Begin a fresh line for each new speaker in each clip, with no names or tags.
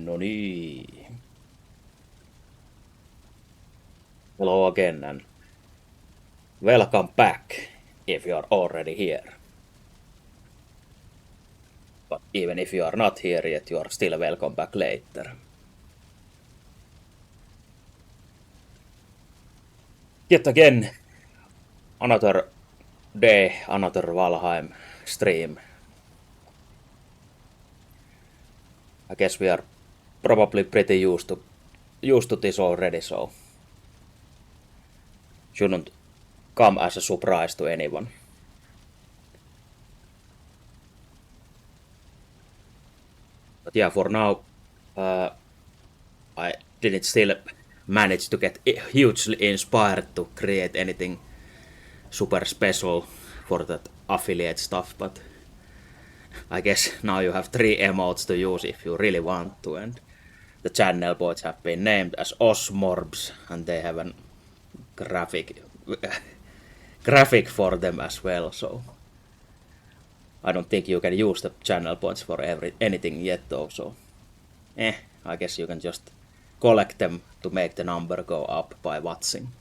No niin. Hello again and welcome back if you are already here. But even if you are not here yet, you are still welcome back later. Yet again, another day, another Valheim stream. I guess we are probably pretty used to this already, so shouldn't come as a surprise to anyone. But yeah, for now, I didn't still manage to get hugely inspired to create anything super special for that affiliate stuff, but I guess now you have 3 emotes to use if you really want to, and the channel boards have been named as Osmorbs, and they have a graphic for them as well, so I don't think you can use the channel points for anything yet though, so I guess you can just collect them to make the number go up by watching.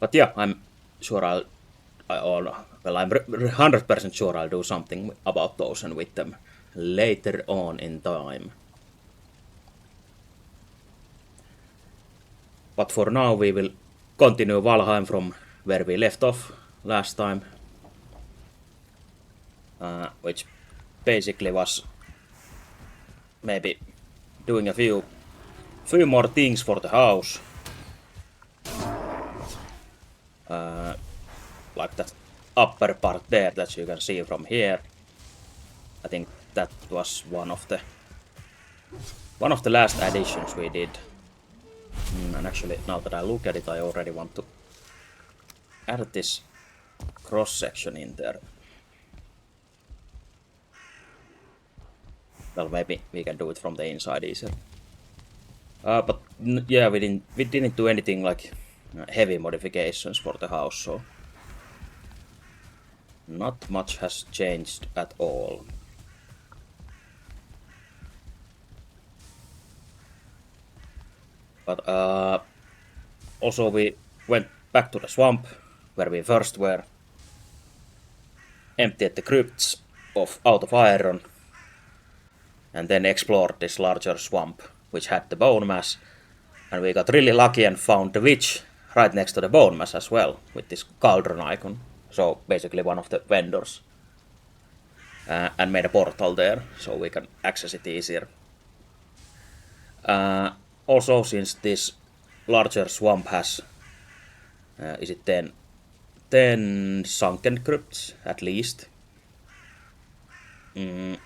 But yeah, I'm sure I'm 100% sure I'll do something about those and with them later on in time. But for now we will continue Valheim from where we left off last time, which basically was maybe doing a few more things for the house, like that upper part there that you can see from here. I think that was one of the last additions we did. And actually, now that I look at it, I already want to add this cross section in there. Well, maybe we can do it from the inside easier. But yeah, we didn't do anything like heavy modifications for the house, so not much has changed at all. But also we went back to the swamp where we first were, emptied the crypts out of iron, and then explored this larger swamp which had the bone mass, and we got really lucky and found the witch right next to the bone mass as well with this cauldron icon, so basically one of the vendors, and made a portal there so we can access it easier. Also, since this larger swamp has is it 10 sunken crypts at least, then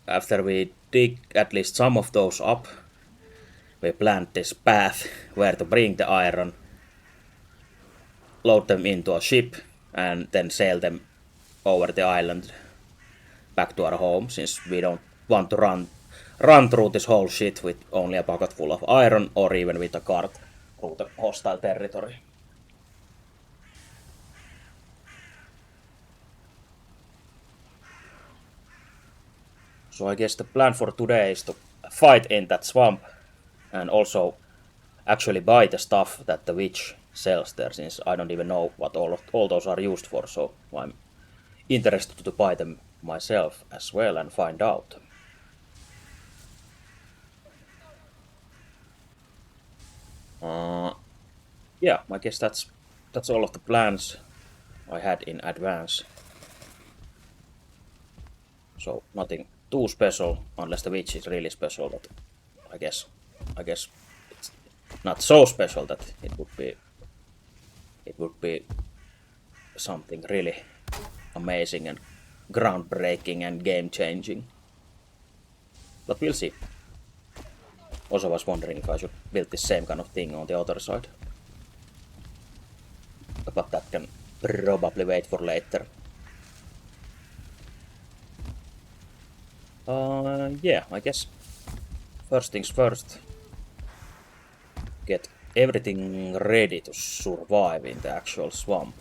after we dig at least some of those up, we planned this path where to bring the iron, load them into a ship, and then sail them over the island back to our home, since we don't want to run through this whole shit with only a bucket full of iron, or even with a cart through the hostile territory. So I guess the plan for today is to fight in that swamp and also actually buy the stuff that the witch sells there, since I don't even know what all those are used for, so I'm interested to buy them myself as well and find out. Yeah, I guess that's all of the plans I had in advance. So nothing too special, unless the witch is really special, but I guess it's not so special that it would be something really amazing and groundbreaking and game changing. But we'll see. Also was wondering if I should build the same kind of thing on the other side. But that can probably wait for later. Yeah, I guess first things first. Get everything ready to survive in the actual swamp.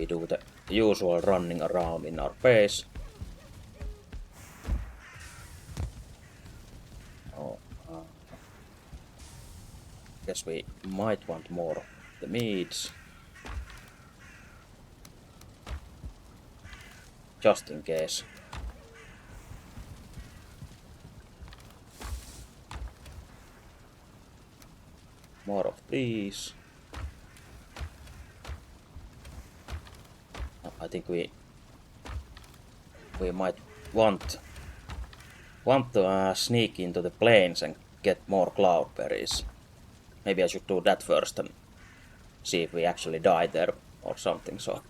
we do the usual running around in our base. Oh, guess we might want more of the meats. Just in case. More of these. I think we might want to sneak into the plains and get more cloudberries. Maybe I should do that first and see if we actually die there or something. So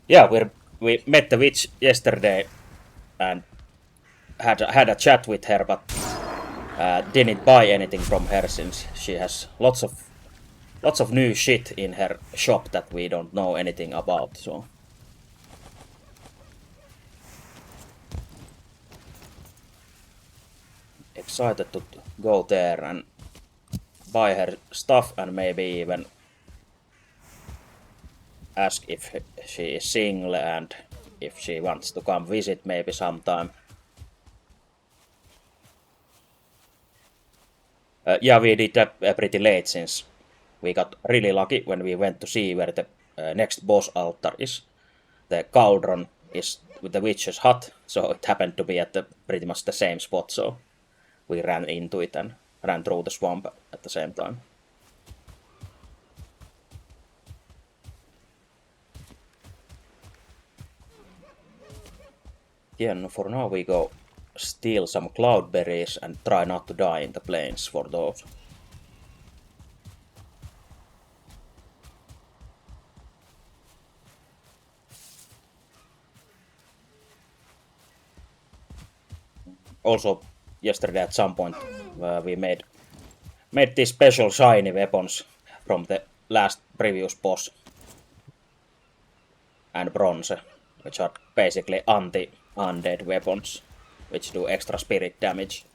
yeah, we met the witch yesterday and had a chat with her, but didn't buy anything from her since she has lots of new shit in her shop that we don't know anything about. So excited to go there and buy her stuff and maybe even ask if she is single and if she wants to come visit maybe sometime. Yeah, we did that pretty late since we got really lucky when we went to see where the next boss altar is. The cauldron is with the witch's hut, so it happened to be at pretty much the same spot, so we ran into it and ran through the swamp at the same time. Yeah, no, for now we go steal some cloudberries and try not to die in the plains for those. Also, yesterday at some point we made these special shiny weapons from the last previous boss and bronze, which are basically anti-undead weapons, which do extra spirit damage.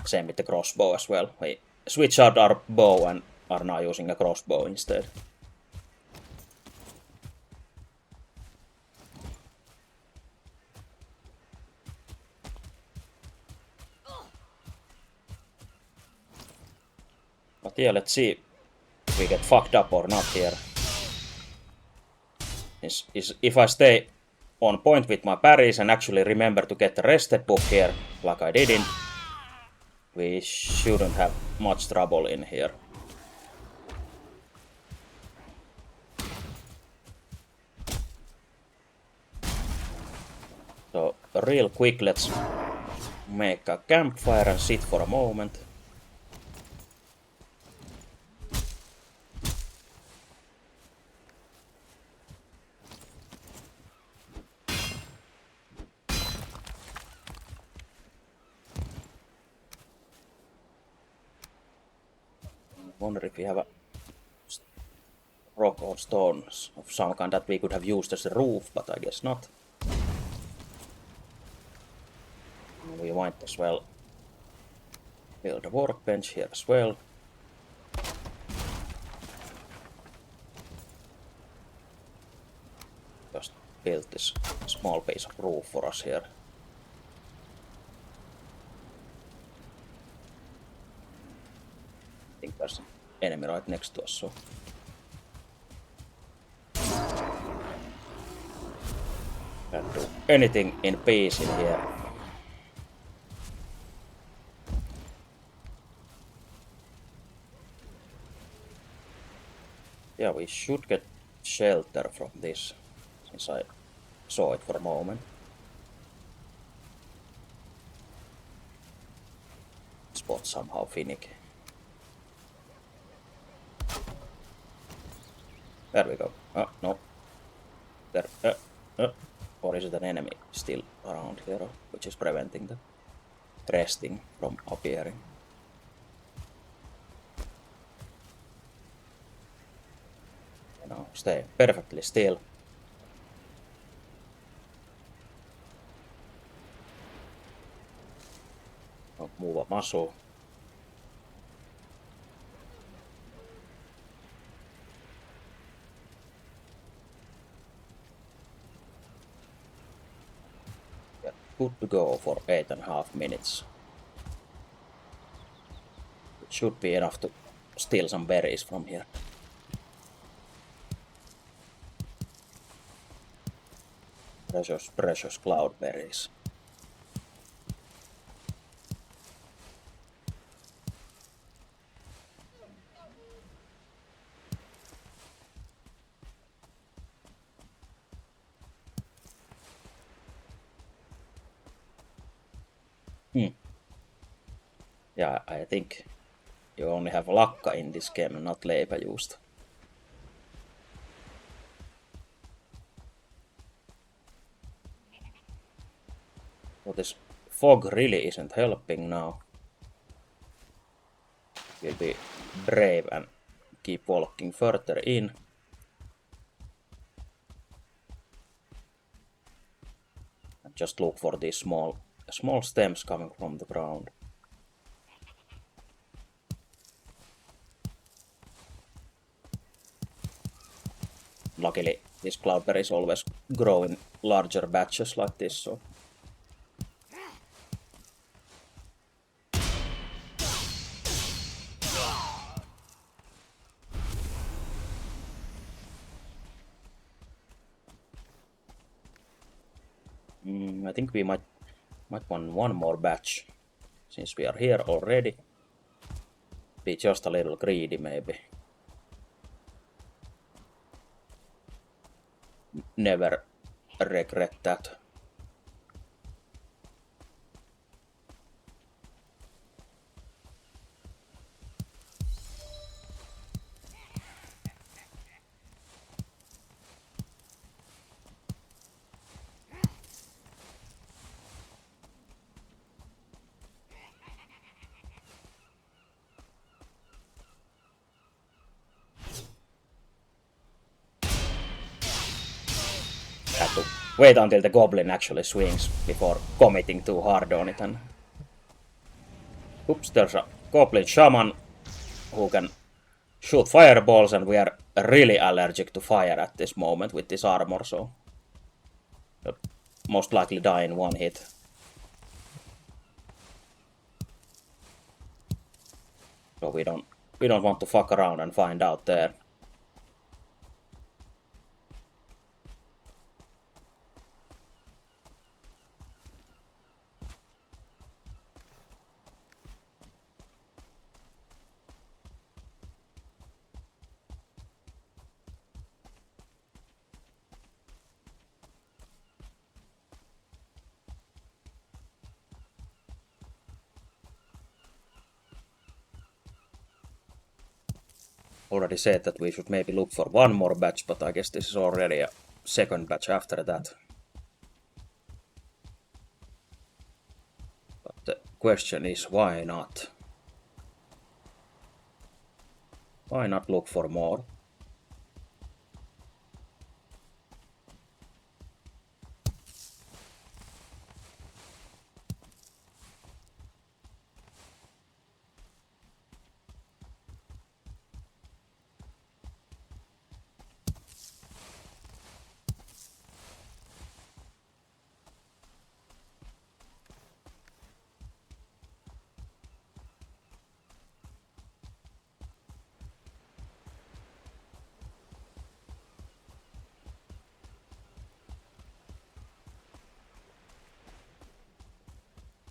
Same with the crossbow as well. We switched out our bow and are now using a crossbow instead. But yeah, let's see if we get fucked up or not here. If I stay on point with my parries and actually remember to get the rested book here, like I didn't, we shouldn't have much trouble in here. So real quick, let's make a campfire and sit for a moment. Wonder if we have a rock or stones of some kind that we could have used as a roof, but I guess not. We might as well build a workbench here as well. Just build this small piece of roof for us here. I think there's an enemy right next to us, so can't do anything in peace in here. Yeah, we should get shelter from this, since I saw it for a moment. Spot somehow finicky. There we go. Oh, no. There. Or is it an enemy still around here, which is preventing the resting from appearing? You know, stay perfectly still. Don't move a muscle. good to go for 8.5 minutes. It should be enough to steal some berries from here. Precious cloudberries. Yeah, I think you only have lakka in this game, not leipäjuusto. So this fog really isn't helping now. We'll be brave and keep walking further in. And just look for these small stems coming from the ground. Luckily, these cloudberries always grow in larger batches like this, so I think we might want one more batch, since we are here already. Be just a little greedy, maybe. Never regret that. Have to wait until the goblin actually swings before committing too hard on it. And oops, there's a goblin shaman who can shoot fireballs, and we are really allergic to fire at this moment with this armor, so we'll most likely die in one hit. So we don't want to fuck around and find out there. Already said that we should maybe look for one more batch, but I guess this is already a second batch after that. But the question is, why not? Why not look for more?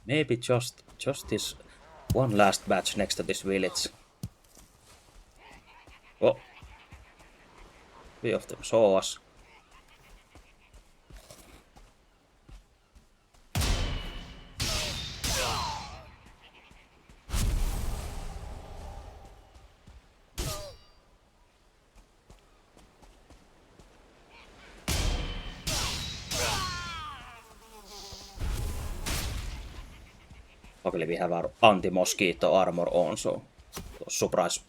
Maybe just this one last batch next to this village. Oh, three of them saw us. Luckily we have our anti-mosquito armor on, so surprise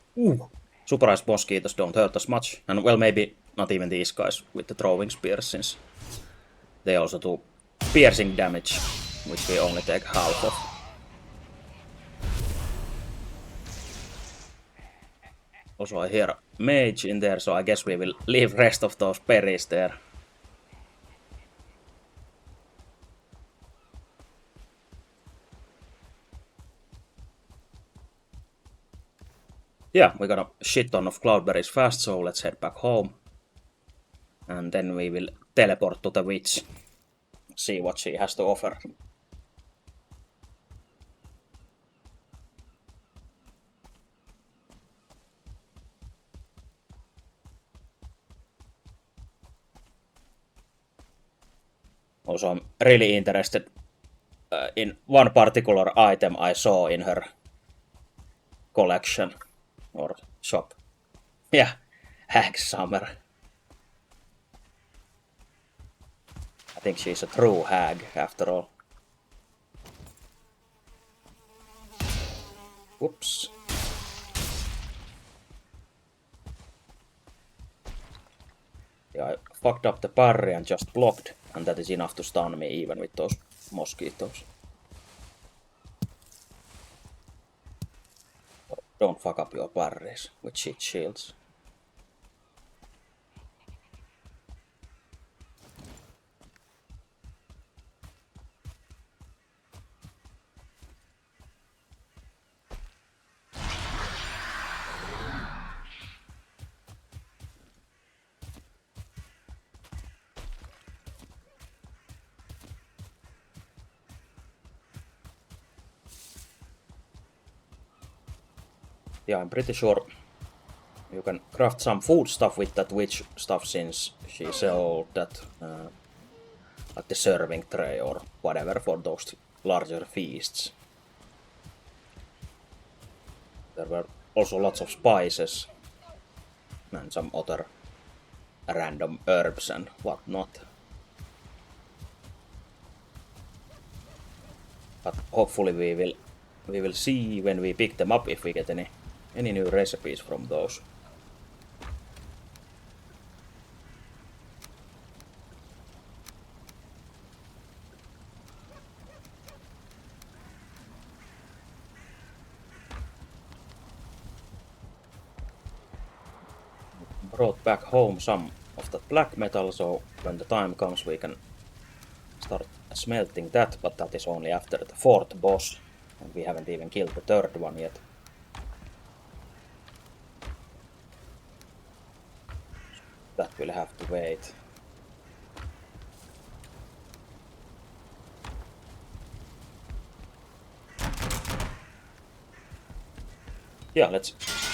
mosquitoes don't hurt us much. And well, maybe not even these guys with the throwing spears, since they also do piercing damage, which we only take half of. Also I hear a mage in there, so I guess we will leave rest of those berries there. yeah, we got a shit ton of cloudberries fast, so let's head back home. And then we will teleport to the witch, see what she has to offer. Also, I'm really interested in one particular item I saw in her collection or shop. Yeah, Hag Summer. I think she's a true hag after all. Whoops. Yeah, I fucked up the parry and just blocked, and that is enough to stun me even with those mosquitoes. Don't fuck up your parries with shit shields. Yeah, I'm pretty sure you can craft some food stuff with that witch stuff since she sold that at the serving tray or whatever for those larger feasts. There were also lots of spices and some other random herbs and whatnot. But hopefully we will see when we pick them up if we get any new recipes from those. Brought back home some of that black metal, so when the time comes we can start smelting that, but that is only after the 4th boss, and we haven't even killed the 3rd one yet. That will have to wait. Yeah, let's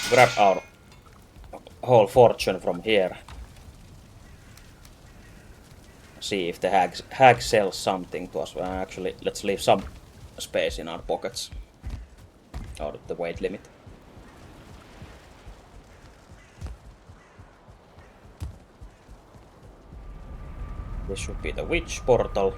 grab our whole fortune from here. See if the hag sells something to us. Actually, let's leave some space in our pockets out of the weight limit. This should be the witch portal.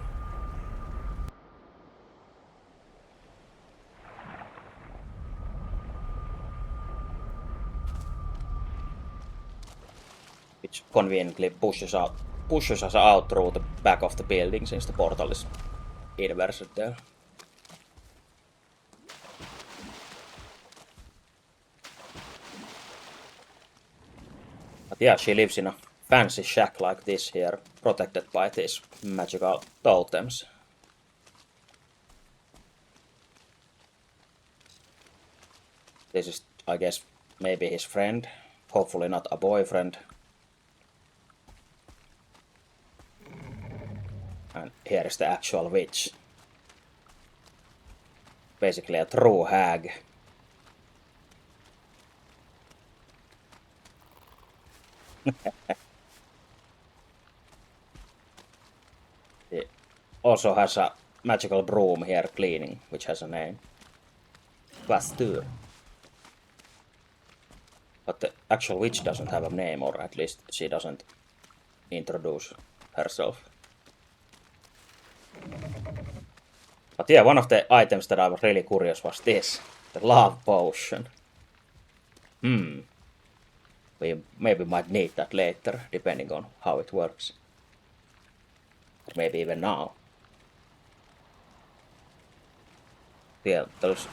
Which conveniently pushes us out through the back of the building since the portal is inverted there. But yeah, she lives in a fancy shack like this here, protected by these magical totems. This is, I guess, maybe his friend. Hopefully not a boyfriend. And here is the actual witch. Basically a true hag. He also has a magical broom here cleaning, which has a name. Pasteur. But the actual witch doesn't have a name, or at least she doesn't introduce herself. But yeah, one of the items that I was really curious was this. The love potion. We maybe might need that later, depending on how it works. Or maybe even now. Yeah, there's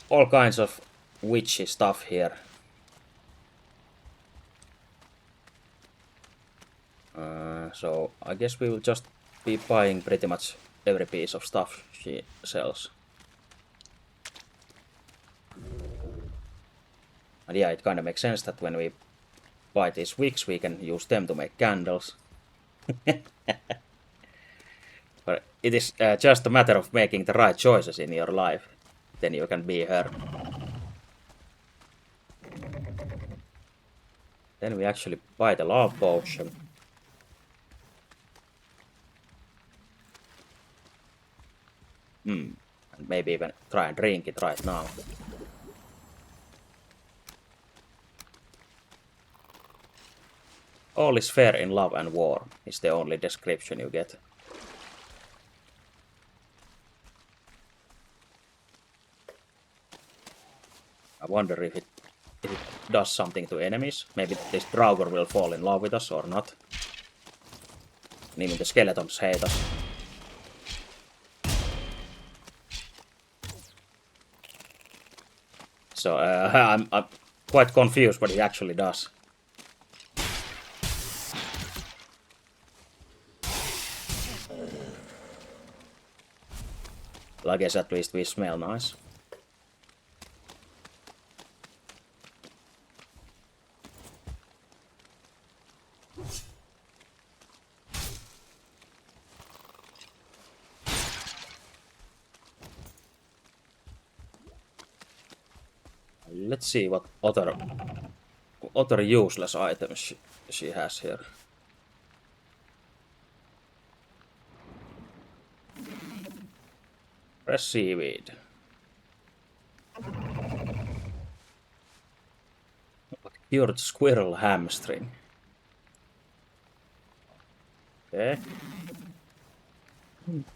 all kinds of witchy stuff here. So I guess we will just be buying pretty much every piece of stuff she sells. And yeah, it kind of makes sense that when we buy these wicks, we can use them to make candles. But it is just a matter of making the right choices in your life. Then you can be her. Then we actually buy the love potion. And maybe even try and drink it right now. All is fair in love and war is the only description you get. I wonder if it does something to enemies. Maybe this Draugr will fall in love with us or not. And even the skeletons hate us. So I'm quite confused what it actually does. Well, I guess at least we smell nice. Let's see what other useless items she has here. Fresh seaweed. Cured squirrel hamstring. Okay.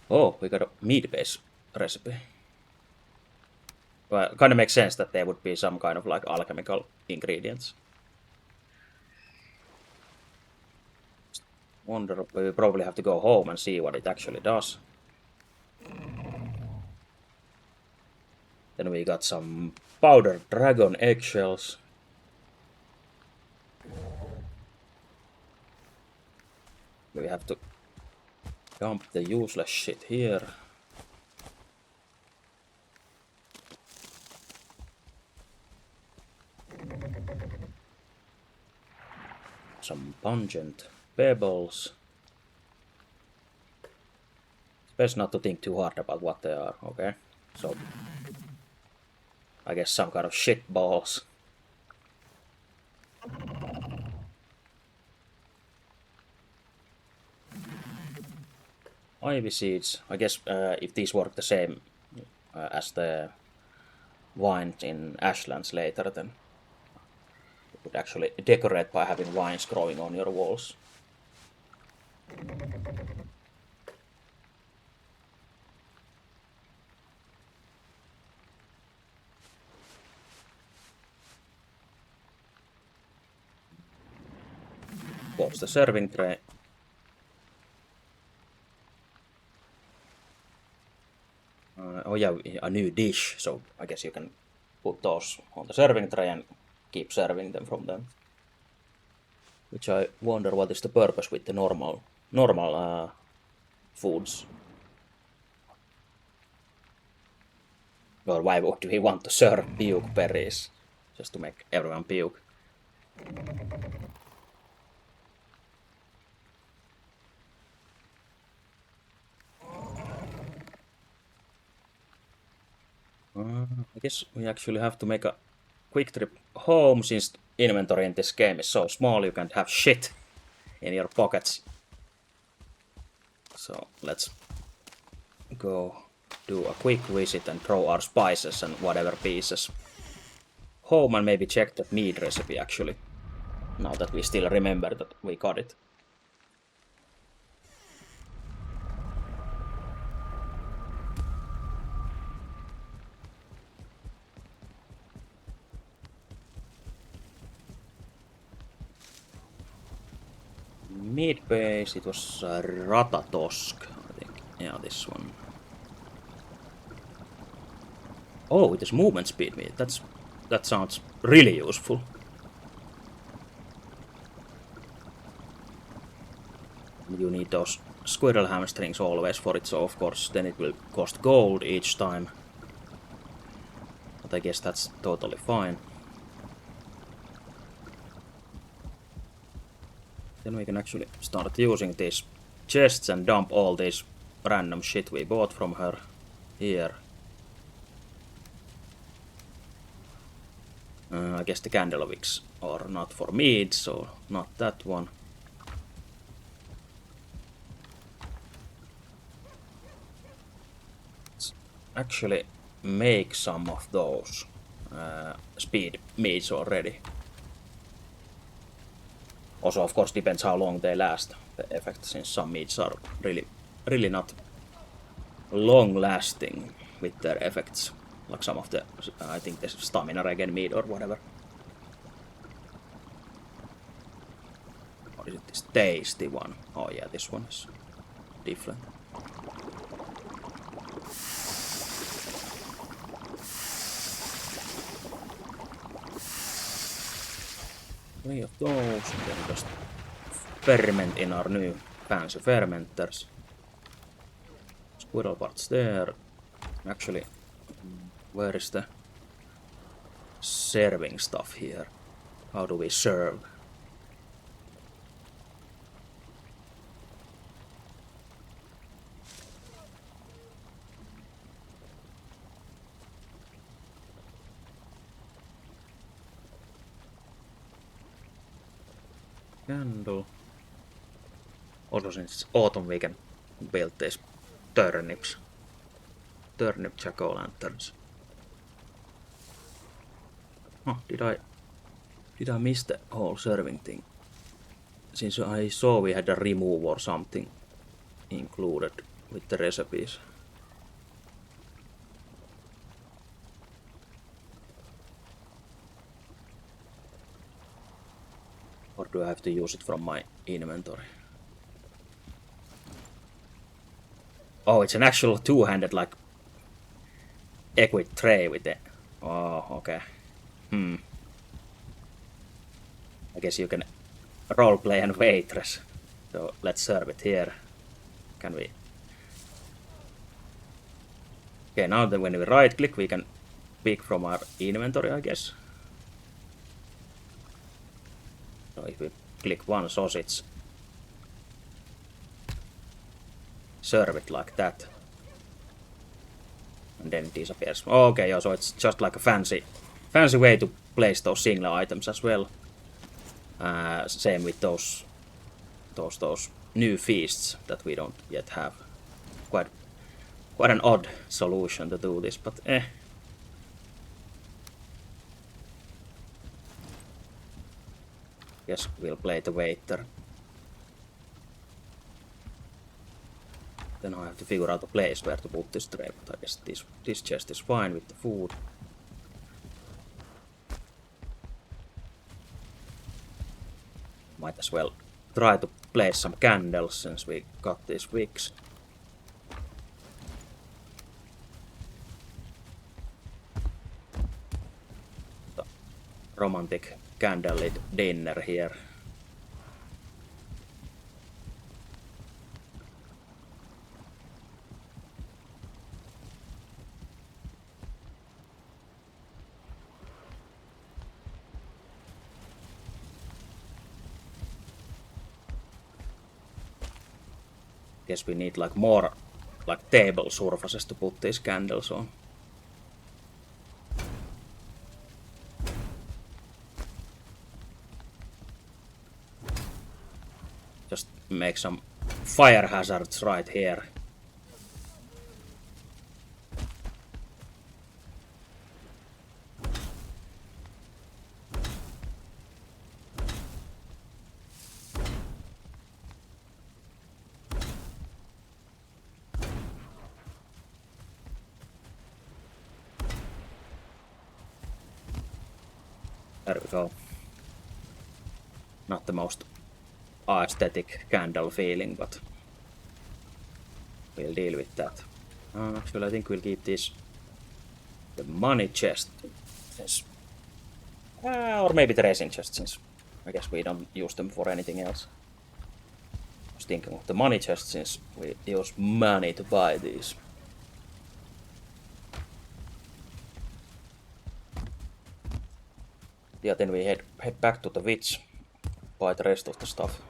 Oh, we got a meat-based recipe. Well, it kind of makes sense that there would be some kind of like alchemical ingredients. Wonder, we probably have to go home and see what it actually does. Then we got some powdered dragon eggshells. We have to dump the useless shit here. Some pungent pebbles. It's best not to think too hard about what they are, okay? So, I guess some kind of shit balls. Ivy seeds. I guess if these work the same as the vines in Ashlands later, then you could actually decorate by having vines growing on your walls. What's the serving tray? Oh yeah, a new dish, so I guess you can put those on the serving tray and keep serving them from them. Which I wonder what is the purpose with the normal foods. Or why would we want to serve puke berries? Just to make everyone puke. I guess we actually have to make a quick trip home since inventory in this game is so small you can't have shit in your pockets. So let's go do a quick visit and throw our spices and whatever pieces home and maybe check that meat recipe actually. Now that we still remember that we got it. Meat base, it was Ratatosk, I think. Yeah, this one. Oh, it is movement speed meat. That sounds really useful. You need those squirrel hamstrings always for it, so of course then it will cost gold each time. But I guess that's totally fine. Then we can actually start using these chests and dump all this random shit we bought from her here. I guess the candle wicks are not for mead, so not that one. Let's actually make some of those speed meads already. Also, of course, depends how long they last, the effect, since some meads are really not long-lasting with their effects. Like some of the, I think this stamina regen mead or whatever. Or is it this tasty one? Oh yeah, this one is different. 3 of those, and then just ferment in our new fancy fermenters. Squirrel parts there. Actually, where is the serving stuff here? How do we serve? Candle. Also, since it's autumn, we can build these turnips. Turnip jack-o'-lanterns. Oh, did I miss the whole serving thing? Since I saw we had a remove or something included with the recipes. Or do I have to use it from my inventory? Oh, it's an actual two-handed, like, equipped tray with it. Oh, okay. I guess you can roleplay and waitress. So let's serve it here. Can we? Okay, now that when we right click, we can pick from our inventory, I guess. So if we click one sausage, serve it like that, and then it disappears. Okay, yeah, so it's just like a fancy way to place those single items as well. Same with those new feasts that we don't yet have. Quite an odd solution to do this, but eh. Guess we'll play the waiter. Then I have to figure out a place where to put this tray, but I guess this chest is fine with the food. Might as well try to place some candles since we got these wicks. The romantic candlelit dinner here. Guess we need like more like table surfaces to put these candles on. Just make some fire hazards right here. There we go. Not the most aesthetic candle feeling, but we'll deal with that. Actually, I think we'll keep this the money chest, since, or maybe the resin chest, since I guess we don't use them for anything else. I was thinking of the money chest, since we use money to buy these. Yeah, then we head back to the witch, buy the rest of the stuff.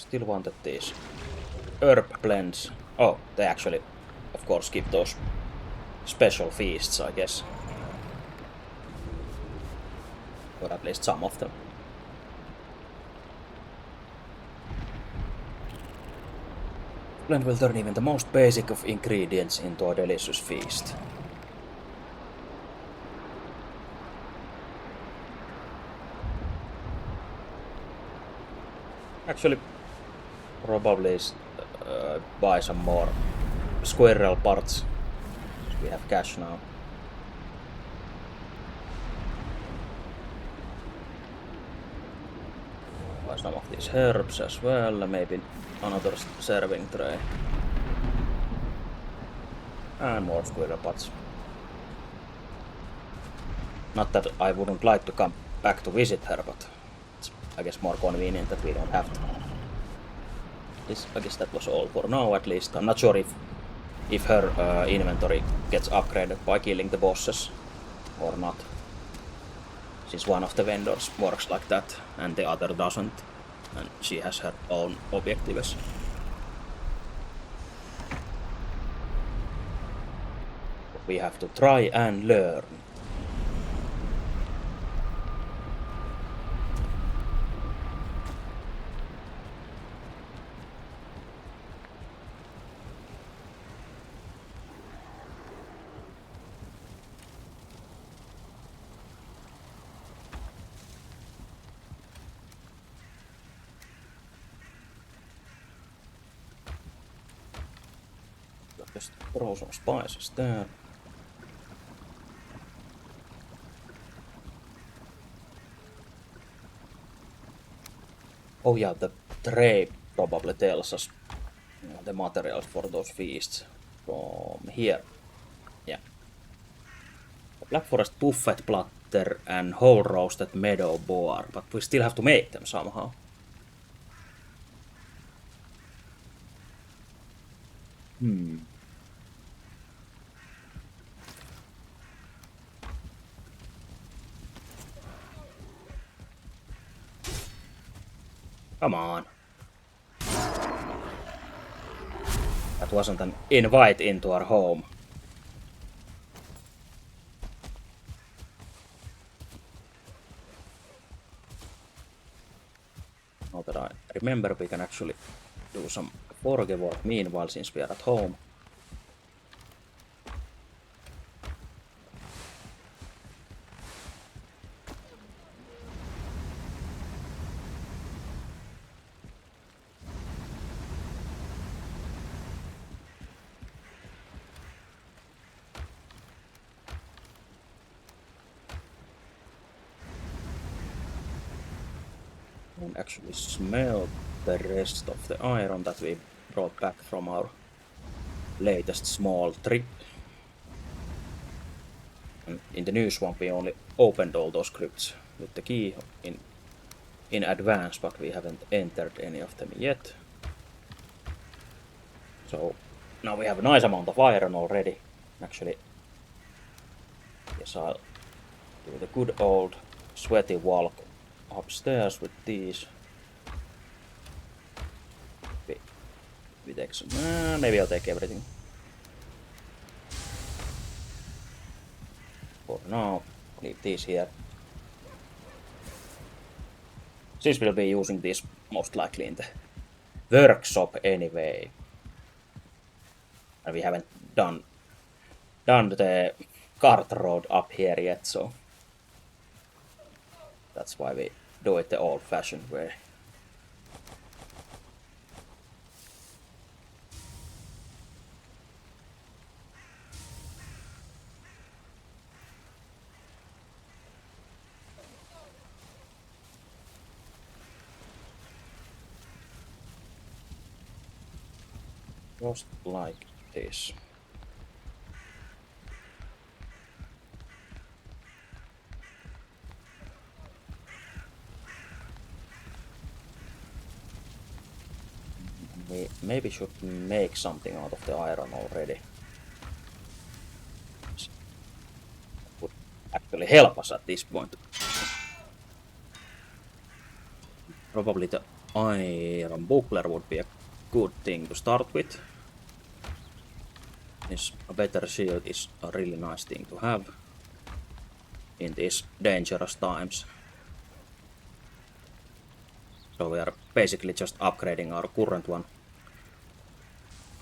Still wanted these herb blends. Oh, they actually, of course, give those special feasts, I guess. Or at least some of them. Blend will turn even the most basic of ingredients into a delicious feast. Actually, probably buy some more squirrel parts. We have cash now. Buy some of these herbs as well, maybe another serving tray. And more squirrel parts. Not that I wouldn't like to come back to visit her, but it's, I guess, more convenient that we don't have to. I guess that was all for now, at least. I'm not sure if her inventory gets upgraded by killing the bosses or not. Since one of the vendors works like that and the other doesn't, and she has her own objectives. We have to try and learn. Just throw some spices there. Oh yeah, the tray probably tells us the materials for those feasts from here. Yeah. Black Forest buffet platter and whole roasted meadow boar, but we still have to make them somehow. Come on. That wasn't an invite into our home. Now that I remember, we can actually do some forge work meanwhile, since we are at home. And actually smell the rest of the iron that we brought back from our latest small trip. And in the new swamp we only opened all those crypts with the key in advance, but we haven't entered any of them yet. So now we have a nice amount of iron already. Actually, yes, I'll do the good old sweaty walk upstairs with these. We take some. Maybe I'll take everything. For now, leave these here. Since we'll be using these most likely in the workshop anyway. And we haven't done the cart road up here yet, so that's why we do it the old-fashioned way. Just like this. We maybe should make something out of the iron already. Would actually help us at this point. Probably the iron buckler would be a good thing to start with. Since a better shield is a really nice thing to have in these dangerous times. So we are basically just upgrading our current one.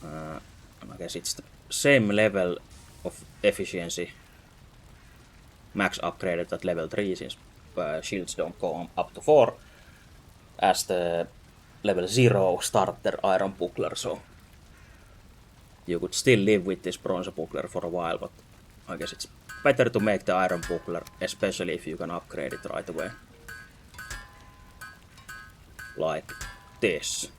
I guess it's the same level of efficiency, max upgraded at level 3 since shields don't go up to 4 as the level 0 starter iron buckler, so you could still live with this bronze buckler for a while, but I guess it's better to make the iron buckler, especially if you can upgrade it right away. Like this.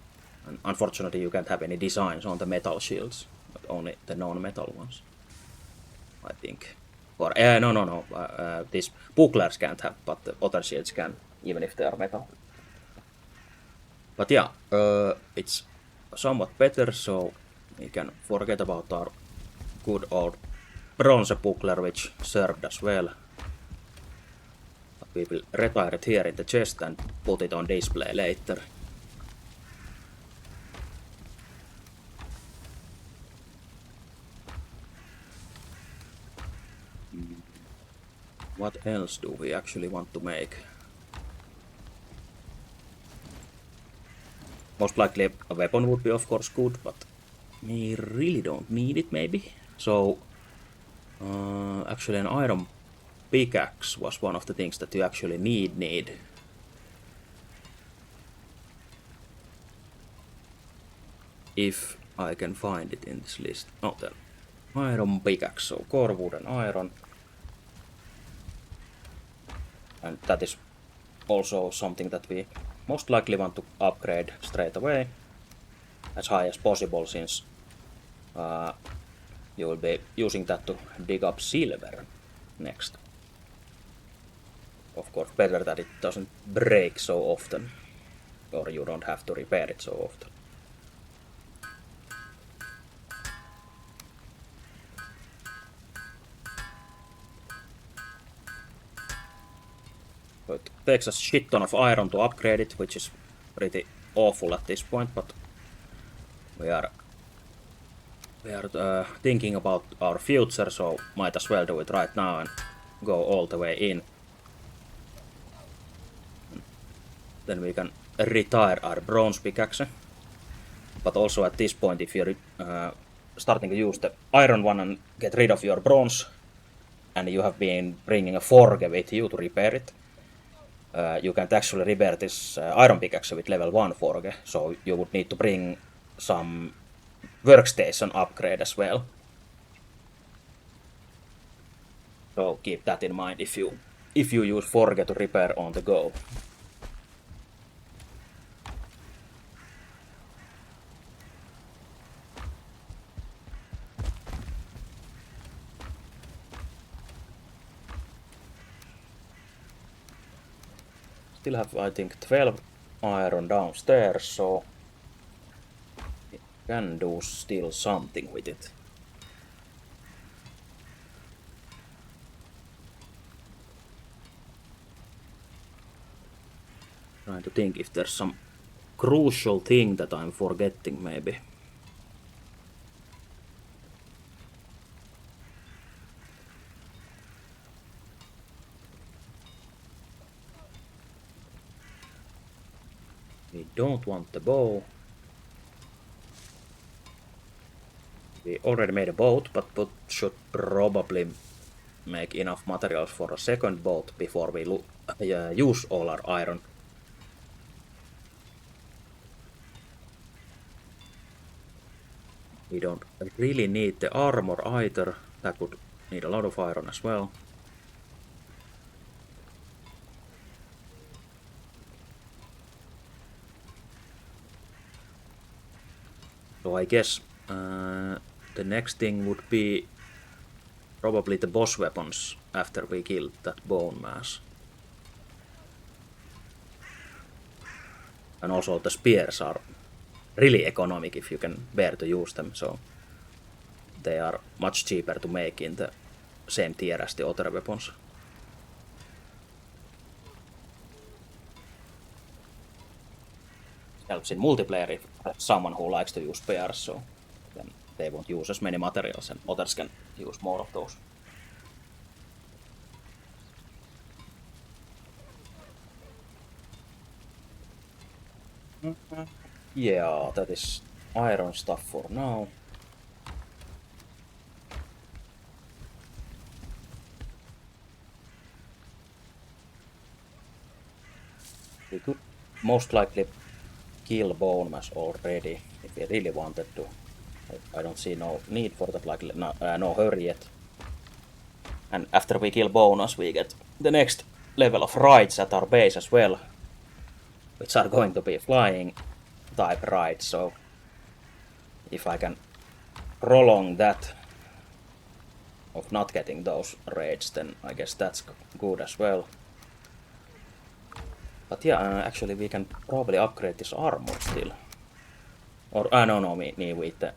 And unfortunately you can't have any designs on the metal shields, but only the non-metal ones, I think. Or, no, these bucklers can't have, but the other shields can, even if they are metal. But yeah, it's somewhat better, so we can forget about our good old bronze buckler, which served us well. But we will retire it here in the chest and put it on display later. What else do we actually want to make? Most likely a weapon would be of course good, but we really don't need it maybe. So actually an iron pickaxe was one of the things that you actually need. If I can find it in this list. Oh, there. Iron pickaxe, so core wood and iron. And that is also something that we most likely want to upgrade straight away as high as possible, since you will be using that to dig up silver next. Of course, better that it doesn't break so often, or you don't have to repair it so often. So it takes a shit ton of iron to upgrade it, which is pretty awful at this point, but we are thinking about our future, so might as well do it right now and go all the way in. Then we can retire our bronze pickaxe. But also at this point, if you're starting to use the iron one and get rid of your bronze, and you have been bringing a forge with you to repair it, you can't actually repair this iron pickaxe with level 1 forge, so you would need to bring some workstation upgrade as well. So keep that in mind if you use forge to repair on the go. Still have, I think, 12 iron downstairs, so we can do still something with it. Trying to think if there's some crucial thing that I'm forgetting, maybe. We don't want the bow. We already made a boat, but should probably make enough materials for a second boat before we use all our iron. We don't really need the armor either. That would need a lot of iron as well. So I guess the next thing would be probably the boss weapons after we killed that bone mass. And also the spears are really economic if you can bear to use them, so they are much cheaper to make in the same tier as the other weapons. helps in multiplayer if someone who likes to use pairs, so then they won't use as many materials and others can use more of those. Yeah, that is iron stuff for now. We could most likely kill bone mass already if we really wanted to. I don't see no need for that, like no hurry yet. And after we kill bone mass, we get the next level of raids at our base as well, which are going to be flying type raids. So if I can prolong that of not getting those raids, then I guess that's good as well. But yeah, actually we can probably upgrade this armor still. Or, no, me with the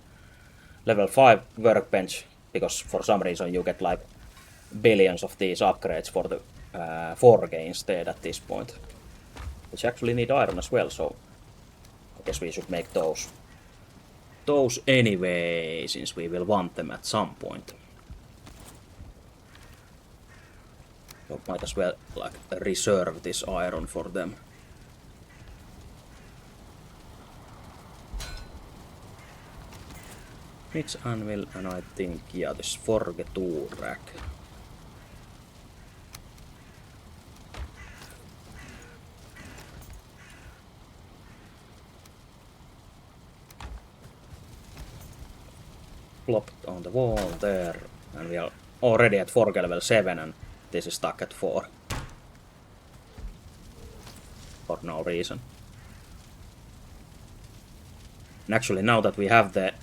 level 5 workbench, because for some reason you get like billions of these upgrades for the 4K instead at this point. Which actually need iron as well, so I guess we should make those. Those anyway, since we will want them at some point. So might as well like reserve this iron for them. It's anvil, and I think, yeah, this forge tool rack. Plopped on the wall there, and we are already at forge level 7, and this is stuck at 4. For no reason. And actually, now that we have the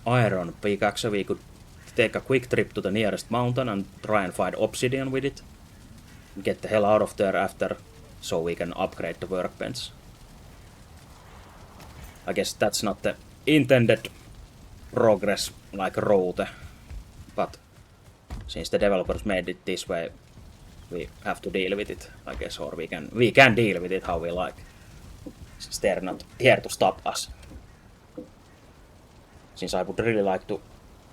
iron pickaxe, we could take a quick trip to the nearest mountain and try and find obsidian with it. Get the hell out of there after, so we can upgrade the workbench. I guess that's not the intended progress like route, but since the developers made it this way, we have to deal with it, I guess, or we can deal with it how we like. Since they're not here to stop us. Since I would really like to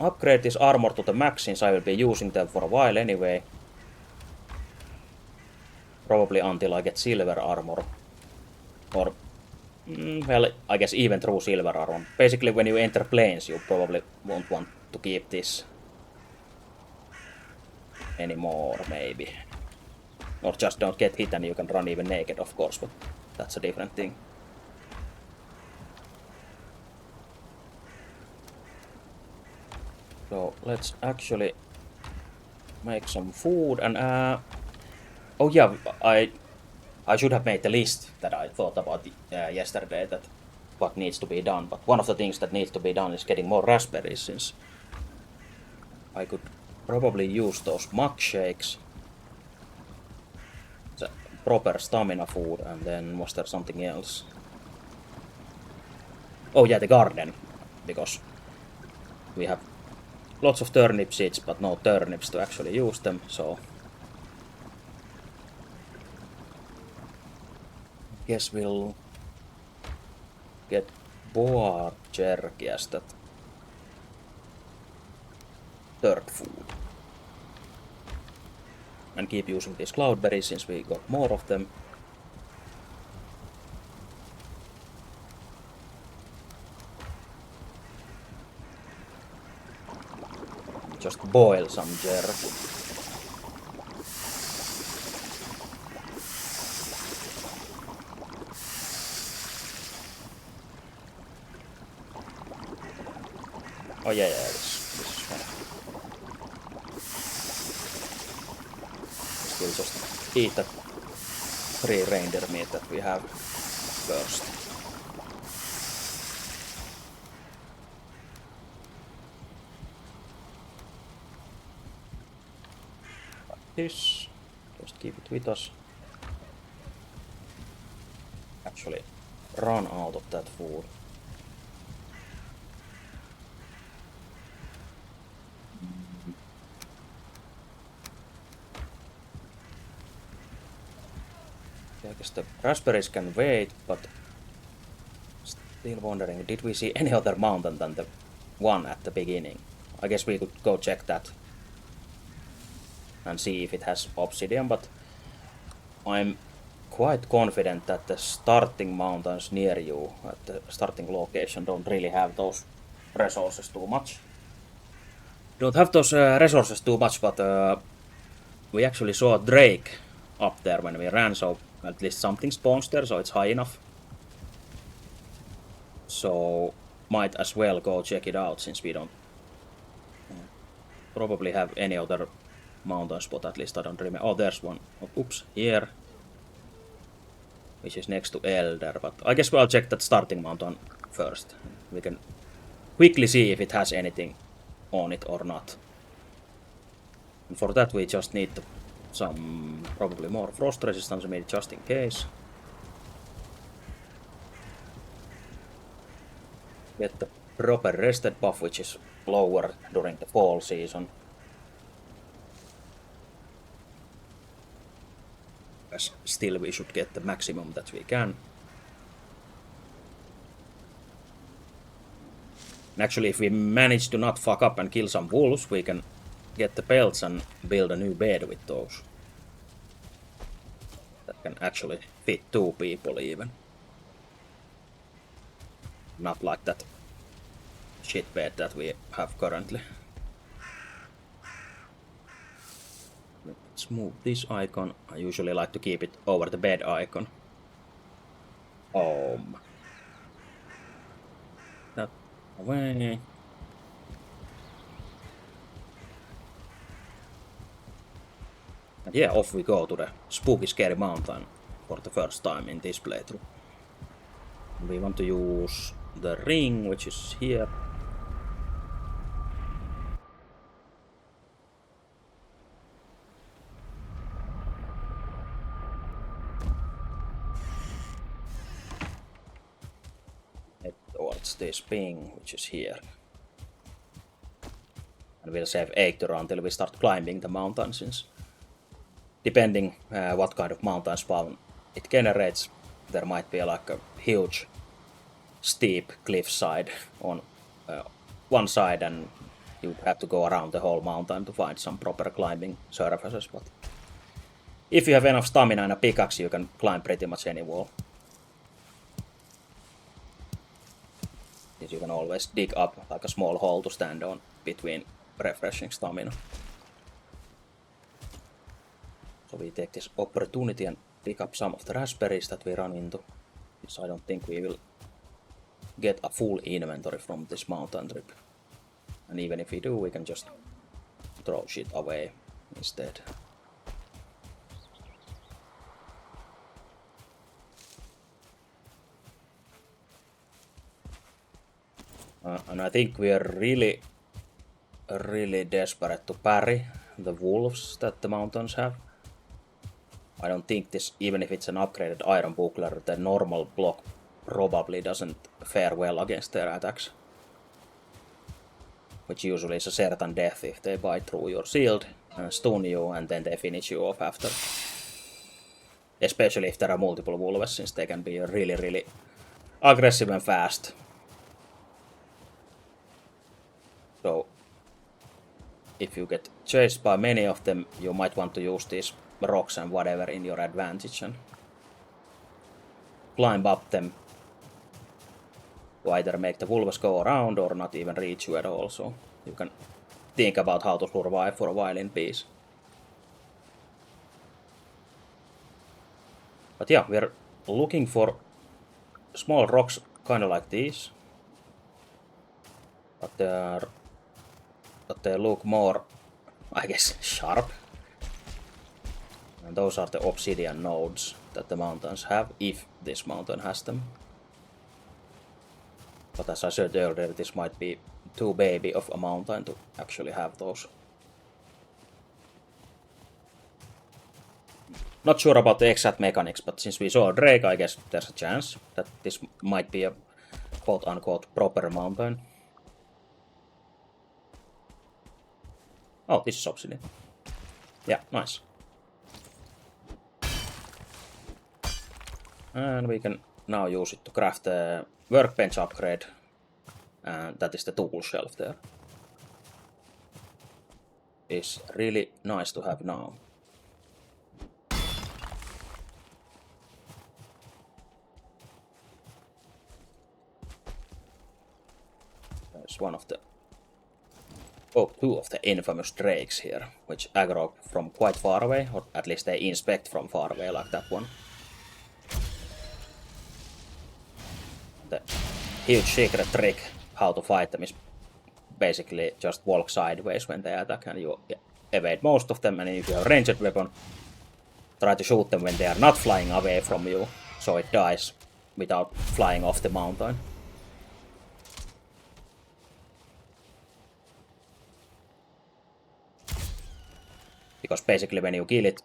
upgrade this armor to the max, since I will be using them for a while anyway. Probably until I get silver armor. Or, well, I guess even through silver armor. Basically, when you enter planes, you probably won't want to keep this anymore, maybe. Or just don't get hit and you can run even naked, of course, but that's a different thing. So let's actually make some food and oh yeah, I should have made the list that I thought about yesterday, that what needs to be done. But one of the things that needs to be done is getting more raspberries, since I could probably use those mug shakes. It's a proper stamina food, and then was there something else? Oh yeah, the garden, because we have lots of turnip seeds, but no turnips to actually use them, so guess we'll get boar jerky as that third food. And keep using these cloudberries since we got more of them. Just boil some jerky. Oh yeah, this is fine. We'll just eat the 3 reindeer meat that we have first. Like this. Just keep it with us. Actually, run out of that food. I guess the raspberries can wait, but Still wondering, did we see any other mountain than the one at the beginning? I guess we could go check that and see if it has obsidian, but I'm quite confident that the starting mountains near you, at the starting location, don't really have those resources too much. Don't have those resources too much, but we actually saw a drake up there when we ran, so at least something spawns there, so it's high enough. So might as well go check it out, since we don't probably have any other mountain spot, at least I don't remember. Oh, there's one. Oops, here. Which is next to Elder, but I guess we'll check that starting mountain first. We can quickly see if it has anything on it or not. And for that we just need some, probably more frost resistance made just in case. Get the proper rested buff, which is lower during the fall season. As still we should get the maximum that we can. And actually, if we manage to not fuck up and kill some wolves, we can get the pelts and build a new bed with those. That can actually fit 2 people even. Not like that shit bed that we have currently. Let's move this icon. I usually like to keep it over the bed icon. That away. And yeah, off we go to the spooky scary mountain for the first time in this playthrough. We want to use the ring, which is here. Head towards this ping, which is here. And we'll save Eikthyr until we start climbing the mountain, since depending what kind of mountain spawn it generates, there might be like a huge steep cliffside on one side, and you have to go around the whole mountain to find some proper climbing surfaces. But if you have enough stamina and a pickaxe, you can climb pretty much any wall. You can always dig up like a small hole to stand on between refreshing stamina. So we take this opportunity and pick up some of the raspberries that we run into. Because I don't think we will get a full inventory from this mountain trip. And even if we do, we can just throw shit away instead. And I think we are really desperate to parry the wolves that the mountains have. I don't think this, even if it's an upgraded iron buckler, the normal block probably doesn't fare well against their attacks. Which usually is a certain death if they bite through your shield and stun you, and then they finish you off after. Especially if there are multiple wolves, since they can be really aggressive and fast. So if you get chased by many of them, you might want to use these rocks and whatever in your advantage and climb up them to either make the wolves go around or not even reach you at all. So you can think about how to survive for a while in peace. But yeah, we're looking for small rocks kind of like these. But they look more, I guess, sharp. And those are the obsidian nodes that the mountains have, if this mountain has them. But as I said earlier, this might be too baby of a mountain to actually have those. Not sure about the exact mechanics, but since we saw a drake, I guess there's a chance that this might be a quote-unquote proper mountain. Oh, this is obsidian. Yeah, nice. And we can now use it to craft a workbench upgrade, and that is the tool shelf there. Is really nice to have now. There's two of the infamous drakes here, which aggro from quite far away, or at least they inspect from far away, like that one. The huge secret trick how to fight them is basically just walk sideways when they attack, and you evade most of them, and if you have a ranged weapon, try to shoot them when they are not flying away from you, so it dies without flying off the mountain. Because basically when you kill it,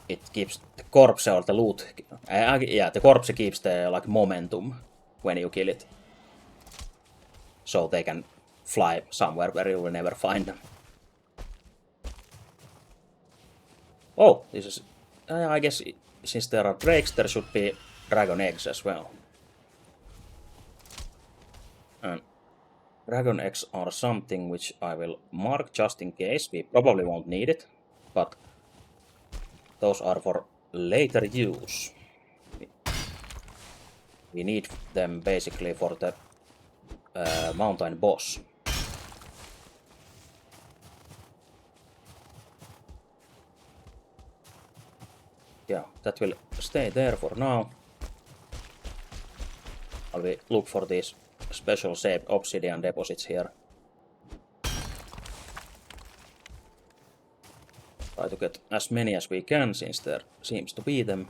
it keeps the corpse or the loot. Yeah, the corpse keeps the like momentum when you kill it, so they can fly somewhere where you will never find them. Oh, this is. I guess since there are drakes, there should be dragon eggs as well. And dragon eggs are something which I will mark just in case. We probably won't need it, but those are for later use. We need them basically for the mountain boss. Yeah, that will stay there for now. I will look for these special shaped obsidian deposits here. Try to get as many as we can, since there seems to be them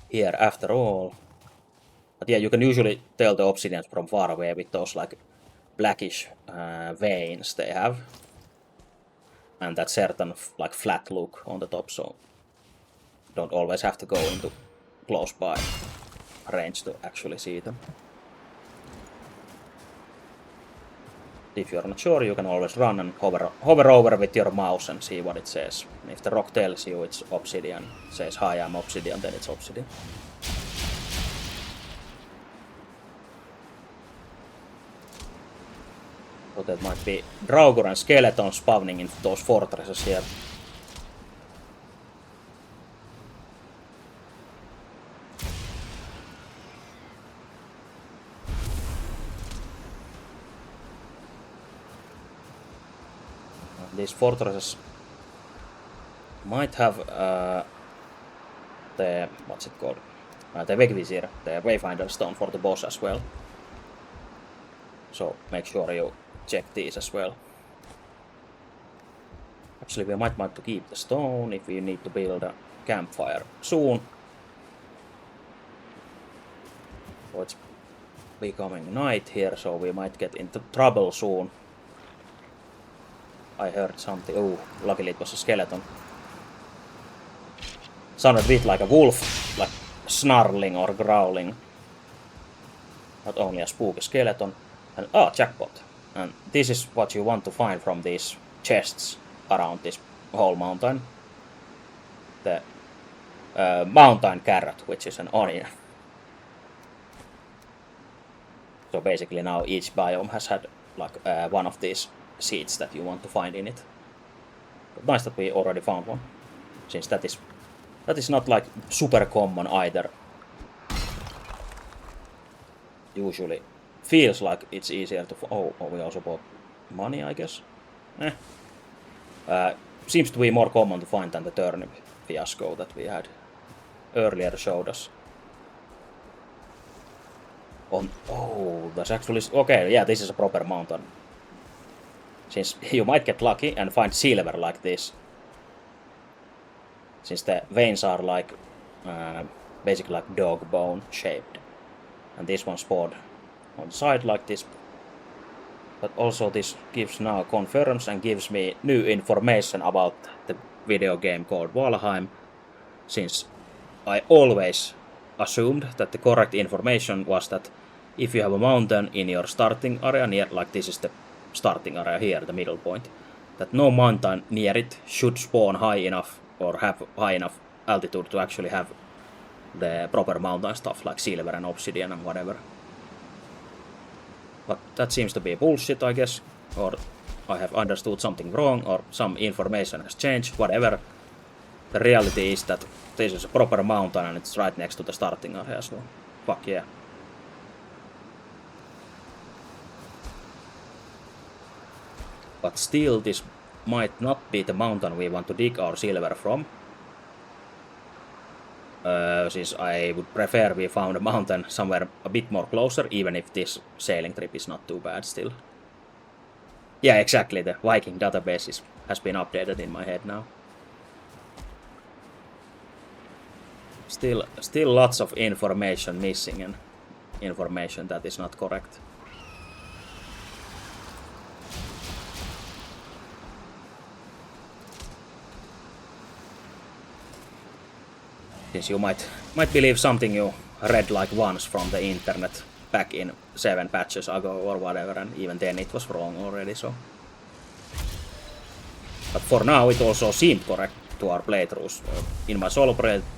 here after all. But yeah, you can usually tell the obsidians from far away with those like blackish veins they have, and that certain like flat look on the top, so don't always have to go into close by range to actually see them. If you're not sure, you can always run and hover over with your mouse and see what it says. If the rock tells you it's obsidian, it says hi, I'm obsidian, then it's obsidian. So that might be Draugr and Skeleton spawning in those fortresses here. These fortresses might have the, what's it called? The Vegvisir, the Wayfinder stone for the boss as well. So make sure you check these as well. Actually, we might want to keep the stone if we need to build a campfire soon. So it's becoming night here, so we might get into trouble soon. I heard something. Oh, luckily it was a skeleton. Sounded a bit like a wolf, like snarling or growling. Not only a spooky skeleton. And jackpot. And this is what you want to find from these chests around this whole mountain. The mountain carrot, which is an onion. So basically now each biome has had like one of these seeds that you want to find in it. But nice that we already found one, since that is not like super common either. Usually feels like it's easier to we also bought money, I guess. Seems to be more common to find than the turnip fiasco that we had earlier showed us. That's actually okay. Yeah, this is a proper mountain. Since you might get lucky and find silver like this. Since the veins are like basically like dog bone shaped. And this one spawned on the side like this. But also this confirms and gives me new information about the video game called Valheim. Since I always assumed that the correct information was that if you have a mountain in your starting area near, like this is the starting area here, the middle point, that no mountain near it should spawn high enough or have high enough altitude to actually have the proper mountain stuff like silver and obsidian and whatever. But that seems to be bullshit, I guess, or I have understood something wrong, or some information has changed, whatever. The reality is that this is a proper mountain and it's right next to the starting area, so fuck yeah. But still, this might not be the mountain we want to dig our silver from. Since I would prefer we found a mountain somewhere a bit more closer, even if this sailing trip is not too bad still. Yeah, exactly, the Viking database has been updated in my head now. Still lots of information missing and information that is not correct. Since you might believe something you read like once from the internet back in 7 patches ago or whatever, and even then it was wrong already, so. But for now it also seemed correct to our playthroughs. In my solo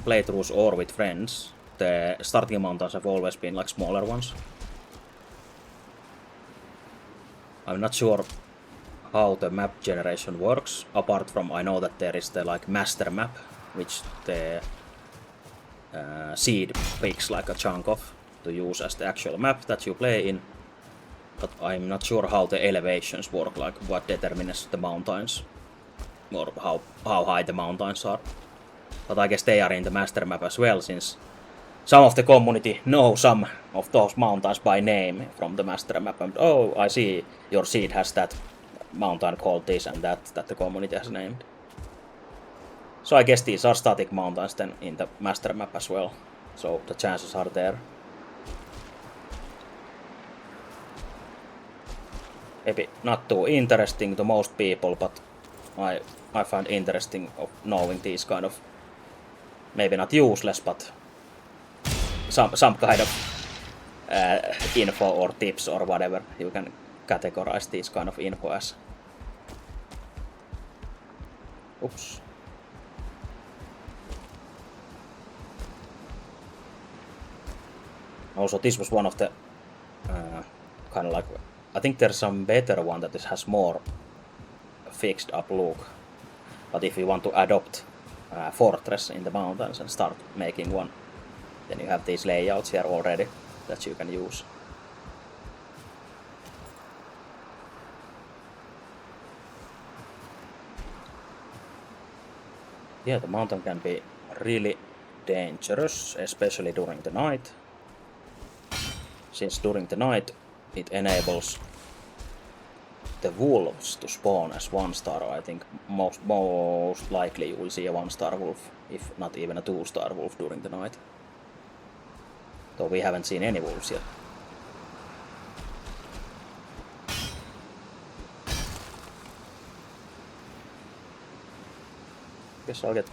playthroughs or with friends, the starting mountains have always been like smaller ones. I'm not sure how the map generation works, apart from I know that there is the like master map, which the seed picks like a chunk of to use as the actual map that you play in. But I'm not sure how the elevations work, like what determines the mountains, or how high the mountains are. But I guess they are in the master map as well, since some of the community know some of those mountains by name from the master map. And oh, I see your seed has that mountain called this and that the community has named. So I guess these are static mountains then in the master map as well. So the chances are there. Maybe not too interesting to most people, but I find interesting of knowing these kind of, maybe not useless, but some kind of info or tips or whatever you can categorize these kind of info as. Oops. Also, this was one of the kind of like, I think there's some better one that has more fixed up look. But if you want to adopt fortress in the mountains and start making one, then you have these layouts here already that you can use. Yeah, the mountain can be really dangerous, especially during the night. Since during the night it enables the wolves to spawn as 1-star. I think most likely you will see a 1-star wolf, if not even a 2-star wolf during the night. Though we haven't seen any wolves yet. Guess I'll get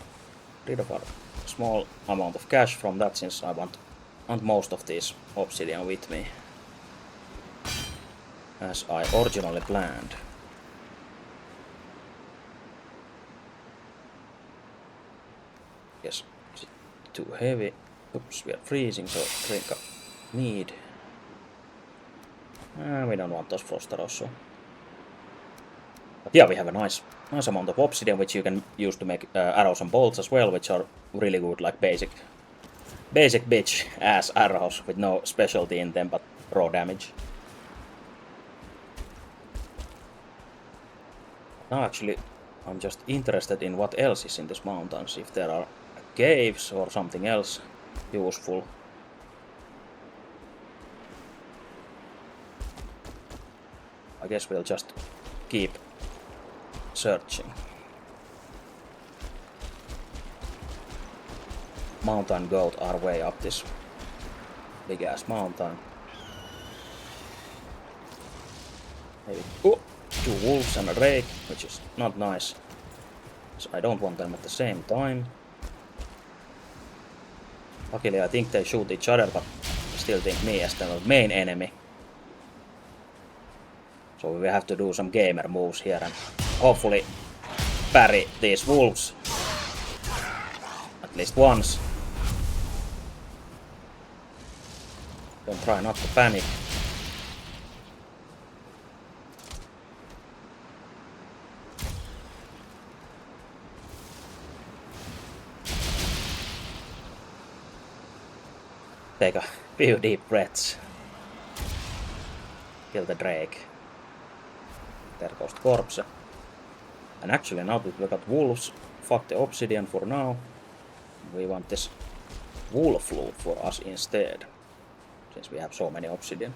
rid of a small amount of cash from that, since I want most of these obsidian with me, as I originally planned. Yes, is it too heavy? Oops, we are freezing, so drink a mead. We don't want those frost arrows, so. But yeah, we have a nice amount of obsidian, which you can use to make arrows and bolts as well, which are really good, like basic bitch ass arrows with no specialty in them but raw damage. Now actually I'm just interested in what else is in these mountains, if there are caves or something else useful. I guess we'll just keep searching. Mountain goat are way up this big ass mountain. Maybe 2 wolves and a rake, which is not nice. So I don't want them at the same time. Luckily I think they shoot each other, but I still think me as the main enemy. So we have to do some gamer moves here and hopefully parry these wolves at least once. Don't try not to panic. Take a few deep breaths. Kill the Drake. There goes the corpse. And actually now that we got wolves, fuck the obsidian for now. We want this wolf loot for us instead. Since we have so many obsidian.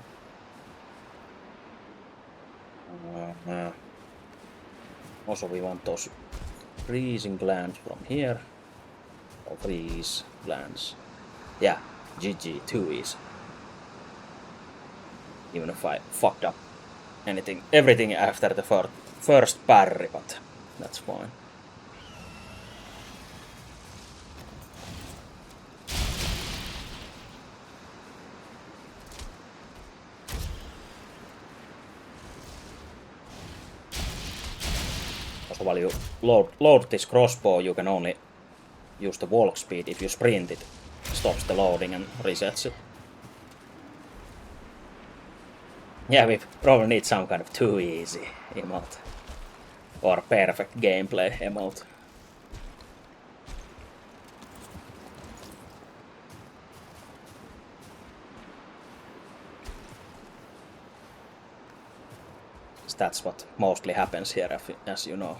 Also we want those freezing glands from here. Or freeze glands. Yeah, GG, too easy. Even if I fucked up everything after the first parry, but that's fine. Also, while you load this crossbow, you can only use the walk speed. If you sprint, it stops the loading and resets it. Yeah, we probably need some kind of too easy emote. Or perfect gameplay emote. That's what mostly happens here, as you know.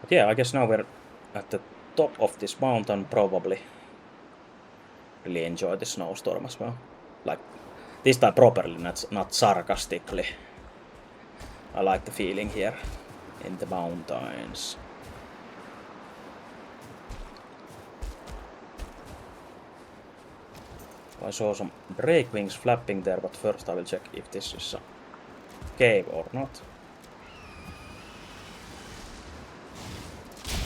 But yeah, I guess now we're at the top of this mountain, probably. Really enjoy the snowstorm as well. Like, this time properly, not sarcastically. I like the feeling here in the mountains. I saw some drake wings flapping there, but first I will check if this is a cave or not.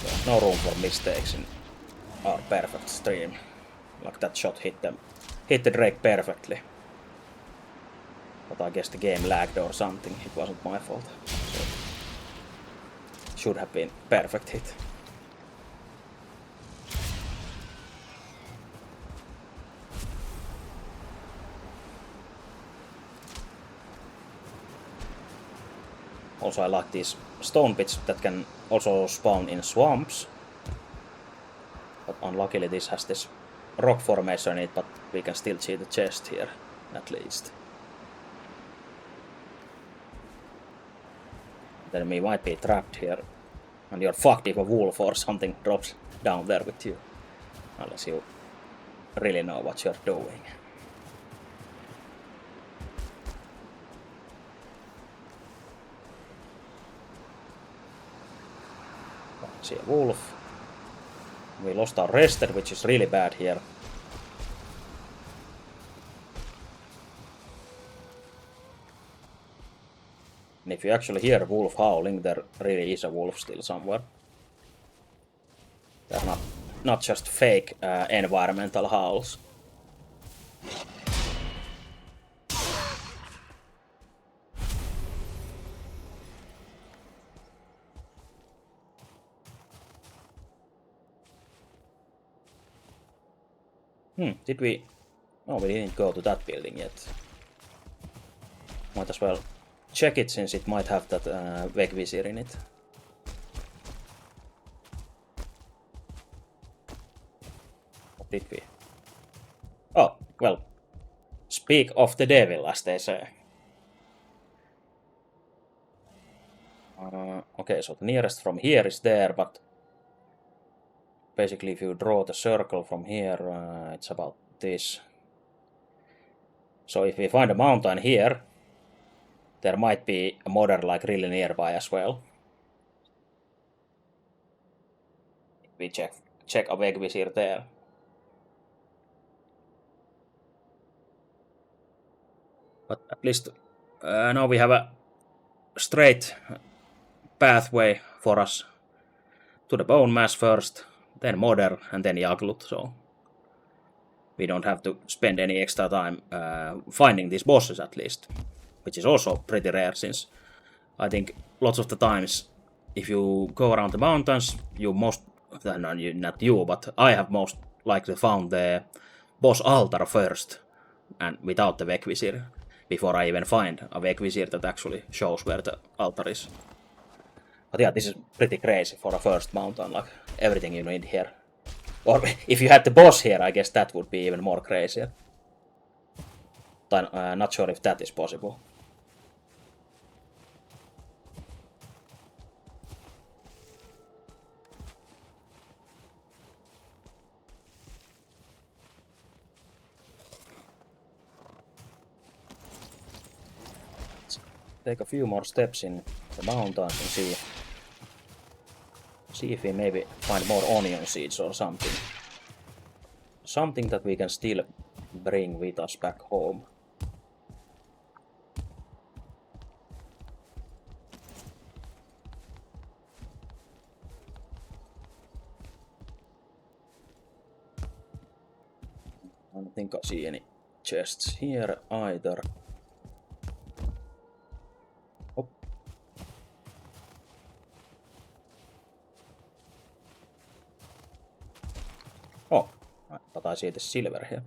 There's no room for mistakes in our perfect stream. Like that shot hit the drake perfectly. But I guess the game lagged or something. It wasn't my fault. So should have been perfect hit. Also, I like these stone pits that can also spawn in swamps. But unluckily this has this rock formation in it, but we can still see the chest here, at least. Then we might be trapped here. And you're fucked if a wolf or something drops down there with you. Unless you really know what you're doing. See a wolf. We lost our rester, which is really bad here. And if you actually hear a wolf howling, there really is a wolf still somewhere. They're not just fake environmental howls. Did we... Oh, we didn't go to that building yet. Might as well check it since it might have that Vegvisir in it. What did we? Oh, well. Speak of the devil, as they say. Okay, so the nearest from here is there, but basically if you draw the circle from here, it's about this. So if we find a mountain here, there might be a modder like really nearby as well. We check a Vegvisir there. But at least now we have a straight pathway for us to the bone mass first, then modder, and then Jaglut, so we don't have to spend any extra time finding these bosses at least, which is also pretty rare since I think lots of the times if you go around the mountains, not you, but I have likely found the boss altar first, and without the Vegvisir, before I even find a Vegvisir that actually shows where the altar is. But yeah, this is pretty crazy for a first mountain, like everything you need here. Or if you had the boss here, I guess that would be even more crazier. But not sure if that is possible. Let's take a few more steps in the mountains and see if we maybe find more onion seeds or something. Something that we can still bring with us back home. I don't think I see any chests here either. Oh. Oh, but I see the silver here.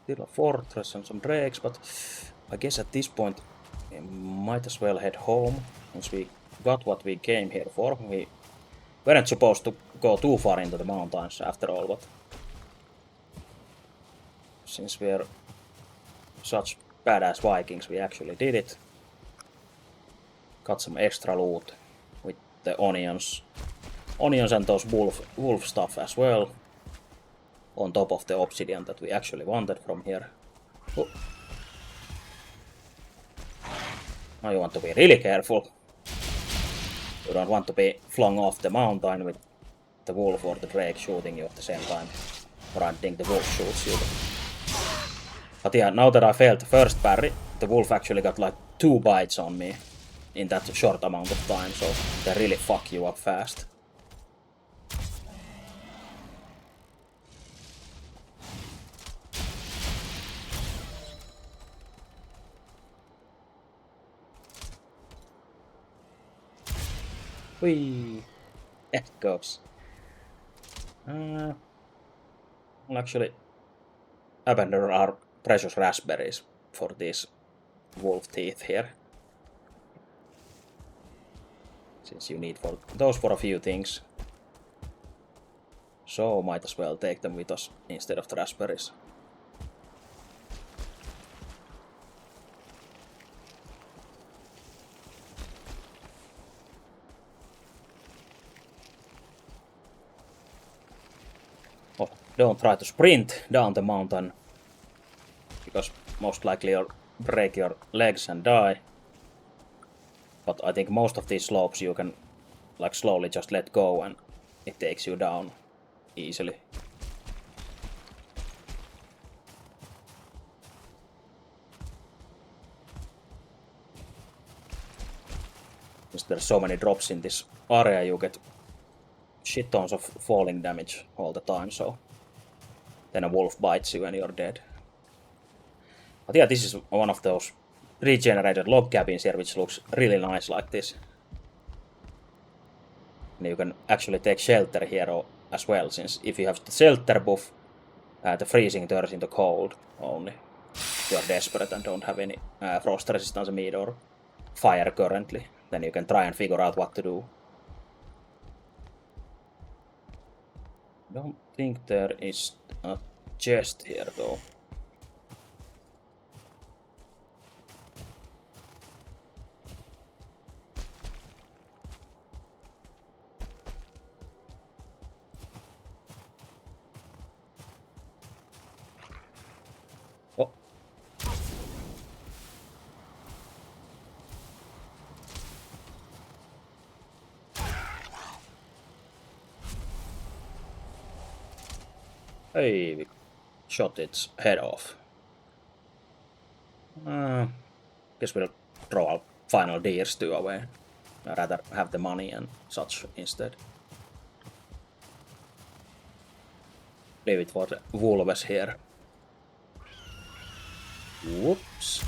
Still a fortress and some drakes, but I guess at this point we might as well head home, since we got what we came here for. We weren't supposed to go too far into the mountains after all, but since we're such badass Vikings, we actually did it. Got some extra loot with the onions and those wolf stuff as well, on top of the obsidian that we actually wanted from here. Oh. Now you want to be really careful. You don't want to be flung off the mountain with the wolf or the drake shooting you at the same time. Or I think the wolf shoots you. But yeah, now that I failed the first parry, the wolf actually got like 2 bites on me in that short amount of time, so they really fuck you up fast. Whee! It goes. Well, actually, abandon our precious raspberries for these wolf teeth here. Since you need those for a few things. So might as well take them with us instead of the raspberries. Oh, don't try to sprint down the mountain, because most likely you'll break your legs and die. But I think most of these slopes you can like slowly just let go and it takes you down easily. Since there's so many drops in this area, you get shit tons of falling damage all the time, so then a wolf bites you and you're dead. But yeah, this is one of those regenerated log cabins here, which looks really nice like this. And you can actually take shelter here as well, since if you have the shelter buff, the freezing turns into cold only. If you're desperate and don't have any frost resistance meat or fire currently, then you can try and figure out what to do. Don't think there is a chest here though. Oh. Hey, we shot its head off. Guess we'll throw our final deer stew away. I'd rather have the money and such instead. Leave it for the wolves here. Whoops.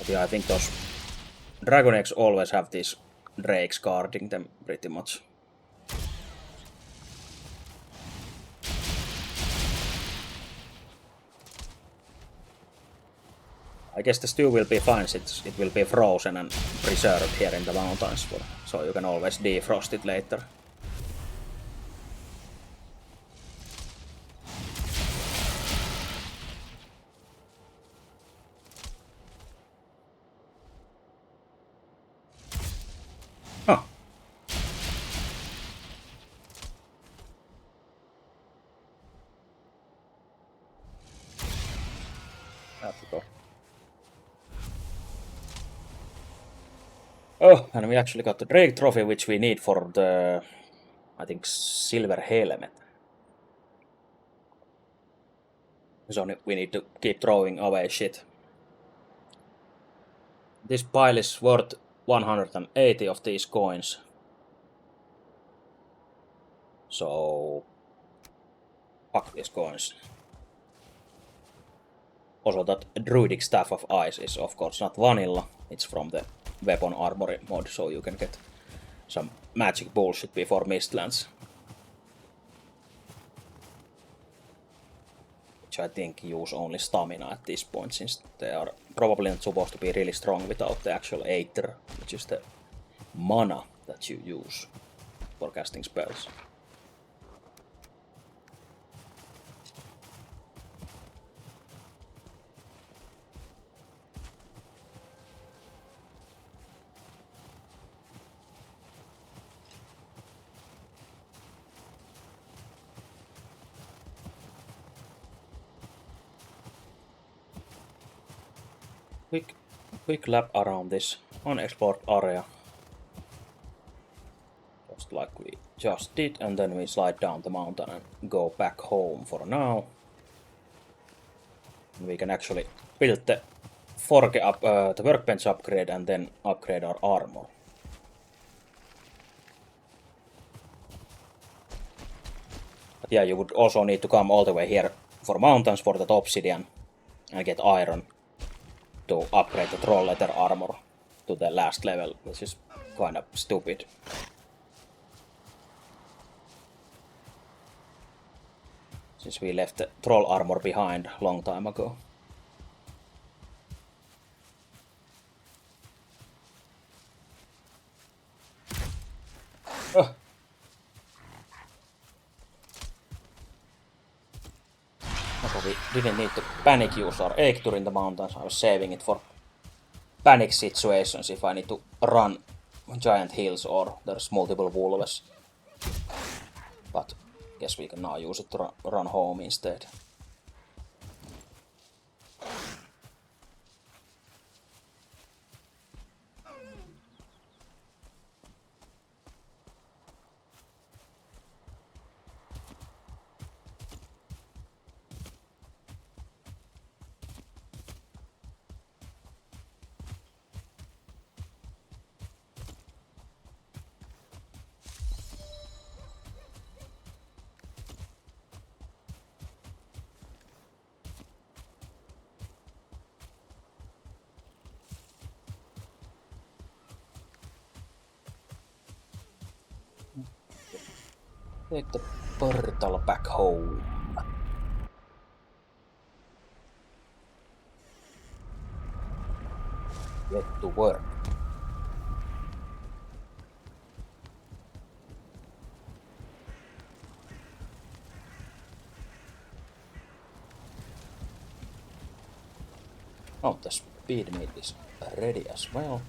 But yeah, I think those dragon eggs always have these drakes guarding them pretty much. I guess the stew will be fine since it will be frozen and preserved here in the mountains, so you can always defrost it later. Huh. Have to go. Oh, and we actually got the Drake trophy, which we need for the, I think, silver helmet. So we need to keep throwing away shit. This pile is worth 180 of these coins. So, fuck these coins. Also, that Druidic Staff of Ice is of course not vanilla. It's from the Weapon Armory mod, so you can get some magic bullshit before Mistlands. Which I think use only stamina at this point, since they are probably not supposed to be really strong without the actual Aether, which is the mana that you use for casting spells. Quick lap around this unexplored area. Just like we just did, and then we slide down the mountain and go back home for now. And we can actually build the forge up, the workbench upgrade, and then upgrade our armor. But yeah, you would also need to come all the way here for mountains for that obsidian and get iron to upgrade the troll leather armor to the last level, which is kind of stupid. Since we left the troll armor behind a long time ago. Also, we didn't need to panic use our Eikthyr in the mountains. I was saving it for panic situations if I need to run giant hills or there's multiple wolves. But guess we can now use it to run home instead. Take the portal back home. Get to work. Oh, the speed meat is ready as well.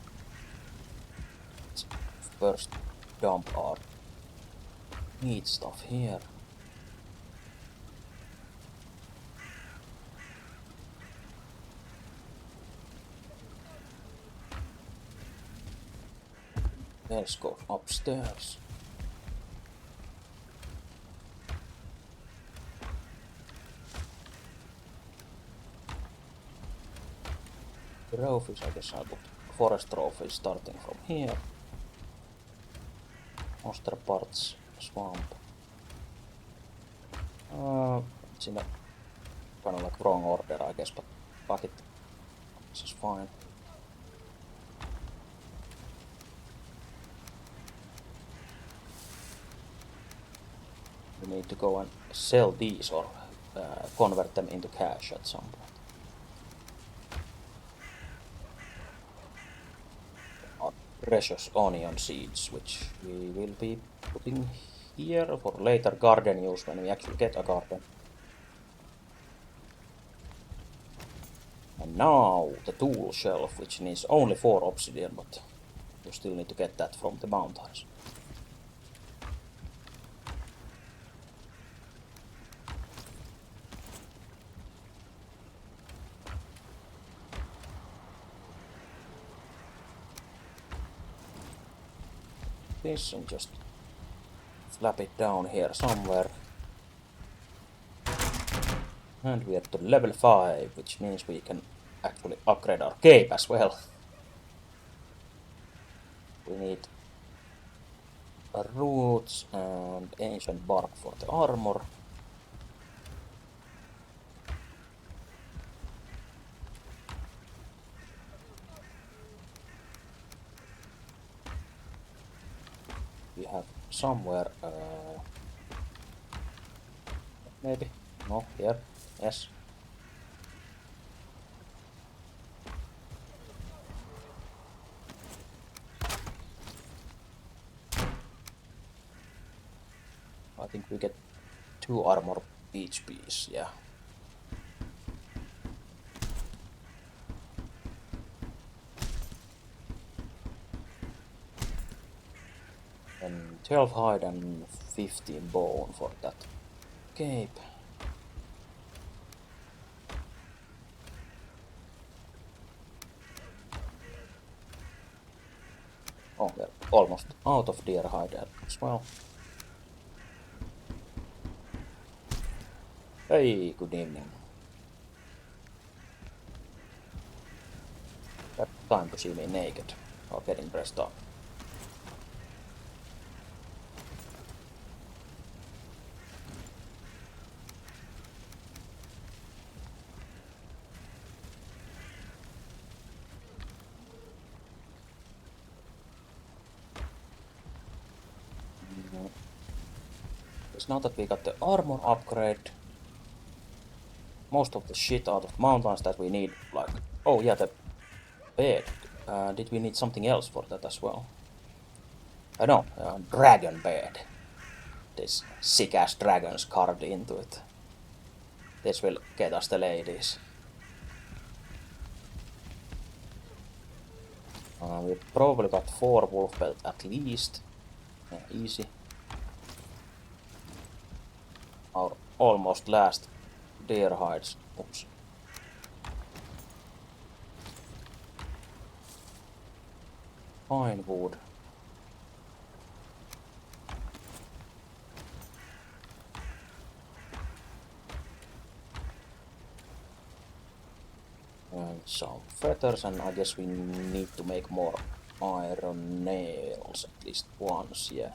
Let's first dump our meat stuff here. Let's go upstairs. Trophies, I guess I'll put forest trophies starting from here. Monster parts, swamp. It's in a kind of like wrong order, I guess, but fuck it. This is fine. We need to go and sell these or convert them into cash at some point. Our precious onion seeds, which we will be putting here for later garden use when we actually get a garden. And now the tool shelf, which needs only 4 obsidian, but you still need to get that from the mountains. This and just flap it down here somewhere. And we are to level 5, which means we can actually upgrade our cape as well. We need roots and ancient bark for the armor. We have somewhere, maybe, no, here, yes. I think we get 2 armor each piece, yeah. And 12 hide and 15 bone for that cape. Oh, we're almost out of deer hide as well. Hey, good evening. That time to see me naked or getting dressed up. It's now that we got the armor upgrade, most of the shit out of the mountains that we need, like, oh yeah, the bed. Did we need something else for that as well? No, dragon bed. This sick ass dragons carved into it. This will get us the ladies. We probably got 4 wolf belt at least. Yeah, easy. Our almost last deer hides. Oops. Pine wood. And some feathers, and I guess we need to make more iron nails at least once, yeah.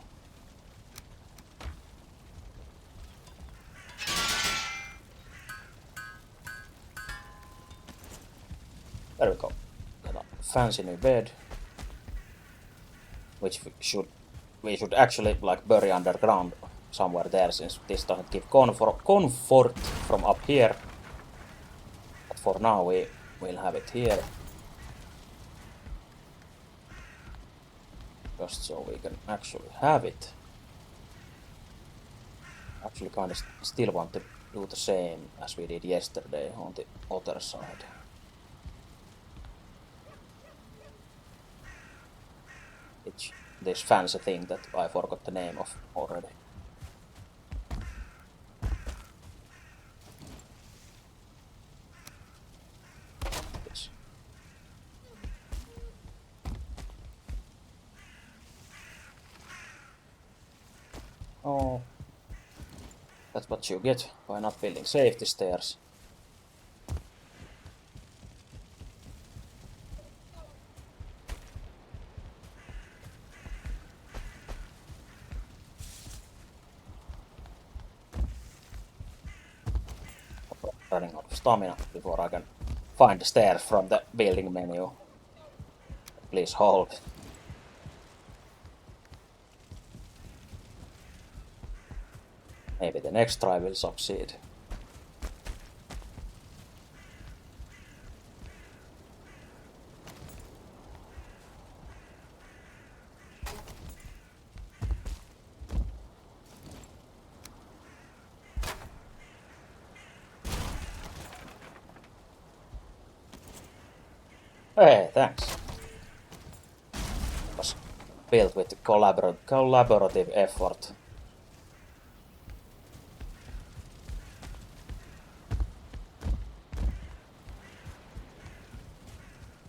There we go. Got a fancy new bed, which we should actually like bury underground somewhere there, since this doesn't give comfort from up here. But for now we will have it here, just so we can actually have it. Actually kind of still want to do the same as we did yesterday on the other side. It's this fancy thing that I forgot the name of already. This. Oh, that's what you get by not building safety stairs. Running out of stamina before I can find the stairs from the building menu. Please hold. next try will succeed. Hey, thanks. It was built with collaborative effort.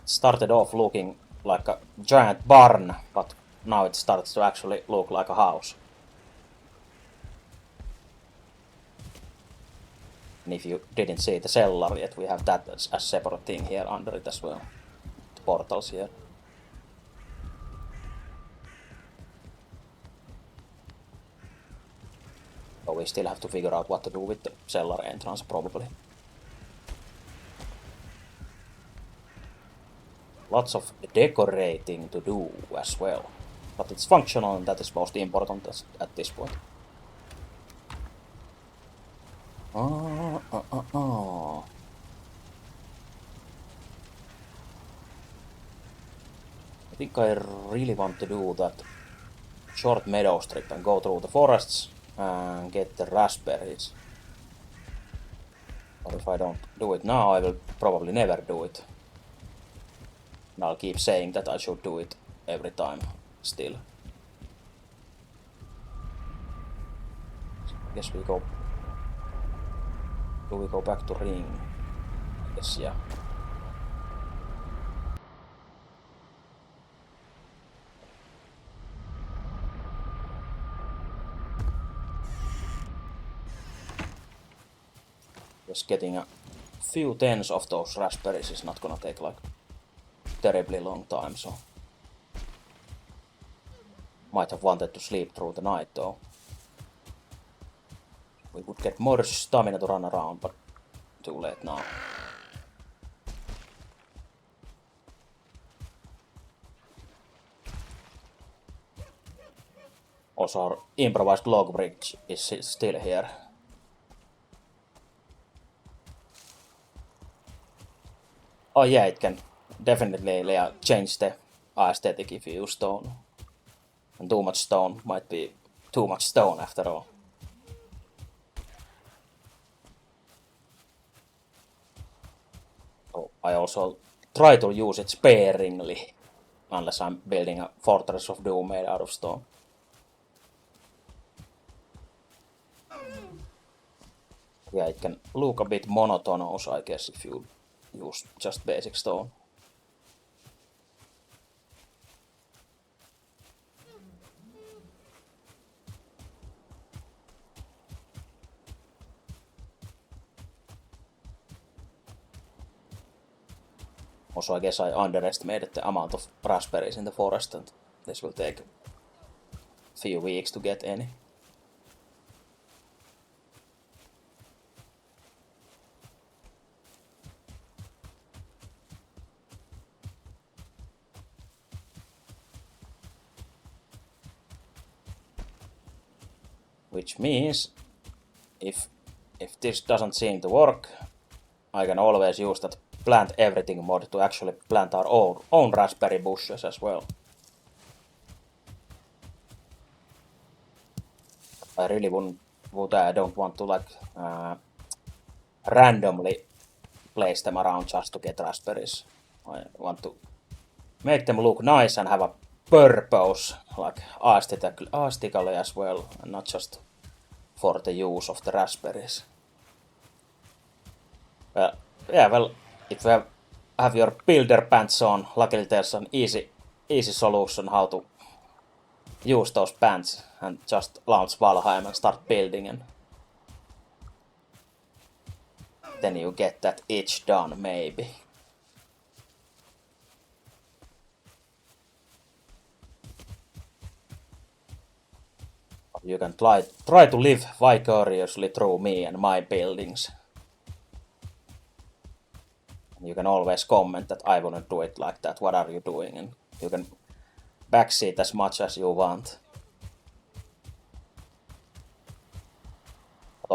It started off looking like a giant barn, but now it starts to actually look like a house. And if you didn't see the cellar yet, we have that as a separate thing here under it as well. The portals here. So we still have to figure out what to do with the cellar entrance, probably. Lots of decorating to do as well. But it's functional, and that is most important at this point. I think I really want to do that short meadow strip and go through the forests and get the raspberries. But if I don't do it now, I will probably never do it. And I'll keep saying that I should do it every time, still. I guess we go... Do we go back to ring? I guess, yeah. Just getting a few tens of those raspberries is not gonna take like terribly long time, so... Might have wanted to sleep through the night though. We would get more stamina to run around, but too late now. Also, our improvised log bridge is still here. Oh yeah, it can definitely change the aesthetic if you use stone. And too much stone might be too much stone after all. So I also try to use it sparingly, unless I'm building a Fortress of Doom made out of stone. Yeah, it can look a bit monotonous, I guess, if you use just basic stone. Also, I guess I underestimated the amount of raspberries in the forest, and this will take a few weeks to get any. Which means, if this doesn't seem to work, I can always use that plant everything mod to actually plant our own raspberry bushes as well. I really don't want to like randomly place them around just to get raspberries. I want to make them look nice and have a purpose, like aesthetically as well, and not just for the use of the raspberries. Well, yeah, well, if you have your builder pants on, luckily there's an easy solution how to use those pants and just launch Valheim and start building, and then you get that itch done, maybe. You can try to live vicariously through me and my buildings. You can always comment that I wouldn't do it like that, what are you doing? And you can backseat as much as you want.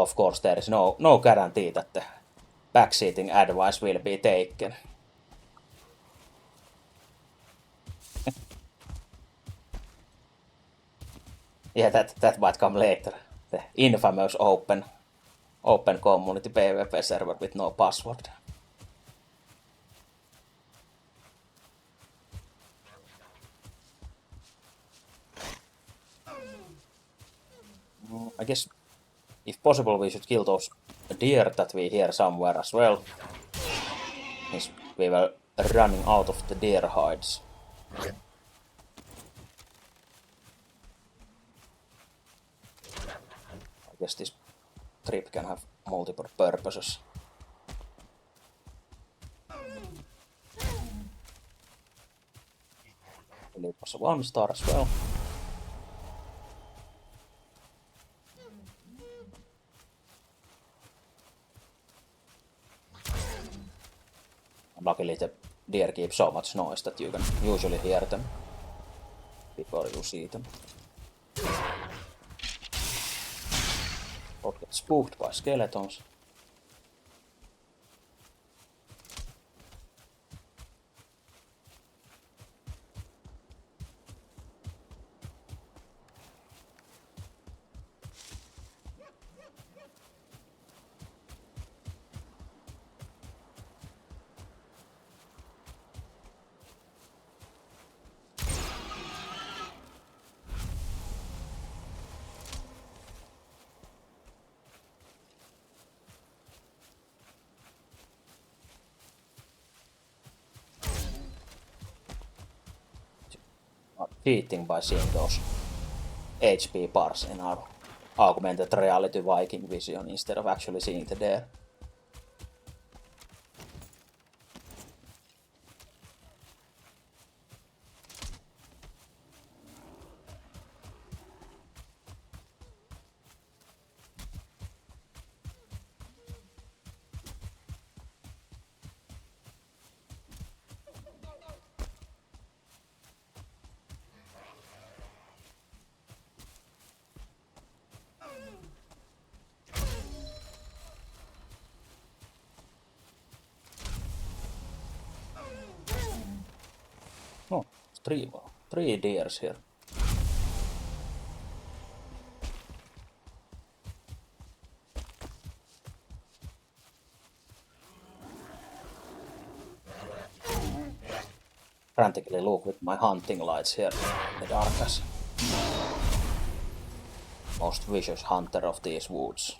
of course there is no guarantee that the backseating advice will be taken. Yeah, that might come later. The infamous open community PvP server with no password. I guess if possible we should kill those deer that we hear somewhere as well. Since we were running out of the deer hides. I guess this trip can have multiple purposes. And it was a 1-star as well. Luckily the deer keep so much noise that you can usually hear them before you see them. Don't get spooked by skeletons. Cheating by seeing those HP bars in our augmented reality Viking vision instead of actually seeing the deer. Oh, three deers here. Frantically look with my hunting lights here in the darkness. Most vicious hunter of these woods.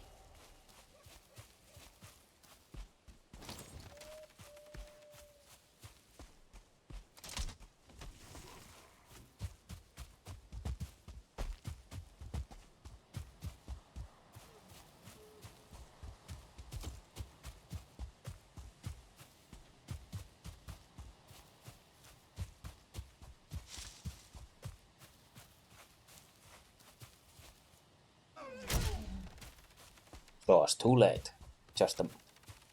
So it was too late. Just a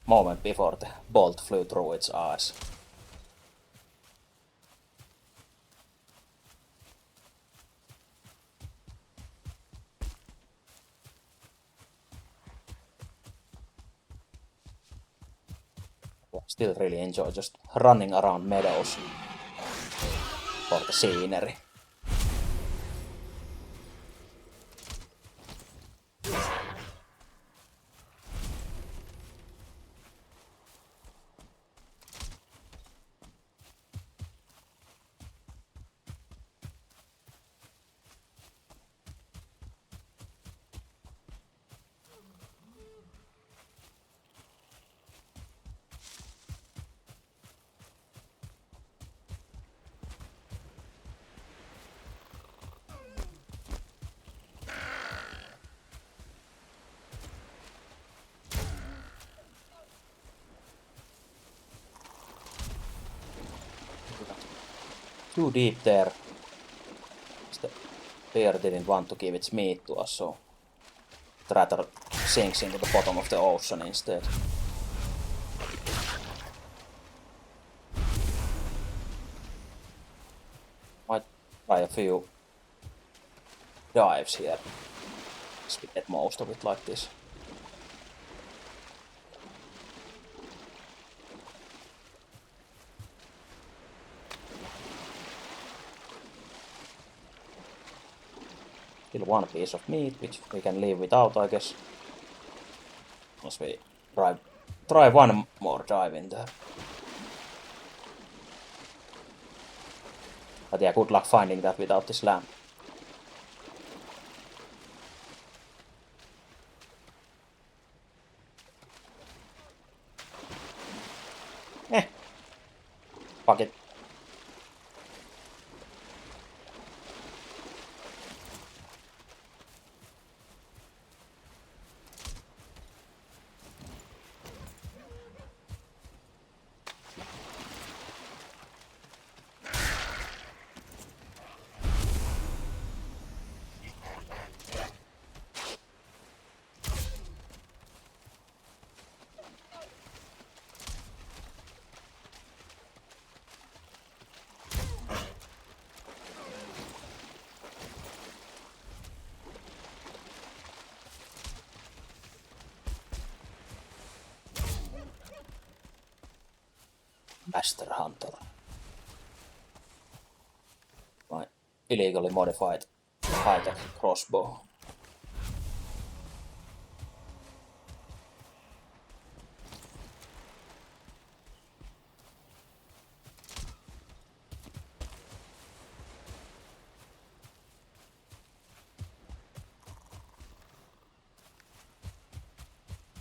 moment before the bolt flew through its eyes. I still really enjoy just running around meadows for the scenery. Too deep there. The bear didn't want to give its meat to us, so it rather sinks into the bottom of the ocean instead. Might try a few dives here. We get most of it like this. Still one piece of meat, which we can live without, I guess. Unless we try one more dive in there. But yeah, good luck finding that without this lamp. Fuck it. Master Hunter. My illegally modified high-tech crossbow.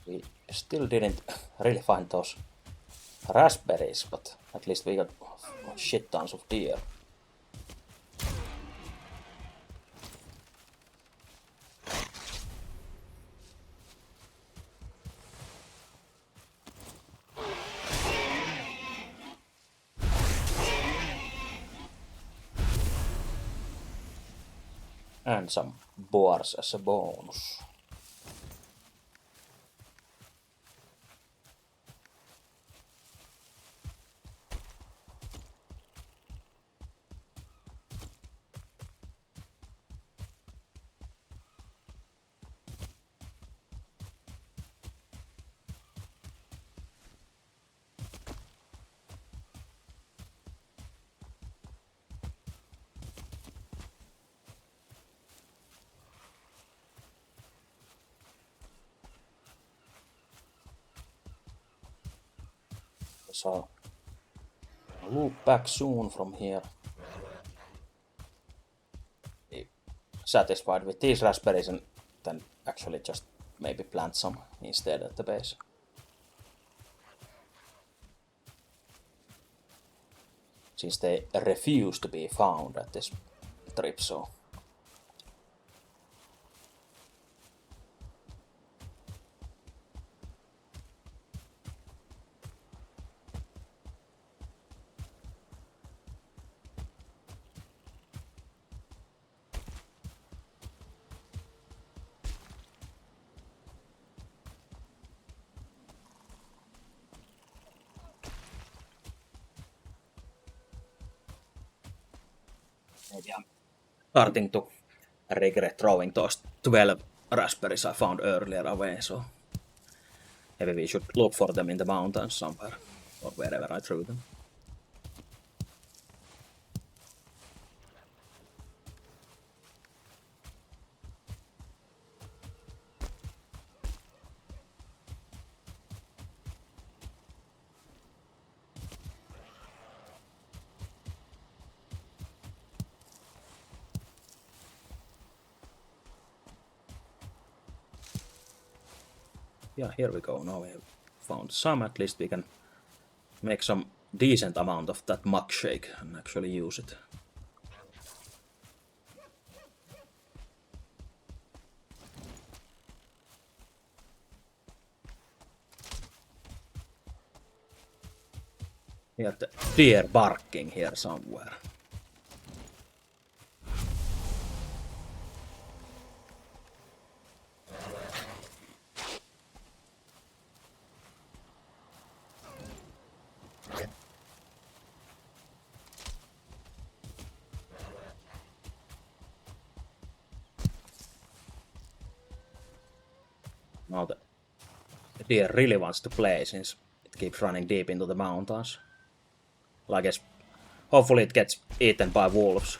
We still didn't really find those raspberries, but at least we got shit tons of deer. And some boars as a bonus. So I'll loop back soon from here. Be satisfied with these raspberries and then actually just maybe plant some instead at the base. Since they refuse to be found at this trip, so maybe I'm starting to regret throwing those 12 raspberries I found earlier away, so maybe we should look for them in the mountains somewhere, or wherever I threw them. Yeah, here we go. Now we have found some. At least we can make some decent amount of that muck shake and actually use it. We have the deer barking here somewhere. Now the deer really wants to play since it keeps running deep into the mountains. Well, I guess hopefully it gets eaten by wolves.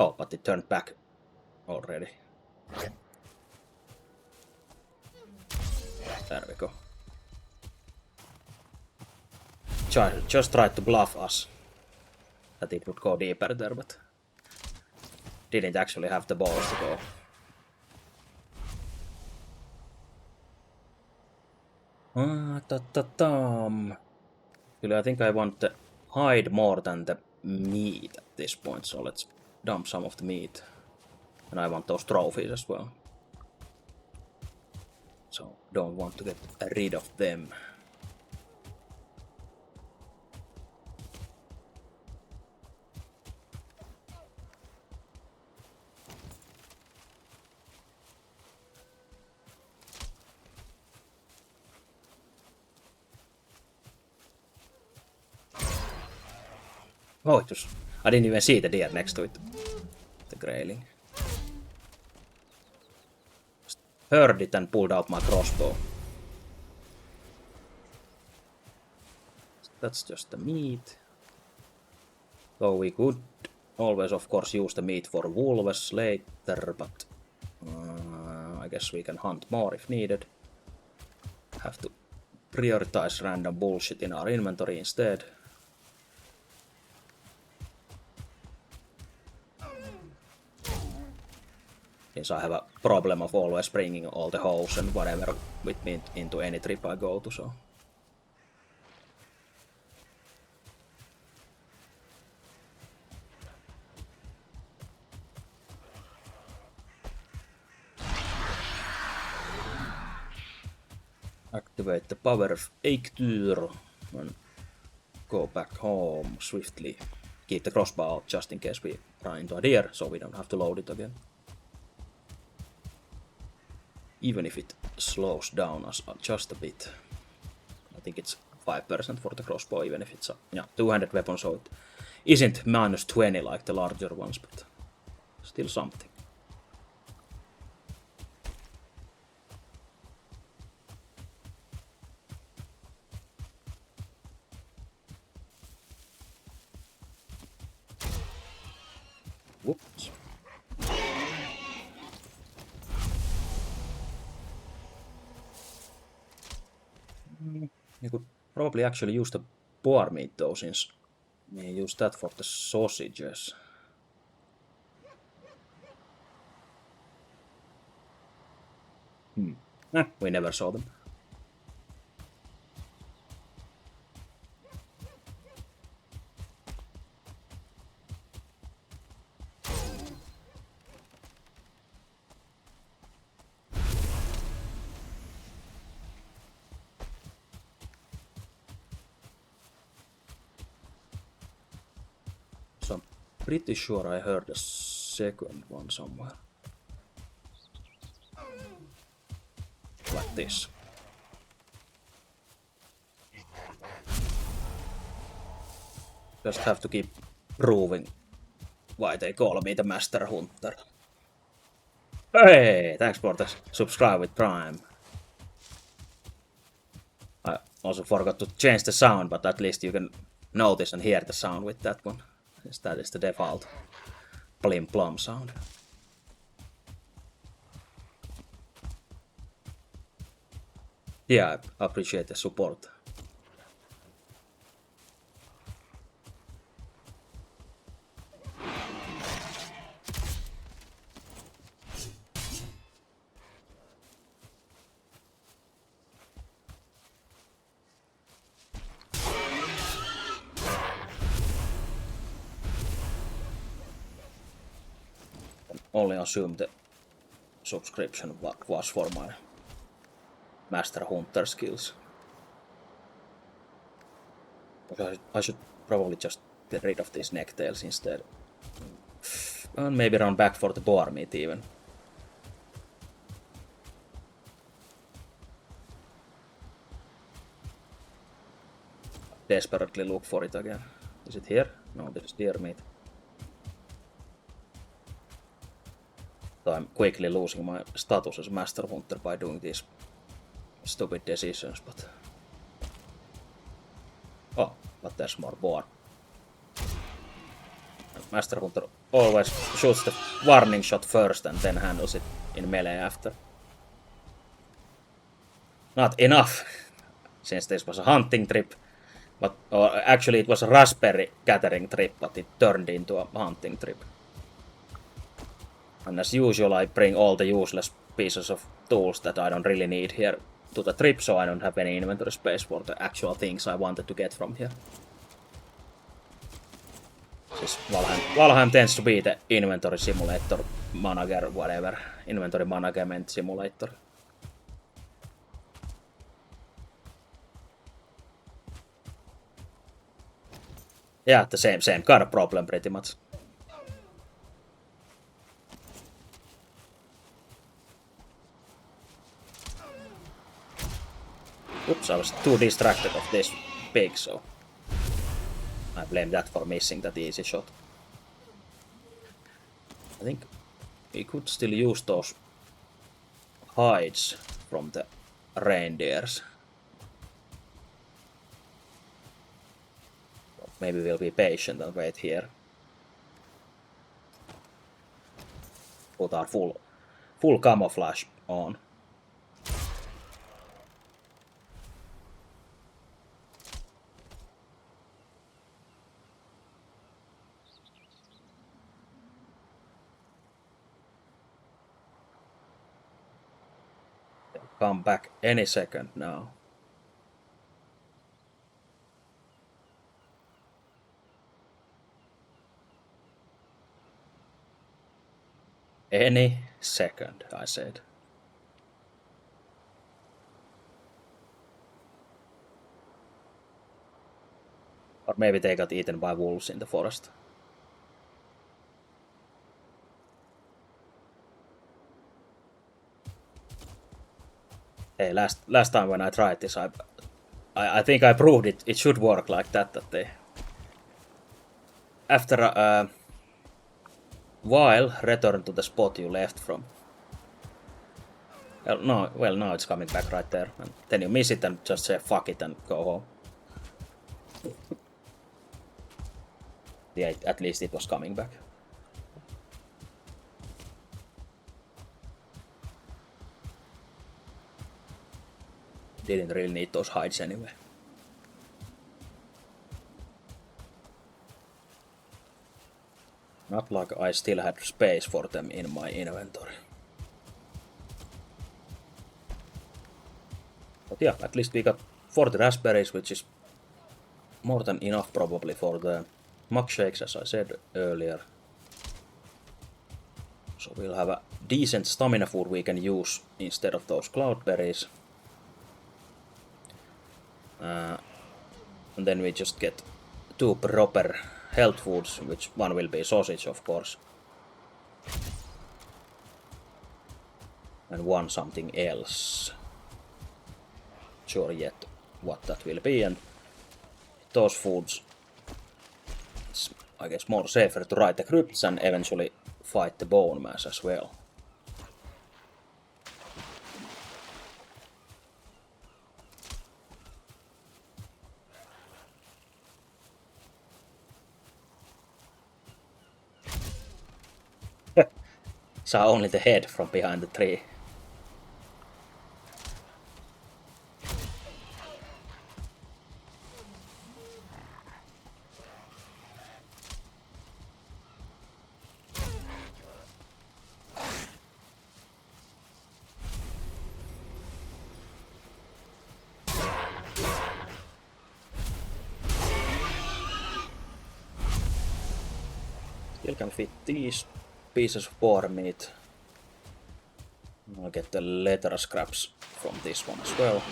Oh, but it turned back already. There we go. Just tried to bluff us that it would go deeper there, but didn't actually have the balls to go. Actually, I think I want the hide more than the meat at this point, so let's dump some of the meat. And I want those trophies as well. So don't want to get rid of them. Oh, it was... I didn't even see the deer next to it. The grayling. Just heard it and pulled out my crossbow. That's just the meat. So we could always, of course, use the meat for wolves later, but I guess we can hunt more if needed. Have to prioritize random bullshit in our inventory instead. Since I have a problem of always bringing all the hoes and whatever with me into any trip I go to, so... Activate the power of Eikthyr and go back home swiftly. Keep the crossbow out just in case we run into a deer, so we don't have to load it again. Even if it slows down us just a bit. I think it's 5% for the crossbow, even if it's a 200 weapon, so it isn't minus 20 like the larger ones, but still something. Whoops. You could probably actually use the boar meat though, since we use that for the sausages. We never saw them. So I'm pretty sure I heard a second one somewhere. Like this. Just have to keep proving why they call me the Master Hunter. Hey, thanks for the subscribe with Prime. I also forgot to change the sound, but at least you can notice and hear the sound with that one. Yes, that is the default plim plum sound. Yeah, I appreciate the support. Only assume the subscription was for my Master Hunter skills. I should probably just get rid of these necktails instead. And maybe run back for the boar meat even. Desperately look for it again. Is it here? No, this is deer meat. So I'm quickly losing my status as Master Hunter by doing these stupid decisions, but... Oh, but there's more boar. Master Hunter always shoots the warning shot first and then handles it in melee after. Not enough, since this was a hunting trip, but actually it was a raspberry gathering trip, but it turned into a hunting trip. And as usual, I bring all the useless pieces of tools that I don't really need here to the trip, so I don't have any inventory space for the actual things I wanted to get from here. Siis Valheim tends to be the inventory simulator manager, whatever. Inventory management simulator. Yeah, the same kind of problem pretty much. Oops, I was too distracted of this pig, so I blame that for missing that easy shot. I think we could still use those hides from the reindeers. Maybe we'll be patient and wait here. Put our full camouflage on. Come back any second now. Any second, I said. Or maybe they got eaten by wolves in the forest. Hey, last time when I tried this, I think I proved it should work like that they after a while return to the spot you left from. Well, now it's coming back right there. And then you miss it and just say fuck it and go home. Yeah, at least it was coming back. Didn't really need those hides anyway. Not like I still had space for them in my inventory. But yeah, at least we got 40 raspberries, which is more than enough probably for the mug shakes, as I said earlier. So we'll have a decent stamina food we can use instead of those cloudberries. And then we just get 2 proper health foods, which one will be sausage, of course. And one something else. Sure yet what that will be, and those foods, it's, I guess, more safer to ride the crypts and eventually fight the bone mass as well. Saw only the head from behind the tree. Still can fit these pieces of boar meat. I'll get the leather scraps from this one as well.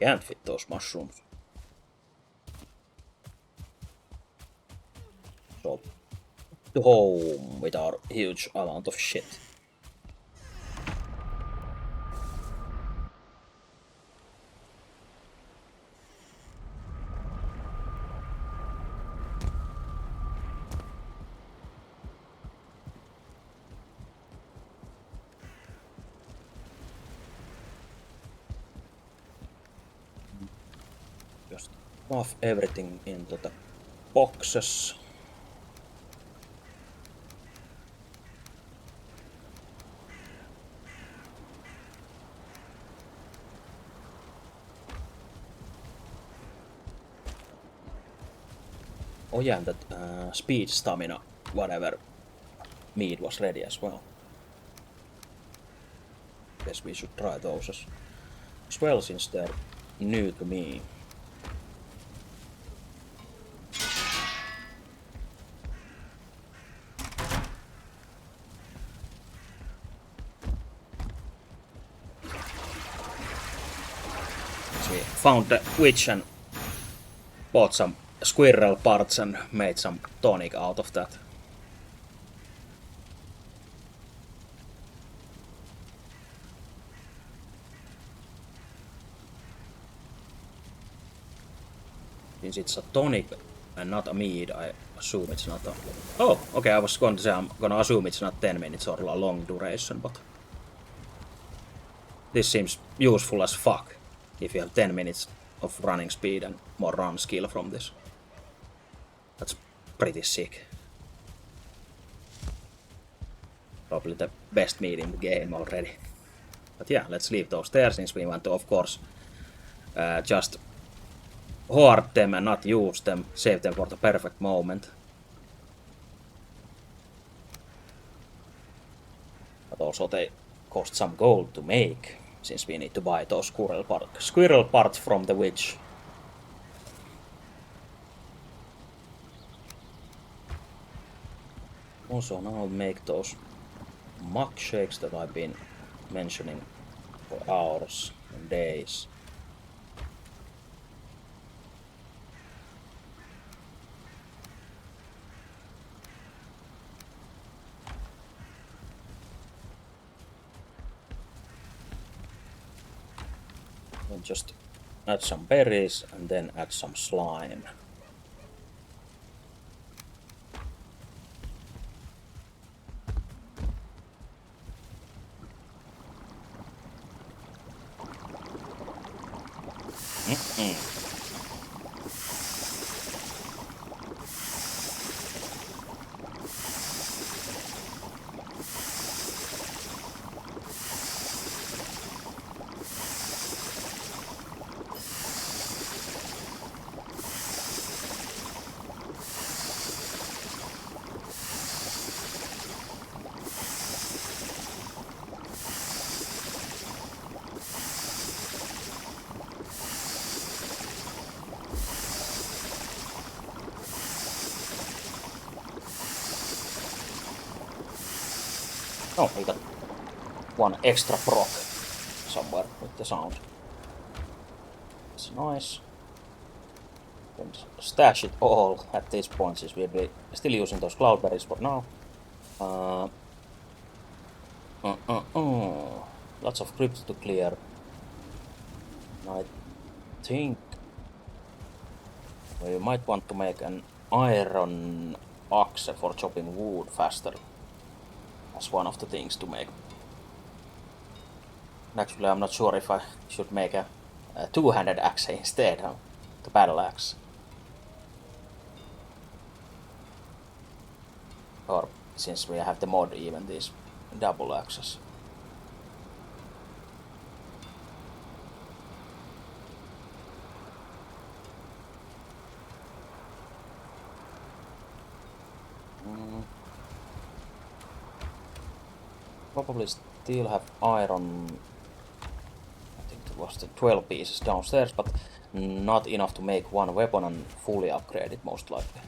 Can't fit those mushrooms. So, to home with our huge amount of shit. Stuff everything into the boxes. Oh yeah, and that speed, stamina, whatever meat was ready as well. Guess we should try those as well since they're new to me. So we found the witch and bought some squirrel parts and made some tonic out of that. Since it's a tonic and not a mead, I assume it's not a... Oh, okay, I was going to say I'm gonna assume it's not 10 minutes or a long duration, but... This seems useful as fuck, if you have 10 minutes of running speed and more run skill from this. That's pretty sick. Probably the best mead in the game already. But yeah, let's leave those there since we want to, of course, just hoard them and not use them, save them for the perfect moment. But also they cost some gold to make, since we need to buy those squirrel parts from the witch. Also now I'll make those mug shakes that I've been mentioning for hours and days. And just add some berries and then add some slime. Oh, we got one extra proc somewhere with the sound. It's nice. Can stash it all at this point since we'll be still using those cloudberries for now. Lots of crypts to clear. I think we might want to make an iron axe for chopping wood faster. That's one of the things to make. Actually, I'm not sure if I should make a two-handed axe instead, the battle axe. Or since we have the mod, even these double axes. Probably still have iron. I think it was the 12 pieces downstairs, but not enough to make one weapon and fully upgrade it, most likely.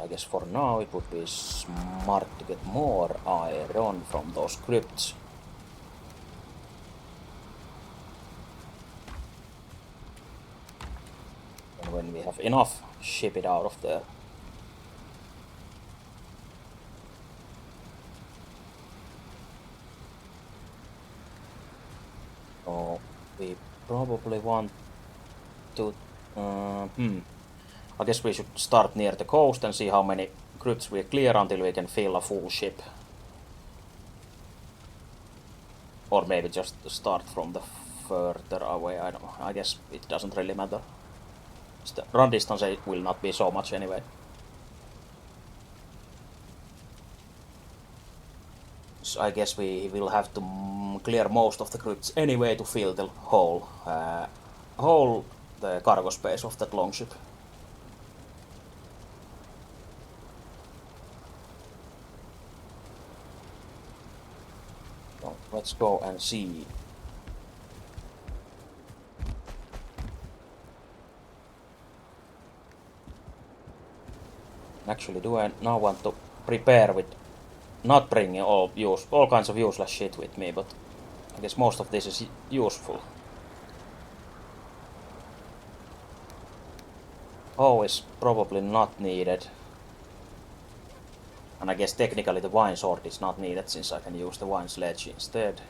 I guess for now it would be smart to get more iron from those crypts. And when we have enough, ship it out of there. So we probably want to... I guess we should start near the coast and see how many crypts we clear until we can fill a full ship. Or maybe just start from the further away, I don't know. I guess it doesn't really matter. The run distance will not be so much anyway. So I guess we will have to clear most of the crypts anyway to fill the whole the cargo space of that longship. So let's go and see. Actually, do I now want to prepare with not bringing all kinds of useless shit with me, but I guess most of this is useful. Oh, is probably not needed. And I guess technically the wine sword is not needed since I can use the wine sledge instead.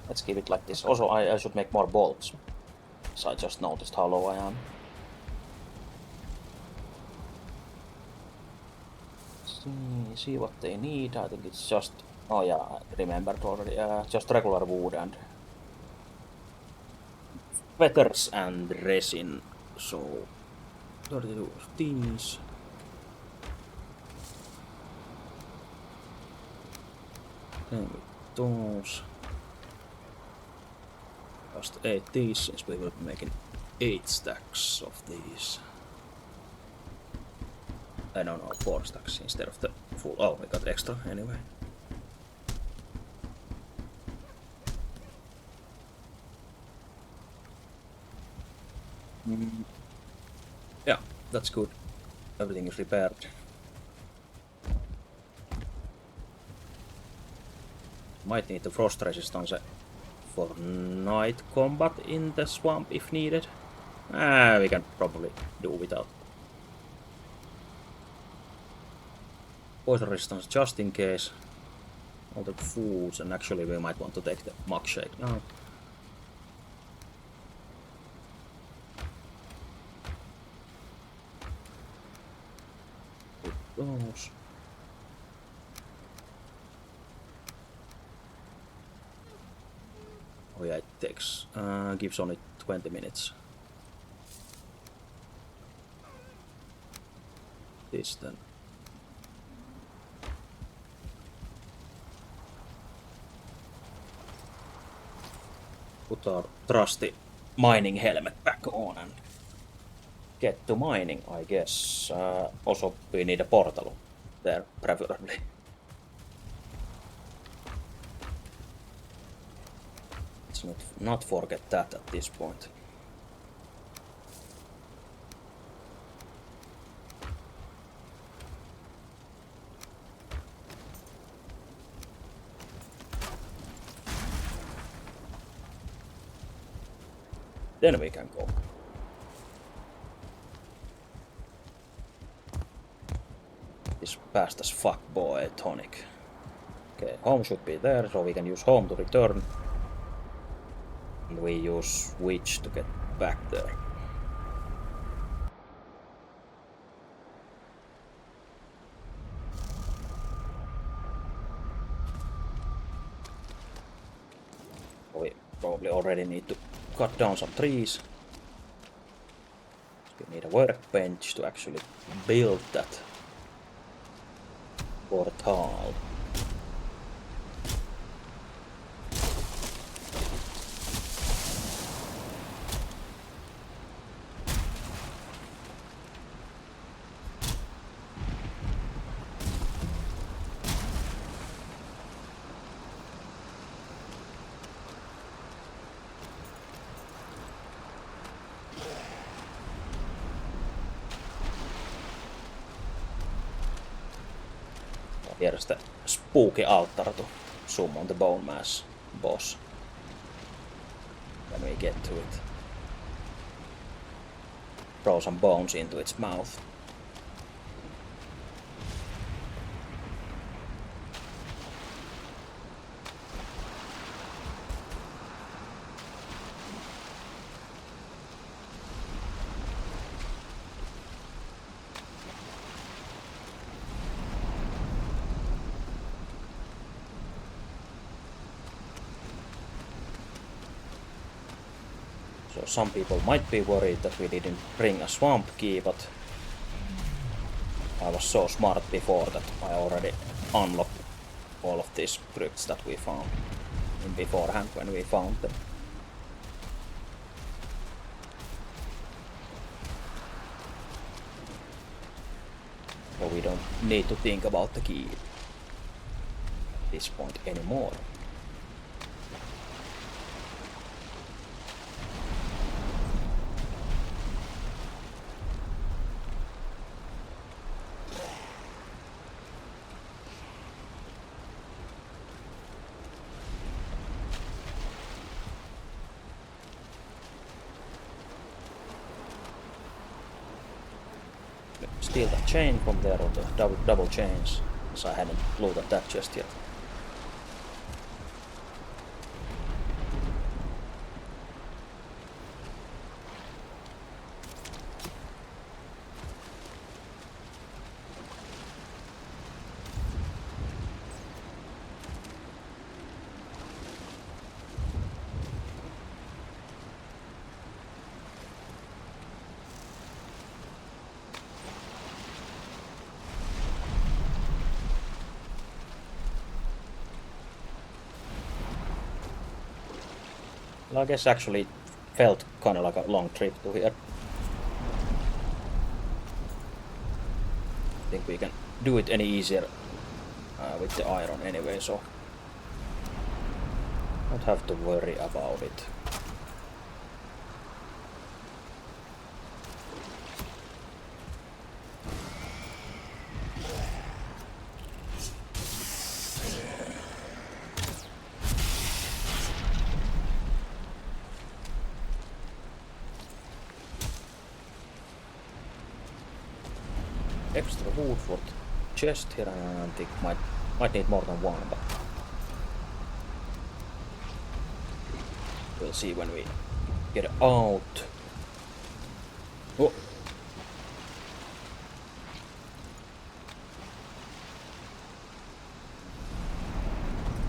Let's keep it like this. Also, I should make more bolts. So I just noticed how low I am. See what they need. I think it's just... Oh yeah, I remembered already. Just regular wood and... feathers and resin. So... 32 of these. Then with those. Just 8 these since we will be making 8 stacks of these. I don't know, 4 stacks instead of the full. Oh, we got extra anyway. Yeah, that's good. Everything is repaired. Might need the frost resistance for night combat in the swamp if needed. We can probably do without. Poison resistance just in case. All the foods, and actually we might want to take the mug shake now. Put those. Oh yeah, it takes, gives only 20 minutes. This then. Put our trusty mining helmet back on and get to mining, I guess. Also, we need a portal there, preferably. Let's not forget that at this point. Then we can go. This fast as fuck boy tonic. Okay, home should be there, so we can use home to return. And we use witch to get back there. We probably already need to cut down some trees. We need a workbench to actually build that portal. Here is the spooky altar to summon the bone mass boss when we get to it. Throw some bones into its mouth. So some people might be worried that we didn't bring a swamp key, but I was so smart before that I already unlocked all of these crypts that we found in beforehand when we found them. So we don't need to think about the key at this point anymore. Steal that chain from there, or the double chains, because I hadn't looted that just yet. Well, I guess actually it felt kind of like a long trip to here. I think we can do it any easier with the iron anyway, so don't have to worry about it. Extra wood for the chest here, and I think might need more than one, but we'll see when we get out. Oh.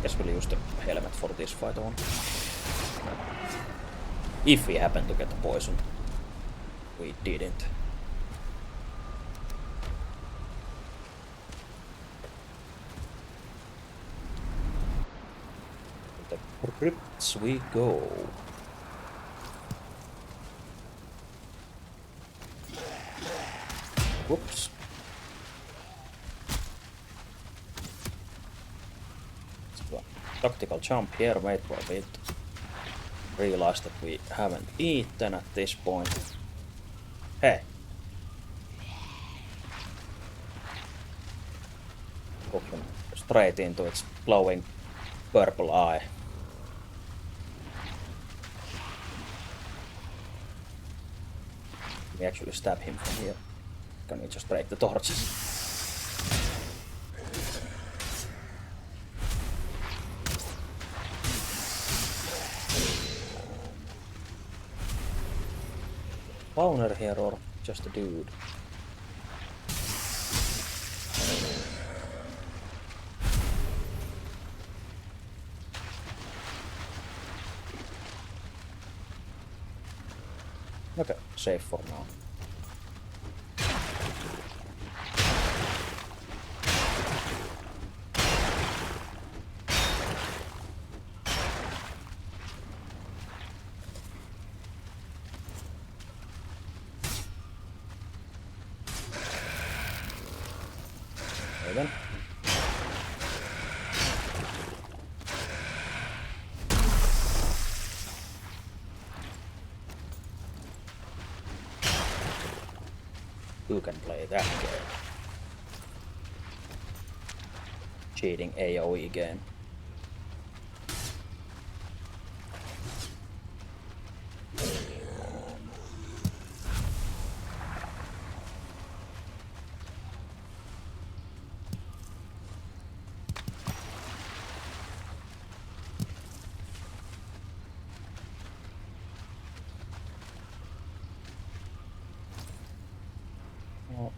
Guess we'll use the helmet for this fight on. If we happen to get poisoned. We didn't. Crypts we go. Whoops. Tactical jump here, wait for a bit. Realize that we haven't eaten at this point. Hey! Looking straight into its glowing purple eye. We actually stab him from here. Can we just break the torches? Spawner here or just a dude? Okay, safe for now. Okay then. Who can play that game? Cheating AoE game.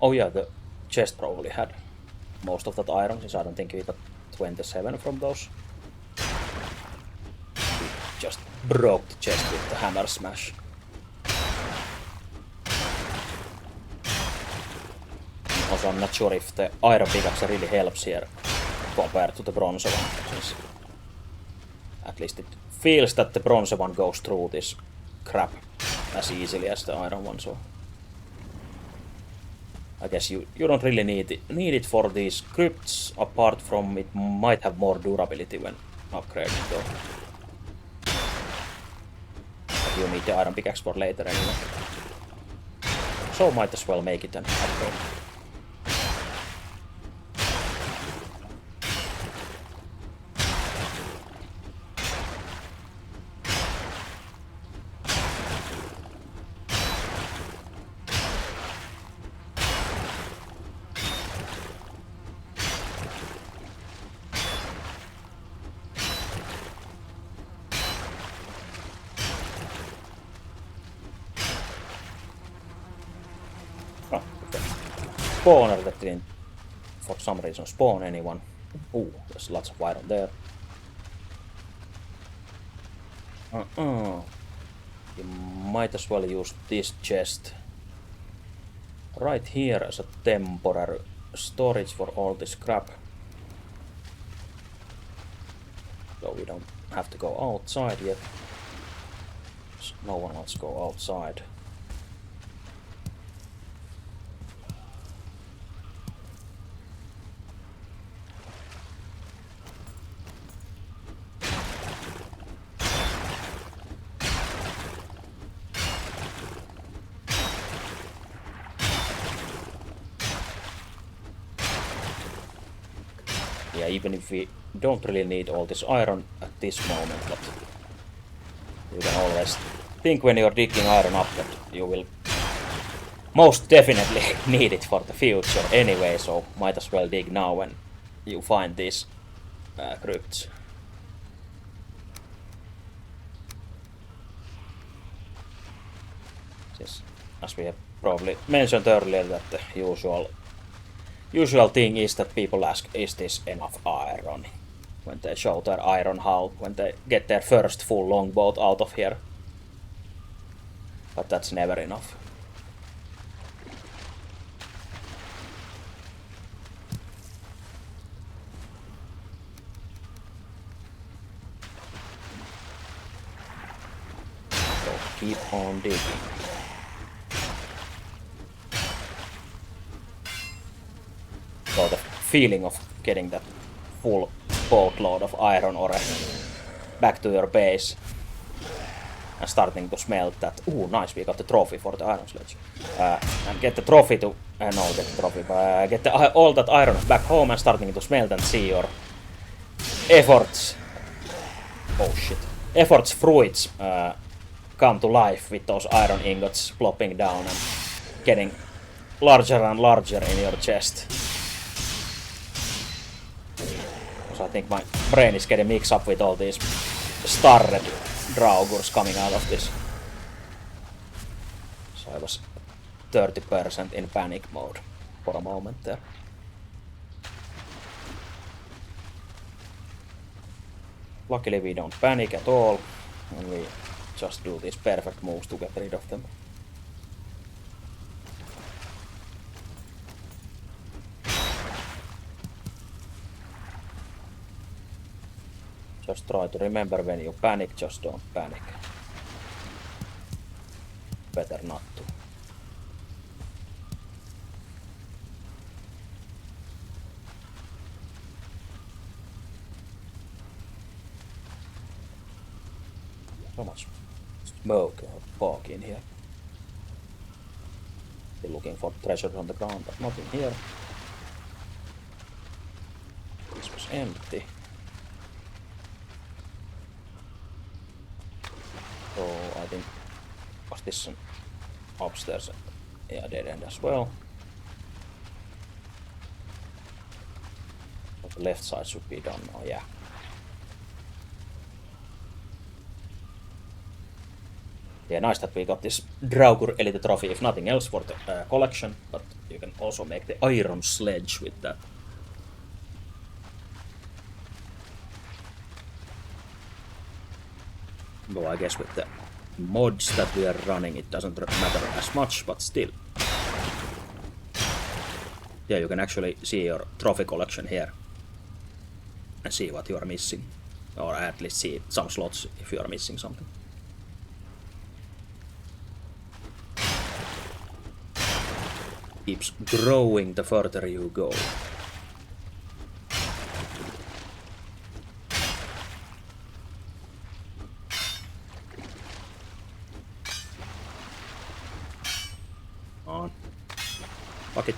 Oh yeah, the chest probably had most of that iron, since I don't think we got 27 from those. We just broke the chest with the hammer smash. Also, I'm not sure if the iron pickaxe really helps here compared to the bronze one, since at least it feels that the bronze one goes through this crap as easily as the iron one, so I guess you don't really need it for these crypts, apart from it might have more durability when upgrading though. But you need the iron pickaxe for later anyway. So might as well make it an upgrade. Spawner that didn't, for some reason, spawn anyone. Ooh, there's lots of iron there. You might as well use this chest right here as a temporary storage for all this crap. So we don't have to go outside yet. No one wants to go outside. Yeah, even if we don't really need all this iron at this moment, but you can always think when you're digging iron up that you will most definitely need it for the future anyway, so might as well dig now when you find these crypts. Yes, as we have probably mentioned earlier, that the usual thing is that people ask, is this enough iron? When they show their iron hull, when they get their first full longboat out of here. But that's never enough. So keep on digging. So the feeling of getting that full boatload of iron ore back to your base and starting to smelt that. Ooh, nice, we got the trophy for the iron sledge. And get the trophy to... no, get the trophy, but get all that iron back home and starting to smelt and see your efforts... Oh shit. Efforts fruits come to life with those iron ingots plopping down and getting larger and larger in your chest. So I think my brain is getting mixed up with all these starred draugurs coming out of this. So I was 30% in panic mode for a moment there. Luckily we don't panic at all, and we just do these perfect moves to get rid of them. Just try to remember when you panic, just don't panic. Better not to. So much smoke or fog in here. Still looking for treasures on the ground, but nothing here. This was empty. So I think was this upstairs? Yeah, dead end as well. So the left side should be done now, yeah. Yeah, nice that we got this Draugur Elite trophy, if nothing else, for the collection, but you can also make the iron sledge with that. Though I guess with the mods that we are running, it doesn't matter as much, but still. Yeah, you can actually see your trophy collection here and see what you are missing, or at least see some slots if you are missing something. Keeps growing the further you go. On. Fuck it.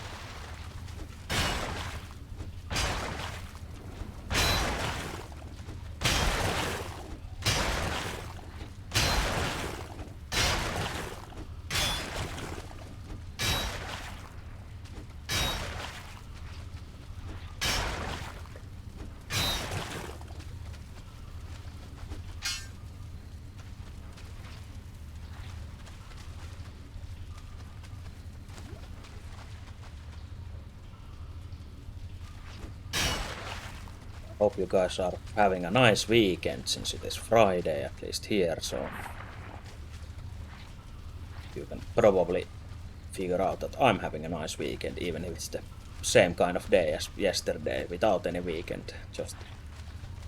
Hope you guys are having a nice weekend since it is Friday, at least here, so you can probably figure out that I'm having a nice weekend, even if it's the same kind of day as yesterday, without any weekend, just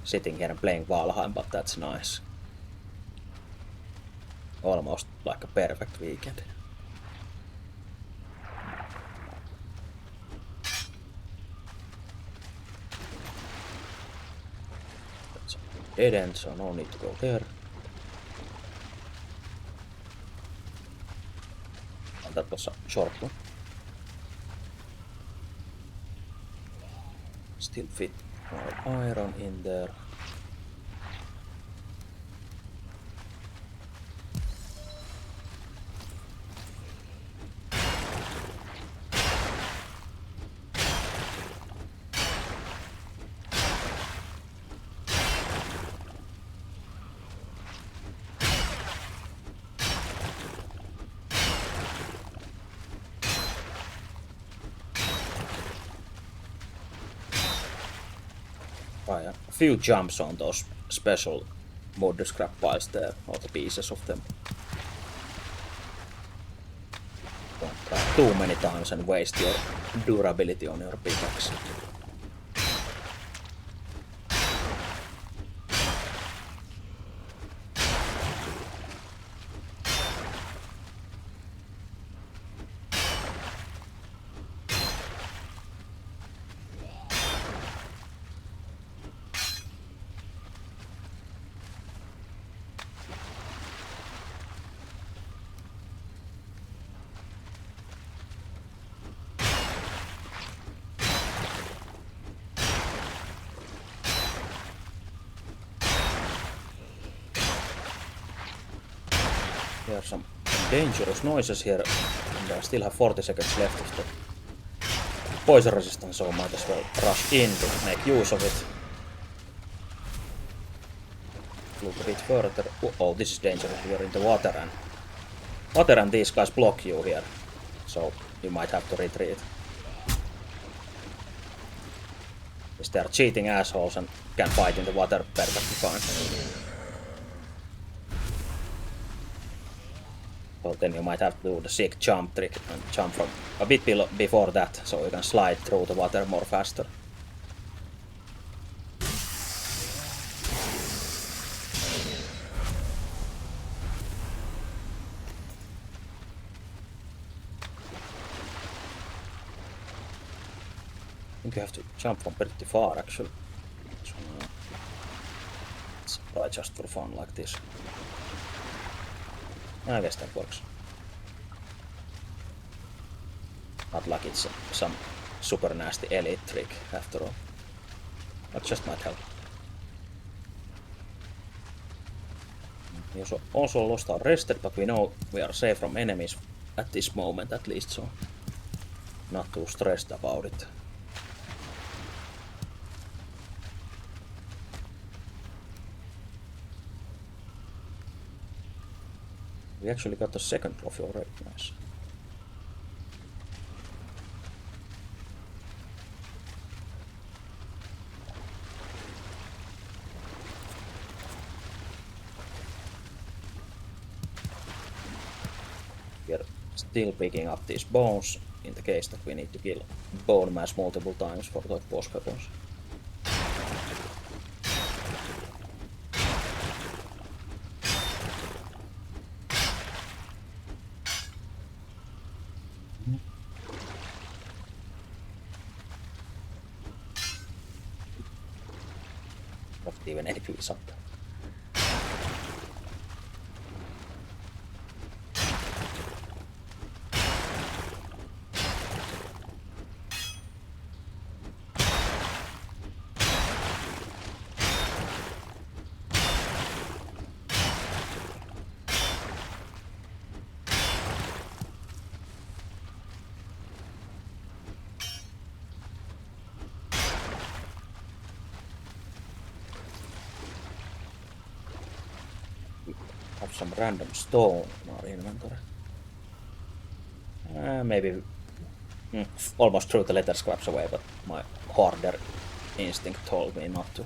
sitting here and playing Valheim, but that's nice. Almost like a perfect weekend. That's a dead end, so no need to go there. And that was a short one. Still fit more iron in there. A few jumps on those special mod scrap piles there, all the pieces of them. Don't try too many times and waste your durability on your pickaxe. There are some dangerous noises here, and I still have 40 seconds left of the poison resistance, so I might as well rush in to make use of it. Look a bit further. Oh, this is dangerous. We are in the water and these guys block you here, so you might have to retreat. Because they are cheating assholes and can fight in the water perfectly fine. So then you might have to do the sick jump trick and jump from a bit before that, so you can slide through the water more faster. I think you have to jump from pretty far actually. So, let's try just for fun like this. I guess that works. Not like it's some super nasty elite trick after all. That just might help. We also lost our rested, but we know we are safe from enemies at this moment at least, so not too stressed about it. We actually got the second trophy already, nice. We are still picking up these bones. in the case that we need to kill bone mass multiple times for the boss weapons. Not even any piece up. Have some random stone in our inventory. Maybe almost threw the letter scraps away, but my hoarder instinct told me not to.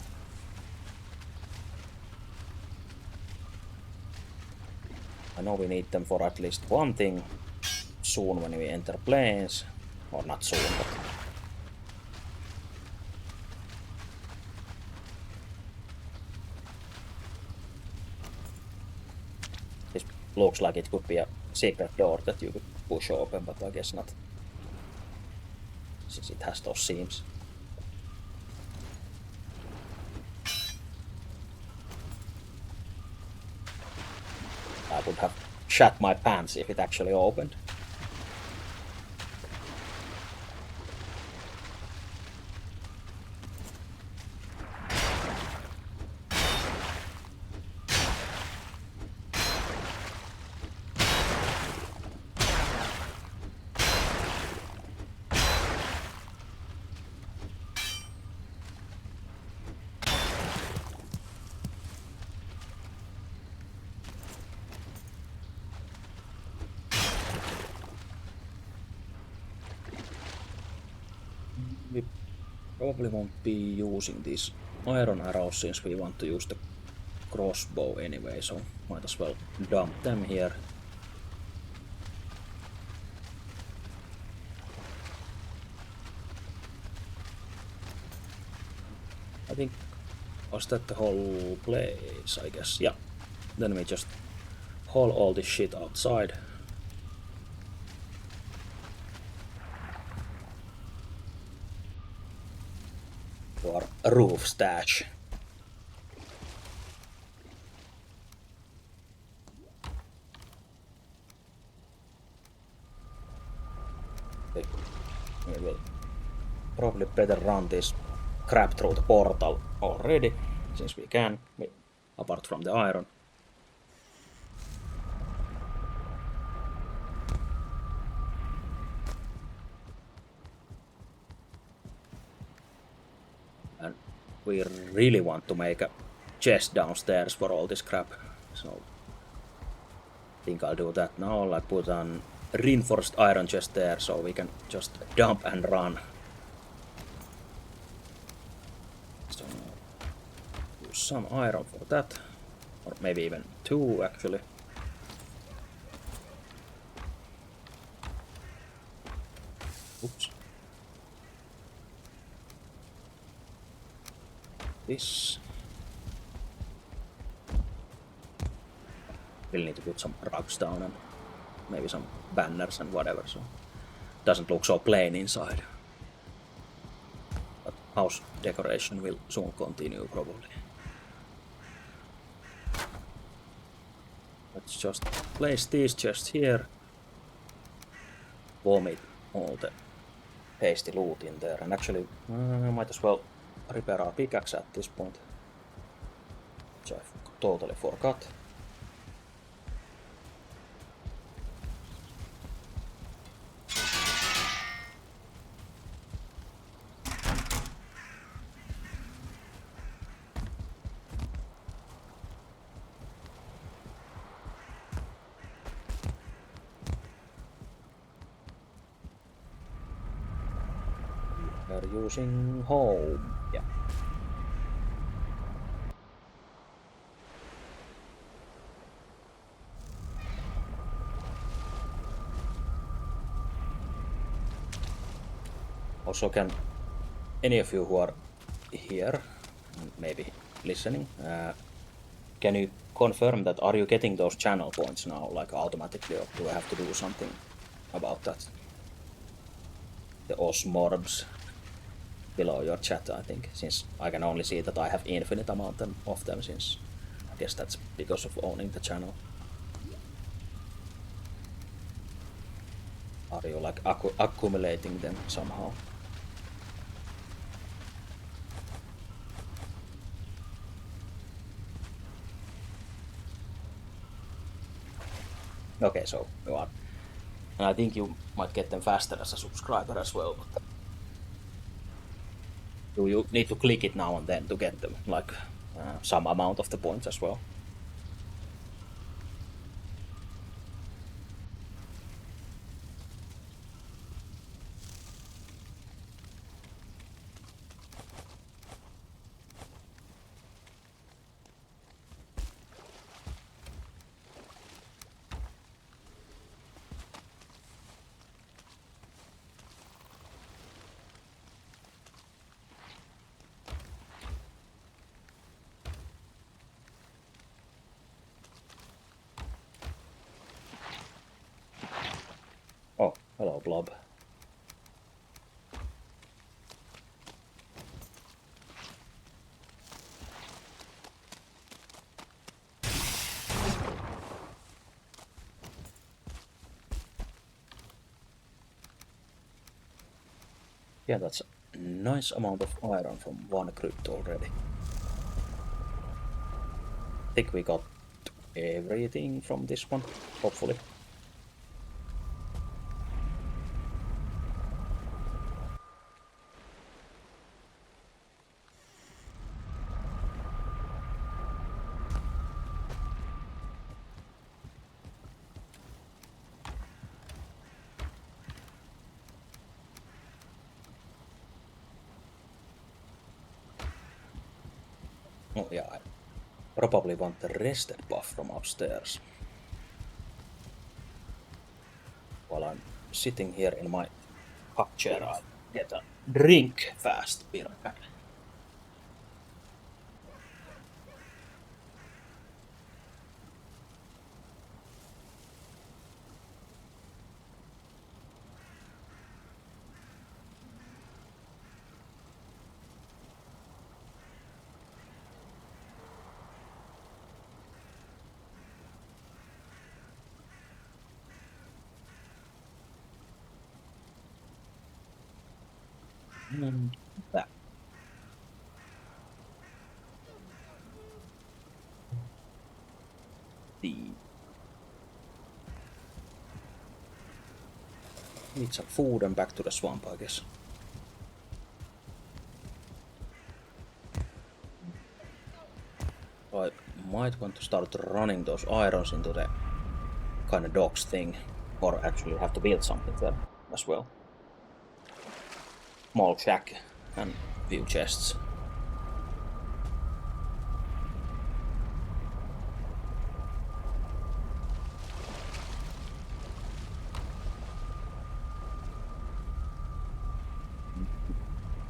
I know we need them for at least one thing soon when we enter planes. Or not soon, but... This looks like it could be a secret door that you could push open, but I guess not. Since it has those seams. I would have shat my pants if it actually opened. We probably won't be using these iron arrows since we want to use the crossbow anyway, so might as well dump them here. I think, was that the whole place, I guess? Yeah. Then we just haul all this shit outside. To our roof stash. We will probably better run this crap through the portal already, since we can, apart from the iron. And we really want to make a chest downstairs for all this crap, so I think I'll do that now. I'll put an reinforced iron chest there so we can just dump and run. So use some iron for that, or maybe even two actually. Oops. This. We'll need to put some rugs down and maybe some banners and whatever, so it doesn't look so plain inside. But house decoration will soon continue probably. Let's just place these chests here. Vomit all the hasty loot in there, and actually might as well repair our pickaxe at this point, which I totally forgot. We're using home, yeah. Also, can any of you who are here, maybe listening, can you confirm that are you getting those channel points now, like automatically, or do I have to do something about that? The Osmorbs below your chat, I think, since I can only see that I have infinite amount of them, since I guess that's because of owning the channel. Are you like accumulating them somehow? Okay, so you are. And I think you might get them faster as a subscriber as well. But do you need to click it now and then to get them, like some amount of the points as well? Oh, hello, Blob. Yeah, that's a nice amount of iron from one crypt already. I think we got everything from this one, hopefully. Oh yeah, I probably want the rested buff from upstairs. While I'm sitting here in my hot chair, I get a drink fast, Pirkan. That. The need some food and back to the swamp, I guess. I might want to start running those irons into the kind of docks thing, or actually have to build something there as well. Small shack and few chests.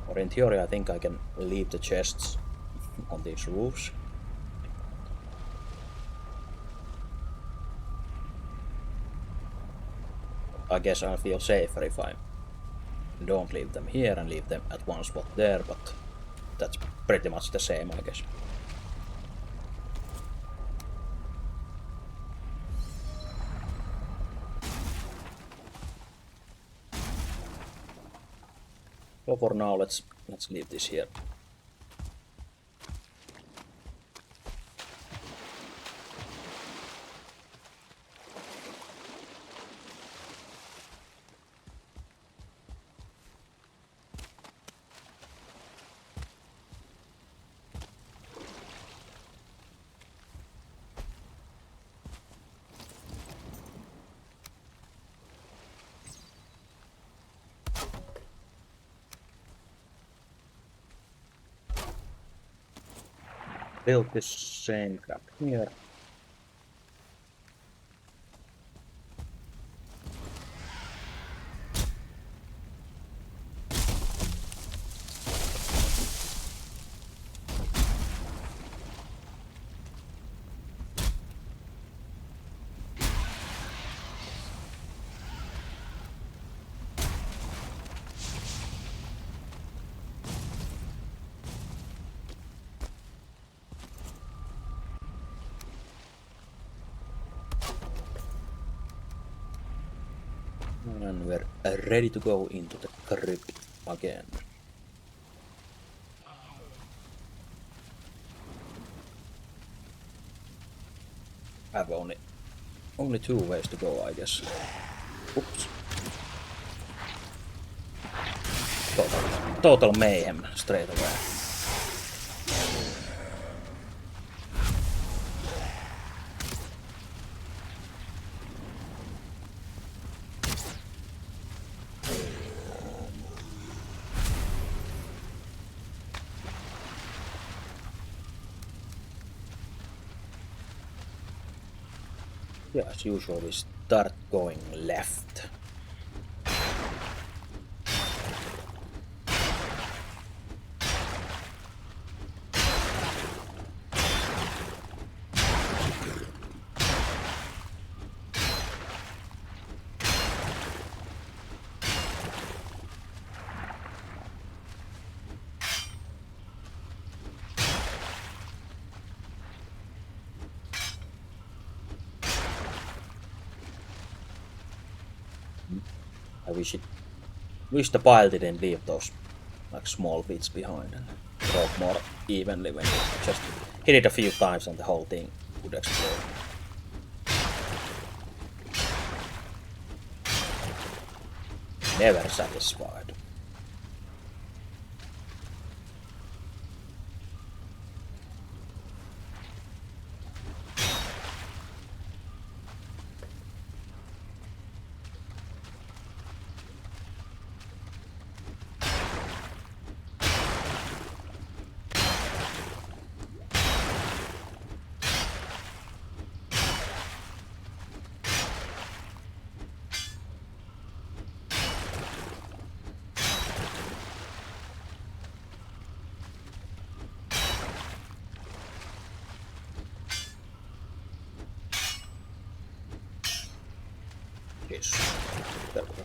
Or in theory, I think I can leave the chests on these roofs. I guess I feel safer if I don't leave them here and leave them at one spot there, but that's pretty much the same, I guess. So for now, let's leave this here. Build this same crap here. And we're ready to go into the crypt again. I have only 2 ways to go, I guess. Oops. Total mayhem straight away. Yeah, as usual, we start going left. I wish the pile didn't leave those like small bits behind and drop more evenly when you just hit it a few times and the whole thing would explode. Never satisfied. Yes. There we go.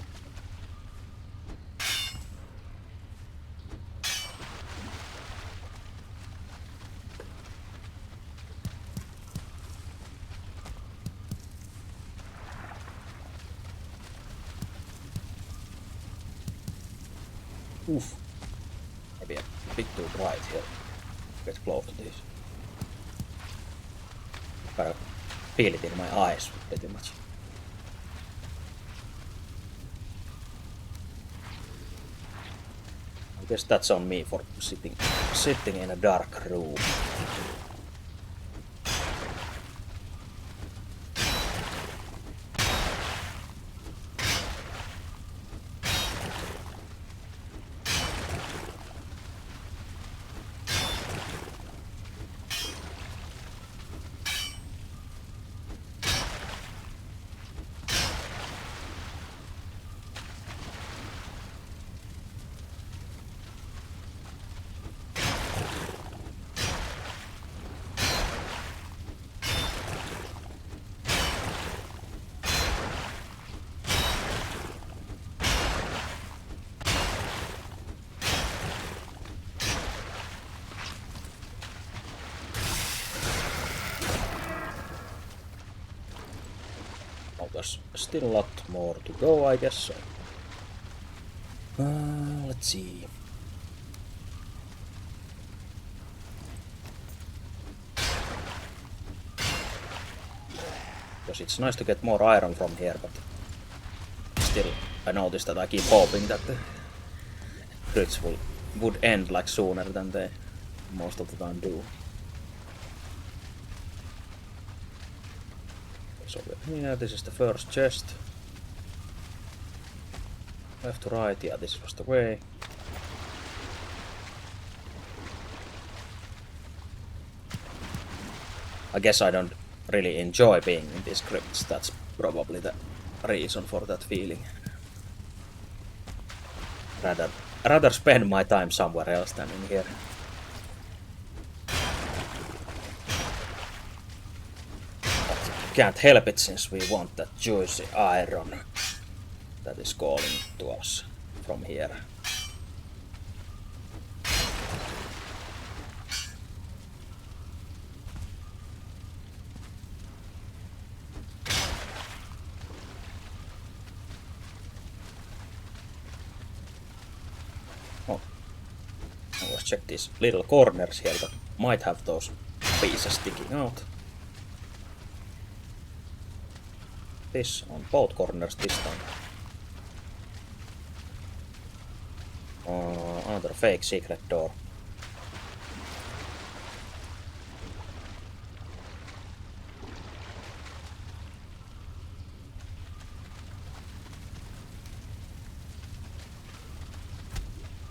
Oof. Maybe a bit too bright here. Get close to this. Gotta feel it in my eyes pretty much. I guess that's on me for sitting in a dark room. There's still a lot more to go, I guess so. Let's see. Because it's nice to get more iron from here, but still I noticed that I keep hoping that the crits would end like sooner than they most of the time do. So yeah, this is the first chest. Left to right, yeah, this was the way. I guess I don't really enjoy being in these crypts, that's probably the reason for that feeling. Rather spend my time somewhere else than in here. But can't help it since we want that juicy iron that is calling to us from here. Let's check these little corners here that might have those pieces sticking out. This on both corners this time. Another fake secret door.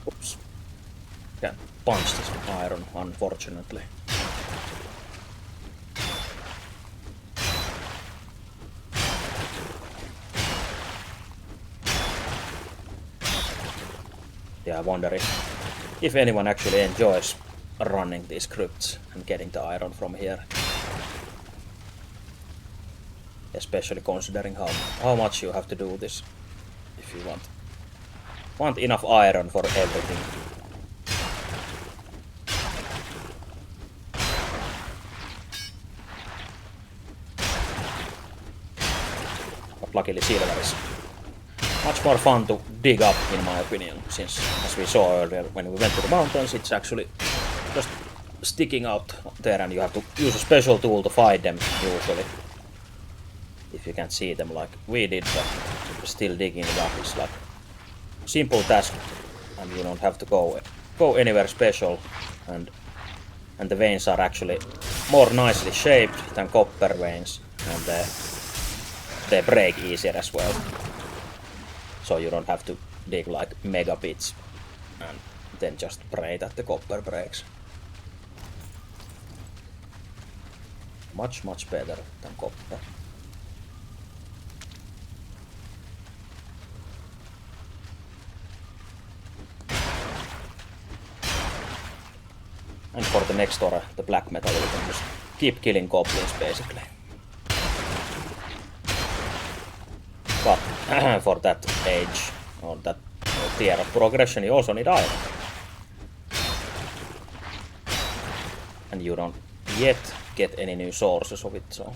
Oops. Can't punch this iron, unfortunately. Yeah, I wonder if anyone actually enjoys running these crypts and getting the iron from here. Especially considering how much you have to do this if you want enough iron for everything. But luckily silver is much more fun to dig up, in my opinion, since, as we saw earlier when we went to the mountains, it's actually just sticking out there and you have to use a special tool to find them, usually. If you can't see them like we did, but still digging it up is like a simple task and you don't have to go anywhere special, and the veins are actually more nicely shaped than copper veins, and they break easier as well. So you don't have to dig like mega pits and then just pray that the copper breaks. Much better than copper. And for the next aura, the black metal, you can just keep killing goblins basically. But for that age, or that tier of progression, you also need iron. And you don't yet get any new sources of it, so...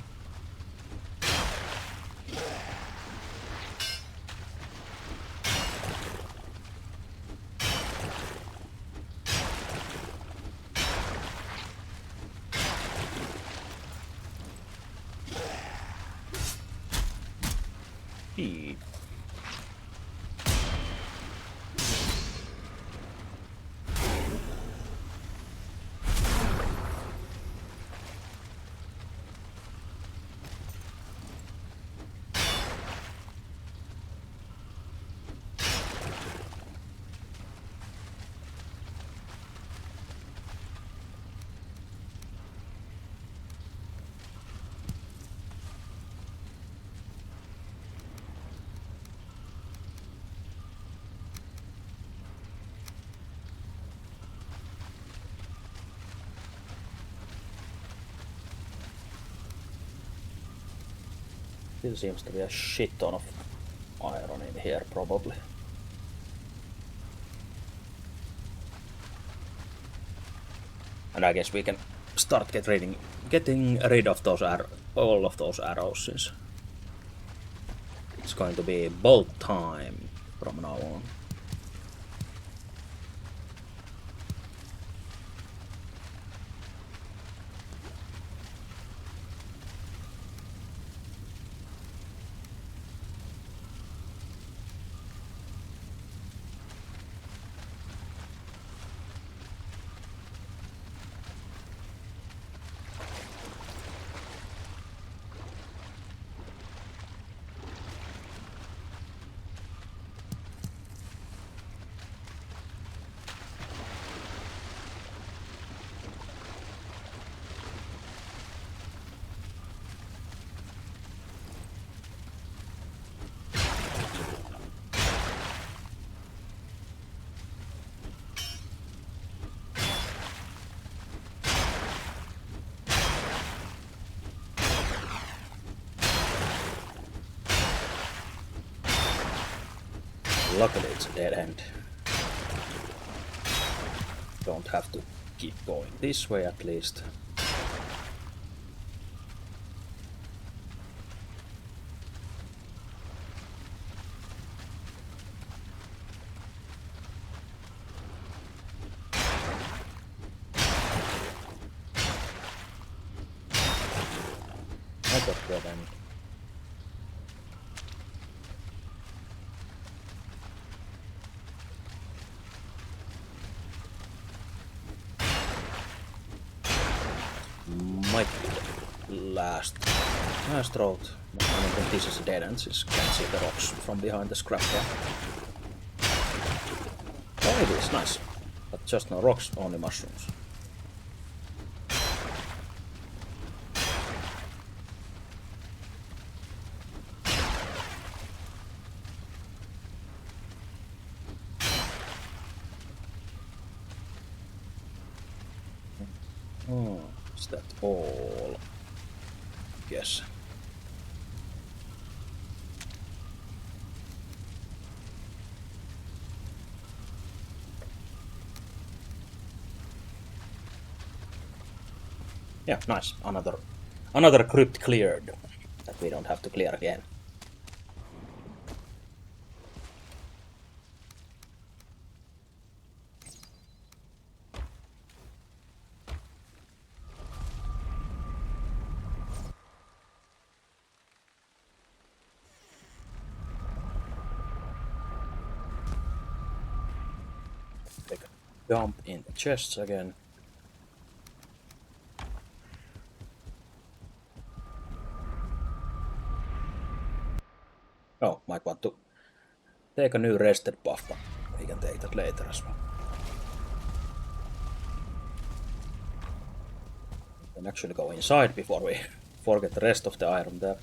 Still seems to be a shit ton of iron in here, probably. And I guess we can start getting rid of those all of those arrows, since it's going to be bolt time from now on. Luckily it's a dead end. Don't have to keep going this way at least. Not get any. Might last road. I don't think this is a dead end, since can't see the rocks from behind the scrap there. Oh, it is nice, but just no rocks, only mushrooms. Is that all? Yes. Yeah, nice. Another crypt cleared that we don't have to clear again. Take a dump in the chests again. Oh, might want to take a new rested buff, but we can take that later as well. We can actually go inside before we forget the rest of the iron there.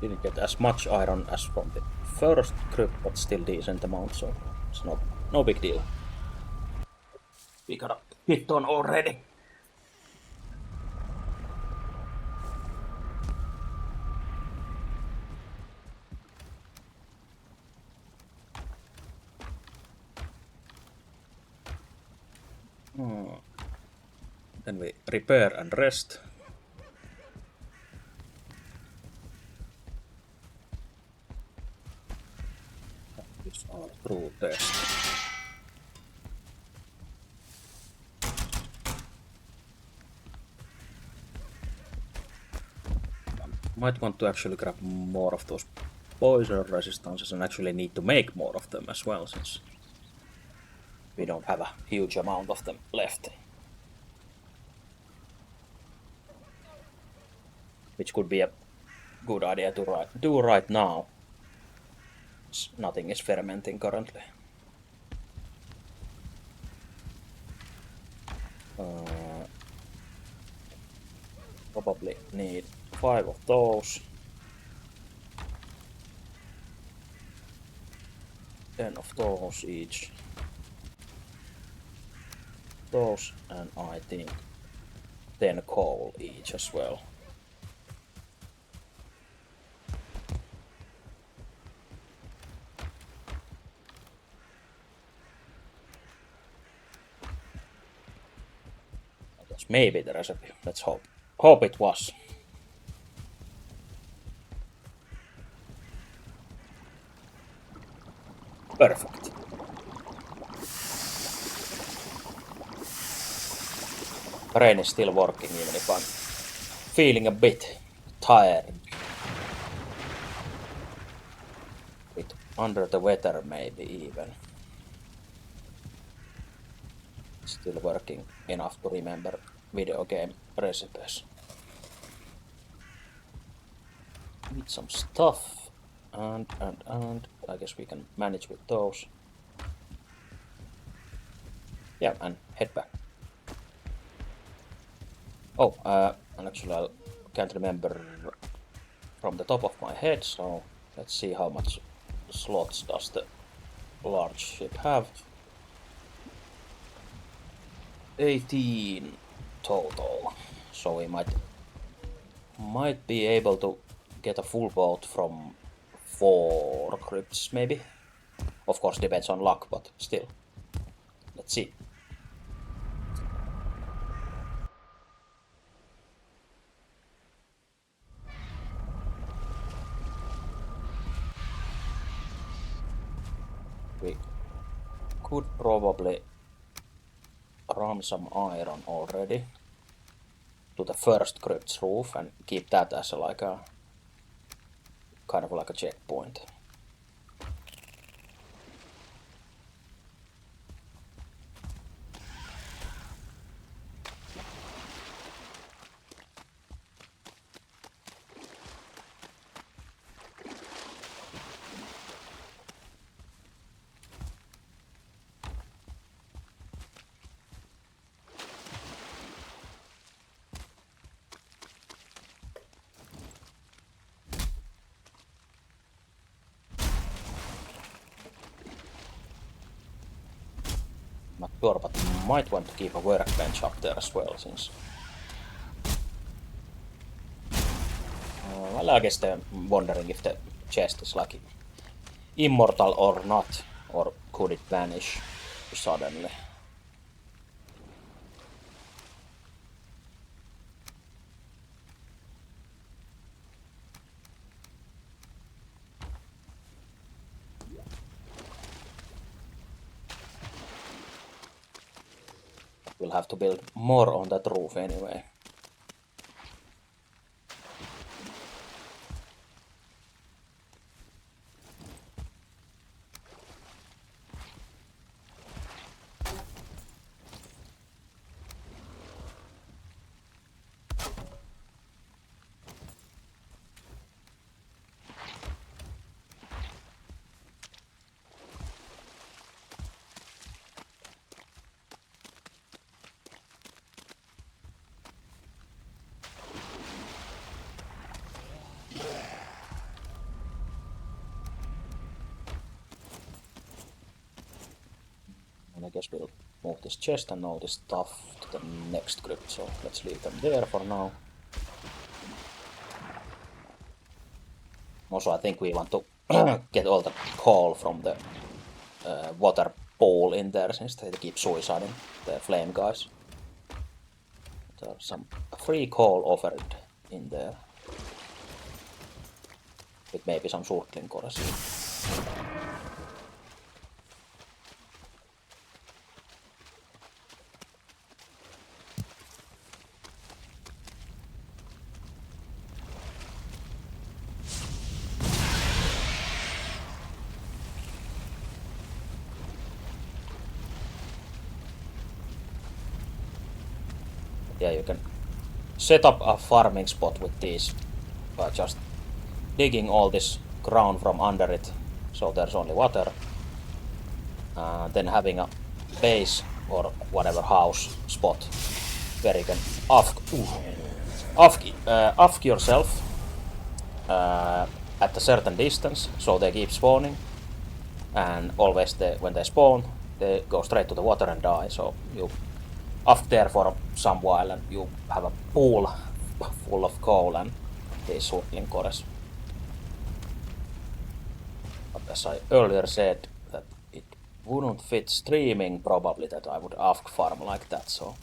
Didn't get as much iron as from the first crypt, but still decent amount, so it's no big deal. We got a hit on already. Then we repair and rest. This is our true test. Might want to actually grab more of those poison resistances and actually need to make more of them as well, since we don't have a huge amount of them left. Which could be a good idea to do right now. Nothing is fermenting currently. Probably need 5 of those. 10 of those each. Those, and I think 10 coal each as well. That's maybe the recipe. Let's hope. Hope it was. Perfect. Brain is still working even if I'm feeling a bit tired. A bit under the weather maybe even. Still working enough to remember video game recipes. Need some stuff. And I guess we can manage with those. Yeah, and head back. Oh, and actually I can't remember from the top of my head, so let's see how much slots does the large ship have? 18 total. So we might be able to get a full boat from 4 crypts, maybe. Of course, depends on luck, but still. Let's see. We could probably run some iron already to the first crypt's roof and keep that as like a kind of like a checkpoint. Not sure, but might want to keep a workbench up there as well, since well, I guess they're wondering if the chest is like immortal or not, or could it vanish suddenly. We'll have to build more on that roof anyway. And I guess we'll move this chest and all this stuff to the next crypt, so let's leave them there for now. Also, I think we want to get all the coal from the water pool in there, since they keep suiciding the flame guys. There's some free coal offered in there. With maybe some surtling cores. Yeah, you can set up a farming spot with these by just digging all this ground from under it, so there's only water. Then having a base or whatever house spot where you can ask yourself at a certain distance, so they keep spawning, and always when they spawn, they go straight to the water and die. So you ask there for some while, and you have a pool full of coal and these surtling cores. But as I earlier said, that it wouldn't fit streaming probably that I would ask farm like that, so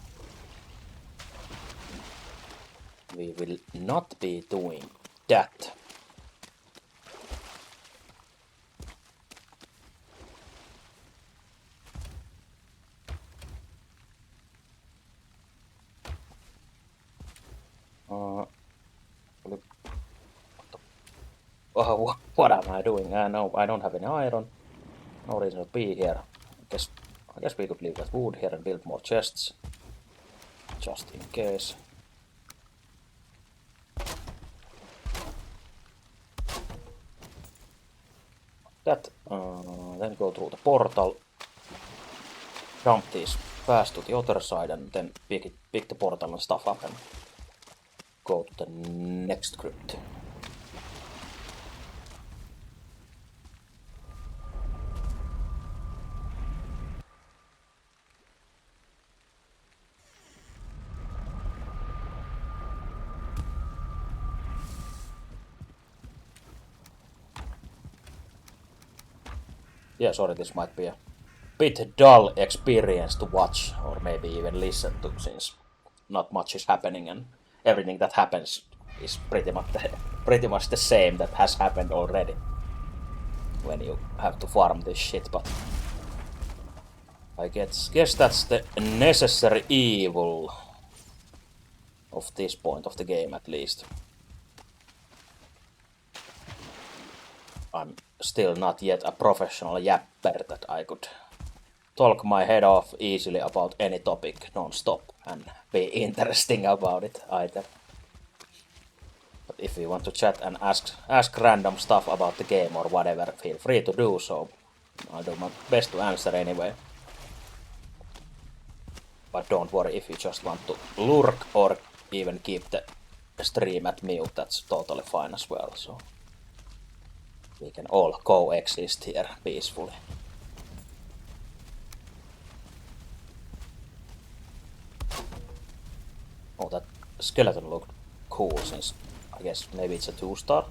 we will not be doing that. What am I doing? No, I don't have any iron. No reason to be here. I guess we could leave that wood here and build more chests. Just in case. That, then go through the portal. Jump these fast to the other side and then pick the portal and stuff up and go to the next crypt. Yeah, sorry, this might be a bit dull experience to watch or maybe even listen to, since not much is happening and everything that happens is pretty much the same that has happened already when you have to farm this shit, but I guess that's the necessary evil of this point of the game, at least. I'm still not yet a professional yapper that I could talk my head off easily about any topic non-stop and be interesting about it either. But if you want to chat and ask random stuff about the game or whatever, feel free to do so. I'll do my best to answer anyway. But don't worry if you just want to lurk or even keep the stream at mute, that's totally fine as well. So we can all coexist here peacefully. Oh, that skeleton looked cool, since I guess maybe it's a 2-star.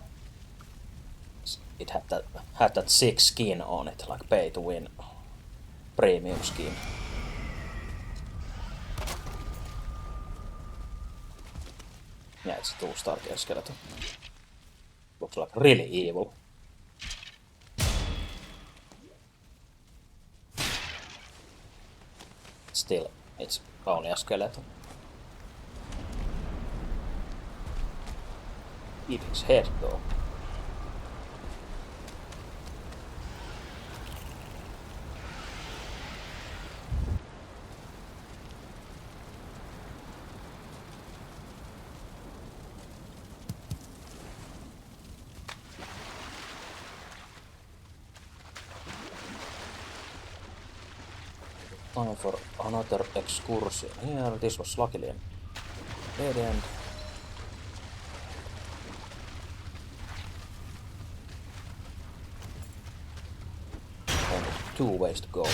It had that sick skin on it, like pay to win premium skin. Yeah, it's a 2-star skeleton. Looks like really evil. Still, it's only a skeleton. Eat his head though. Time for another excursion. Here, this was luckily a dead end. Only 2 ways to go.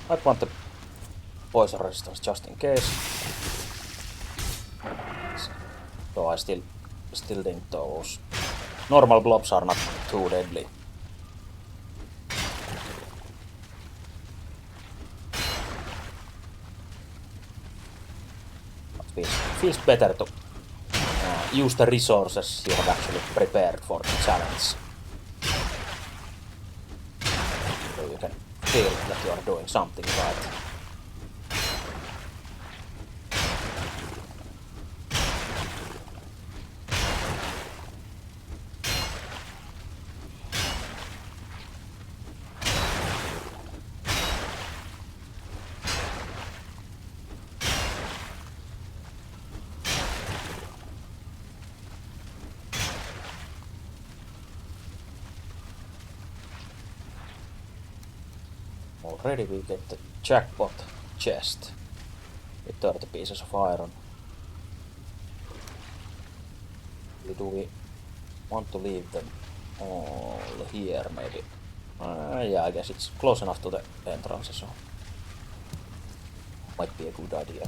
I'd want the poison resistance just in case. So I still think those normal blobs are not too deadly. But it feels better to use the resources you have actually prepared for the challenge. So you can feel that you are doing something right. Already we get the jackpot chest with 30 pieces of iron. Do we want to leave them all here maybe? Yeah, I guess it's close enough to the entrance, so might be a good idea.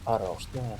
Arrows there.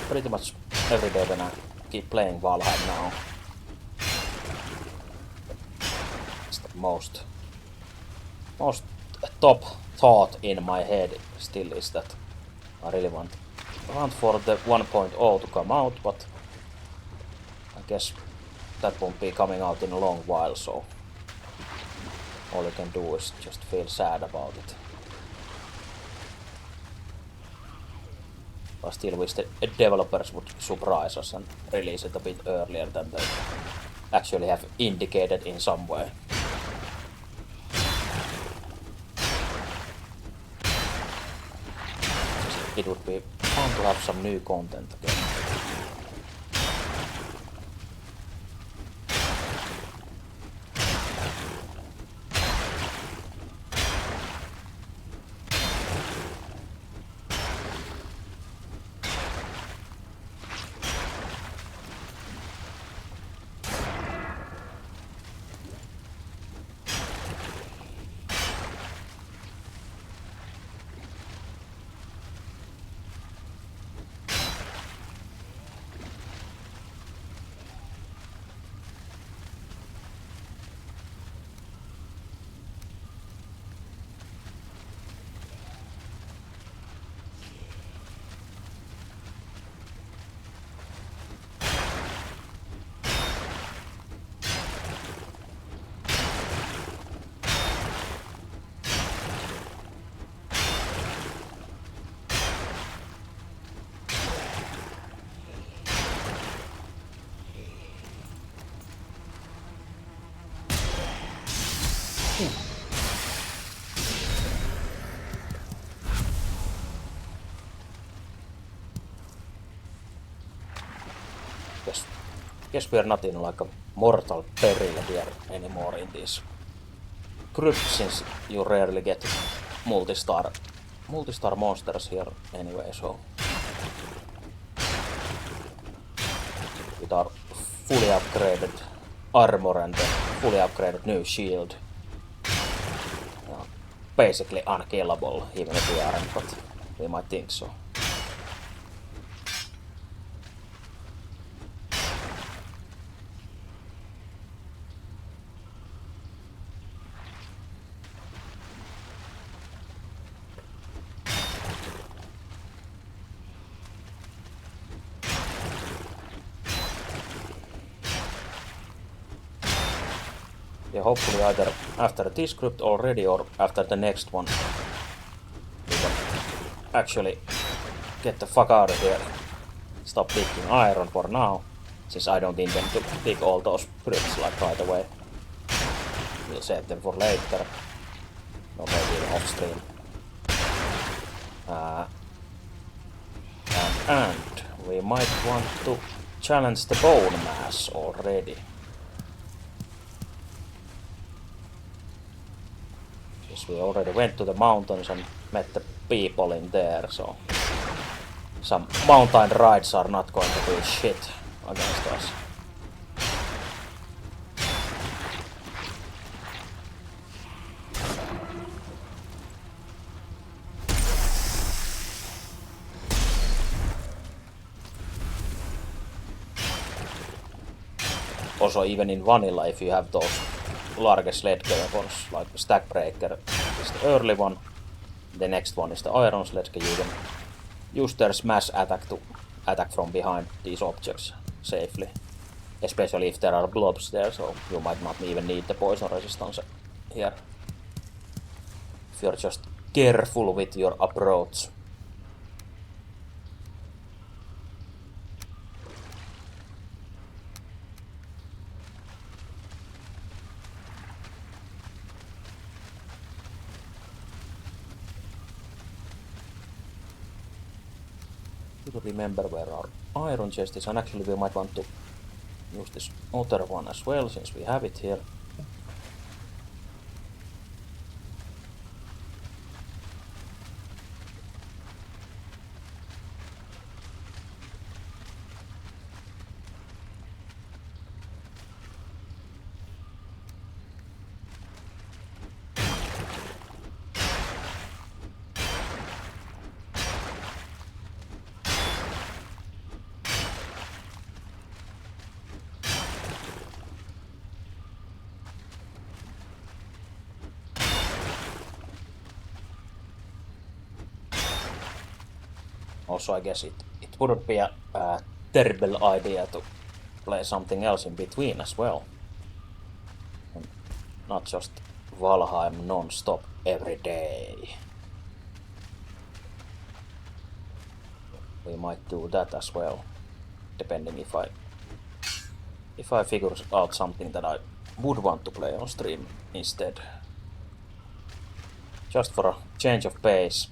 pretty much every day when I keep playing Valheim now. It's the most top thought in my head still is that I really want for the 1.0 to come out, but I guess that won't be coming out in a long while, so all you can do is just feel sad about it. I still wish the developers would surprise us and release it a bit earlier than they actually have indicated in some way. It would be fun to have some new content again. Guess we are not in like a mortal peril here anymore in these crypts, since you rarely get multi-star monsters here anyway, so with our fully upgraded armor and the fully upgraded new shield, basically unkillable, even if we aren't, but we might think so. Yeah, hopefully either after this script already or after the next one we can actually get the fuck out of here. Stop digging iron for now, since I don't intend to dig all those bricks like right away. We'll save them for later, or maybe off stream. And we might want to challenge the bone mass already. We already went to the mountains and met the people in there, so some mountain rides are not going to do shit against us. Also, even in vanilla, if you have those large sledge weapons, like the stack breaker is the early one, the next one is the iron sledge, you can use their smash attack to attack from behind these objects safely, especially if there are blobs there, so you might not even need the poison resistance here if you're just careful with your approach. To remember where our iron chest is, and actually we might want to use this other one as well, since we have it here. Also, I guess it wouldn't be a terrible idea to play something else in between as well. And not just Valheim non-stop every day. We might do that as well, depending if I figure out something that I would want to play on stream instead. Just for a change of pace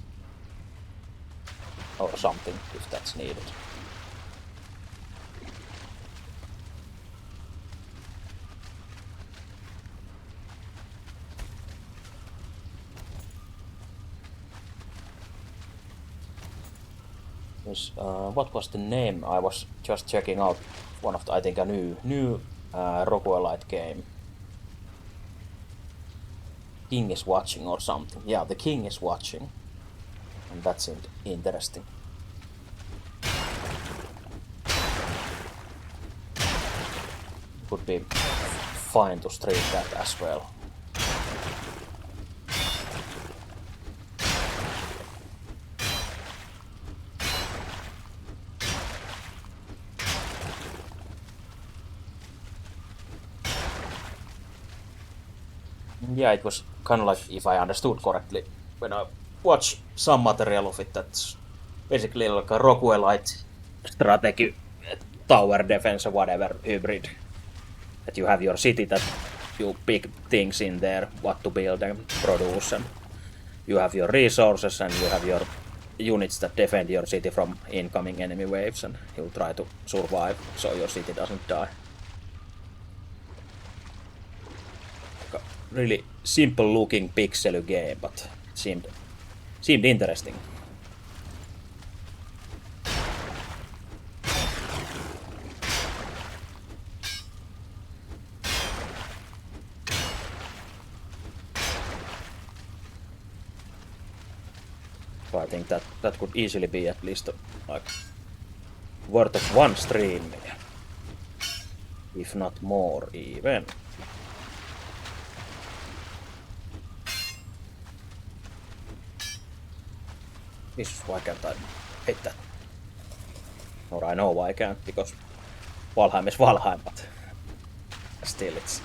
or something if that's needed. What was the name? I was just checking out one of the, I think a new roguelite game. King is watching or something. Yeah, the king is watching. And that seemed interesting. Would be fine to stream that as well. Yeah, it was kind of like, if I understood correctly, when I watched some material of it, that's basically like a roguelite strategy, tower defense or whatever hybrid. That you have your city that you pick things in there, what to build and produce, and you have your resources and you have your units that defend your city from incoming enemy waves, and you try to survive so your city doesn't die. Really simple looking pixel game, but it seemed interesting. So I think that could easily be at least like worth of one stream, if not more even. Why can't I hit that? Or I know why I can't, because Valheim is Valheim, but still it's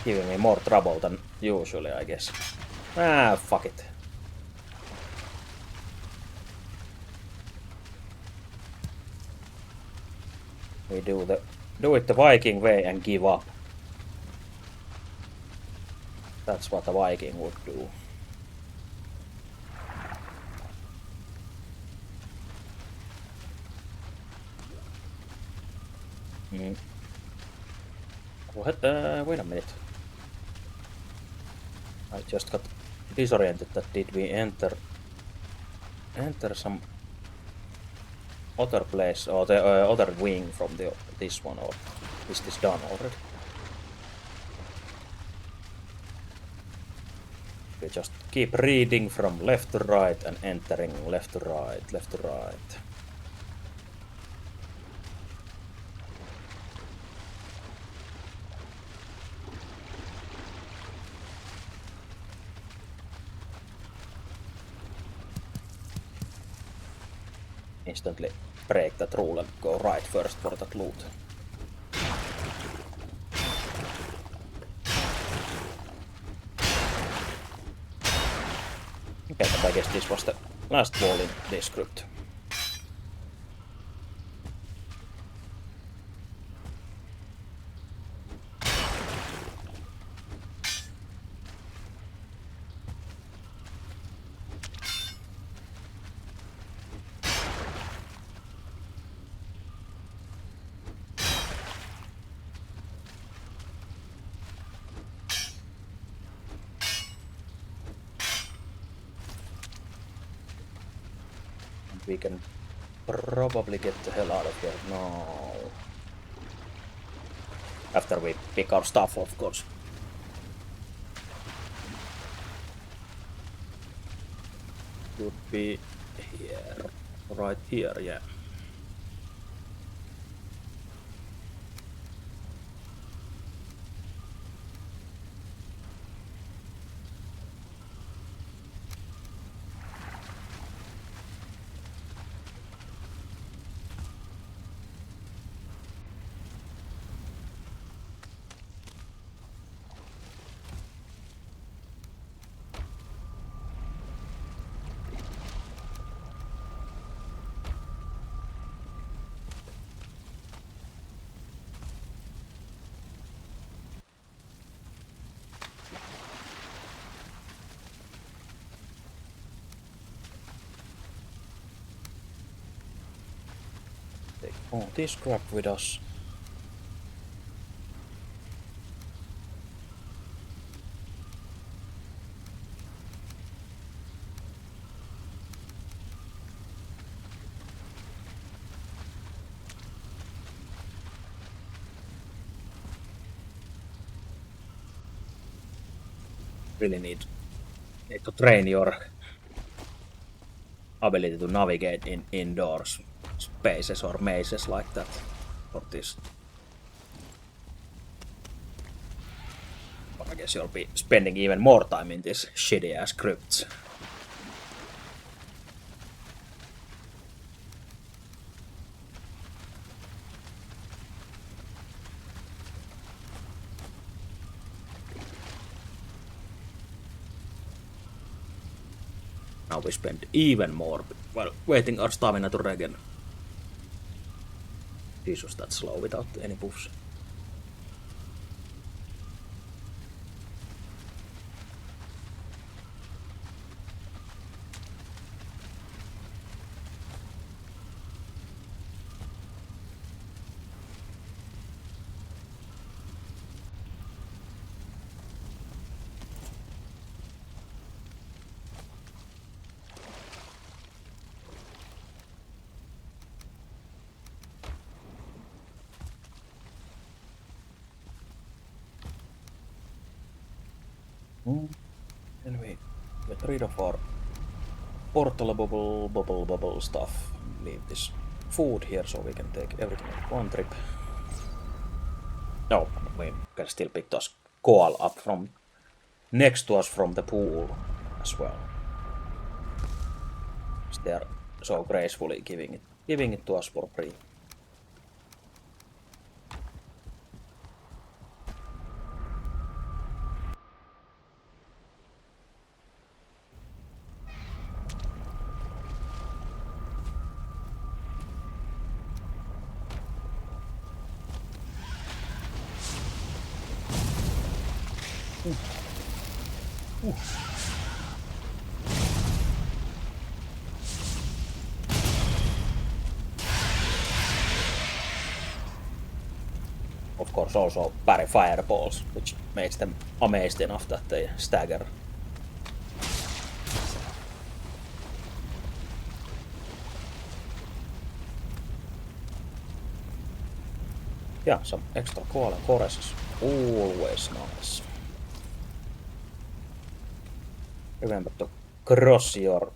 giving me more trouble than usually, I guess. Ah, fuck it. We do it the Viking way and give up. That's what a Viking would do. What? Wait a minute. I just got disoriented. That did we enter some other place or the other wing from this one, or is this done already? We just keep reading from left to right and entering left to right, left to right. Instantly break that rule and go right first for that loot. Okay, but I guess this was the last wall in this script. We can probably get the hell out of here. No. After we pick our stuff, of course. Would be here. Right here, yeah. Oh, this crap with us. Really need to train your ability to navigate in indoors spaces or mazes like that for this. But I guess you'll be spending even more time in these shitty ass crypts. Now we spend even more while waiting our stamina to regen. Jesus, that's slow without any buffs. And we get rid of our portable bubble stuff. Leave this food here so we can take everything on one trip. No, we can still pick those koal up from next to us from the pool as well. They are so gracefully giving it to us for free. Of course, also parry fireballs, which makes them amazed enough that they stagger. Yeah, some extra koal and cores is always nice. Remember to cross your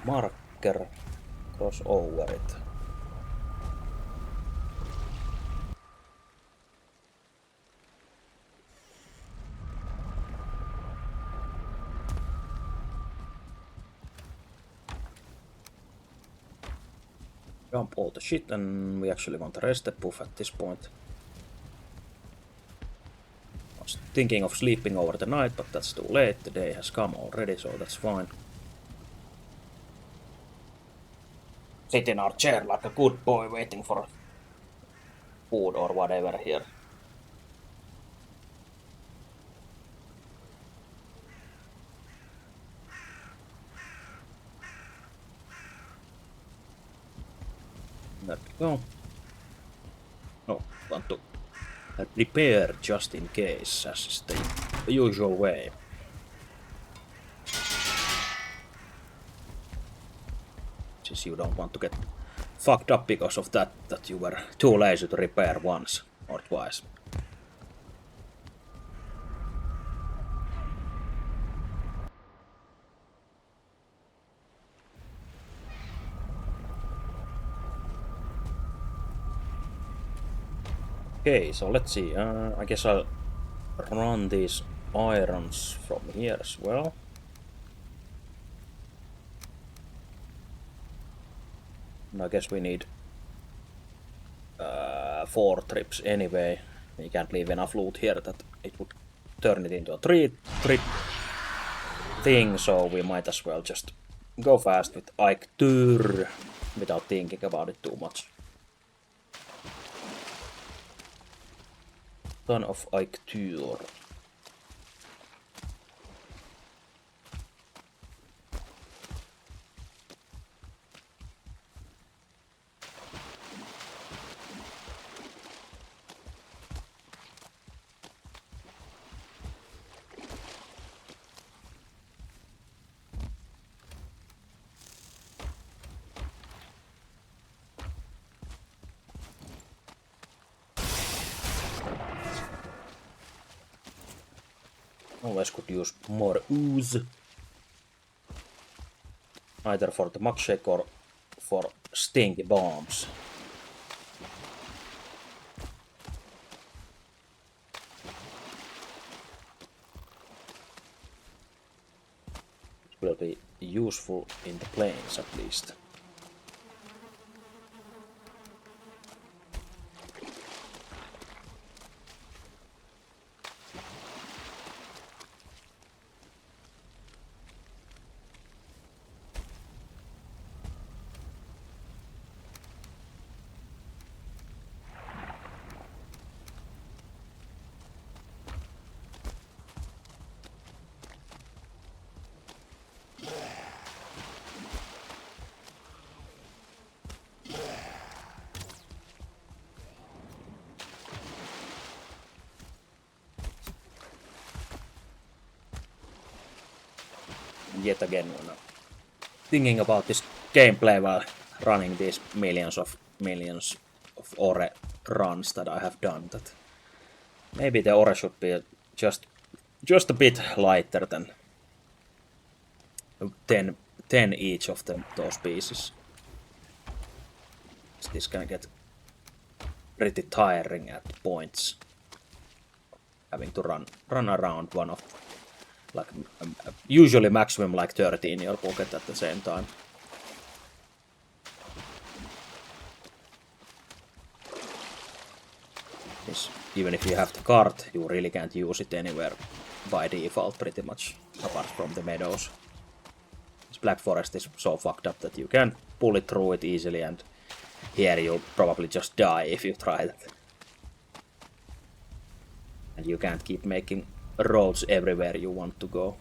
marker, cross over it. Dump all the shit, and we actually want a rest buff at this point. I was thinking of sleeping over the night, but that's too late. The day has come already, so that's fine. Sit in our chair like a good boy waiting for food or whatever here. There we go. No, want to prepare just in case, as is the usual way. Since you don't want to get fucked up because of that you were too lazy to repair once or twice. Okay, so let's see. I guess I'll run these irons from here as well. And I guess we need 4 trips anyway. We can't leave enough loot here that it would turn it into a 3-trip thing, so we might as well just go fast with Ike Tur without thinking about it too much. Ton of Ike Tur. Always could use more ooze. Either for the mug shake or for stinky bombs. It will be useful in the planes at least. Yet again, when I'm thinking about this gameplay while running these millions of ore runs that I have done, that maybe the ore should be just a bit lighter than 10 each of those pieces. This can get pretty tiring at points, having to run around one of, like, usually maximum like 30 in your pocket at the same time. Even if you have the cart, you really can't use it anywhere by default pretty much, apart from the meadows. This Black Forest is so fucked up that you can pull it through it easily, and here you'll probably just die if you try that. And you can't keep making roads everywhere you want to go.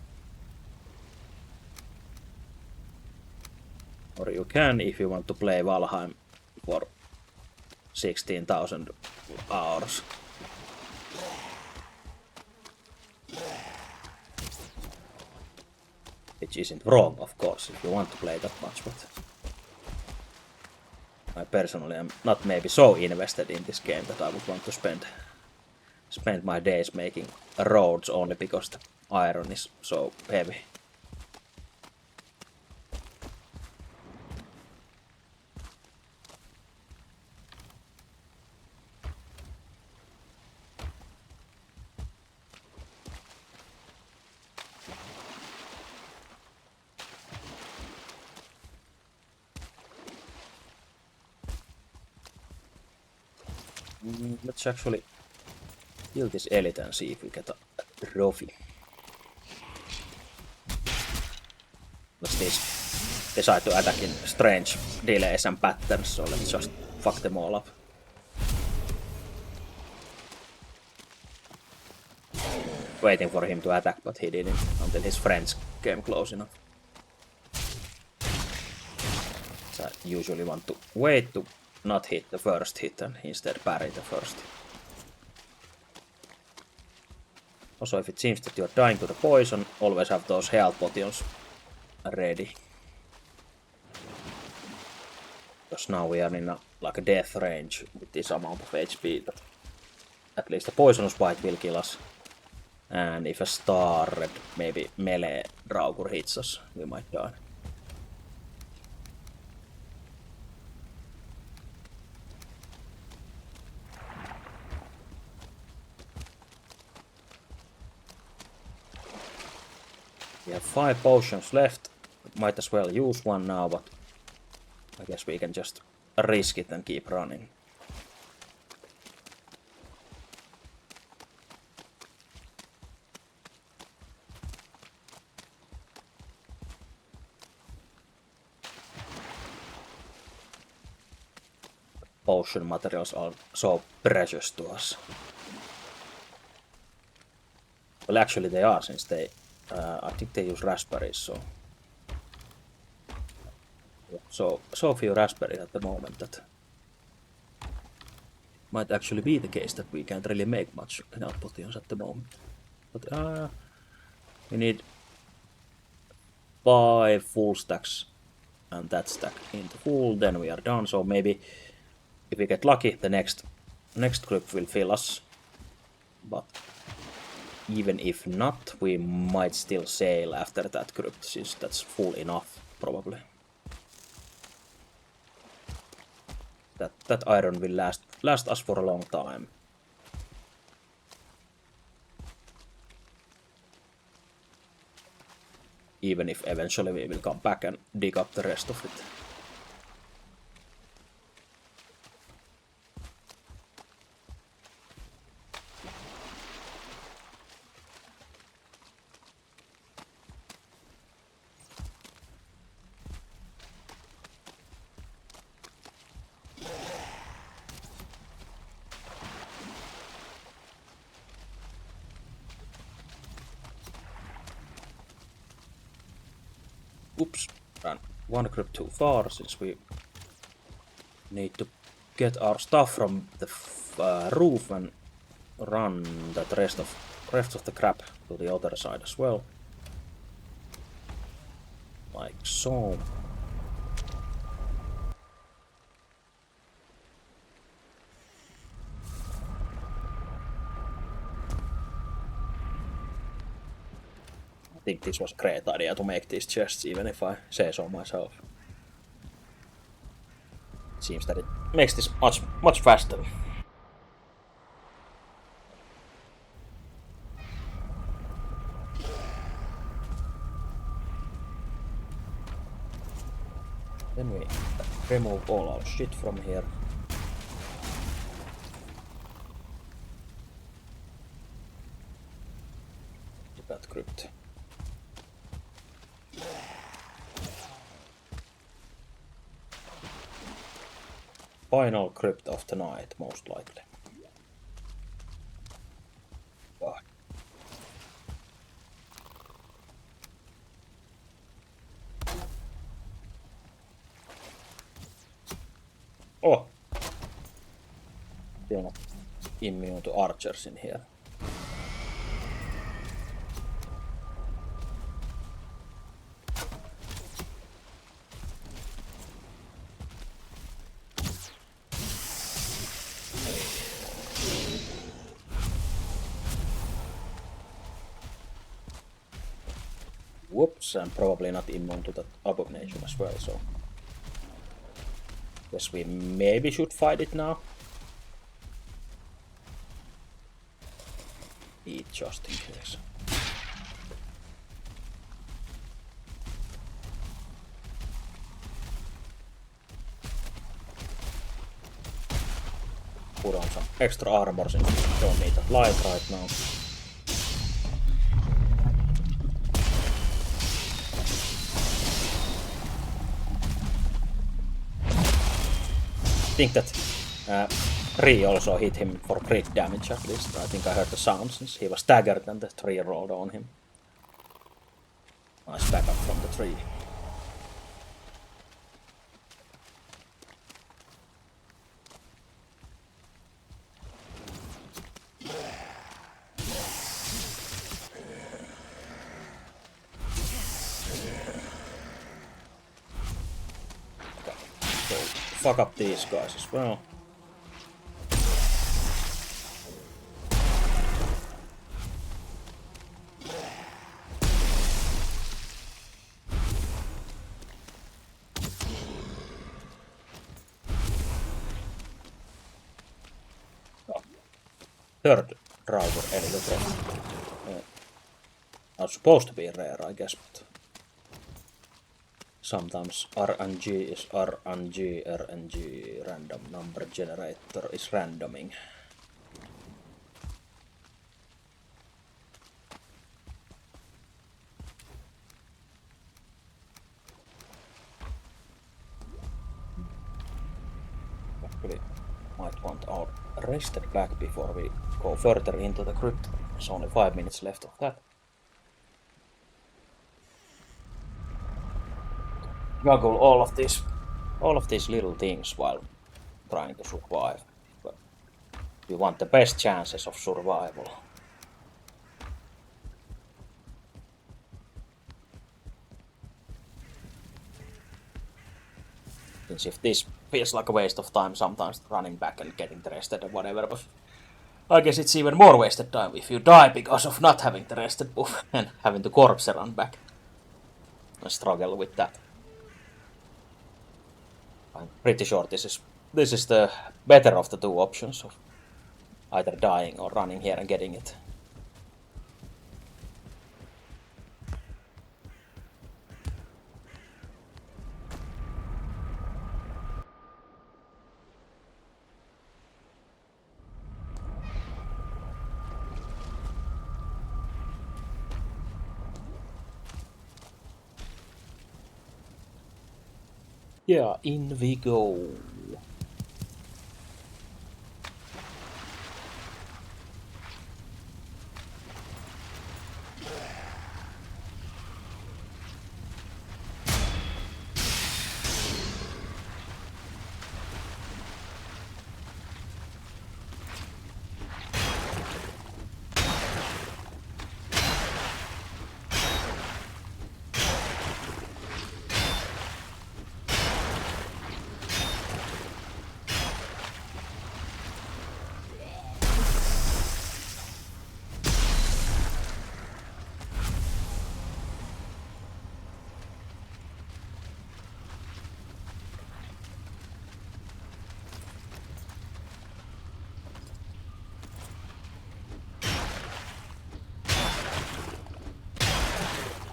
Or you can if you want to play Valheim for 16,000 hours. Which isn't wrong, of course, if you want to play that much, but I personally am not maybe so invested in this game that I would want to spend my days making roads only because the iron is so heavy. Let's actually kill this elite and see if we get a trophy. Let's decide to attack in strange delays and patterns, so let's just fuck them all up. Waiting for him to attack, but he didn't until his friends came close enough. So I usually want to wait to not hit the first hit and instead parry the first. Also, if it seems that you're dying to the poison, always have those health potions ready. Because now we are in a death range with this amount of HP that at least the poisonous bite will kill us. And if a starred, maybe melee Draugur hits us, we might die. We have 5 potions left. Might as well use one now, but I guess we can just risk it and keep running. Potion materials are so precious to us. Well, actually they are, since they I think they use raspberries, so few raspberries at the moment that might actually be the case that we can't really make much health potions at the moment. But we need 5 full stacks and that stack into full, then we are done. So maybe if we get lucky, the next group will fill us. But even if not, we might still sail after that crypt, since that's full enough, probably. That iron will last us for a long time. Even if eventually we will come back and dig up the rest of it. Oops, ran one crypt too far, since we need to get our stuff from the roof and run that rest of the crap to the other side as well. Like so. I think this was a great idea to make these chests, even if I say so myself. It seems that it makes this much faster. Then we remove all our shit from here. That crypt. Final crypt of the night, most likely. Oh! Still not immune to archers in here. Whoops, I'm probably not immune to that abomination as well, so... Guess we maybe should fight it now. Eat just in case. Put on some extra armor since we don't need that light right now. I think that tree also hit him for crit damage at least. I think I heard the sound since he was staggered and the tree rolled on him. Nice backup from the tree. So fuck up these guys as well. Third driver elevator. Not supposed to be rare, I guess, but sometimes RNG is RNG, RNG, random number generator is randoming. Actually, might want our rested back before we go further into the crypt. There's only 5 minutes left of that. Juggle all of these little things while trying to survive. But you want the best chances of survival. Since if this feels like a waste of time sometimes running back and getting rested or whatever, but I guess it's even more wasted time if you die because of not having the rested buff and having to corpse run back. I struggle with that. I'm pretty sure this is the better of the two options of either dying or running here and getting it. Yeah, in we go.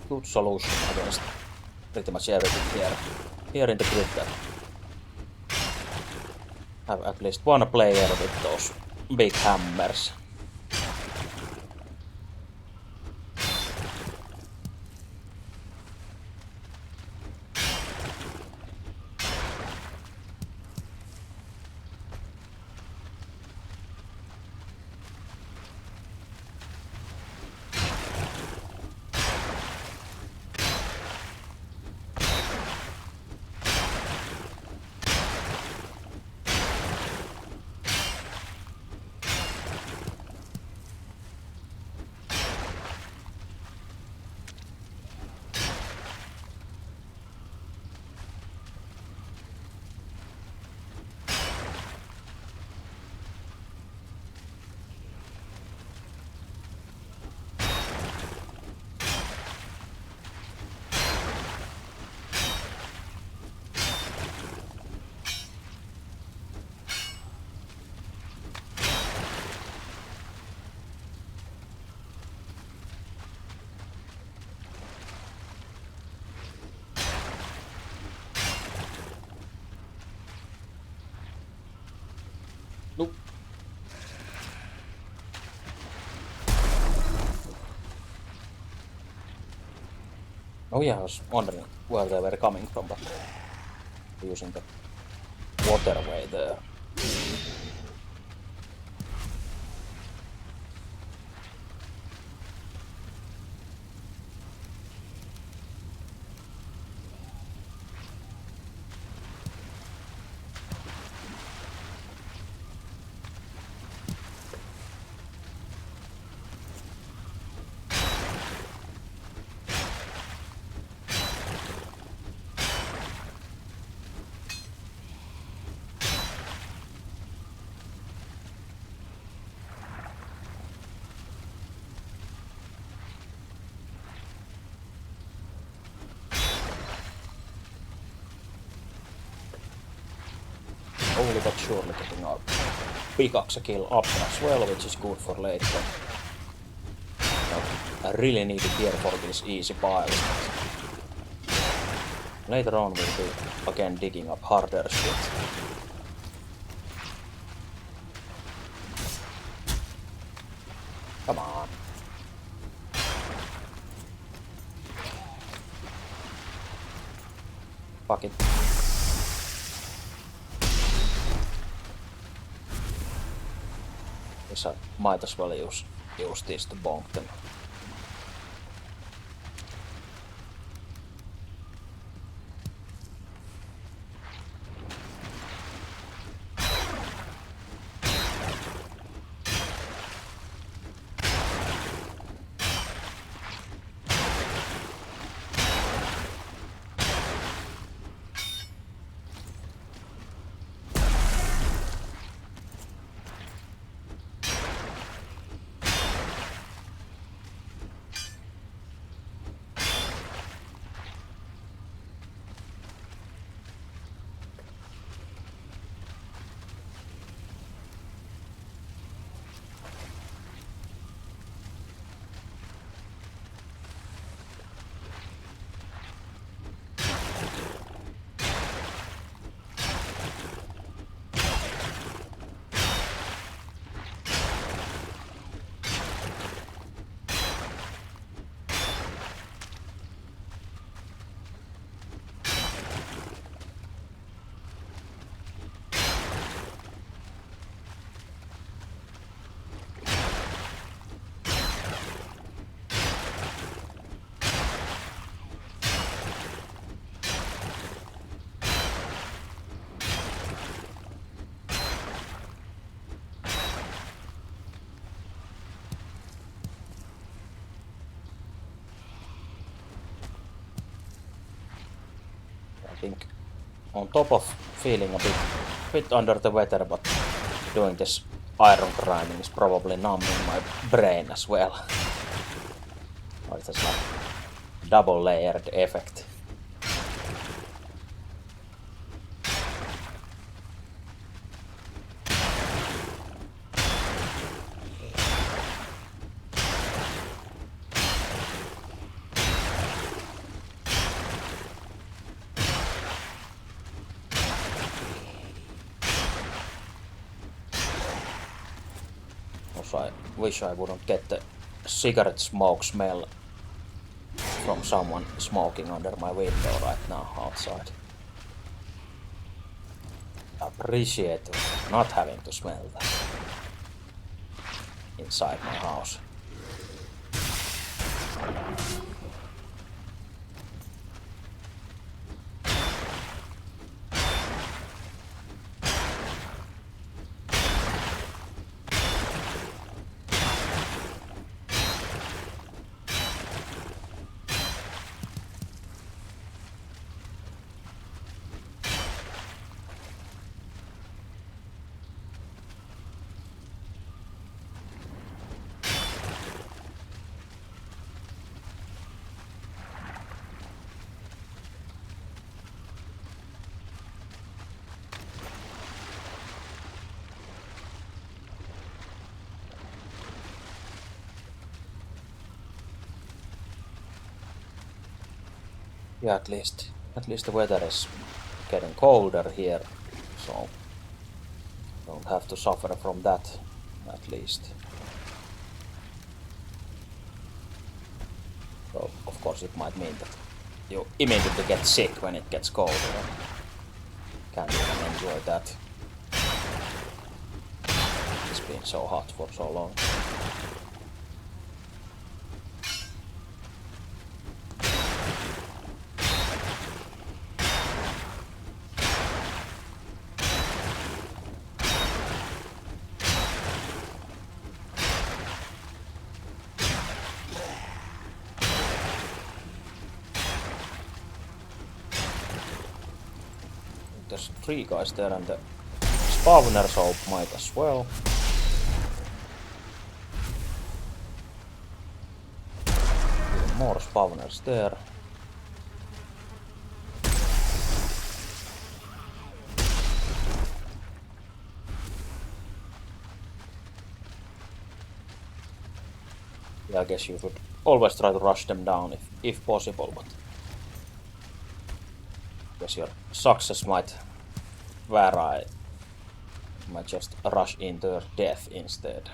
Good solution against pretty much everything here in the grid that have at least one player with those big hammers. Nope. Oh yeah, I was wondering where they were coming from, but using the waterway there. Slowly but surely getting our pickaxe kill up as well, which is good for later. I really need to gear for these easy piles. Later on we'll be again digging up harder shit. Come on. Fuck it. I might as well use this to bonk them. I think on top of feeling a bit under the weather, but doing this iron grinding is probably numbing my brain as well. Or it's like double layered effect. I wish I wouldn't get the cigarette smoke smell from someone smoking under my window right now outside. Appreciate not having to smell that inside my house. Yeah, at least the weather is getting colder here, so don't have to suffer from that, at least. So, of course, it might mean that you immediately get sick when it gets colder. Can't even enjoy that. It's been so hot for so long. There's 3 guys there and the spawner soap might as well. Even more spawners there. Yeah, I guess you should always try to rush them down if possible, but I guess your success might vary. You might just rush into death instead.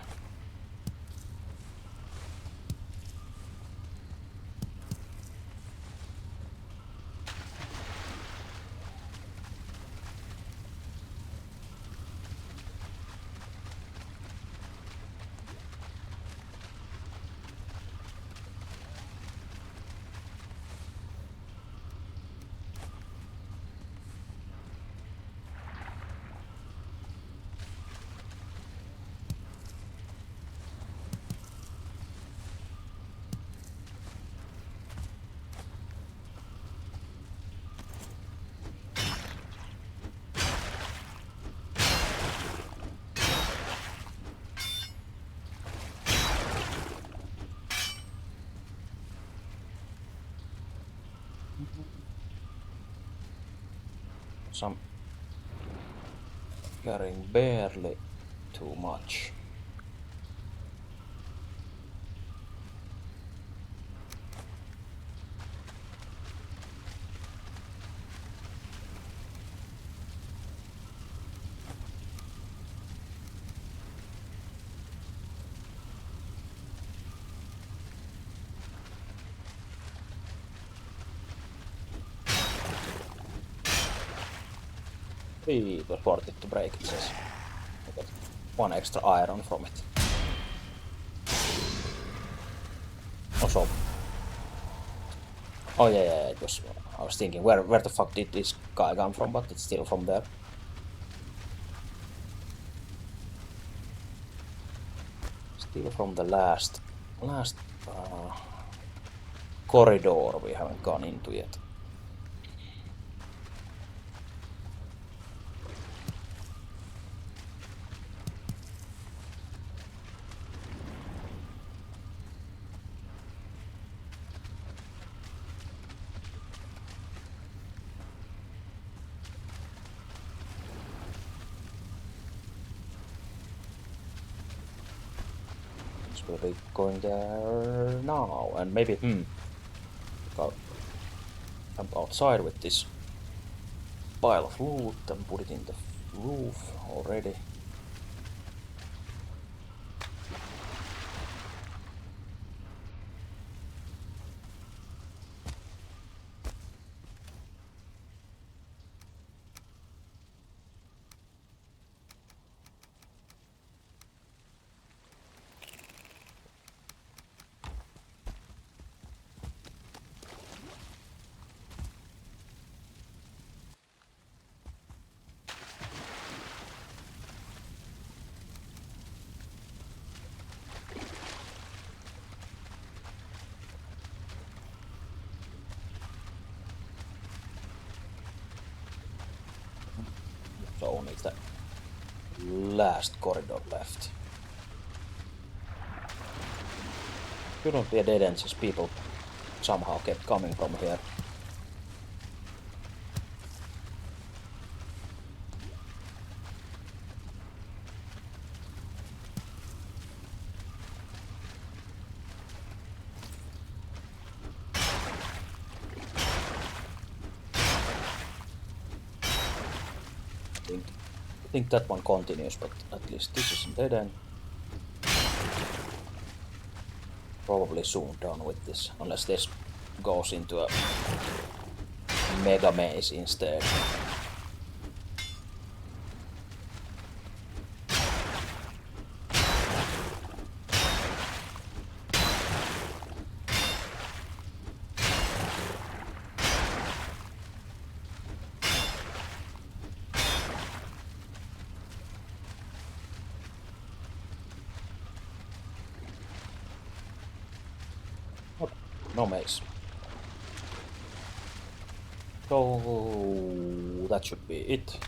I'm carrying barely too much. It was worth it to break, it says. I got 1 extra iron from it. Also, oh yeah, it was. I was thinking, where the fuck did this guy come from? But it's still from there. Still from the last corridor we haven't gone into yet. guess we'll be going there now, and maybe, I'll jump outside with this pile of loot and put it in the roof already. So only the last corridor left. Shouldn't be a dead end since people somehow kept coming from here. I think that one continues, but at least this isn't dead end. Probably soon done with this, unless this goes into a mega maze instead. No maze. So that should be it.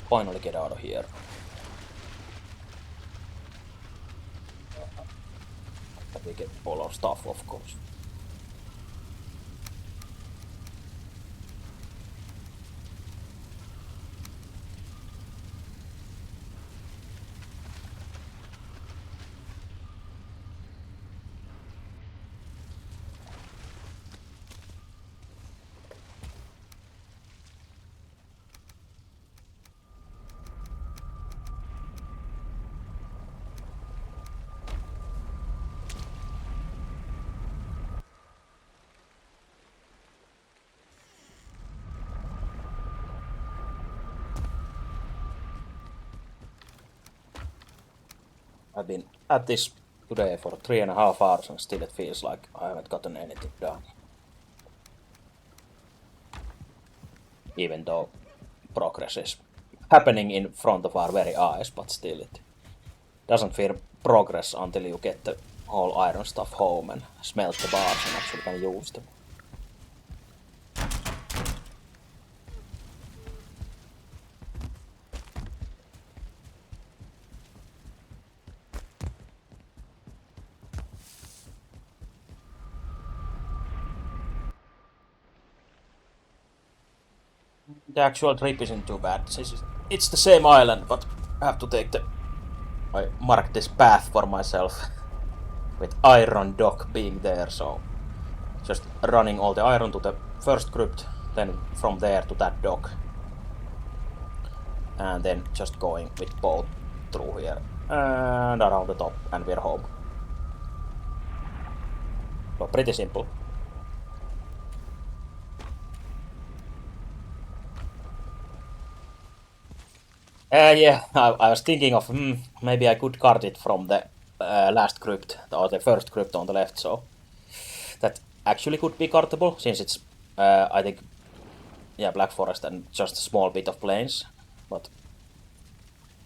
Finally get out of here. But we get all our stuff, of course. I've been at this today for 3.5 hours and still it feels like I haven't gotten anything done. Even though progress is happening in front of our very eyes, but still it doesn't feel progress until you get the whole iron stuff home and smelt the bars and actually can use them. The actual trip isn't too bad. It's the same island, but I have to take the... I marked this path for myself with iron dock being there, so just running all the iron to the first crypt, then from there to that dock, and then just going with boat through here and around the top, and we're home. So pretty simple. Yeah, I was thinking of maybe I could cart it from the last crypt or the first crypt on the left, so that actually could be cartable since it's I think, yeah, Black Forest and just a small bit of plains, but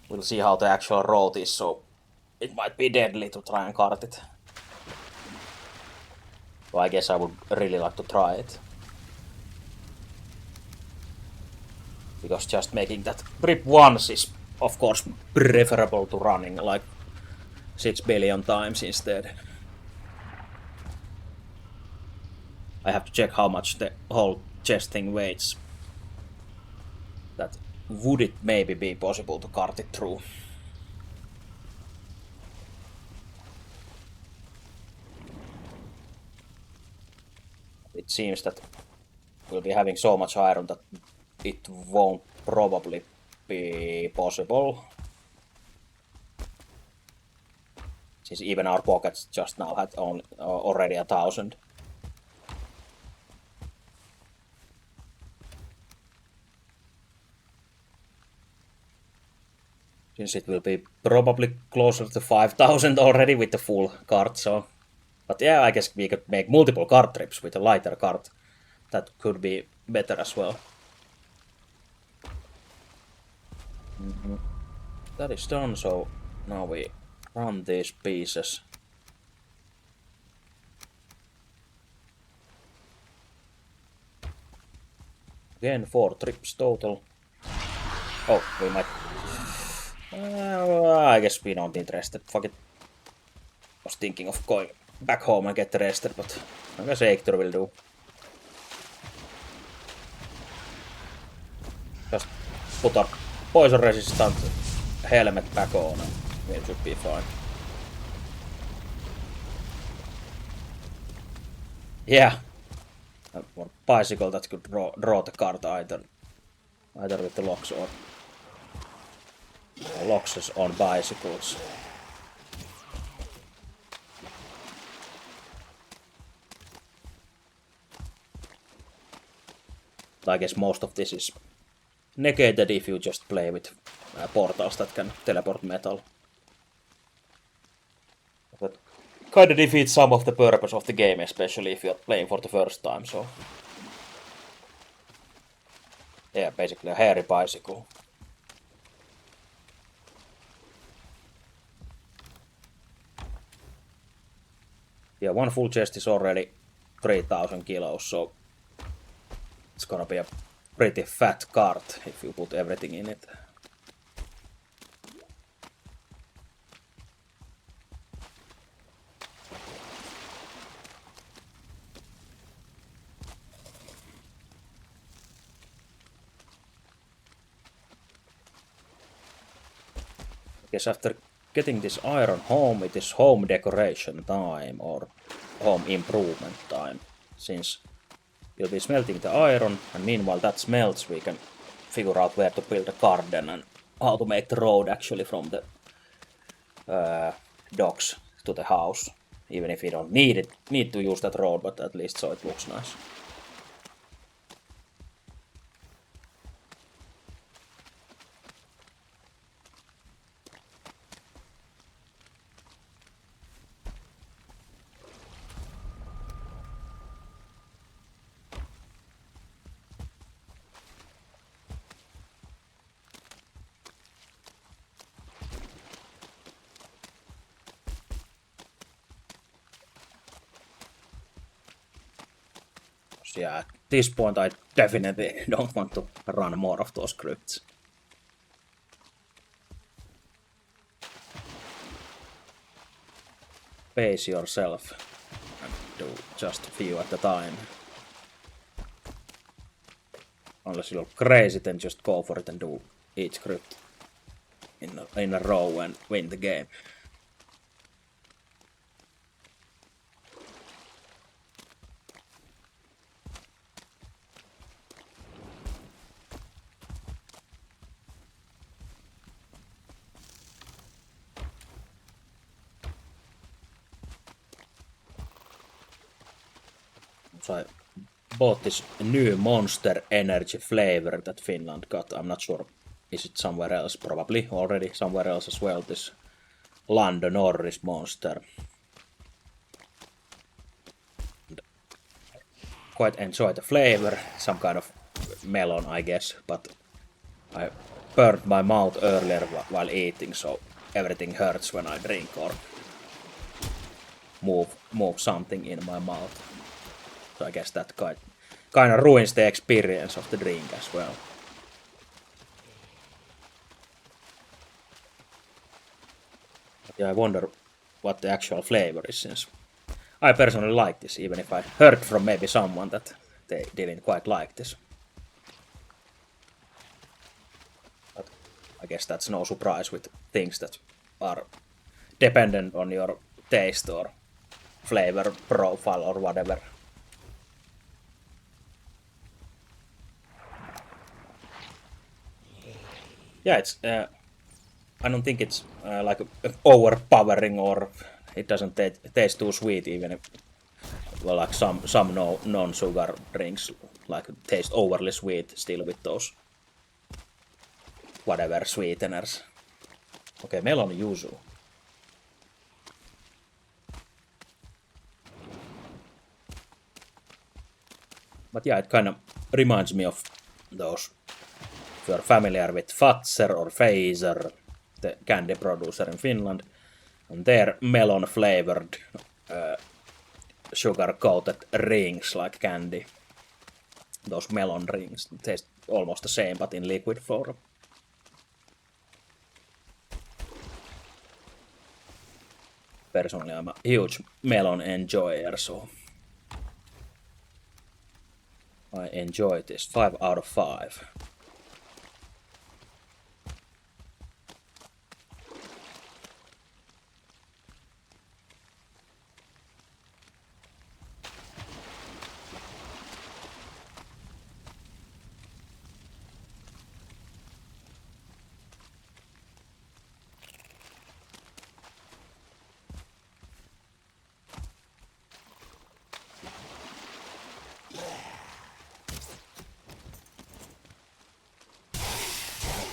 we'll see how the actual road is, so it might be deadly to try and cart it. So I guess I would really like to try it. Because just making that trip once is, of course, preferable to running like 6 billion times instead. I have to check how much the whole chest thing weighs. That would it maybe be possible to cart it through? It seems that we'll be having so much iron that it won't probably be possible. Since even our pockets just now had already 1,000. Since it will be probably closer to 5,000 already with the full cart, so... But yeah, I guess we could make multiple cart trips with a lighter cart. That could be better as well. That is done, so now we run these pieces. Again, 4 trips total. Oh, we might... I guess we don't need rested. Fuck it. Was thinking of going back home and get rested, but I guess Eikthyr will do. Just put our poison resistant helmet back on and we should be fine. Yeah. Or bicycle that could draw the cart either with the locks or locks on bicycles. I guess most of this is negated if you just play with portals that can teleport metal. That kind of defeats some of the purpose of the game, especially if you're playing for the first time, so... Yeah, basically a hairy bicycle. Yeah, one full chest is already 3,000 kilos, so... It's gonna be a pretty fat cart if you put everything in it. I guess after getting this iron home, it is home decoration time or home improvement time, since we'll be smelting the iron, and meanwhile that smelts, we can figure out where to build a garden and how to make the road actually from the docks to the house. Even if we don't need to use that road, but at least so it looks nice. Yeah, at this point I definitely don't want to run more of those scripts. Pace yourself and do just a few at a time. Unless you're crazy, then just go for it and do each script in a row and win the game. So I bought this new Monster Energy flavor that Finland got. I'm not sure. Is it somewhere else? Probably already somewhere else as well. This Lando Norris Monster. And quite enjoy the flavor. Some kind of melon, I guess. But I burned my mouth earlier while eating, so everything hurts when I drink or move something in my mouth. So I guess that kind of ruins the experience of the drink as well. But yeah, I wonder what the actual flavor is, since I personally like this, even if I heard from maybe someone that they didn't quite like this. I guess that's no surprise with things that are dependent on your taste or flavor profile or whatever. Yeah, it's. I don't think it's like overpowering or it doesn't taste too sweet even if, well, like some no non-sugar drinks like taste overly sweet still with those whatever sweeteners. Okay, melon yuzu. But yeah, it kind of reminds me of those. If you're familiar with Fazer or Fazer, the candy producer in Finland, and their melon flavored sugar coated rings like candy. Those melon rings taste almost the same but in liquid form. Personally, I'm a huge melon enjoyer, so I enjoy this. 5 out of 5.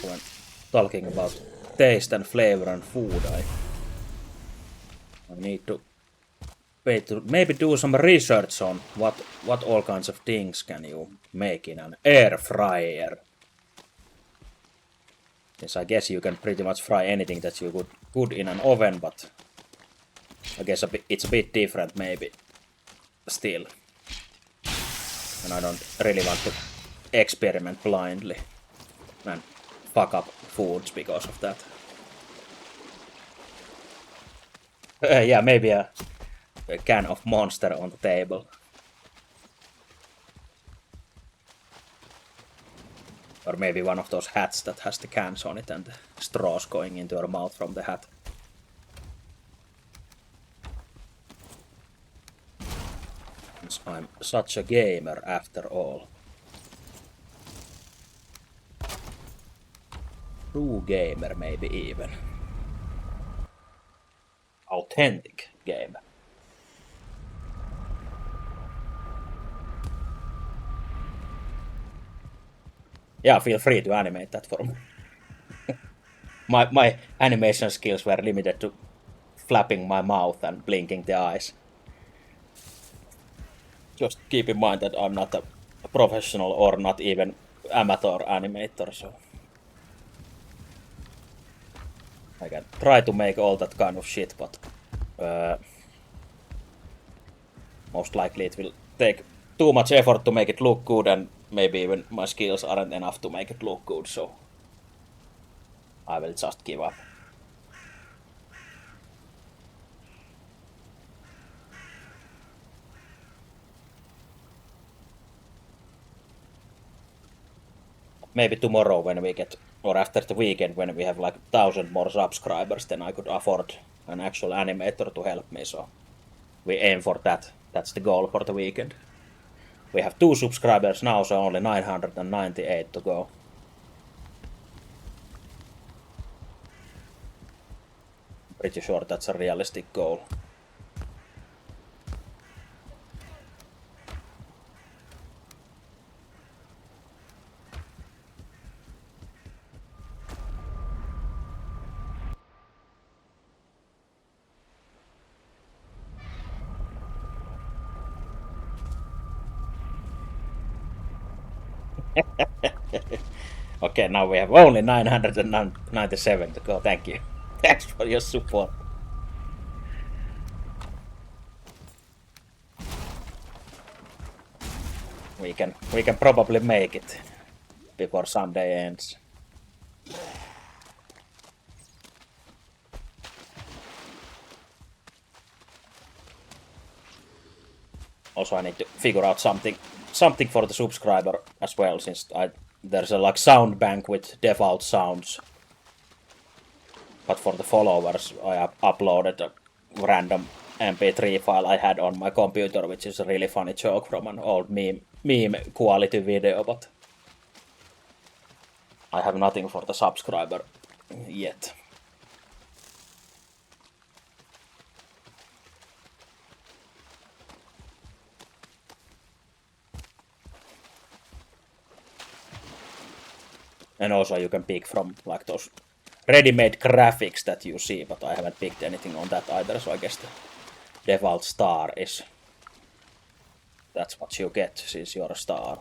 When talking about taste and flavor and food, I need to maybe do some research on what all kinds of things can you make in an air fryer. Yes, I guess you can pretty much fry anything that you could in an oven, but I guess it's a bit different maybe still. And I don't really want to experiment blindly and fuck up foods because of that. Yeah, maybe a can of Monster on the table. Or maybe one of those hats that has the cans on it and straws going into your mouth from the hat. I'm such a gamer after all. True gamer maybe even. Authentic gamer. Yeah, feel free to animate that for me. My animation skills were limited to flapping my mouth and blinking the eyes. Just keep in mind that I'm not a professional or not even amateur animator, so I can try to make all that kind of shit, but most likely it will take too much effort to make it look good, and maybe even my skills aren't enough to make it look good, so I will just give up. Maybe tomorrow when we get, or after the weekend when we have like 1,000 more subscribers, then I could afford an actual animator to help me, so we aim for that. That's the goal for the weekend. We have 2 subscribers now, so only 998 to go. Pretty sure that's a realistic goal. Okay, now we have only 997 to go. Thank you. Thanks for your support. We can probably make it before Sunday ends. Also, I need to figure out something for the subscriber as well, since there's a like sound bank with default sounds But for the followers, I uploaded a random MP3 file I had on my computer, which is a really funny joke from an old meme quality video, but I have nothing for the subscriber yet. And also you can pick from like those ready-made graphics that you see, but I haven't picked anything on that either, so I guess the default star is... That's what you get since you're a star.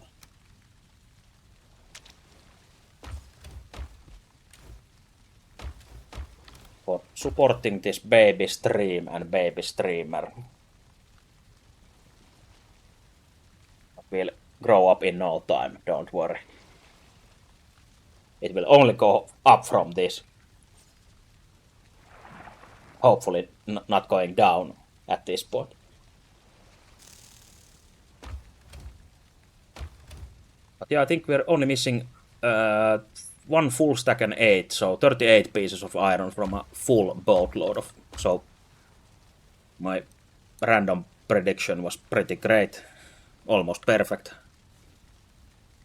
For supporting this baby stream and baby streamer. Will grow up in no time, don't worry. It will only go up from this. Hopefully not going down at this point. But yeah, I think we're only missing one full stack and 8, so 38 pieces of iron from a full boatload of... So my random prediction was pretty great, almost perfect.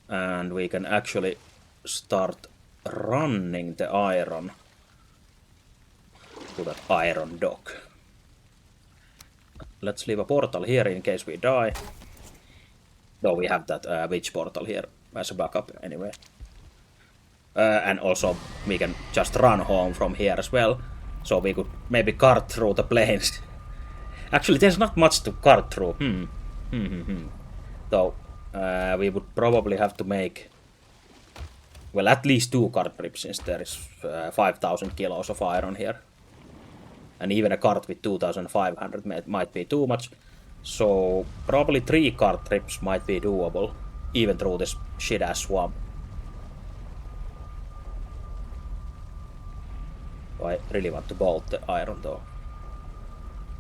And we can actually start running the iron to that iron dock. Let's leave a portal here in case we die. Though we have that witch portal here as a backup anyway. And also we can just run home from here as well. So we could maybe cart through the plains. Actually, there's not much to cart through. Though we would probably have to make... Well, at least 2 cart trips since there is 5,000 kilos of iron here. And even a cart with 2,500 might be too much. So probably 3 cart trips might be doable, even through this shit-ass swamp. I really want to bolt the iron though.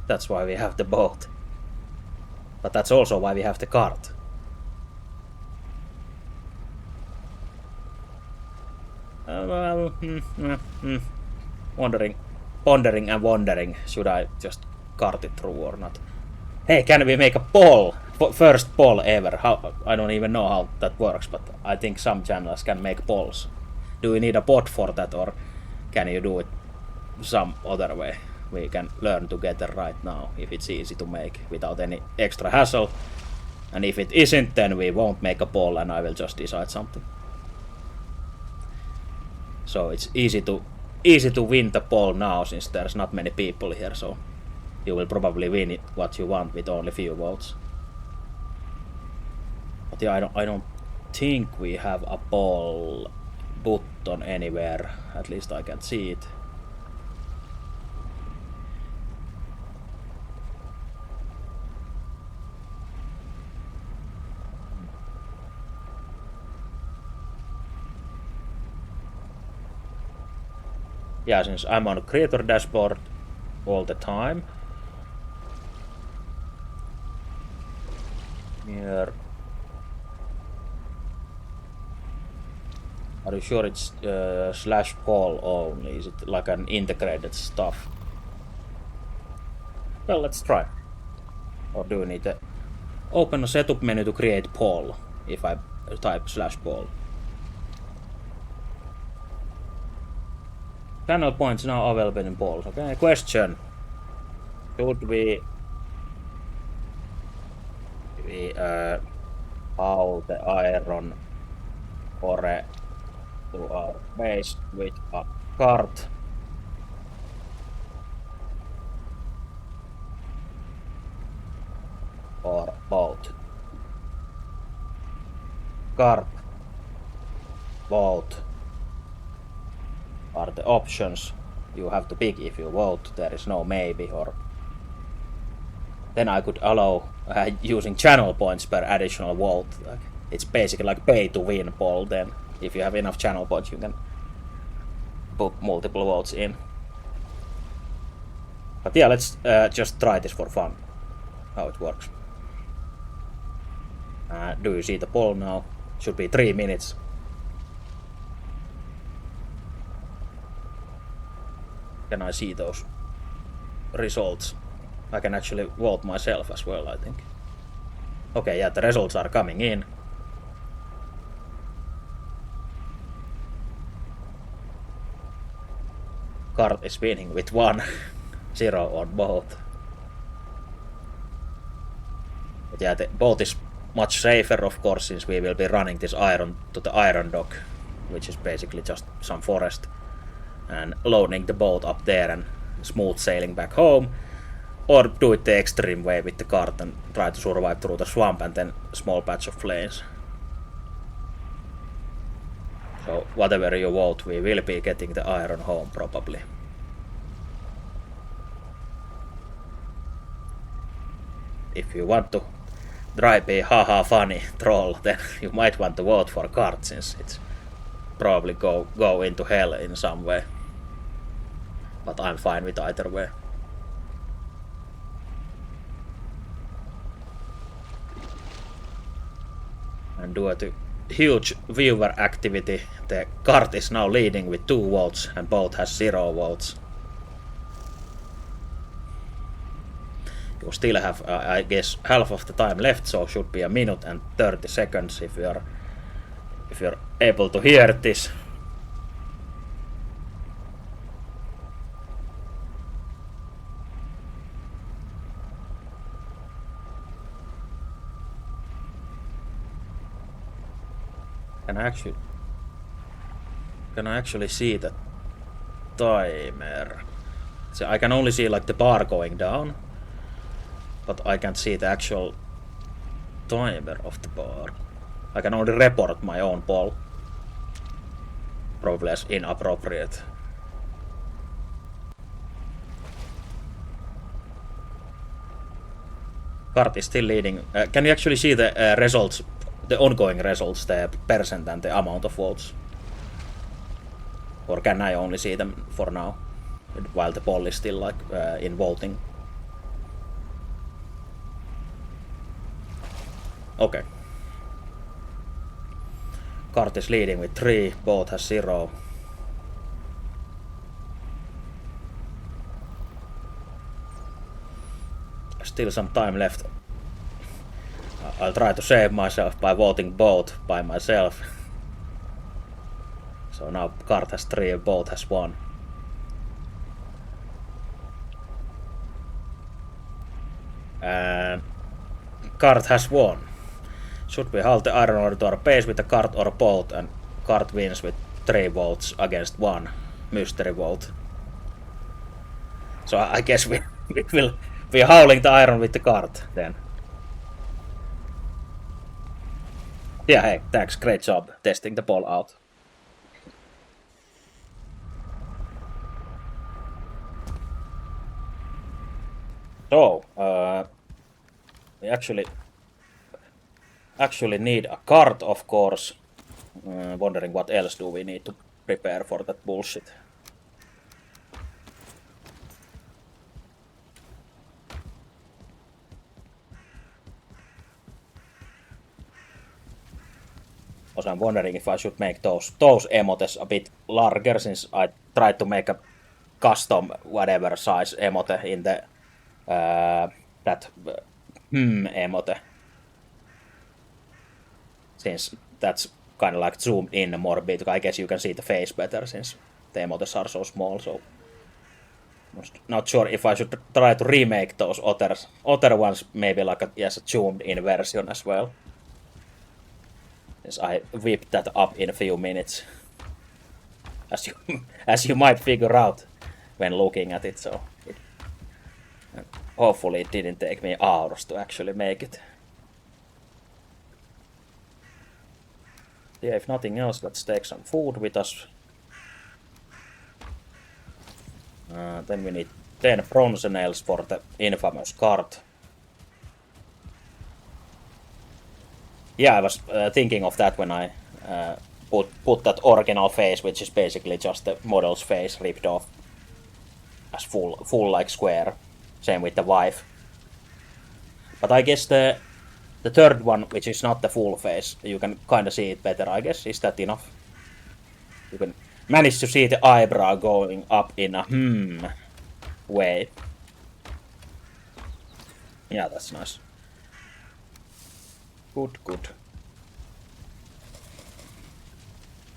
That's why we have the boat. But that's also why we have the cart. Pondering and wondering, should I just cart it through or not? Hey, can we make a poll? First poll ever. How? I don't even know how that works, but I think some channels can make polls. Do we need a bot for that, or can you do it some other way? We can learn together right now if it's easy to make without any extra hassle. And if it isn't, then we won't make a poll and I will just decide something. So it's easy to win the poll now since there's not many people here, so you will probably win it what you want with only few votes. But yeah, I don't think we have a poll button anywhere. At least I can see it. Yeah, since I'm on creator dashboard all the time. Here. Are you sure it's slash poll only? Is it like an integrated stuff? Well, let's try. Or do we need to open a setup menu to create poll if I type slash poll? Channel points now available in polls. Okay, question. Should we haul the iron ore to our base with a cart? Or boat? Cart, boat are the options. You have to pick if you vote. There is no maybe, or then I could allow using channel points per additional vote. Like, it's basically like pay to win poll. Then if you have enough channel points you can put multiple votes in. But yeah, let's just try this for fun, how it works. Do you see the poll now? Should be 3 minutes. Can I see those results? I can actually vote myself as well, I think. Okay, yeah, the results are coming in. Cart is winning with 1-0 on both. But yeah, the boat is much safer, of course, since we will be running this iron to the iron dock, which is basically just some forest, and loading the boat up there and smooth sailing back home, or do it the extreme way with the cart and try to survive through the swamp and then small patch of plains. So whatever you vote, we will be getting the iron home probably. If you want to try be haha funny troll, then you might want to vote for cart, since it's probably go into hell in some way. But I'm fine with either way. And due to huge viewer activity, the cart is now leading with 2 votes and boat has 0 votes. You still have, I guess, half of the time left, so should be 1 minute and 30 seconds if you're able to hear this. Can I actually see the timer? So I can only see like the bar going down, but I can't see the actual timer of the bar. I can only report my own poll. Probably as inappropriate. Cart is still leading. Can you actually see the results, the ongoing results, the percent and the amount of votes? Or can I only see them for now, while the poll is still like in voting? Okay. Cart is leading with 3, boat has 0. Still some time left. I'll try to save myself by voting boat by myself. So now cart has 3 and boat has 1. And cart has won. Should we halt the iron ore to our base with a cart or a boat, and cart wins with 3 votes against 1 mystery vote. So I guess we will be hauling the iron with the cart then. Yeah, hey, thanks, great job testing the ball out. So, we actually need a cart, of course. Wondering what else do we need to prepare for that bullshit. Also, I'm wondering if I should make those emotes a bit larger, since I tried to make a custom whatever size emote in the that emote, since that's kind of like zoomed in more bit. I guess you can see the face better since the emotes are so small. So I'm not sure if I should try to remake those other ones, maybe like a zoomed in version as well. Since I whipped that up in a few minutes, as you might figure out when looking at it. So hopefully it didn't take me hours to actually make it. Yeah, if nothing else, let's take some food with us. Then we need 10 bronze nails for the infamous cart. Yeah, I was thinking of that when I put that original face, which is basically just the model's face ripped off as full like square. Same with the wife. But I guess the third one, which is not the full face, you can kind of see it better, I guess. Is that enough? Managed to see the eyebrow going up in a way. Yeah, that's nice. Good.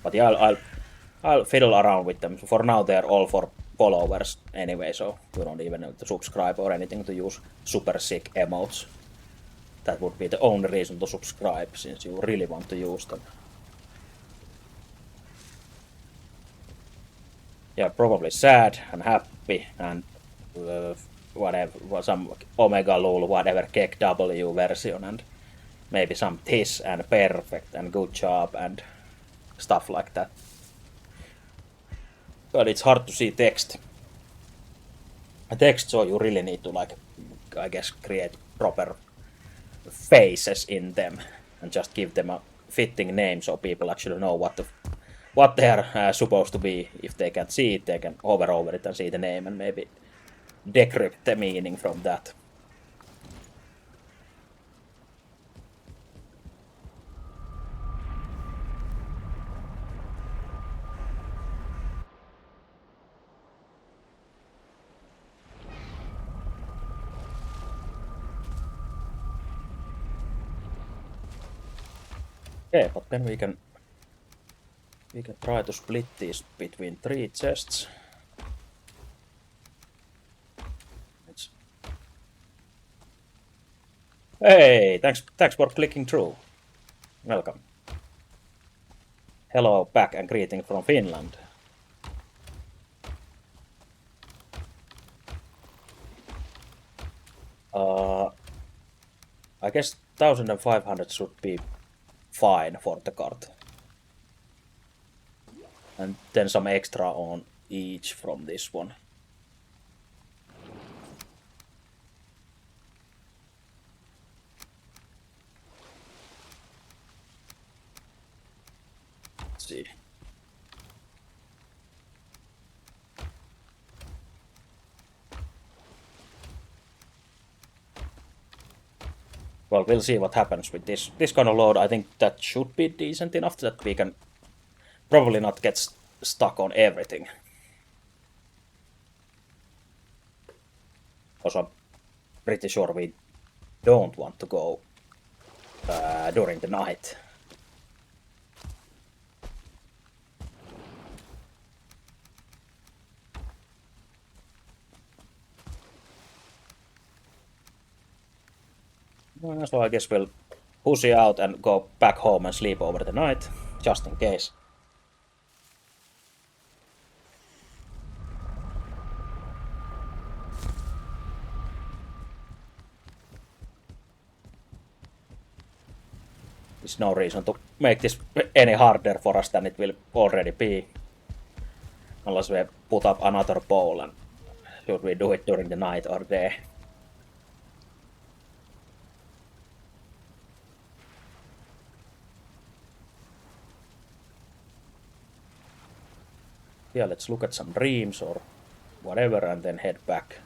But yeah, I'll fiddle around with them. For now, they're all for followers anyway, so you don't even need to subscribe or anything to use super sick emotes. That would be the only reason to subscribe, since you really want to use them. Yeah, probably sad and happy and whatever, some Omega Lul, whatever, Kek W version, and maybe some this and perfect and good job and stuff like that. But it's hard to see text. Text, so you really need to, like, I guess, create proper faces in them and just give them a fitting name so people actually know what they are supposed to be. If they can't see it, they can hover over it and see the name and maybe decrypt the meaning from that. Okay, but then we can try to split these between 3 chests. Hey, thanks for clicking through. Welcome. Hello back and greeting from Finland. I guess 1500 should be fine for the card. And then some extra on each from this one. Let's see. Well, we'll see what happens with this kind of load. I think that should be decent enough that we can probably not get stuck on everything. Because I'm pretty sure we don't want to go during the night. So I guess we'll pussy out and go back home and sleep over the night, just in case. There's no reason to make this any harder for us than it will already be. Unless we put up another pole, and should we do it during the night or day? Yeah, let's look at some dreams or whatever and then head back.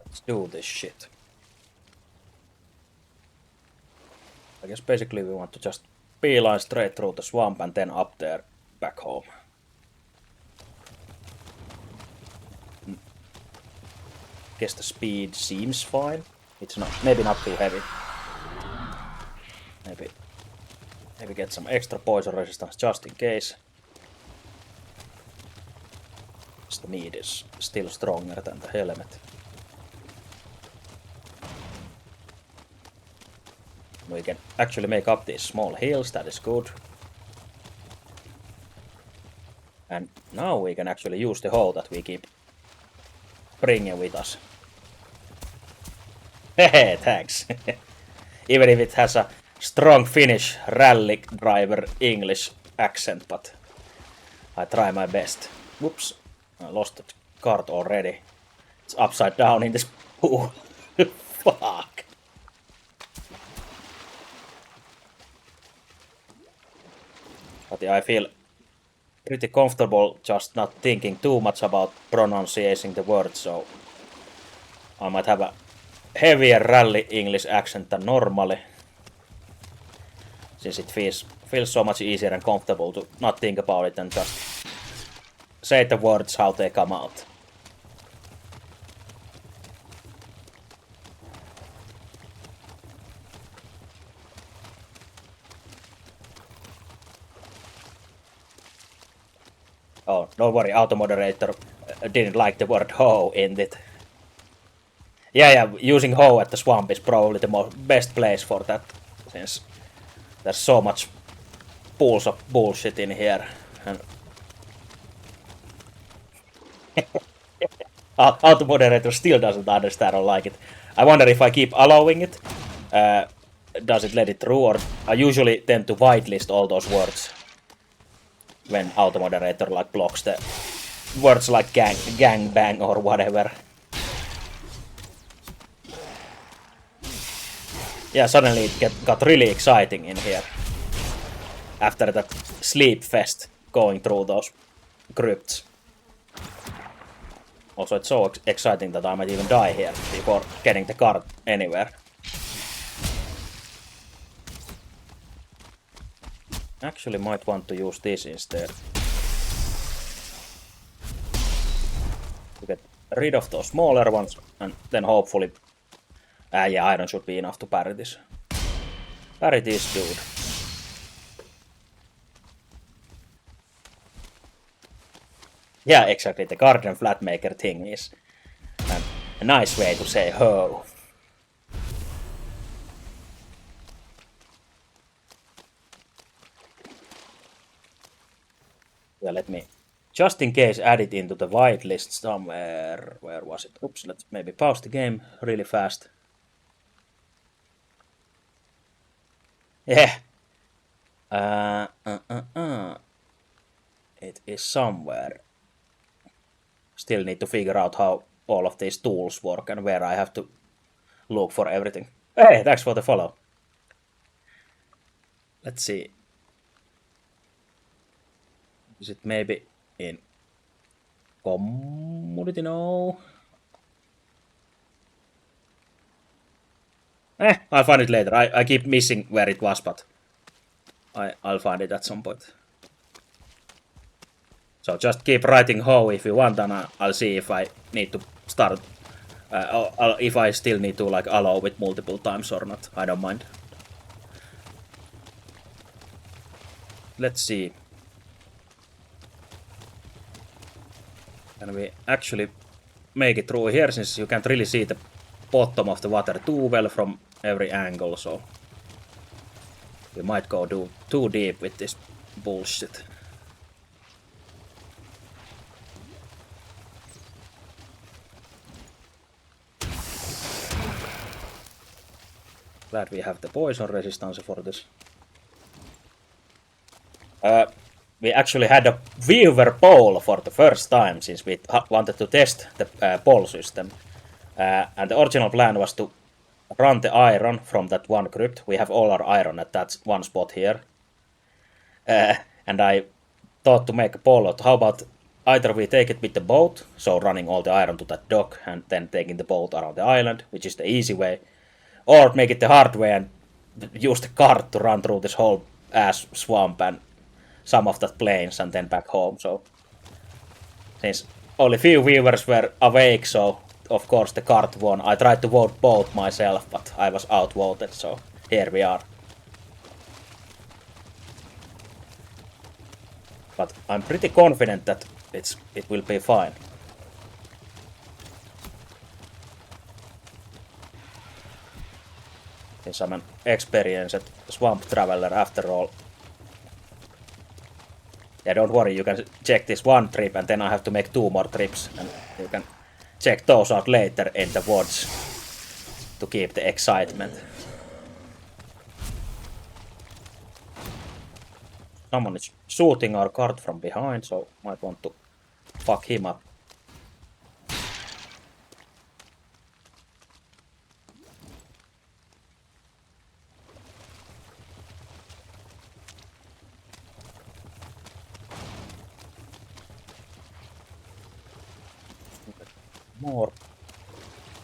Let's do this shit. I guess basically we want to just beeline straight through the swamp and then up there, back home. Guess the speed seems fine. It's not, maybe not too heavy. Maybe get some extra poison resistance just in case. The meat is still stronger than the helmet. We can actually make up these small hills, that is good. And now we can actually use the hoe that we keep bringing with us. Hehe, thanks. Even if it has a strong Finnish rally driver English accent, but I try my best. Whoops. I lost the card already. It's upside down in this pool. Fuck. But yeah, I feel pretty comfortable just not thinking too much about pronouncing the words, so I might have a heavier rally English accent than normally, since it feels so much easier and comfortable to not think about it and just say the words how they come out. Oh, don't worry, auto moderator didn't like the word hoe in it. Yeah, using hoe at the swamp is probably the best place for that, since there's so much pools of bullshit in here. And auto moderator still doesn't understand or like it. I wonder if I keep allowing it, does it let it through, or I usually tend to whitelist all those words when auto moderator like blocks the words like gang bang or whatever. Yeah, suddenly it got really exciting in here after that sleep fest going through those crypts. Also, it's so exciting that I might even die here before getting the card anywhere. Actually, might want to use this instead. To get rid of those smaller ones, and then hopefully... yeah, iron should be enough to parry this. Parry this dude. Yeah, exactly, the garden flatmaker thing is a nice way to say ho. Yeah, let me, just in case, add it into the whitelist somewhere. Where was it? Oops, let's maybe pause the game really fast. Yeah. It is somewhere. Still need to figure out how all of these tools work and where I have to look for everything. Hey, thanks for the follow. Let's see. Is it maybe in community? No. I'll find it later. I keep missing where it was, but I'll find it at some point. So just keep writing how if you want, and I'll see if I need to start, if I still need to like allow it multiple times or not. I don't mind. Let's see. Can we actually make it through here, since you can't really see the bottom of the water too well from every angle, so we might go too deep with this bullshit. Glad we have the poison resistance for this. We actually had a viewer poll for the first time, since we wanted to test the poll system. And the original plan was to run the iron from that one crypt. We have all our iron at that one spot here. And I thought to make a poll of how about either we take it with the boat, so running all the iron to that dock and then taking the boat around the island, which is the easy way, or make it the hard way and use the cart to run through this whole ass swamp and some of that plains and then back home. So since only few viewers were awake, so of course the cart won. I tried to vote both myself, but I was outvoted, so here we are. But I'm pretty confident that it will be fine. Since I'm an experienced swamp traveler after all. Yeah, don't worry, you can check this one trip and then I have to make 2 more trips, and you can check those out later in the VODs to keep the excitement. Someone is shooting our cart from behind, so might want to fuck him up.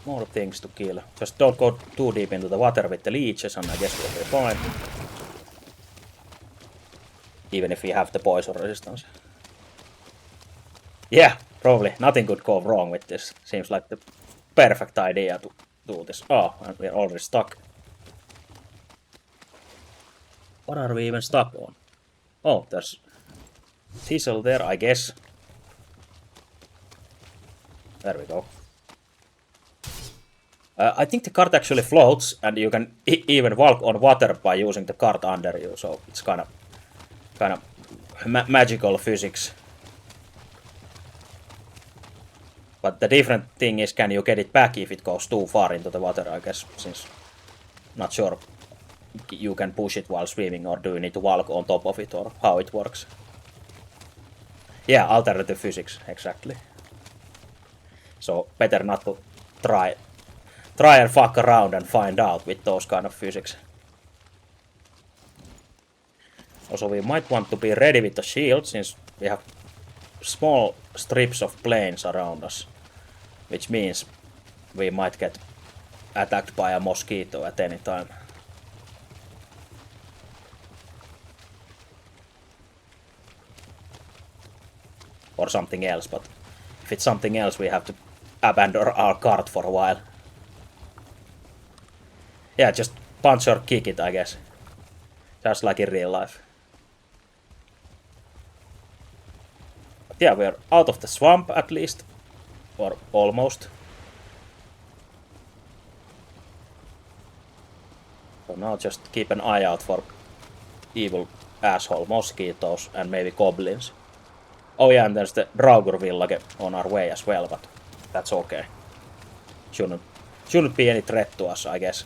More things to kill. Just don't go too deep into the water with the leeches and I guess we'll be fine. Even if we have the poison resistance. Yeah, probably nothing could go wrong with this. Seems like the perfect idea to do this. Oh, and we're already stuck. What are we even stuck on? Oh, there's Thistle there, I guess. There we go. I think the cart actually floats, and you can even walk on water by using the cart under you. So it's kind of magical physics. But the different thing is, can you get it back if it goes too far into the water? I guess, since not sure you can push it while swimming, or do you need to walk on top of it, or how it works? Yeah, alternative physics, exactly. So better not to try and fuck around and find out with those kind of physics. Also, we might want to be ready with the shield, since we have small strips of plains around us, which means we might get attacked by a mosquito at any time. Or something else, but if it's something else, we have to abandon our cart for a while. Yeah, just punch or kick it, I guess. Just like in real life. But yeah, we're out of the swamp at least. Or almost. So now just keep an eye out for evil asshole mosquitoes and maybe goblins. Oh yeah, and there's the Draugr village on our way as well, but that's okay. Shouldn't be any threat to us, I guess.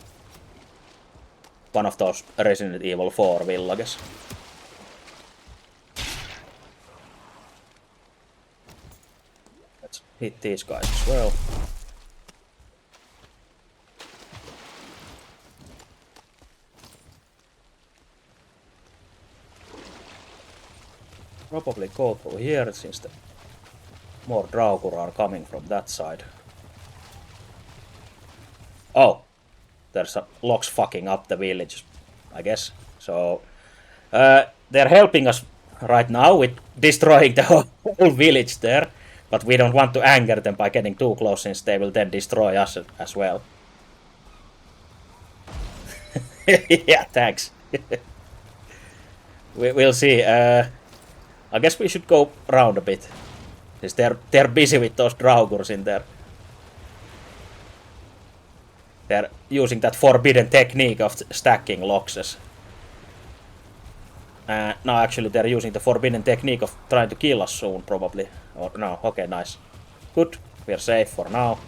One of those Resident Evil 4 villages. Let's hit these guys as well. Probably go through here since the more Draugr are coming from that side. Oh, there's a locks fucking up the village, I guess. So they're helping us right now with destroying the whole village there, but we don't want to anger them by getting too close, since they will then destroy us as well. Yeah, thanks. We'll see. I guess we should go around a bit, since they're busy with those Draugrs in there. They're using that forbidden technique of stacking loxes. No, actually, they're using the forbidden technique of trying to kill us soon, probably. Or no, okay, nice. Good, we're safe for now.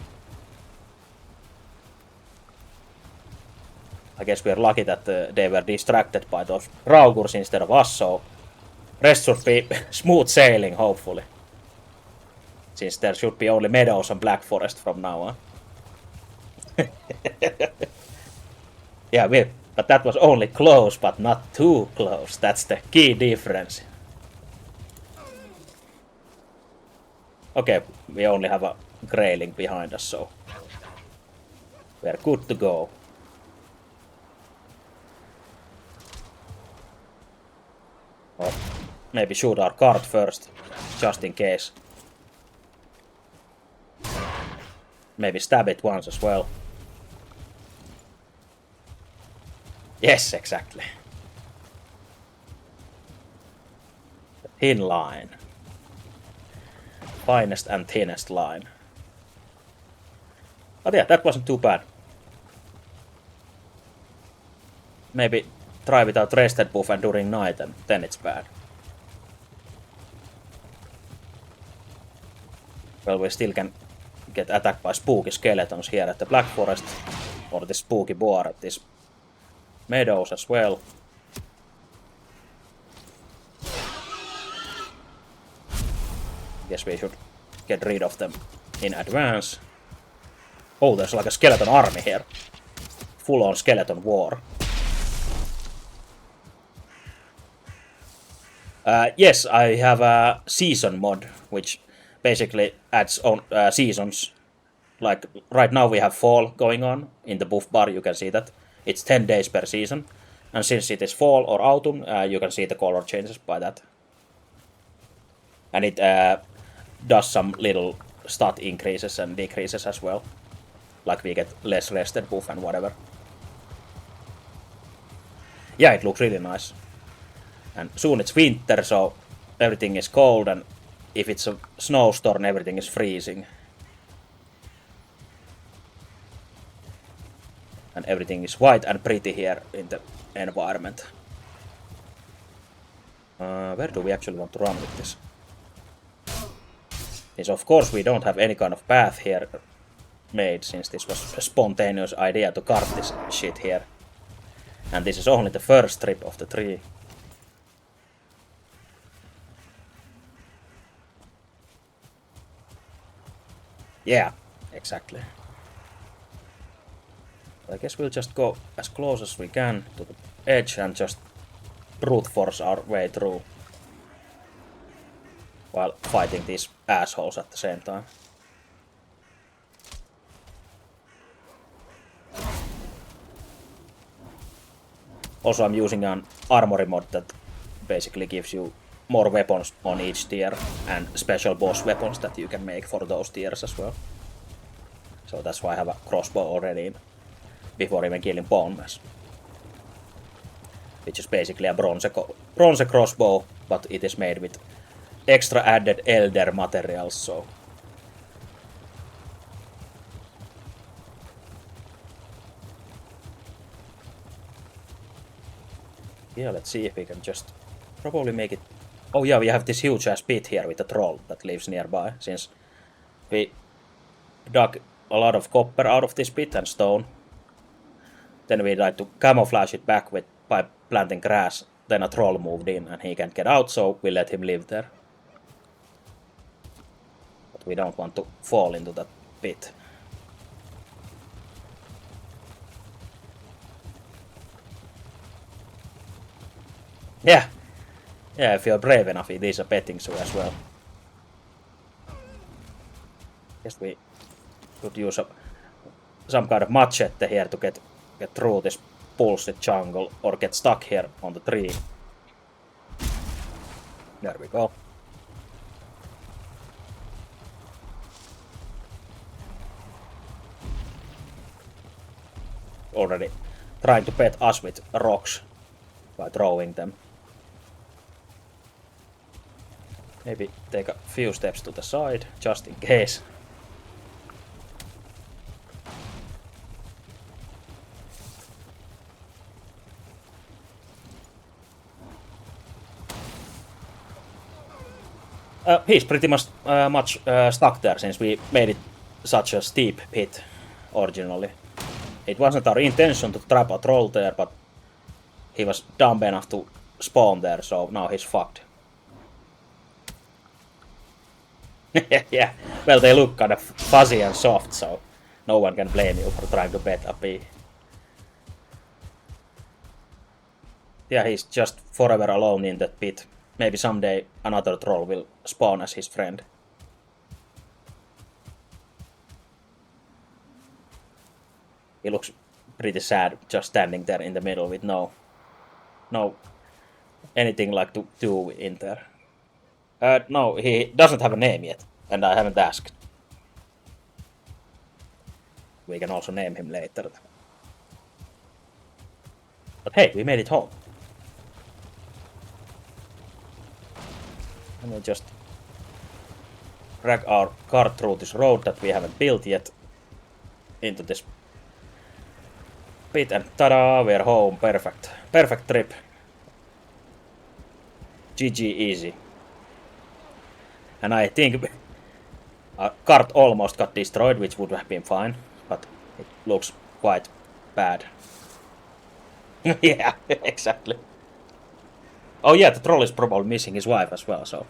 I guess we're lucky that they were distracted by those Draugrs instead of us, so rest should be smooth sailing, hopefully. Since there should be only meadows and black forest from now on. Yeah, but that was only close, but not too close. That's the key difference. Okay, we only have a grayling behind us, so we're good to go. Or maybe shoot our cart first, just in case. Maybe stab it once as well. Yes, exactly. The thin line. Finest and thinnest line. But yeah, that wasn't too bad. Maybe try without rested buff and during night, and then it's bad. Well, we still can get attacked by spooky skeletons here at the Black Forest, or the spooky boar at this meadows as well. Guess we should get rid of them in advance. Oh, there's like a skeleton army here. Full-on skeleton war. Yes, I have a season mod, which basically adds on seasons. Like, right now we have fall going on. In the buff bar, you can see that. It's 10 days per season. And since it is fall or autumn, you can see the color changes by that. And it does some little stat increases and decreases as well. Like we get less rested buff and whatever. Yeah, it looks really nice. And soon it's winter, so everything is cold, and if it's a snowstorm, everything is freezing. And everything is white and pretty here in the environment. Where do we actually want to run with this? Yes, of course we don't have any kind of path here made, since this was a spontaneous idea to carve this shit here. And this is only the first strip of the tree. Yeah, exactly. I guess we'll just go as close as we can to the edge and just brute force our way through. While fighting these assholes at the same time. Also, I'm using an armory mod that basically gives you more weapons on each tier and special boss weapons that you can make for those tiers as well. So that's why I have a crossbow already before even killing Bone Mass. Which is basically a bronze crossbow, but it is made with extra added elder materials, so... Yeah, let's see if we can just probably make it... Oh yeah, we have this huge ass pit here with a troll that lives nearby, since we dug a lot of copper out of this pit and stone. Then we tried to camouflage it back by planting grass. Then a troll moved in and he can't get out, so we let him live there. But we don't want to fall into that pit. Yeah, if you're brave enough, it is a petting zoo as well. Guess we could use some kind of machete here to get through this bullshit jungle, or get stuck here on the tree. There we go. Already trying to pet us with rocks by throwing them. Maybe take a few steps to the side, just in case. He's pretty much stuck there, since we made it such a steep pit originally. It wasn't our intention to trap a troll there, but he was dumb enough to spawn there, so now he's fucked. Yeah, well, they look kind of fuzzy and soft, so no one can blame you for trying to pet a bee. Yeah, he's just forever alone in that pit. Maybe someday another troll will spawn as his friend. He looks pretty sad, just standing there in the middle with no anything like to do in there. No, he doesn't have a name yet, and I haven't asked. We can also name him later. But hey, we made it home. And we just drag our cart through this road that we haven't built yet into this pit, and ta-da, we're home. Perfect. Perfect trip. GG easy. And I think our cart almost got destroyed, which would have been fine, but it looks quite bad. Yeah, exactly. Oh yeah, the troll is probably missing his wife as well, so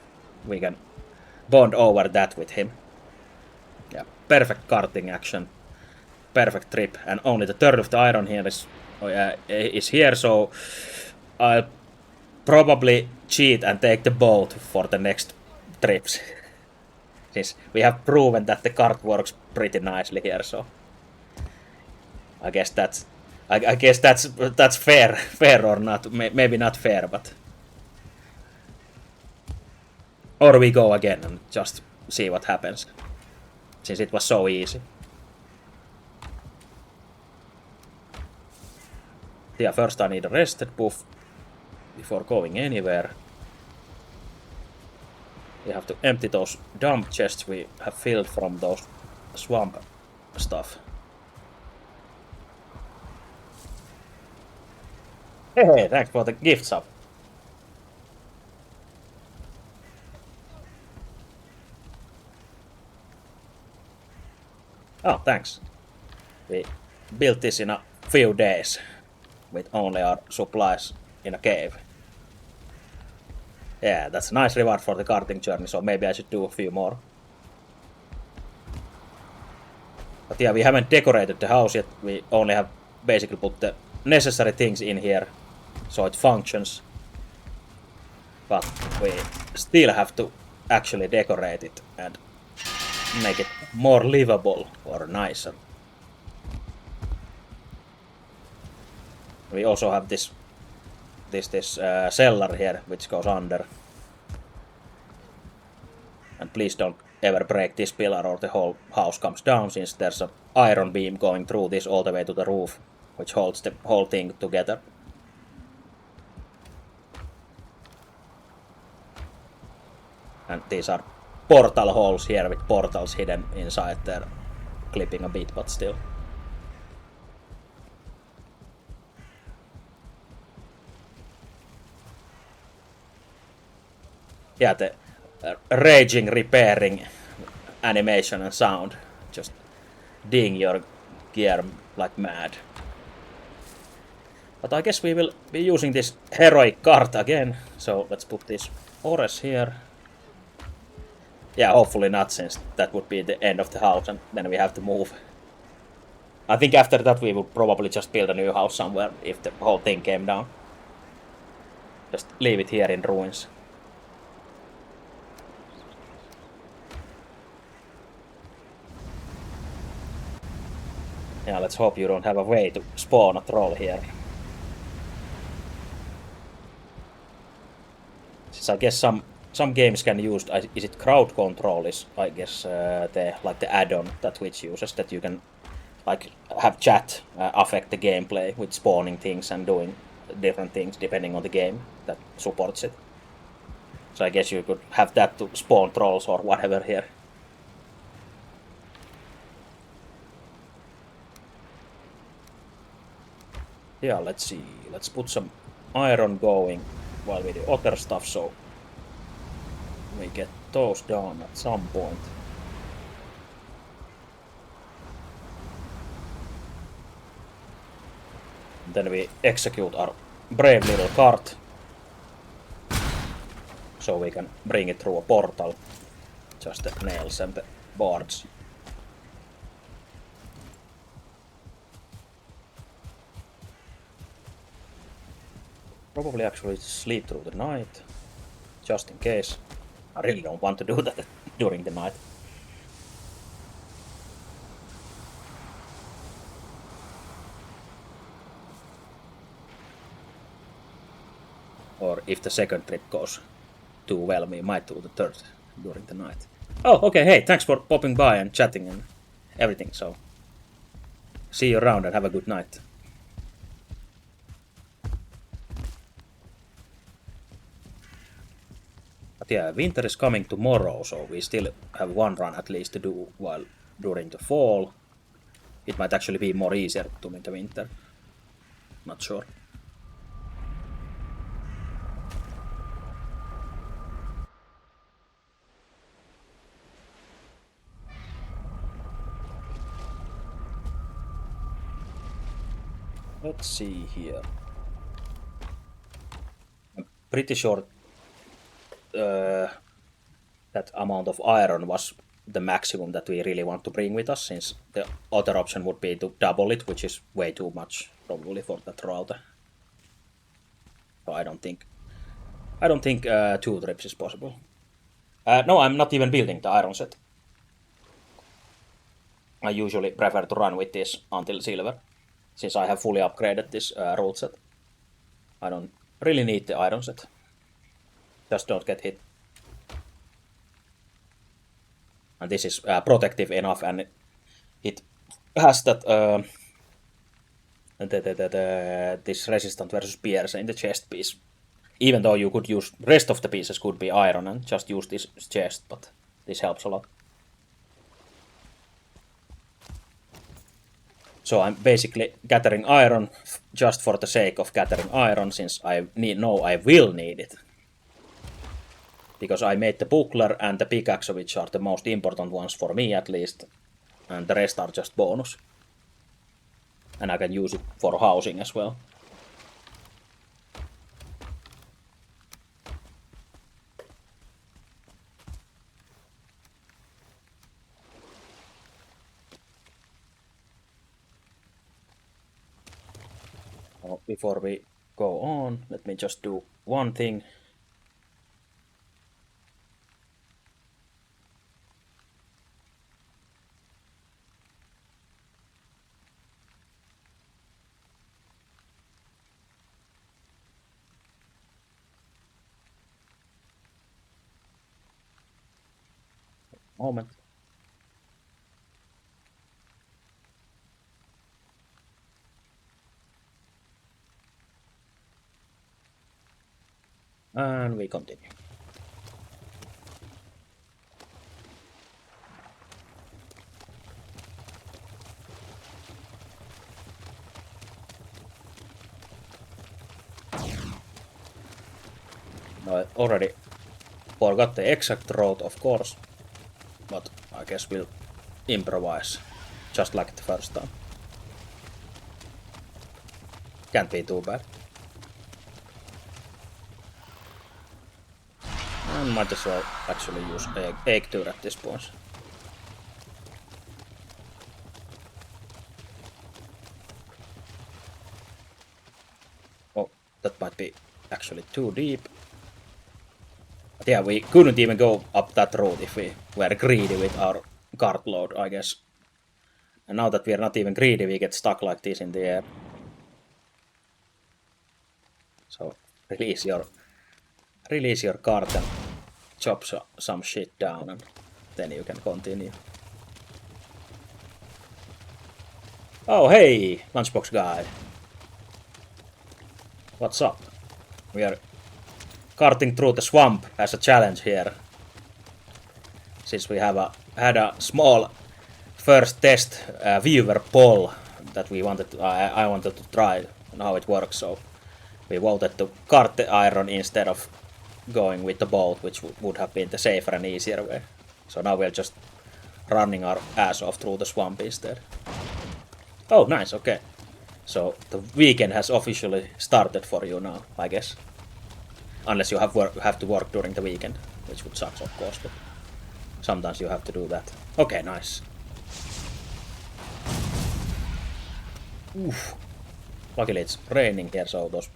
we can bond over that with him. perfect karting action, perfect trip, and only the third of the iron here is here, so I'll probably cheat and take the boat for the next trips. Since we have proven that the cart works pretty nicely here, so I guess that's fair or not. Maybe not fair, but or we go again and just see what happens, since it was so easy. Yeah, first I need a rested buff before going anywhere. We have to empty those dump chests we have filled from those swamp stuff. Hey, thanks for the gift sub. Oh, thanks. We built this in a few days with only our supplies in a cave. Yeah, that's a nice reward for the karting journey, so maybe I should do a few more. But yeah, we haven't decorated the house yet. We only have basically put the necessary things in here so it functions. But we still have to actually decorate it and make it more livable or nicer. We also have this cellar here which goes under. And please don't ever break this pillar or the whole house comes down, since there's an iron beam going through this all the way to the roof, which holds the whole thing together. And these are portal holes here with portals hidden inside there, clipping a bit, but still. Yeah, the raging, repairing animation and sound, just ding your gear like mad. But I guess we will be using this heroic cart again, so let's put this ores here. Yeah, hopefully not, since that would be the end of the house and then we have to move. I think after that we would probably just build a new house somewhere if the whole thing came down. Just leave it here in ruins. Yeah, let's hope you don't have a way to spawn a troll here. Since I guess some games can use, is it crowd control is, I guess, the add-on that Twitch uses, that you can like have chat affect the gameplay with spawning things and doing different things depending on the game that supports it. So I guess you could have that to spawn trolls or whatever here. Yeah, let's see. Let's put some iron going while we do other stuff, so we get those down at some point. Then we execute our brave little cart, so we can bring it through a portal. Just the nails and the boards. Probably actually sleep through the night, just in case. I really don't want to do that during the night. Or if the second trip goes too well, we might do the third during the night. Oh, okay, hey, thanks for popping by and chatting and everything, so see you around and have a good night. But yeah, winter is coming tomorrow, so we still have one run at least to do while during the fall. It might actually be more easier during the winter. Not sure. Let's see here. I'm pretty sure that amount of iron was the maximum that we really want to bring with us, since the other option would be to double it, which is way too much probably for that route. So I don't think 2 trips is possible. No, I'm not even building the iron set. I usually prefer to run with this until silver, since I have fully upgraded this root set. I don't really need the iron set. Just don't get hit. And this is protective enough, and it has that this resistant versus pierce in the chest piece. Even though you could use rest of the pieces could be iron and just use this chest, but this helps a lot. So I'm basically gathering iron just for the sake of gathering iron, since I know I will need it. Because I made the buckler and the pickaxe, which are the most important ones for me at least, and the rest are just bonus. And I can use it for housing as well. Before we go on, let me just do one thing. Moment. And we continue. I already forgot the exact route, of course, but I guess we'll improvise, just like the first time. Can't be too bad. And might as well actually use egg tour at this point. Oh, that might be actually too deep. But yeah, we couldn't even go up that road if we were greedy with our cart load, I guess. And now that we are not even greedy, we get stuck like this in the air. So release your cart and chop some shit down, and then you can continue. Oh hey, lunchbox guy. What's up? We are carting through the swamp as a challenge here. Since we have had a small first test viewer poll that we wanted to, I wanted to try and how it works, so we voted to cart the iron instead of going with the boat, which would have been the safer and easier way. So now we're just running our ass off through the swamp instead. Oh, nice, okay. So the weekend has officially started for you now, I guess. Unless you have to work during the weekend, which would suck, of course, but sometimes you have to do that. Okay, nice. Oof. Luckily it's raining here, so those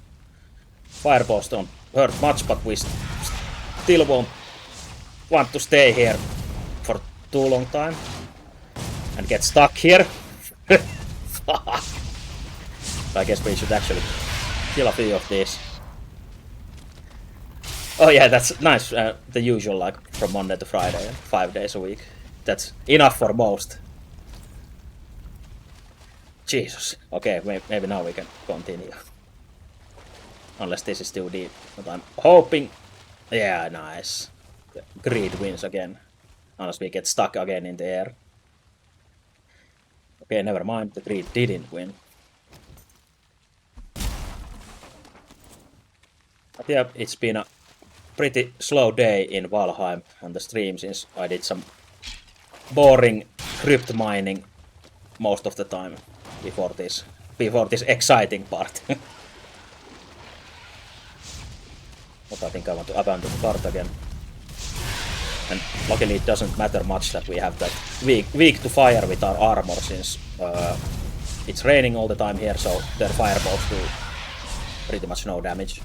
fireballs don't hurt much, but we still won't want to stay here for too long time and get stuck here. I guess we should actually kill a few of these. Oh yeah, that's nice. The usual, like from Monday to Friday, 5 days a week. That's enough for most. Jesus. Okay, maybe now we can continue. Unless this is too deep. But I'm hoping... Yeah, nice. The greed wins again. Unless we get stuck again in the air. Okay, never mind. The greed didn't win. But yeah, it's been a pretty slow day in Valheim on the stream, since I did some boring crypt mining most of the time before this exciting part. But I think I want to abandon the cart again And luckily it doesn't matter much that we have that weak to fire with our armor, since it's raining all the time here, so their fireballs do pretty much no damage.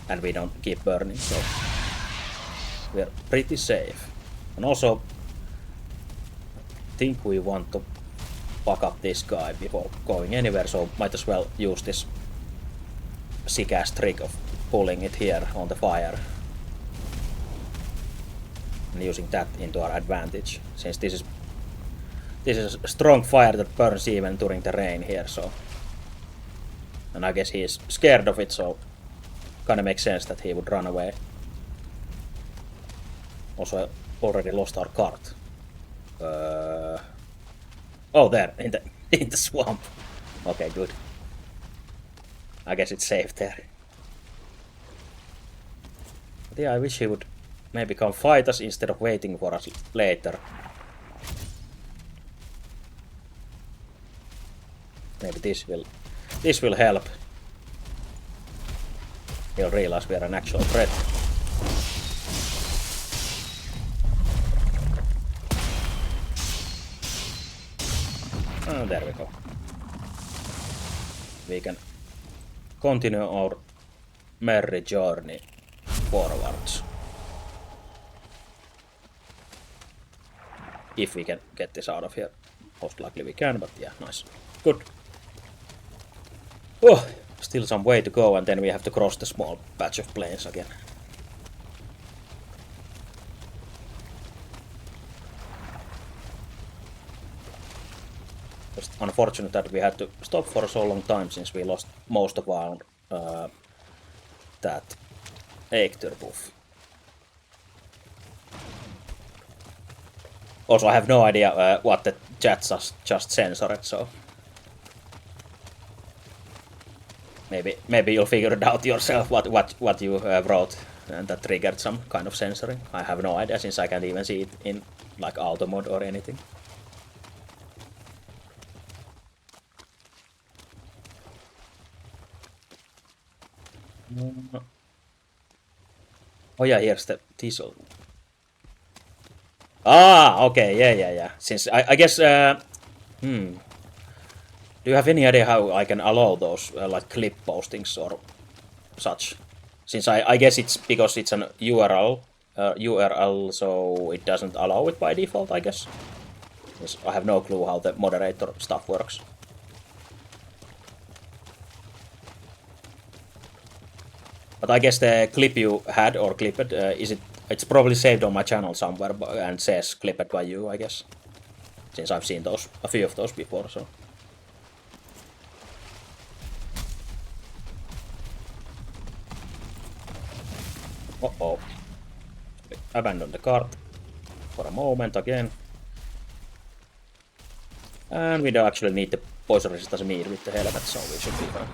And we don't keep burning, so we're pretty safe. And also, I think we want to fuck up this guy before going anywhere, so might as well use this sick-ass trick of pulling it here on the fire. And using that into our advantage, since this is a strong fire that burns even during the rain here, so. And I guess he is scared of it, so kinda makes sense that he would run away. Also, I already lost our cart. Oh, there, in the swamp. Okay, good. I guess it's safe there. But yeah, I wish he would maybe come fight us instead of waiting for us later. Maybe this will help. He'll realize we are an actual threat. Oh, there we go. We can continue our merry journey forwards. If we can get this out of here. Most likely we can, but yeah, nice. Good. Oh, still some way to go, and then we have to cross the small patch of plains again. Just unfortunate that we had to stop for so long time, since we lost most of our that Eikthyr buff. Also, I have no idea what the chat just censored, so maybe you'll figure it out yourself what you wrote, and that triggered some kind of censoring. I have no idea, since I can't even see it in like auto mode or anything. Oh yeah, here's the thistle. Ah, okay, yeah. Since I guess, do you have any idea how I can allow those like clip postings or such? Since I guess it's because it's an URL, so it doesn't allow it by default, I guess. Yes, I have no clue how the moderator stuff works. But I guess the clip you had, or clipped, it's probably saved on my channel somewhere and says clipped by you, I guess. Since I've seen a few of those before, so. Uh-oh. Abandon the cart for a moment again. And we don't actually need the poison resistance meat with the helmet, so we should be fine.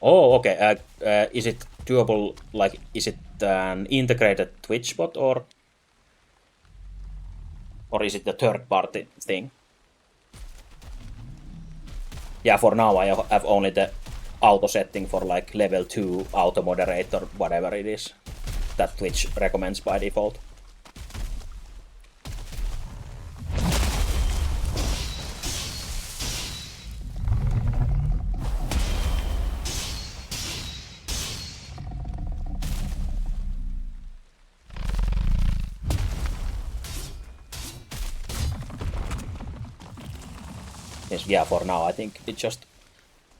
Oh, okay. Is it doable, like, is it an integrated Twitch bot, or is it the third-party thing? Yeah, for now I have only the auto setting for like level 2 auto moderator, whatever it is, that Twitch recommends by default. Yes, yeah, for now I think it just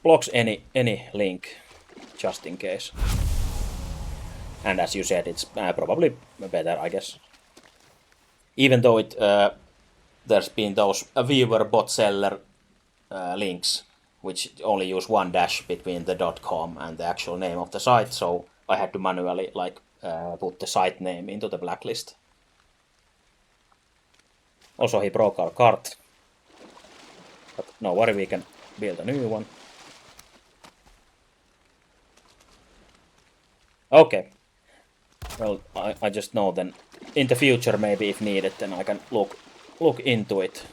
blocks any link, just in case. And as you said, it's probably better, I guess. Even though there's been those viewer bot seller links, which only use one dash between the .com and the actual name of the site, so I had to manually like put the site name into the blacklist. Also, he broke our cart. But no worry, we can build a new one. Okay. Well, I just know then in the future, maybe if needed, then I can look into it.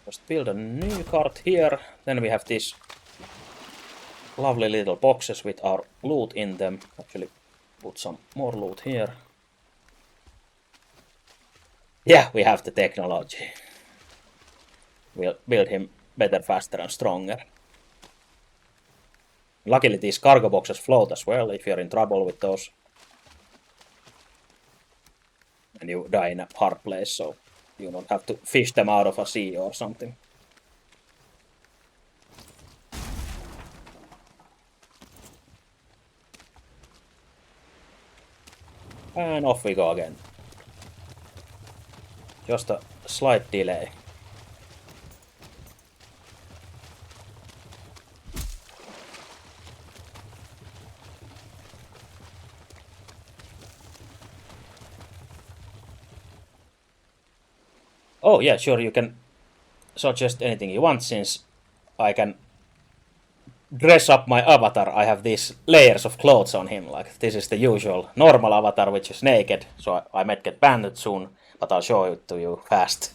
Just build a new cart here. Then we have these lovely little boxes with our loot in them. Actually, put some more loot here. Yeah, we have the technology. We'll build him better, faster, and stronger. Luckily, these cargo boxes float as well if you're in trouble with those. And you die in a hard place, so you don't have to fish them out of a sea or something. And off we go again. Just a slight delay. Oh yeah, sure, you can suggest anything you want, since I can dress up my avatar. I have these layers of clothes on him. Like, this is the usual normal avatar, which is naked, so I might get banned soon, but I'll show it to you fast.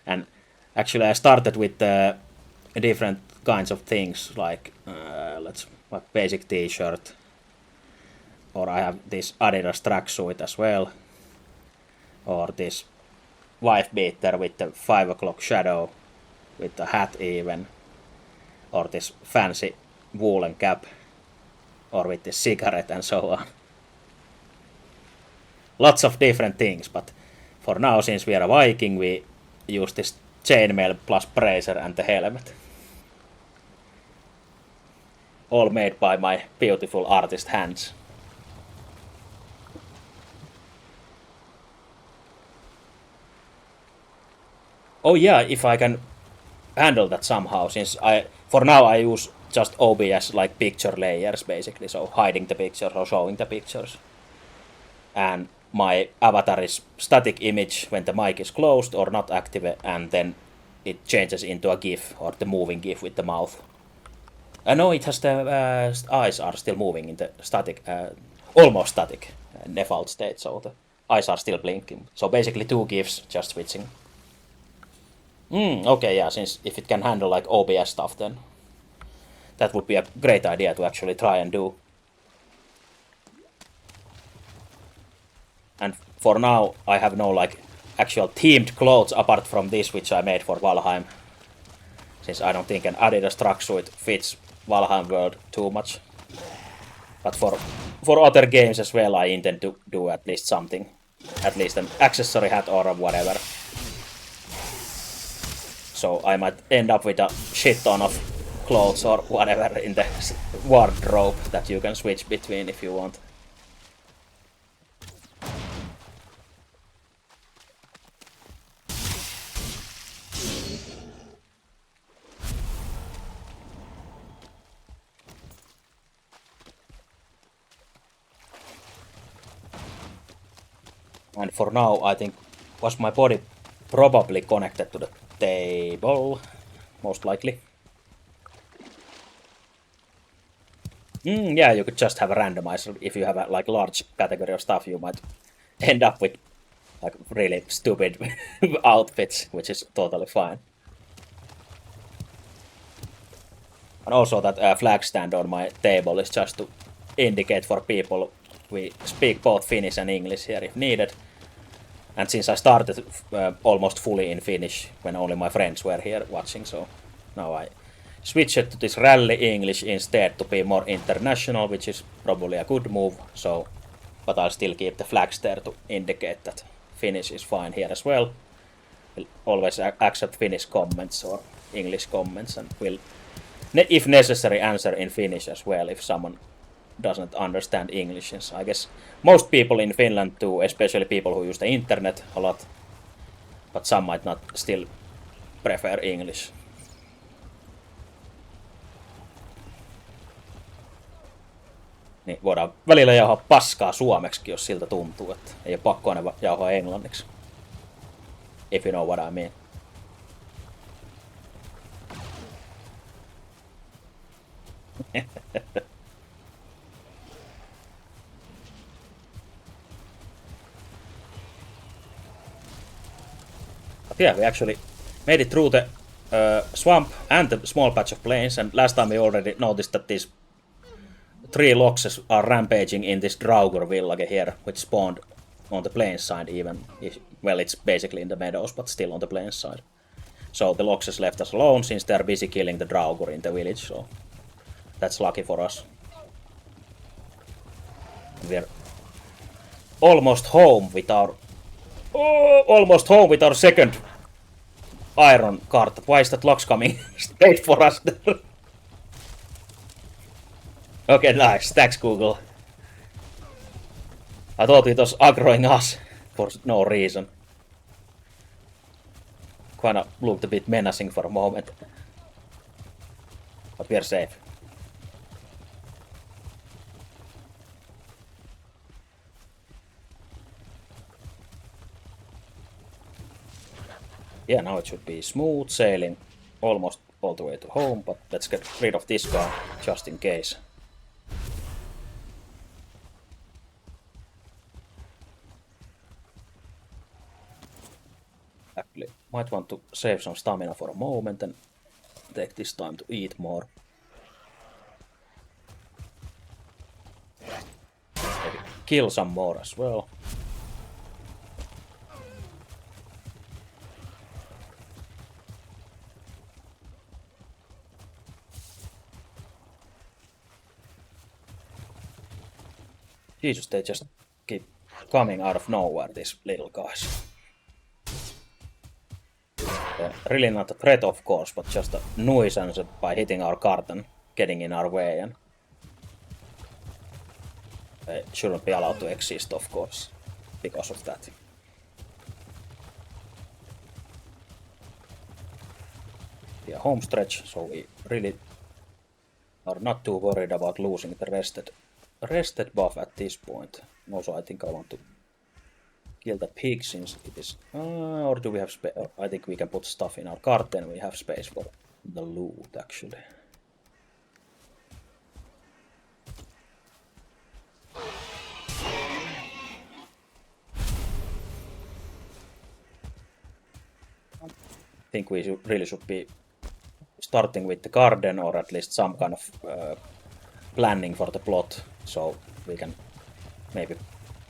And actually I started with different kinds of things, like like basic t-shirt, or I have this Adidas tracksuit as well, or this wife beater with the 5 o'clock shadow with the hat even, or this fancy woolen cap, or with this cigarette, and so on. Lots of different things, but for now, since we are a Viking, we use this chainmail plus bracer and the helmet. All made by my beautiful artist hands. Oh yeah, if I can handle that somehow, since for now I use just OBS, like picture layers basically, so hiding the pictures or showing the pictures. And my avatar is static image when the mic is closed or not active, and then it changes into a GIF, or the moving GIF with the mouth. No, it has the eyes are still moving in the static, almost static default state, so the eyes are still blinking. So basically 2 GIFs just switching. Okay, yeah, since if it can handle like OBS stuff, then that would be a great idea to actually try and do. And for now, I have no like actual themed clothes apart from this, which I made for Valheim, since I don't think an Adidas tracksuit fits Valheim world too much. But for other games as well, I intend to do at least something, at least an accessory hat or whatever. So I might end up with a shit ton of clothes or whatever in the wardrobe that you can switch between if you want. And for now, I think, was my body probably connected to the table? Most likely. Yeah, you could just have a randomizer. If you have a like large category of stuff, you might end up with like really stupid outfits, which is totally fine. And also that flag stand on my table is just to indicate for people we speak both Finnish and English here if needed. And since I started almost fully in Finnish when only my friends were here watching, so now I switched to this rally English instead to be more international, which is probably a good move. So, but I'll still keep the flags there to indicate that Finnish is fine here as well. We'll always accept Finnish comments or English comments, and will, if necessary, answer in Finnish as well if someone doesn't understand English. I guess most people in Finland do, especially people who use the internet a lot, but some might not still prefer English. Niin voidaan välillä jauhaa paskaa suomeksi, jos siltä tuntuu, että ei ole pakko aina jauhaa englanniksi. If you know what I mean. Yeah, we actually made it through the swamp and the small patch of plains, and last time we already noticed that these 3 loxes are rampaging in this Draugr village here, which spawned on the plains side even. Well, it's basically in the meadows, but still on the plains side. So the loxes left us alone since they're busy killing the Draugr in the village, so that's lucky for us. We're almost home with our... almost home with our second iron cart. Why is that Lox coming straight for us? Okay, nice. Thanks, Google. I thought it was aggroing us for no reason. Kinda looked a bit menacing for a moment. But we're safe. Yeah, now it should be smooth sailing almost all the way to home, but let's get rid of this guy just in case. Actually, might want to save some stamina for a moment and take this time to eat more. Maybe kill some more as well. Jesus, they just keep coming out of nowhere, these little guys. They're really not a threat, of course, but just a nuisance by hitting our cart and getting in our way, and they shouldn't be allowed to exist, of course, because of that. Be a home stretch, so we really are not too worried about losing the rested buff at this point. Also, I think I want to kill the pig since it is... or do we have space? I think we can put stuff in our cart, then we have space for the loot, actually. I think we really should be starting with the garden, or at least some kind of planning for the plot, so we can maybe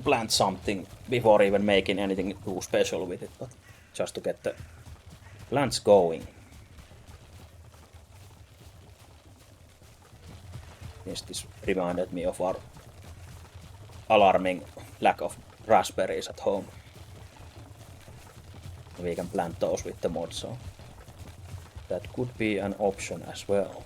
plant something before even making anything too special with it, but just to get the plants going. Yes, this reminded me of our alarming lack of raspberries at home. We can plant those with the mod, so that could be an option as well.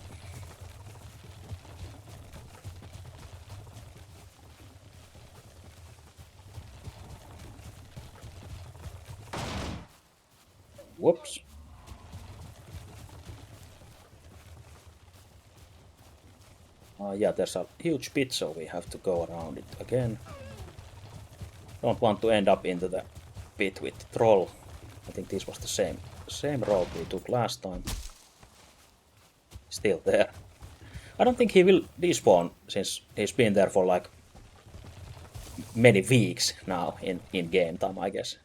Whoops. Yeah, there's a huge pit, so we have to go around it again. Don't want to end up into the pit with the troll. I think this was the same road we took last time. Still there. I don't think he will despawn since he's been there for like many weeks now in game time, I guess.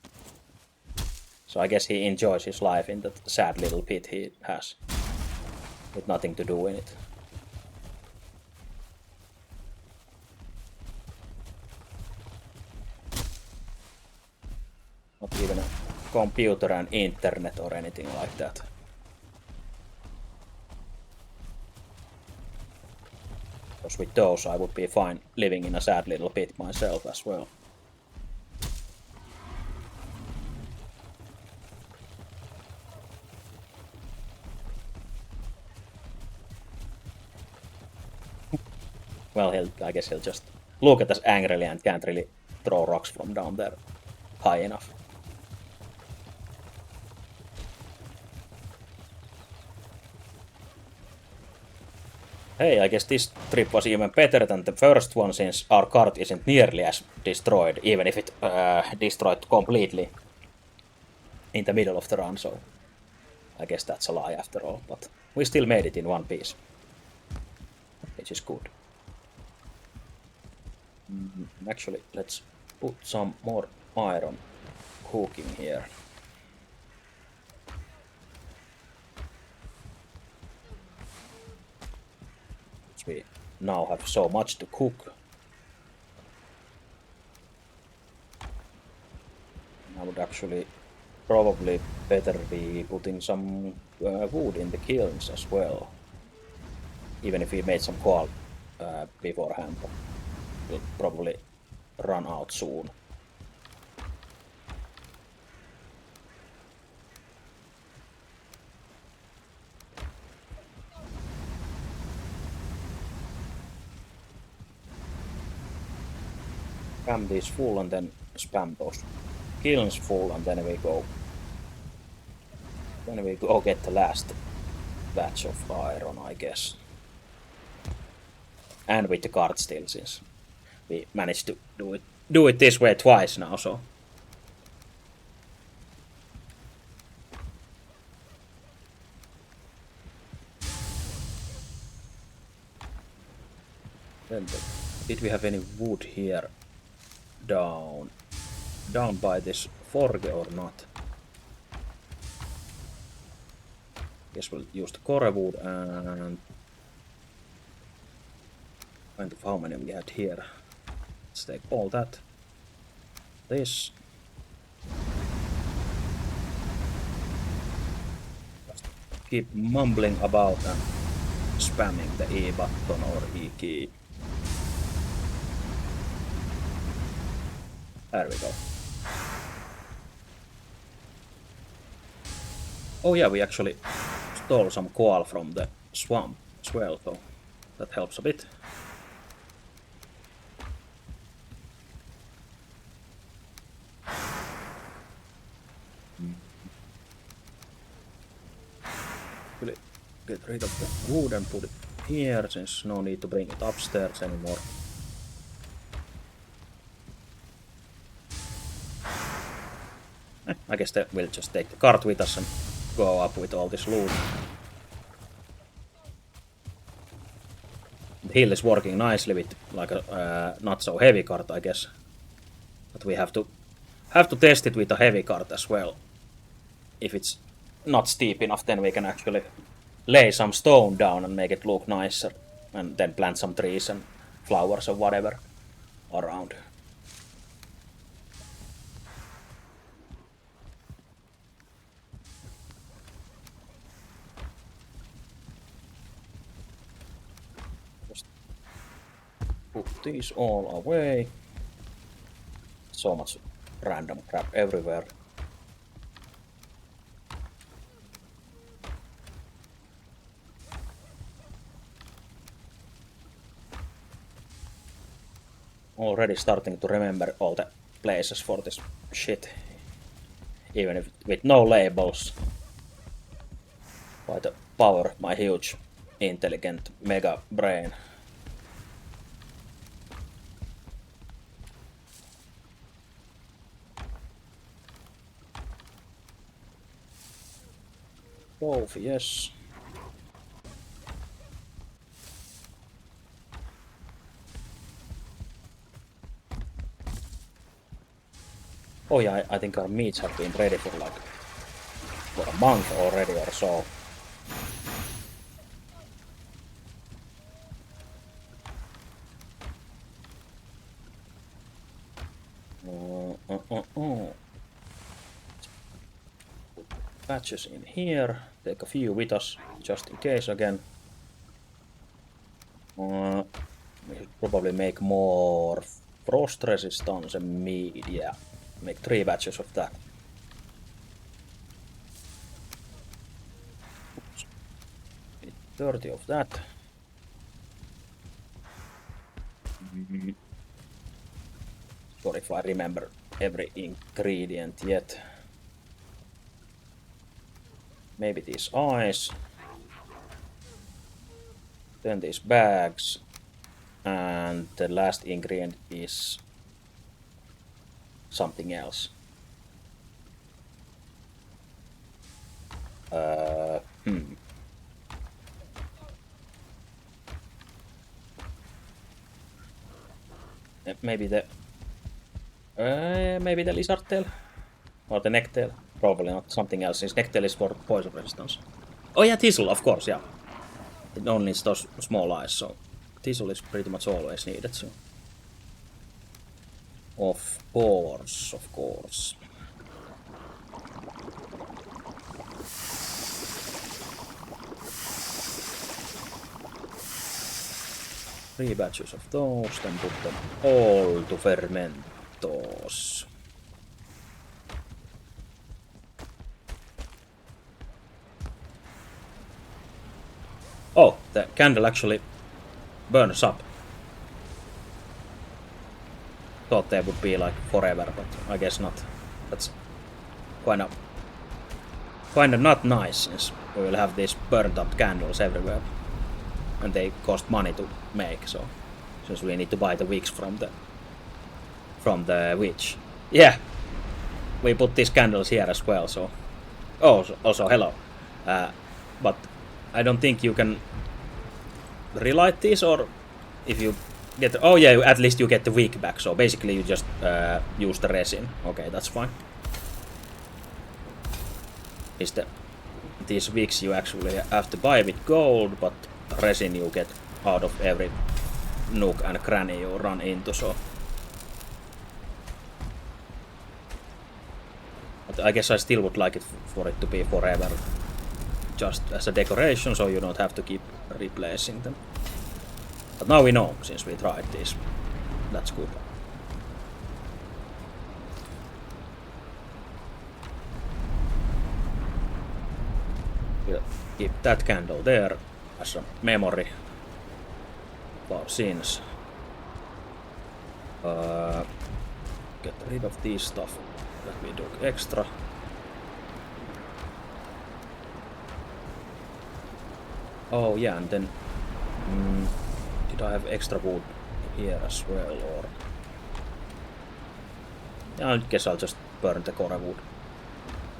So I guess he enjoys his life in that sad little pit he has, with nothing to do in it. Not even a computer and internet or anything like that. Because with those I would be fine living in a sad little pit myself as well. Well, I guess he'll just look at us angrily and can't really throw rocks from down there high enough. Hey, I guess this trip was even better than the first one since our cart isn't nearly as destroyed, even if it destroyed completely in the middle of the run, so I guess that's a lie after all, but we still made it in one piece, which is good. Actually, let's put some more iron cooking here. We now have so much to cook. I would actually probably better be putting some wood in the kilns as well. Even if we made some coal beforehand, but we'll probably run out soon. Spam these full and then spam those kilns full, and then we go. Then we go get the last batch of iron, I guess. And with the cart still, since we managed to do it this way twice now, so. Then did we have any wood here down by this forge or not? Guess we'll use the core wood and find of how many we had here. Let's take all that. This. Just keep mumbling about and spamming the E button or E key. There we go. Oh yeah, we actually stole some coal from the swamp as well, so that helps a bit. Really get rid of the wood and put it here, since no need to bring it upstairs anymore. I guess that we'll just take the cart with us and go up with all this loot. The hill is working nicely with like a not so heavy cart, I guess. But we have to test it with a heavy cart as well. If it's not steep enough, then we can actually lay some stone down and make it look nicer, and then plant some trees and flowers or whatever around. Just put these all away. So much random crap everywhere. Already starting to remember all the places for this shit, even if with no labels, by the power of my huge intelligent mega brain. Both, yes. Oh yeah, I think our meats have been ready for like for a month already or so. Patches in here. Take a few with us just in case again. We should probably make more frost resistance and meat. Yeah, make 3 batches of that. 30 of that. Sorry if I remember every ingredient yet. Maybe these eyes. Then these bags. And the last ingredient is something else. Maybe the lizard tail or the neck tail. Probably not something else, since neck tail is for poison resistance. Oh yeah, thistle, of course, yeah. It only needs those small eyes, so thistle is pretty much always needed, so... Of course, of course. 3 batches of those, then put them all to fermentos. Oh, the candle actually burns up. Thought they would be like forever, but I guess not. That's kinda not nice, since we will have these burnt up candles everywhere. And they cost money to make, so since we need to buy the wicks from the witch. Yeah, we put these candles here as well, so... Oh, also hello. But I don't think you can relight these, or if you get... Oh yeah, at least you get the wick back, so basically you just use the resin. Okay, that's fine. These wicks you actually have to buy with gold, but resin you get out of every nook and cranny you run into, so... But I guess I still would like it for it to be forever, just as a decoration, so you don't have to keep replacing them. But now we know, since we tried this. That's good. We'll keep that candle there as a memory for sins. Get rid of these stuff that we do extra. Oh yeah, and then did I have extra wood here as well, or... Yeah, I guess I'll just burn the core wood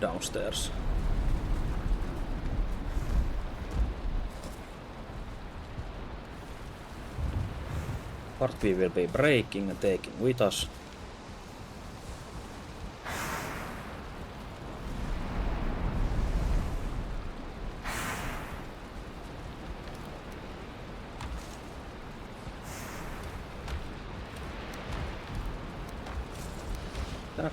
downstairs. Part we will be breaking and taking with us. That.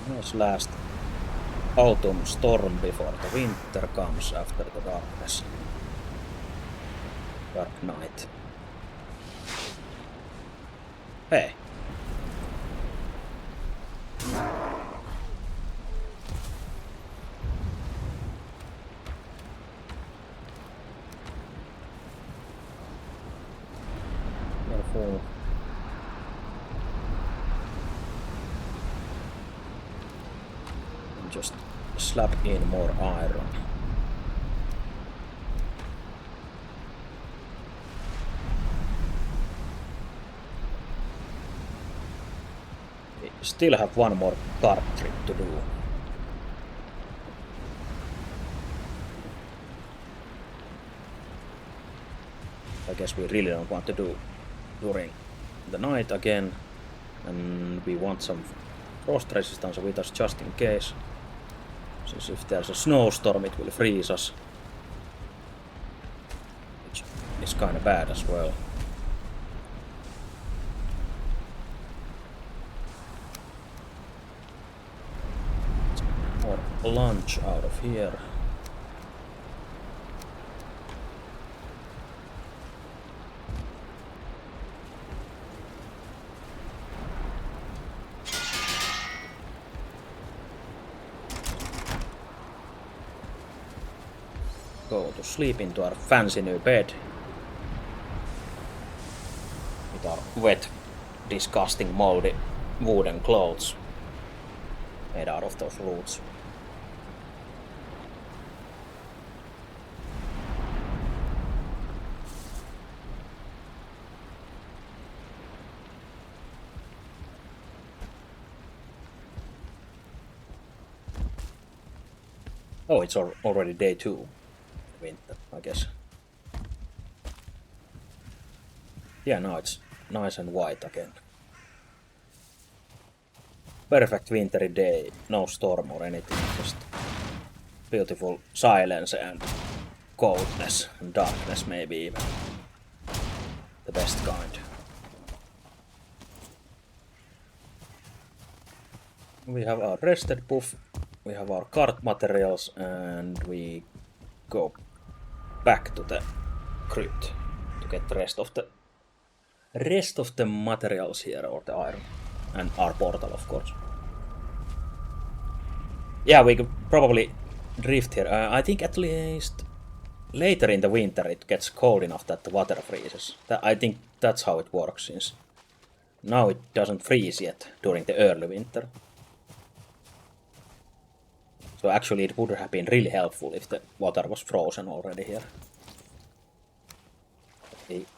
Nice last autumn storm before the winter comes after the darkness. Dark night. Hey. Careful. Just slap in more iron. We still have one more cart trip to do. I guess we really don't want to do during the night again, and we want some frost resistance with us just in case. Since if there's a snowstorm it will freeze us, which is kinda bad as well. More lunch out of here. Go to sleep into our fancy new bed with our wet, disgusting, moldy wooden clothes made out of those roots. Oh, it's already day 2. Winter, I guess. Yeah, now it's nice and white again. Perfect wintry day, no storm or anything, just beautiful silence and coldness and darkness, maybe even the best kind. We have our rested buff, we have our cart materials, and we go back to the crypt to get the rest of the materials here, or the iron, and our portal, of course. Yeah, we could probably drift here. I think at least later in the winter it gets cold enough that the water freezes. I think that's how it works, since now it doesn't freeze yet during the early winter. So actually it would have been really helpful if the water was frozen already here.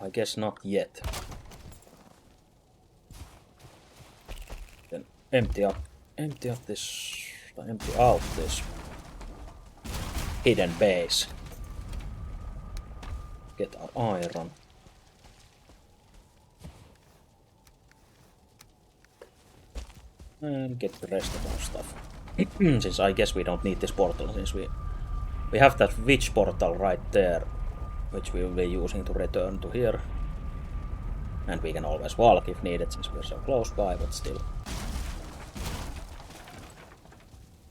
I guess not yet. Then empty out this hidden base. Get our iron. And get the rest of our stuff. Since I guess we don't need this portal, since we have that witch portal right there, which we will be using to return to here. And we can always walk if needed, since we're so close by, but still.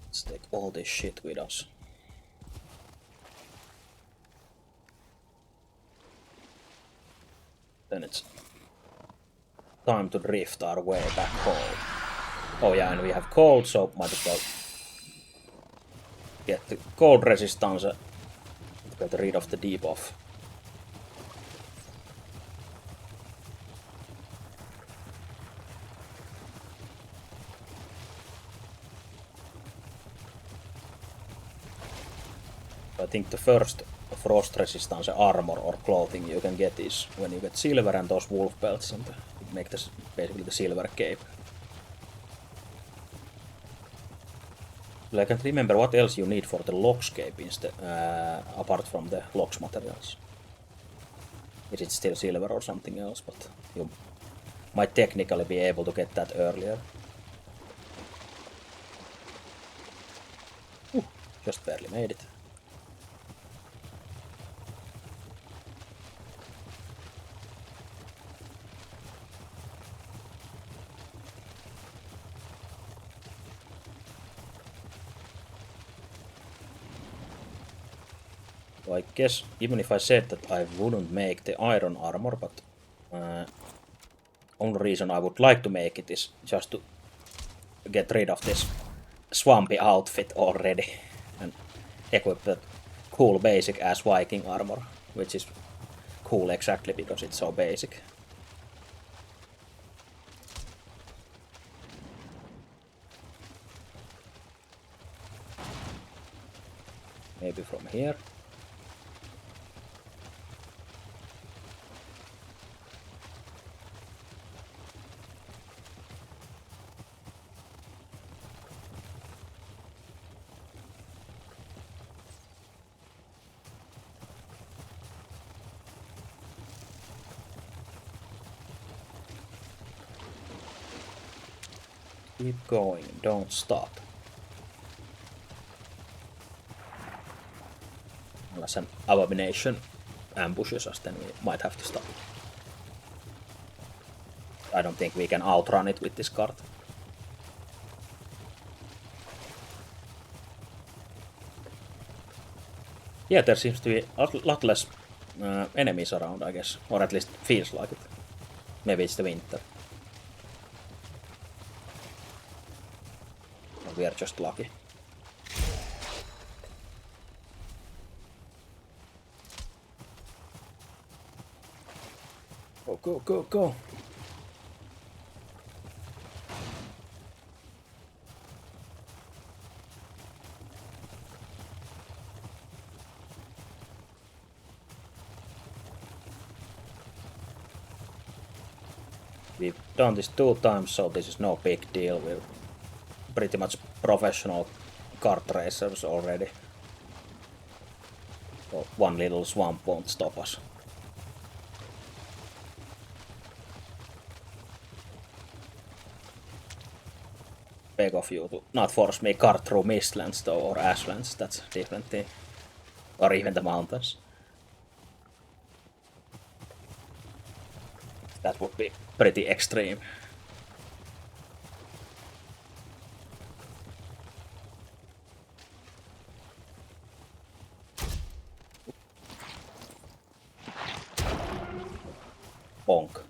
Let's take all this shit with us. Then it's time to drift our way back home. Oh yeah, and we have cold, so might as well get the cold resistance to get rid of the debuff. I think the first frost resistance armor or clothing you can get is when you get silver and those wolf belts, and make this basically the silver cape. I can't remember what else you need for the lox cape instead, apart from the lox materials. Is it still silver or something else? But you might technically be able to get that earlier. Just barely made it. So I guess even if I said that I wouldn't make the iron armor, but only reason I would like to make it is just to get rid of this swampy outfit already and equip that cool basic ass Viking armor, which is cool exactly because it's so basic. Maybe from here. Keep going, don't stop. Unless an abomination ambushes us, then we might have to stop. I don't think we can outrun it with this cart. Yeah, there seems to be a lot less enemies around, I guess. Or at least feels like it. Maybe it's the winter. Or we are just lucky. Go, go, go, go! We've done this 2 times, so this is no big deal. We're pretty much professional kart racers already. So one little swamp won't stop us. beg of you to not force me cart through mistlands though, or ashlands, that's a different thing. Or even the mountains. That would be pretty extreme. Bonk.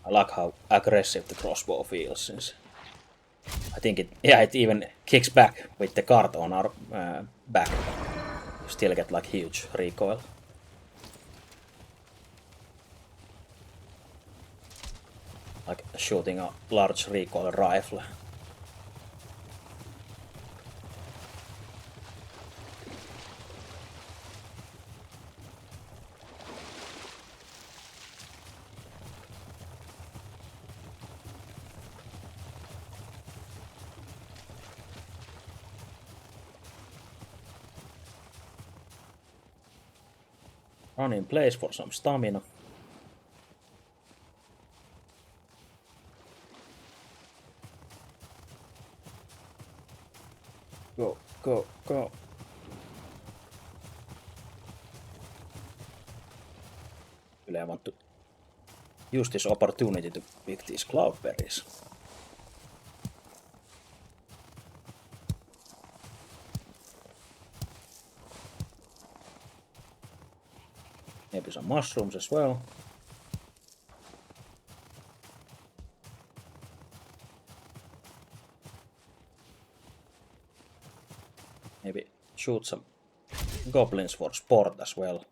I like how aggressive the crossbow feels, since I think it even kicks back with the cart on our back. You still get like huge recoil. Like shooting a large recoil rifle. Run in place for some stamina. Go, go, go. Really, I want to use this opportunity to pick these cloudberries. Maybe some mushrooms as well. Maybe shoot some goblins for sport as well.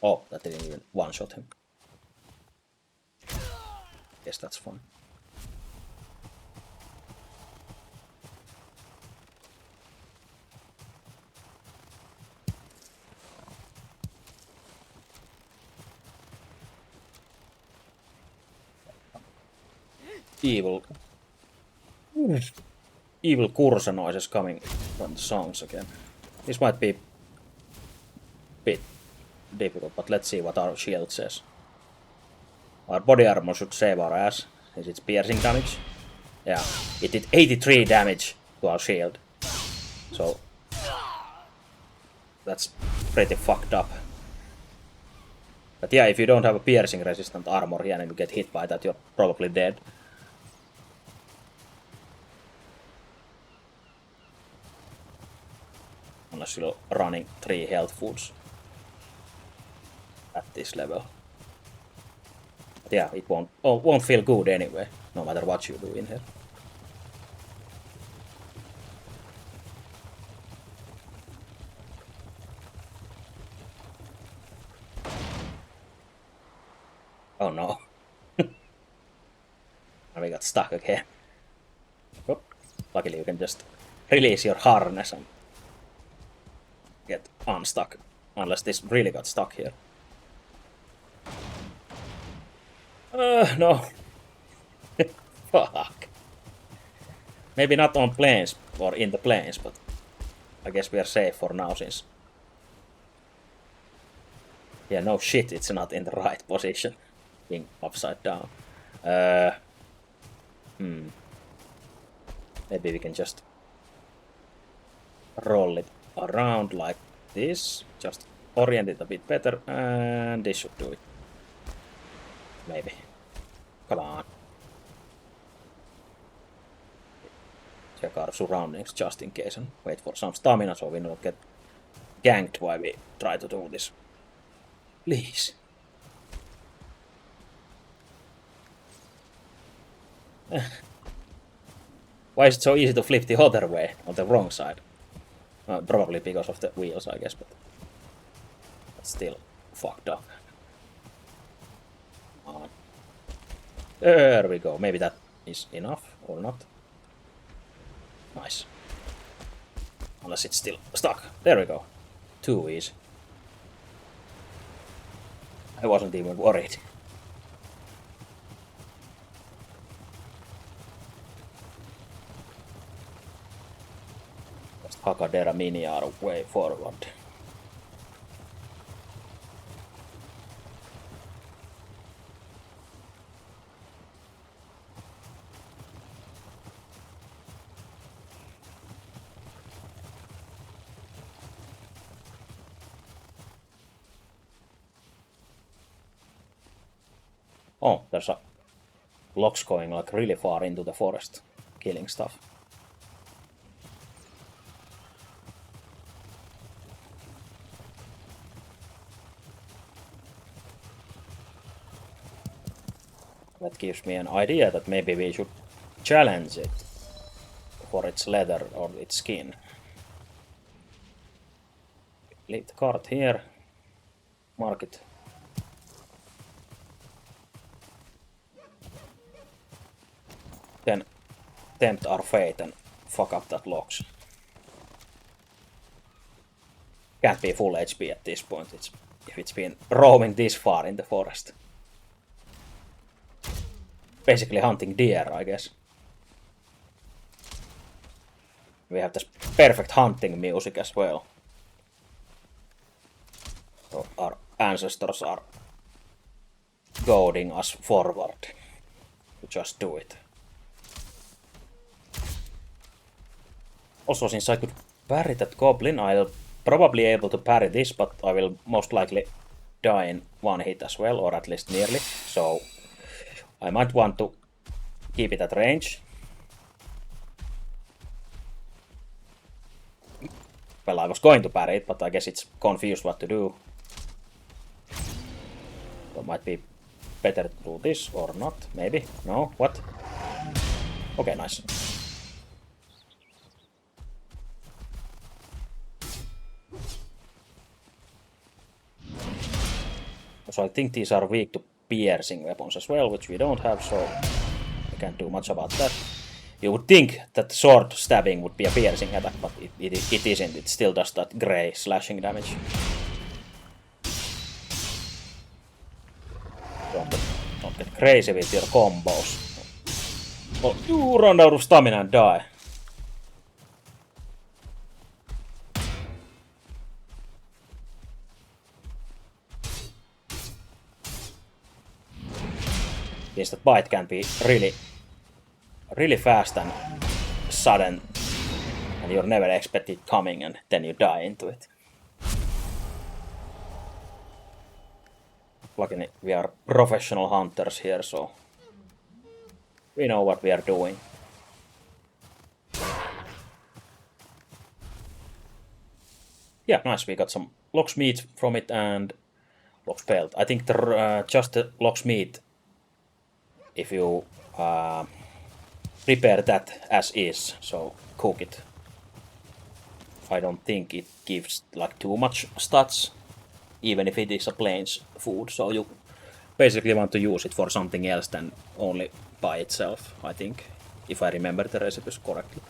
Oh, that didn't even one-shot him. Guess that's fine. Evil Kursa noises coming from the songs again. This might be a bit difficult, but let's see what our shield says. Our body armor should save our ass. Is it piercing damage? Yeah, it did 83 damage to our shield. So that's pretty fucked up. But yeah, if you don't have a piercing resistant armor here and you get hit by that, you're probably dead. Unless you're running 3 health foods at this level. But yeah, it won't feel good anyway, no matter what you do in here. Oh no. And we got stuck again. Oh, luckily you can just release your harness and get unstuck. Unless this really got stuck here. No. Fuck. Maybe not on planes or in the planes, but I guess we are safe for now since... Yeah, no shit, it's not in the right position. Being upside down. Maybe we can just roll it around like this. Just orient it a bit better, and this should do it. Maybe. Come on. Check our surroundings just in case and wait for some stamina so we don't get ganked while we try to do this. Please. Why is it so easy to flip the other way, on the wrong side? Probably because of the wheels, I guess, but that's still fucked up. There we go. Maybe that is enough or not. Nice. Unless it's still stuck. There we go. Too easy. I wasn't even worried. Just Hakadera Mini are way forward. Oh, there's a blocks going like really far into the forest, killing stuff. That gives me an idea that maybe we should challenge it for its leather or its skin. Leave the cart here. Mark it. Then tempt our fate and fuck up that logs. Can't be full HP at this point if it's been roaming this far in the forest. Basically hunting deer, I guess. We have this perfect hunting music as well. So our ancestors are goading us forward to just do it. Also, since I could parry that goblin, I'll probably able to parry this, but I will most likely die in one hit as well, or at least nearly. So I might want to keep it at range. Well, I was going to parry it, but I guess it's confused what to do. So it might be better to do this or not. Maybe. No? What? Okay, nice. So I think these are weak to piercing weapons as well, which we don't have, so we can't do much about that. You would think that sword stabbing would be a piercing attack, but it isn't. It still does that grey slashing damage. Don't get crazy with your combos. Oh, you run out of stamina and die. Means that bite can be really fast and sudden, and you're never expect it coming, and then you die into it. Luckily, we are professional hunters here, so we know what we are doing. Yeah, nice. We got some lox meat from it and lox pelt. I think just the lox meat, if you prepare that as is, so cook it. I don't think it gives like too much stats, even if it is a plain food. So you basically want to use it for something else than only by itself, I think, if I remember the recipes correctly.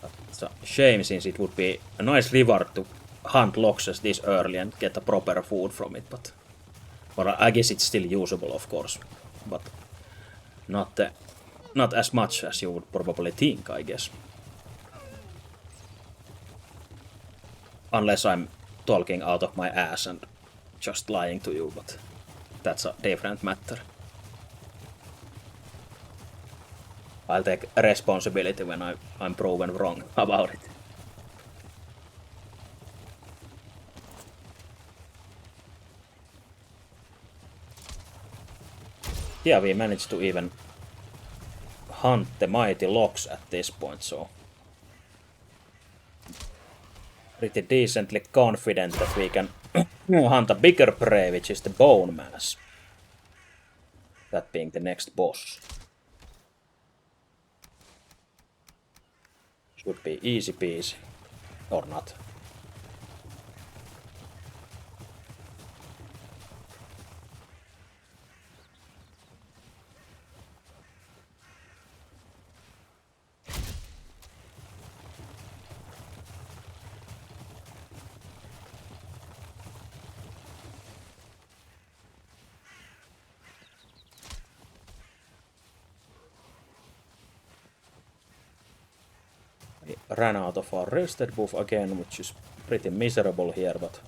But it's a shame, since it would be a nice reward to hunt loxes this early and get a proper food from it, but well, I guess it's still usable, of course, but not as much as you would probably think, I guess. Unless I'm talking out of my ass and just lying to you, but that's a different matter. I'll take responsibility when I'm proven wrong about it. Yeah, we managed to even hunt the mighty lox at this point, so pretty decently confident that we can hunt a bigger prey, which is the bone mass. That being the next boss. Should be easy peasy. Or not. We ran out of our rested buff again, which is pretty miserable here, but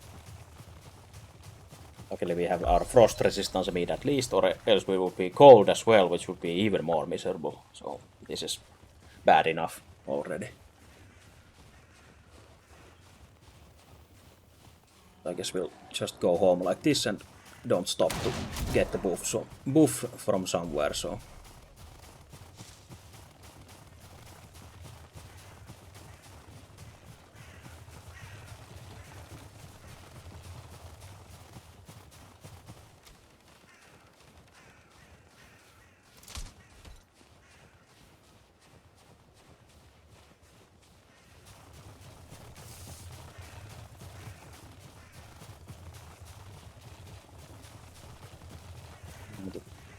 luckily we have our frost resistance mid at least, or else we would be cold as well, which would be even more miserable. So this is bad enough already. I guess we'll just go home like this and don't stop to get the buff from somewhere, so.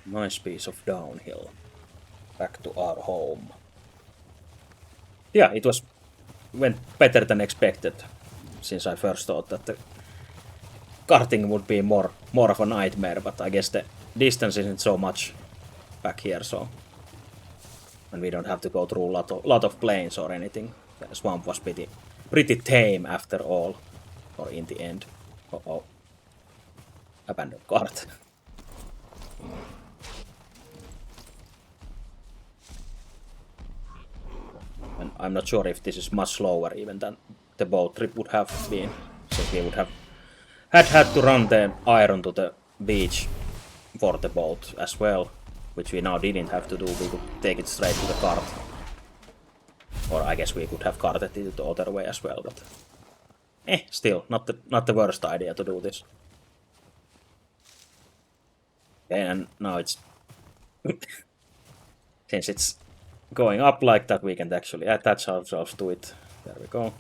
Nice piece of downhill. Back to our home. Yeah, it went better than expected, since I first thought that the karting would be more of a nightmare, but I guess the distance isn't so much back here, so. And we don't have to go through a lot of plains or anything. The swamp was pretty tame after all, or in the end. Uh-oh. Abandoned cart. And I'm not sure if this is much slower even than the boat trip would have been. So we would have had to run the iron to the beach for the boat as well, which we now didn't have to do. We could take it straight to the cart. Or I guess we could have carted it the other way as well, but still, not the worst idea to do this. Okay, and now it's since it's going up like that, we can actually attach ourselves to it. There we go.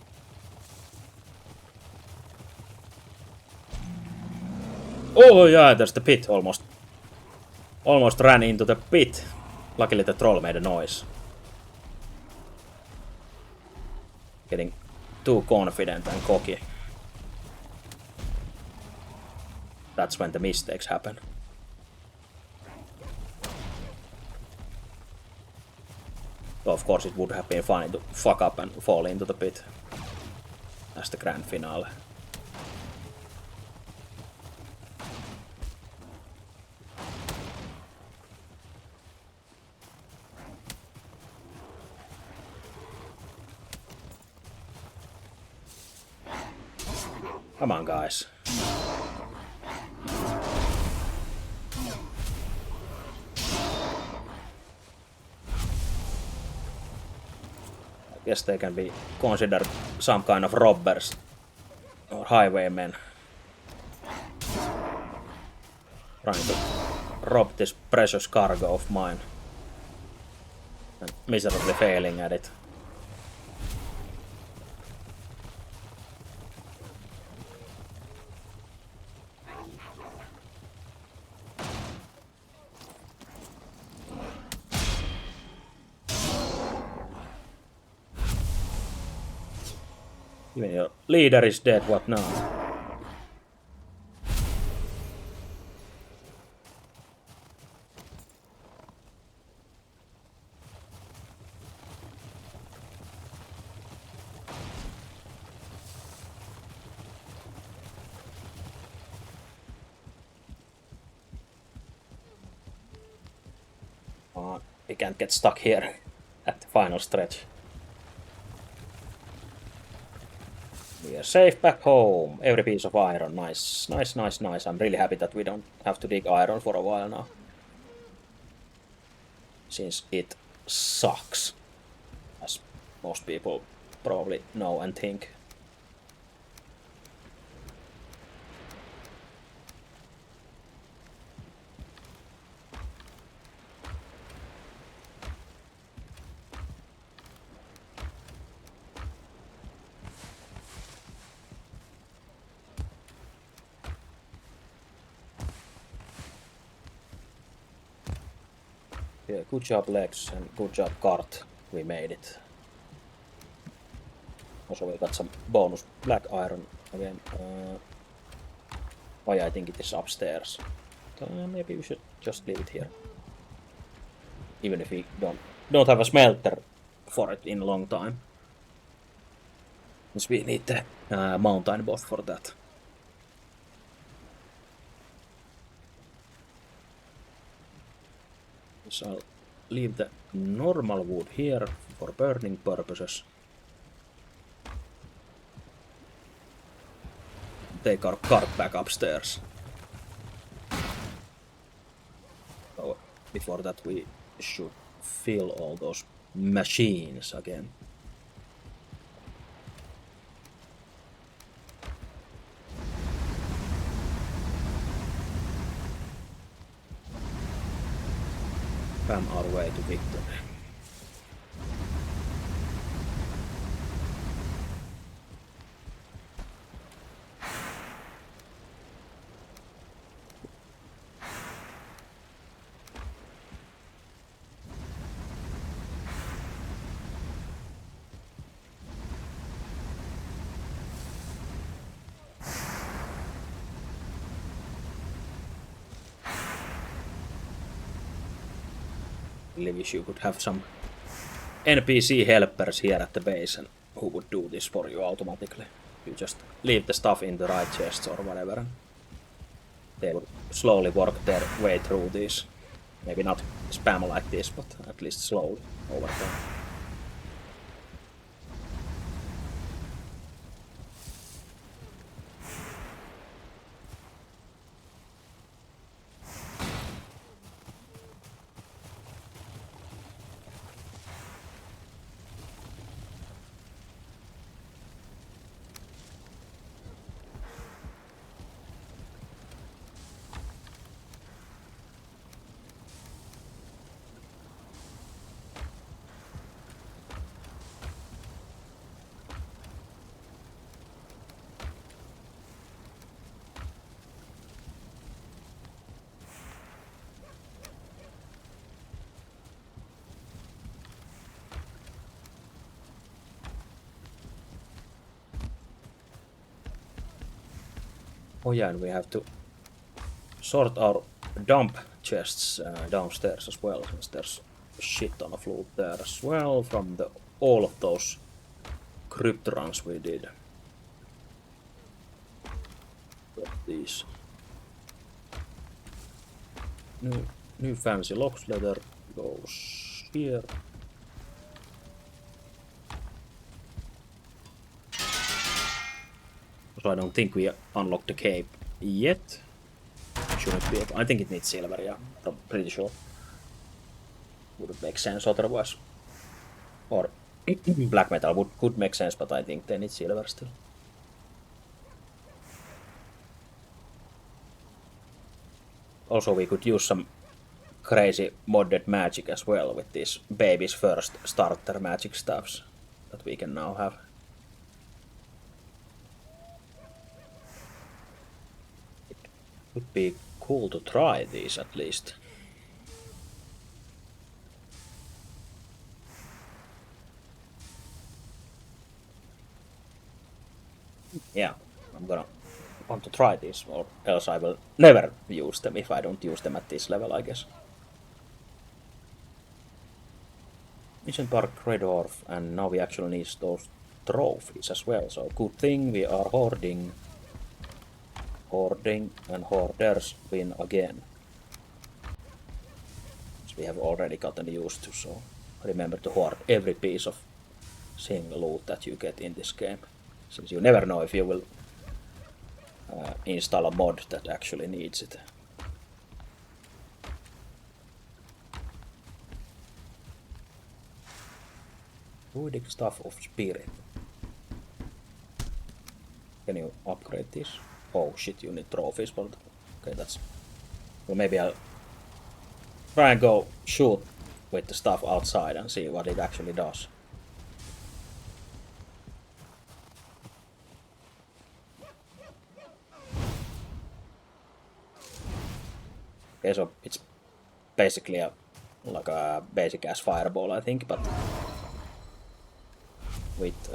Oh yeah, there's the pit almost. Almost ran into the pit. Luckily the troll made a noise. Getting too confident and cocky. That's when the mistakes happen. So of course it would have been funny to fuck up and fall into the pit. As the grand finale. Come on, guys. I guess they can be considered some kind of robbers or highwaymen. Trying to rob this precious cargo of mine. And miserably failing at it. Even your leader is dead, what now? We can't get stuck here at the final stretch. We are safe back home. Every piece of iron. Nice, nice, nice, nice. I'm really happy that we don't have to dig iron for a while now. Since it sucks. As most people probably know and think. Yeah, good job legs and good job cart. We made it. Also we got some bonus black iron again. I think it is upstairs. Maybe we should just leave it here. Even if we don't have a smelter for it in a long time. Since we need the mountain boss for that. So I'll leave the normal wood here for burning purposes. Take our cart back upstairs. So before that we should fill all those machines again. Spam our way to victory. I wish you could have some NPC helpers here at the base and who would do this for you automatically. You just leave the stuff in the right chests or whatever and they would slowly work their way through these. Maybe not spam like this, but at least slowly over time. Oh yeah, and we have to sort our dump chests downstairs as well, since there's a shit ton of loot there as well from all of those crypt runs we did. Got these new fancy locks leather goes here. So I don't think we unlocked the cape yet. Shouldn't be able. I think it needs silver, yeah. I'm pretty sure. Wouldn't make sense otherwise. Or black metal could make sense, but I think they need silver still. Also, we could use some crazy modded magic as well with these baby's first starter magic stuffs that we can now have. Would be cool to try these at least. Yeah, I'm gonna want to try these, or else I will never use them if I don't use them at this level, I guess. Mission Park Redorf, and now we actually need those trophies as well, so good thing we are hoarding. Hoarding and hoarders win again. As we have already gotten used to, so remember to hoard every piece of single loot that you get in this game, since you never know if you will install a mod that actually needs it. Druidic Staff of Spirit. Can you upgrade this? Oh shit, you need trophies for that. Okay, that's... Well, maybe I'll try and go shoot with the stuff outside and see what it actually does. Okay, so it's basically like a basic ass fireball, I think, but with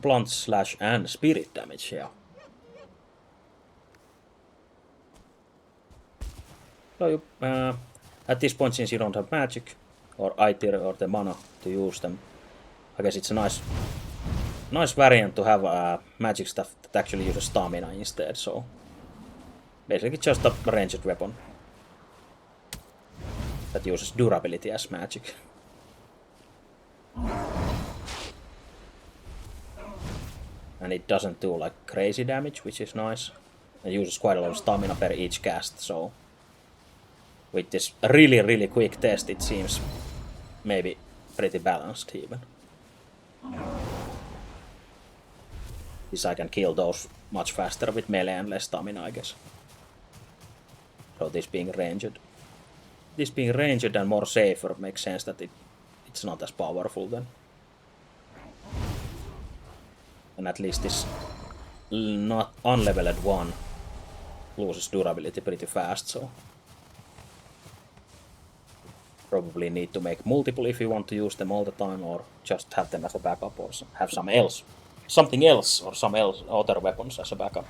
blunt slash and spirit damage, yeah. So you, at this point, since you don't have magic or Aether or the mana to use them, I guess it's a nice nice variant to have magic stuff that actually uses stamina instead. So basically just a ranged weapon that uses durability as magic. And it doesn't do like crazy damage, which is nice. It uses quite a lot of stamina per each cast, so with this really quick test, it seems maybe pretty balanced even. This I can kill those much faster with melee and less stamina, I guess. So this being ranged and more safer makes sense that it's not as powerful then. And at least this not unleveled one loses durability pretty fast, so probably need to make multiple if you want to use them all the time, or just have them as a backup, or have something else, or some other weapons as a backup.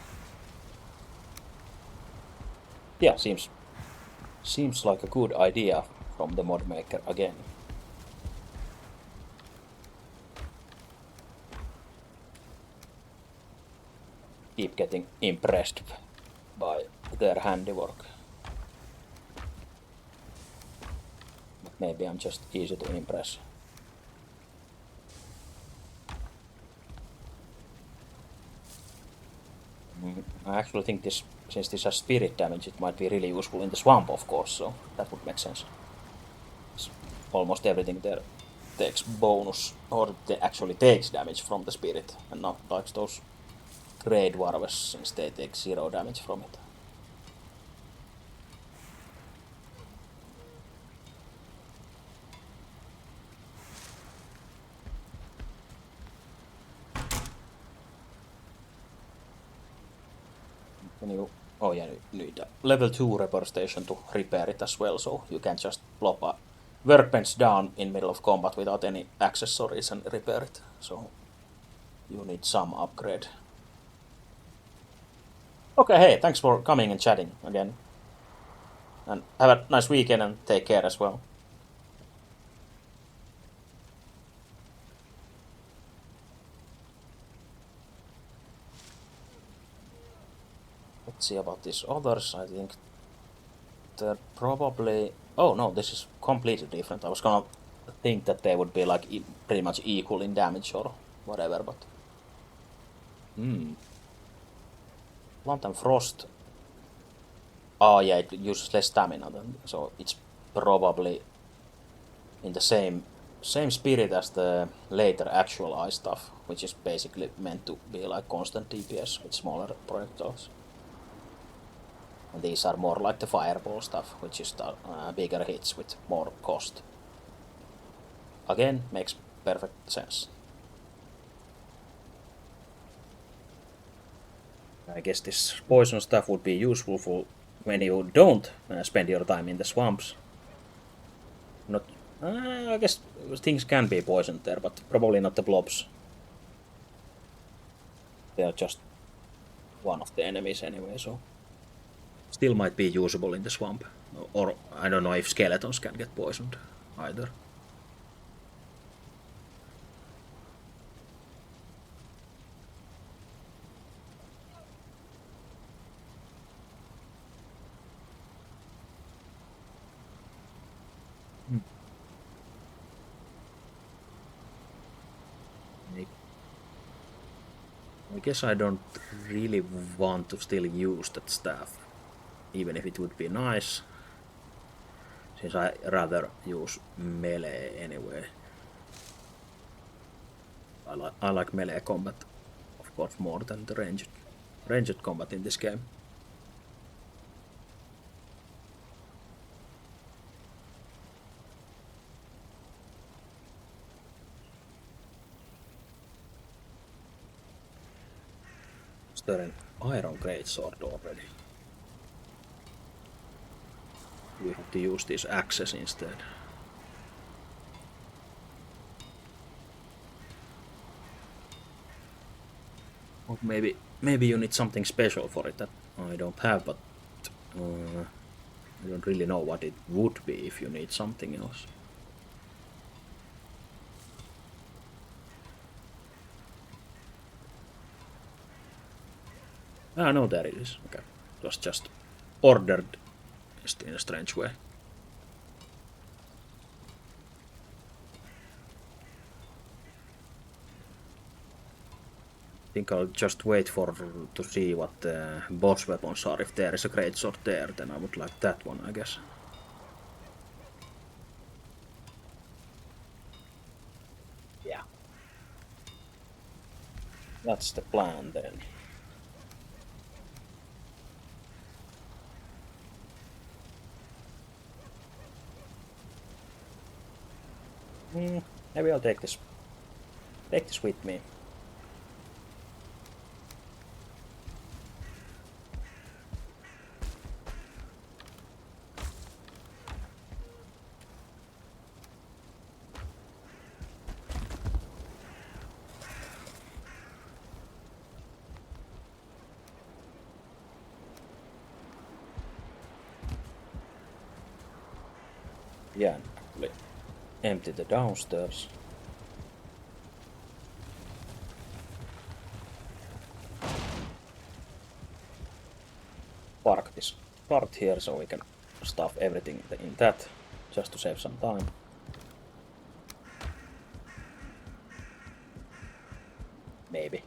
Yeah, seems like a good idea from the mod maker again. Keep getting impressed by their handiwork. But maybe I'm just easy to impress. I actually think this, since this has spirit damage, it might be really useful in the swamp, of course, so that would make sense. Almost everything there takes bonus, or actually takes damage from the spirit, and not like those Great Dwarves, since they take 0 damage from it. Oh yeah, you need a level 2 repair station to repair it as well, so you can just plop a workbench down in middle of combat without any accessories and repair it, so you need some upgrade. Okay, hey, thanks for coming and chatting again. And have a nice weekend and take care as well. Let's see about these others. I think they're probably... Oh no, this is completely different. I was gonna think that they would be like pretty much equal in damage or whatever, but... Plant and Frost. Oh yeah, it uses less stamina then, so it's probably in the same spirit as the later actual ice stuff, which is basically meant to be like constant DPS with smaller projectiles. And these are more like the fireball stuff, which is the bigger hits with more cost. Again, makes perfect sense. I guess this poison stuff would be useful for when you don't spend your time in the swamps. Not, I guess things can be poisoned there, but probably not the blobs. They are just one of the enemies anyway, so still might be usable in the swamp. Or I don't know if skeletons can get poisoned either. I guess I don't really want to still use that staff, even if it would be nice, since I rather use melee anyway. I like melee combat, of course, more than the ranged combat in this game. Is there an iron greatsword already? We have to use these axes instead. Or maybe you need something special for it that I don't have, but I don't really know what it would be if you need something else. Ah, no, there it is. Okay. It was just ordered in a strange way. I think I'll just wait to see what the boss weapons are. If there is a great sword there, then I would like that one, I guess. Yeah. That's the plan then. Maybe I'll take this with me. Yeah, actually empty the downstairs. Park this cart here so we can stuff everything in that, just to save some time. Maybe.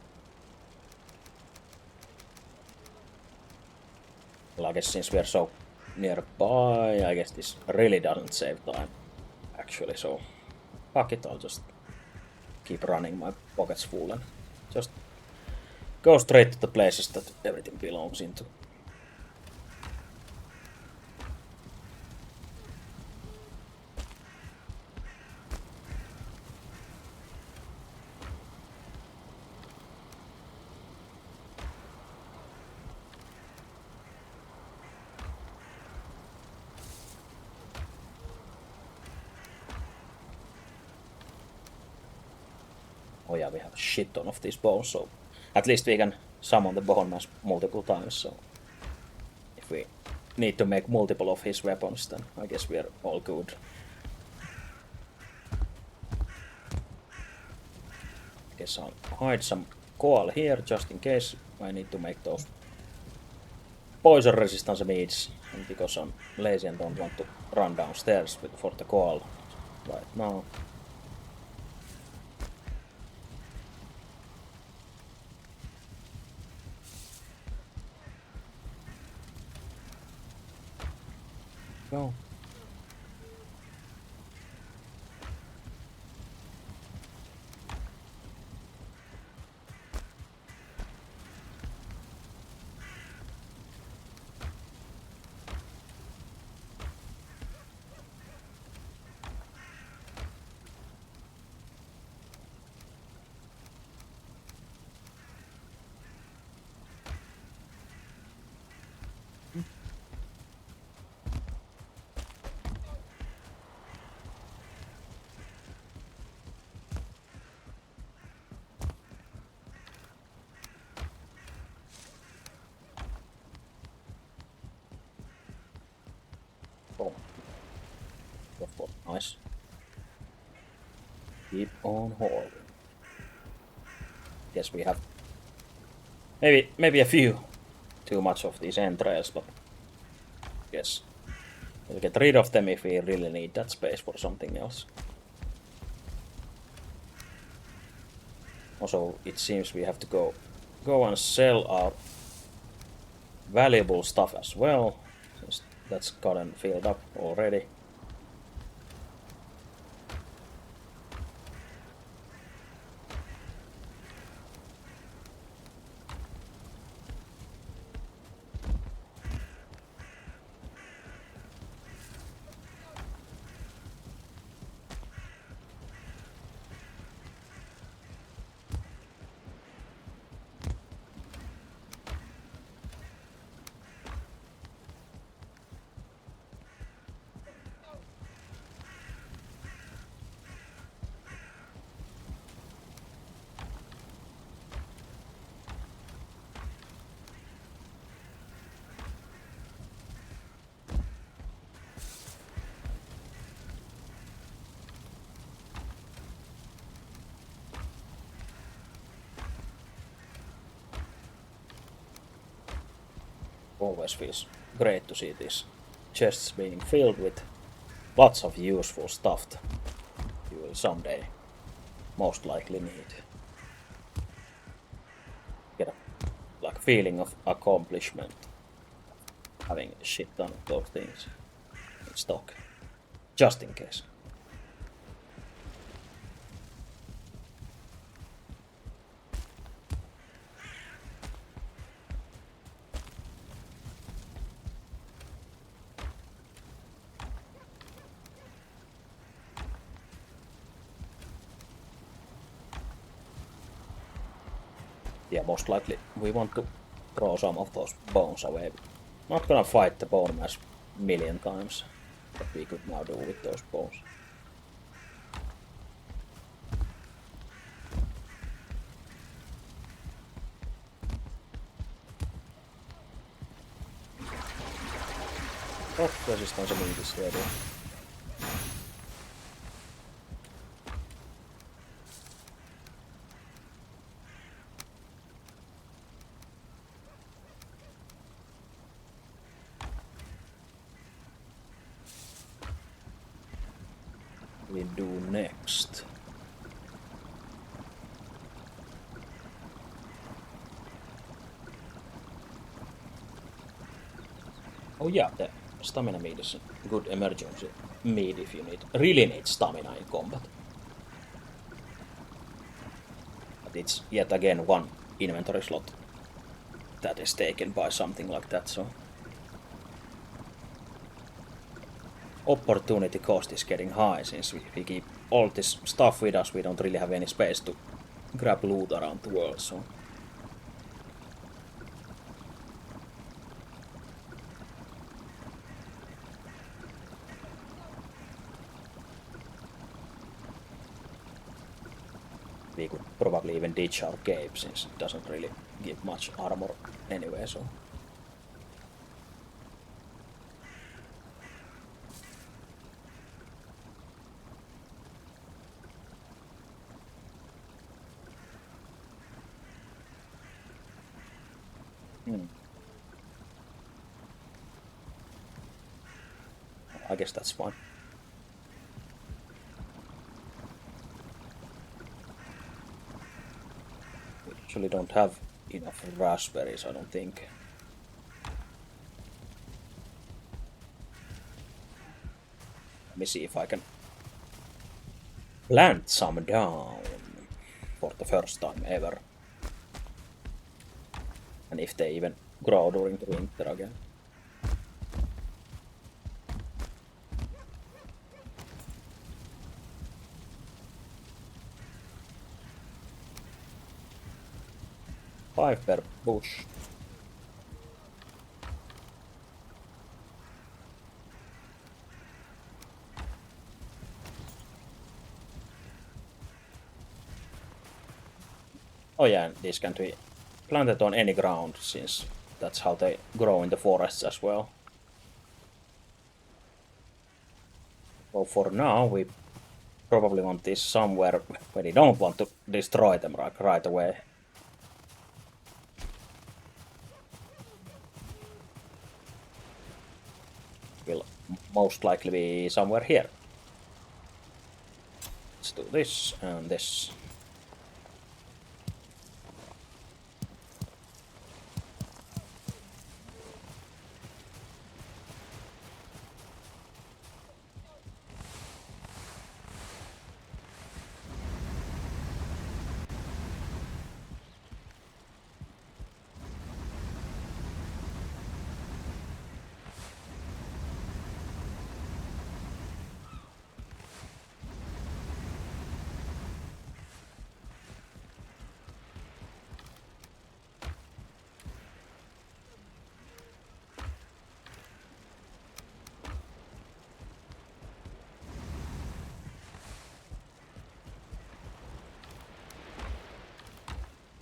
Well, I guess since we are so nearby, I guess this really doesn't save time, actually, so fuck it, I'll just keep running my pockets full and just go straight to the places that everything belongs into. Oh yeah, we have a shit ton of these bones, so at least we can summon the bone mass multiple times, so if we need to make multiple of his weapons, then I guess we are all good. Guess I'll hide some coal here just in case I need to make those poison resistance beads, and because I'm lazy and don't want to run downstairs for the coal right now. Go. Oh, nice. Keep on hauling. Guess we have maybe a few too much of these entrails, but guess we'll get rid of them if we really need that space for something else. Also, it seems we have to go and sell our valuable stuff as well, since that's gotten filled up already. Always feels great to see these chests being filled with lots of useful stuff you will someday most likely need. Get a like feeling of accomplishment having a shit ton of those things in stock, just in case. Yeah, most likely we want to throw some of those bones away. Not gonna fight the bone mass million times, but we could now do with those bones. What resistance is ready? We do next. Oh yeah, the stamina mead is a good emergency mead if you really need stamina in combat. But it's yet again one inventory slot that is taken by something like that, so opportunity cost is getting high since we keep all this stuff with us. We don't really have any space to grab loot around the world, so we could probably even ditch our cape since it doesn't really give much armor anyway, so I guess that's fine. We usually don't have enough raspberries, I don't think. Let me see if I can plant some down for the first time ever. And if they even grow during the winter again. Five per bush. Oh yeah, and these can be planted on any ground since that's how they grow in the forests as well. So for now we probably want this somewhere where we don't want to destroy them right away. Will most likely be somewhere here. Let's do this and this.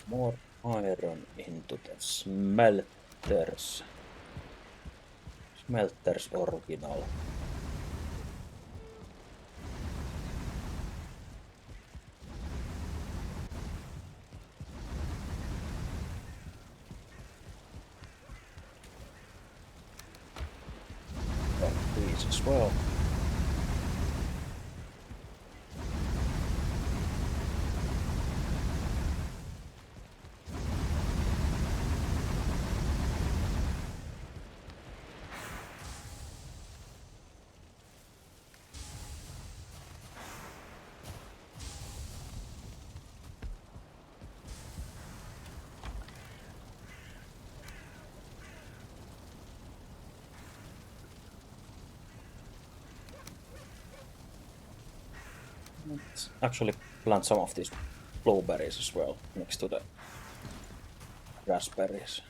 More iron into the smelters. Smelters original. berries as well. Let's actually plant some of these blueberries as well next to the raspberries.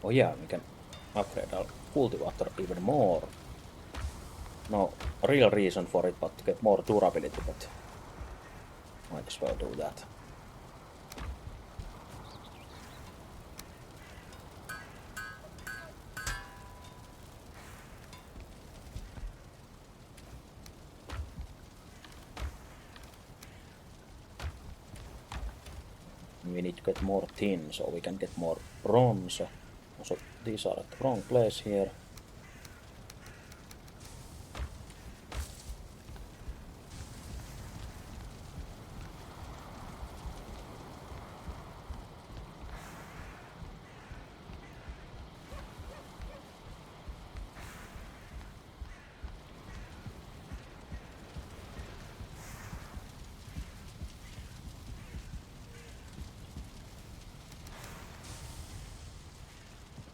Oh yeah, we can upgrade our cultivator even more. No real reason for it but to get more durability, but might as well do that. We need to get more tin so we can get more bronze. So these are at the wrong place here.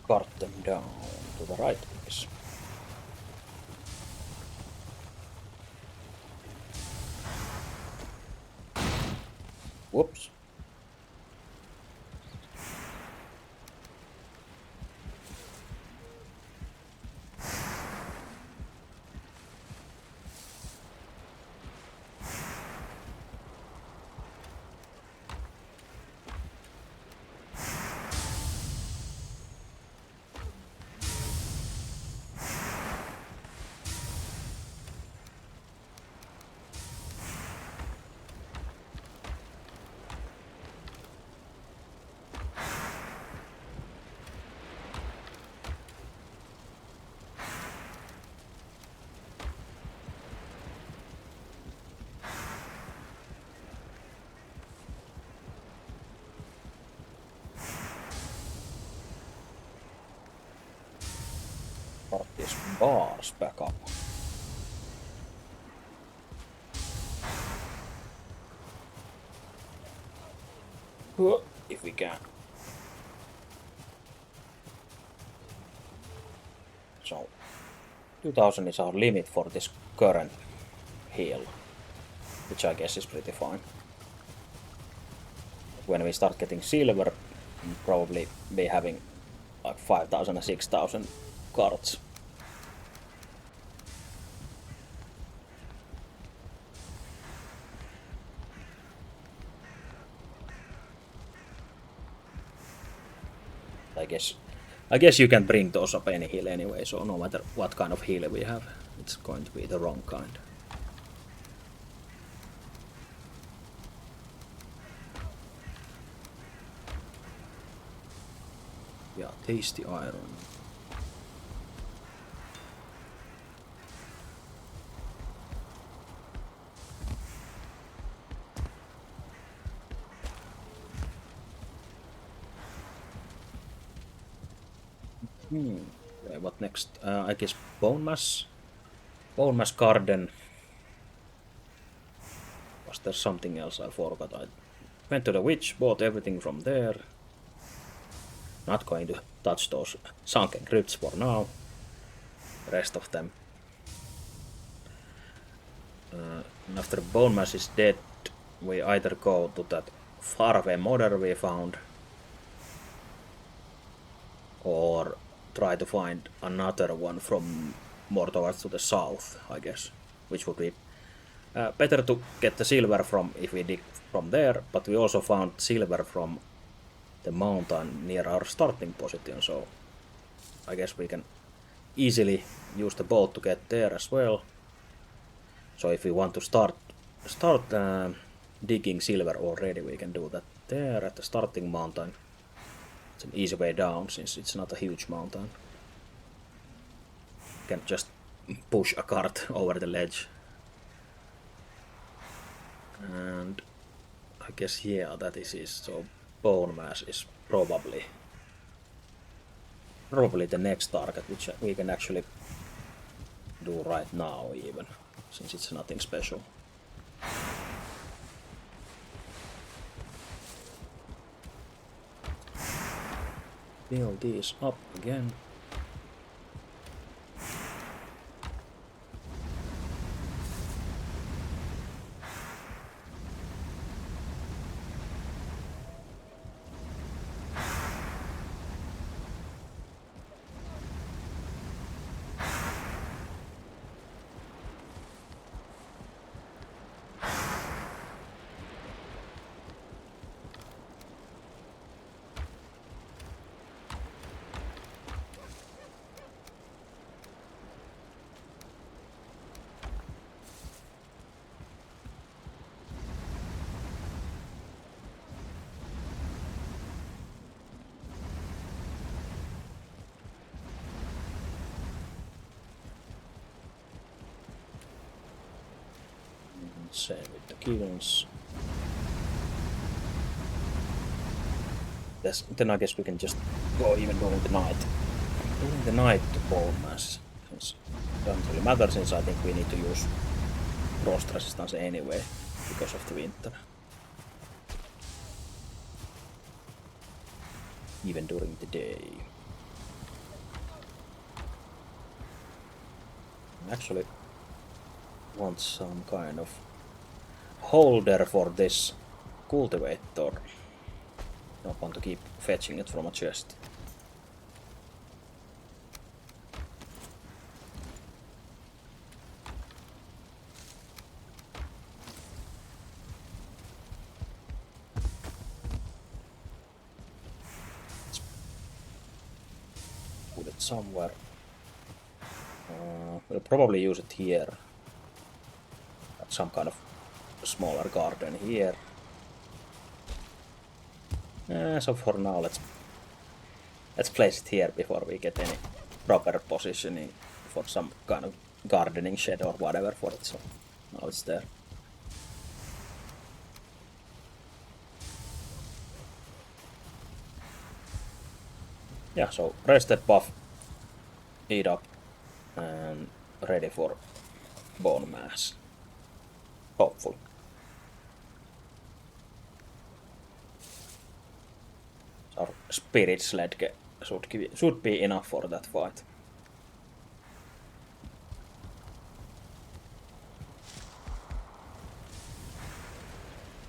Cut them down to the right place. Whoops. Put these bars back up. If we can. So 2000 is our limit for this current heal, which I guess is pretty fine. When we start getting silver, we'll probably be having like 5000 and 6000 cards. I guess you can bring those up any heal anyway, so no matter what kind of heal we have, it's going to be the wrong kind. Yeah, tasty iron. Okay, what next? I guess bone mass. Bone mass garden. Was there something else I forgot? I went to the witch, bought everything from there. Not going to touch those sunken crypts for now. The rest of them. After bone mass is dead, we either go to that faraway modder we found, or try to find another one from more towards to the south, I guess, which would be better to get the silver from if we dig from there, but we also found silver from the mountain near our starting position, so I guess we can easily use the boat to get there as well. So if we want to start digging silver already, we can do that there at the starting mountain. It's an easy way down since it's not a huge mountain. You can just push a cart over the ledge. And I guess, yeah, that is it. So bone mass is probably the next target, which we can actually do right now even, since it's nothing special. Build these up again. Same with the kilns. Then I guess we can just go even during the night. During the night to bone mass. Since it doesn't really matter, since I think we need to use frost resistance anyway because of the winter. Even during the day. Actually want some kind of holder for this cultivator. Don't want to keep fetching it from a chest. Let's put it somewhere. We'll probably use it here. Some kind of smaller garden here. So for now, let's place it here before we get any proper positioning for some kind of gardening shed or whatever for it. So now it's there. Yeah, so rested buff, eat up, and ready for bone mass. Hopefully. Our spirit sledge should be enough for that fight.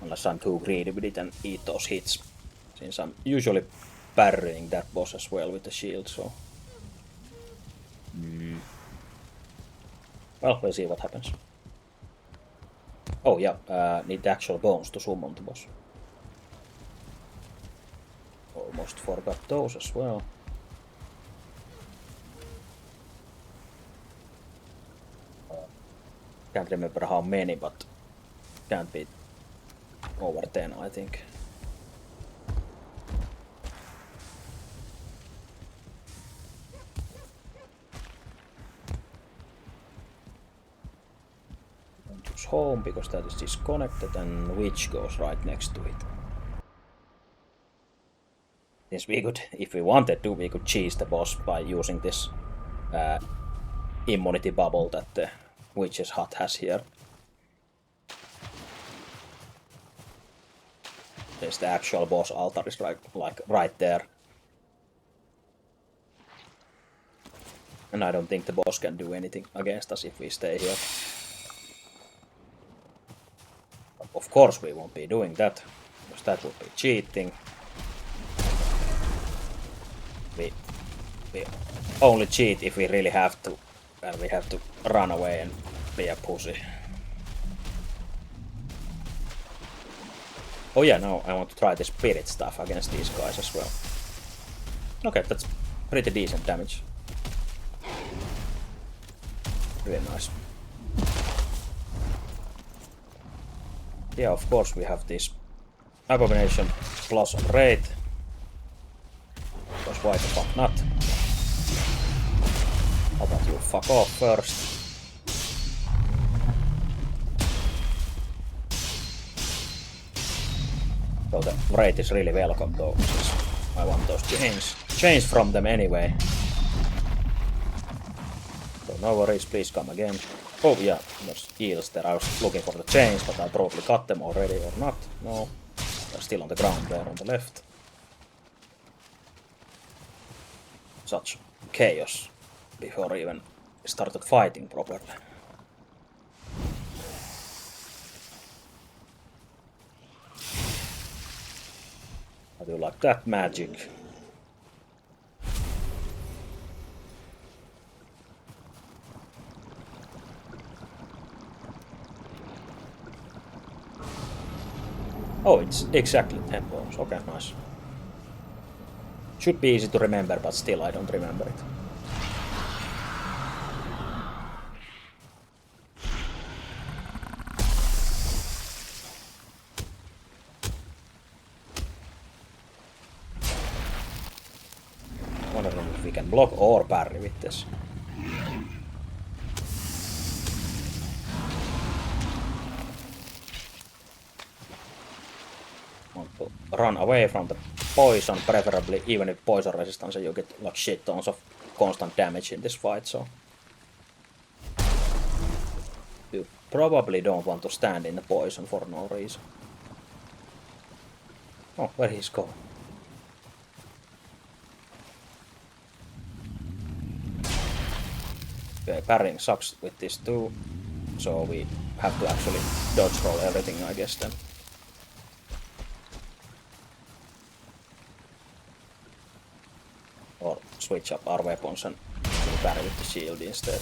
Unless I'm too greedy with it and eat those hits. Since I'm usually parrying that boss as well with the shield, so... Well, we'll see what happens. Oh yeah, need the actual bones to summon the boss. Almost forgot those as well. Can't remember how many, but can't be over 10, I think. Don't use home because that is disconnected, and witch goes right next to it. Since we could, if we wanted to, we could cheese the boss by using this immunity bubble that the witch's hut has here. There's the actual boss altar is right there. And I don't think the boss can do anything against us if we stay here. But of course we won't be doing that, because that would be cheating. We We only cheat if we really have to, and we have to run away and be a pussy. Oh yeah, now I want to try the spirit stuff against these guys as well. Okay, that's pretty decent damage. Really nice. Yeah, of course we have this Abomination plus on rate. Because why the fuck not? How about you fuck off first? So the rate is really welcome though, since I want those chains from them anyway. So no worries, please come again. Oh yeah, there's eels there. I was looking for the chains, but I probably cut them already or not. No, they're still on the ground there on the left. Such chaos before even started fighting properly. How do you like that magic? Oh, it's exactly 10 bombs. Okay, nice. Should be easy to remember, but still I don't remember it. Wondering if we can block or parry with this. Want to run away from the poison, preferably, even if poison resistance, you get like shit tons of constant damage in this fight, so you probably don't want to stand in the poison for no reason. Oh, where he's going? Okay, parrying sucks with this too, so we have to actually dodge roll everything, I guess, then. Or switch up our weapons and parry with the shield instead.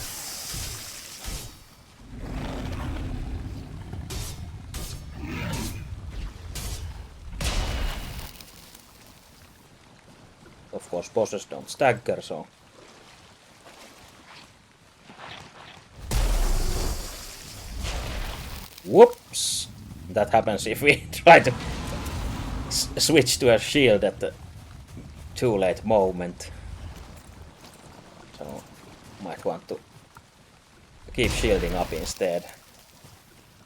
Of course, bosses don't stagger, so whoops! That happens if we try to switch to a shield at the too late moment. So might want to keep shielding up instead.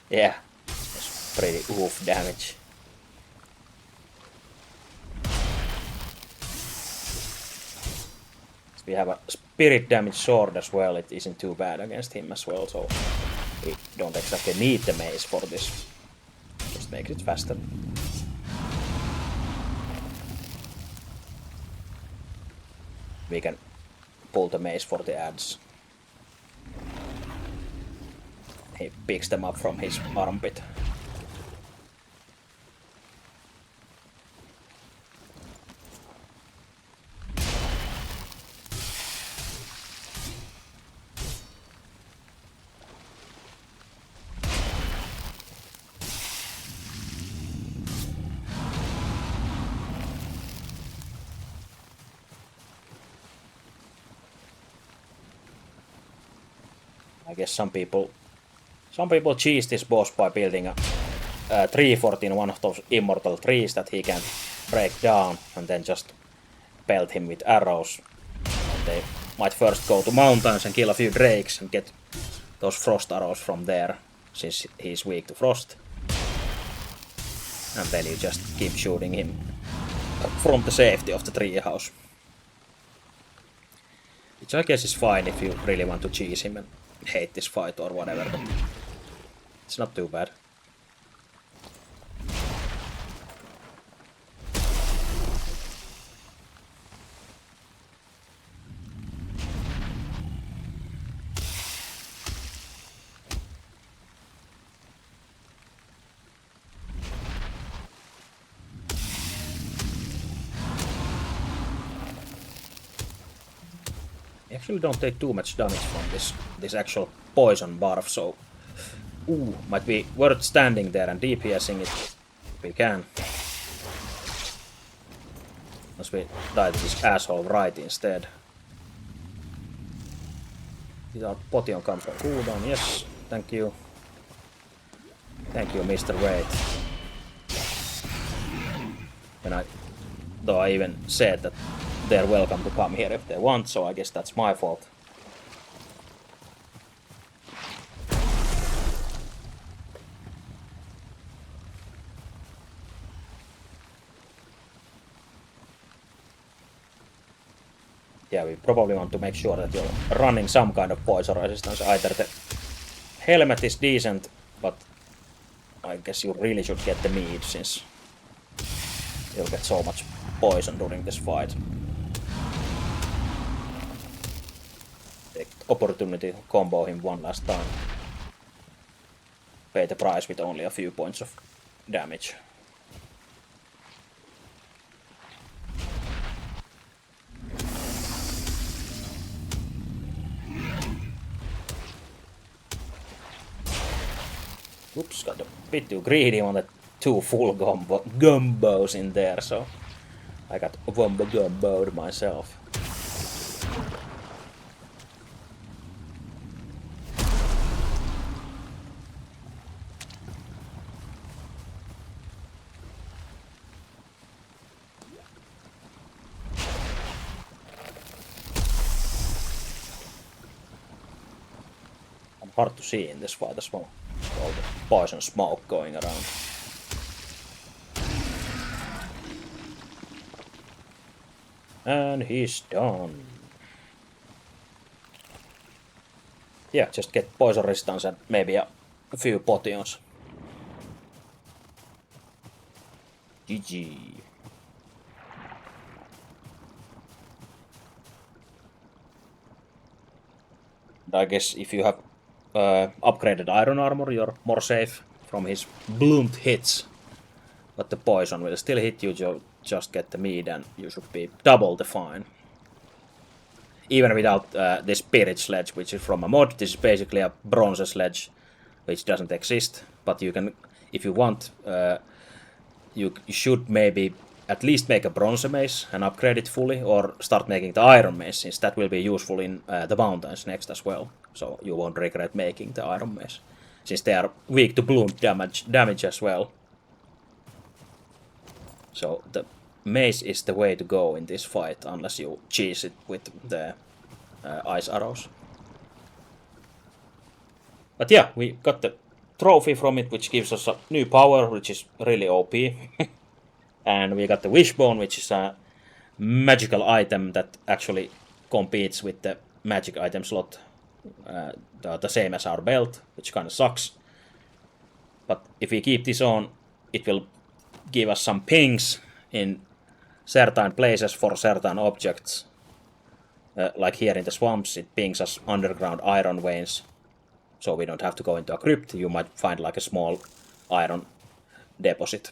Yeah, that's pretty oof damage. We have a spirit damage sword as well. It isn't too bad against him as well, so we don't exactly need the mace for this. Just makes it faster. We can pull the mace for the ads. He picks them up from his armpit. I guess some people cheese this boss by building a tree fort in one of those immortal trees that he can break down, and then just pelt him with arrows. And they might first go to mountains and kill a few drakes and get those frost arrows from there, since he's weak to frost. And then you just keep shooting him from the safety of the treehouse. Which I guess is fine if you really want to cheese him and hate this fight or whatever, but it's not too bad. actually don't take too much damage from this actual poison barf, so might be worth standing there and DPSing it if we can. Unless we die to this asshole right instead. Did our potion come from cooldown? Yes, thank you. Thank you, Mr. Wraith. Though I even said that they're welcome to come here if they want, so I guess that's my fault. Yeah, we probably want to make sure that you're running some kind of poison resistance. Either the helmet is decent, but I guess you really should get the mead since you'll get so much poison during this fight. Take the opportunity to combo him one last time. Pay the price with only a few points of damage. Oops, got a bit too greedy on the 2 full gumbos in there, so I got wombo gumboed myself. Hard to see in this fight as well. All the poison smoke going around. And he's done. Yeah, just get poison resistance and maybe a few potions. GG. I guess if you have upgraded iron armor, you're more safe from his blunt hits. But the poison will still hit you, just get the mead and you should be double the fine. Even without the spirit sledge, which is from a mod. This is basically a bronze sledge, which doesn't exist. But you can, if you want, you should maybe at least make a bronze mace and upgrade it fully, or start making the iron mace, since that will be useful in the mountains next as well. So you won't regret making the iron mace, since they are weak to blunt damage as well. So the mace is the way to go in this fight, unless you cheese it with the ice arrows. But yeah, we got the trophy from it, which gives us a new power, which is really OP. And we got the wishbone, which is a magical item that actually competes with the magic item slot, the same as our belt, which kind of sucks. But if we keep this on, it will give us some pings in certain places for certain objects. Like here in the swamps, it pings us underground iron veins, so we don't have to go into a crypt. You might find like a small iron deposit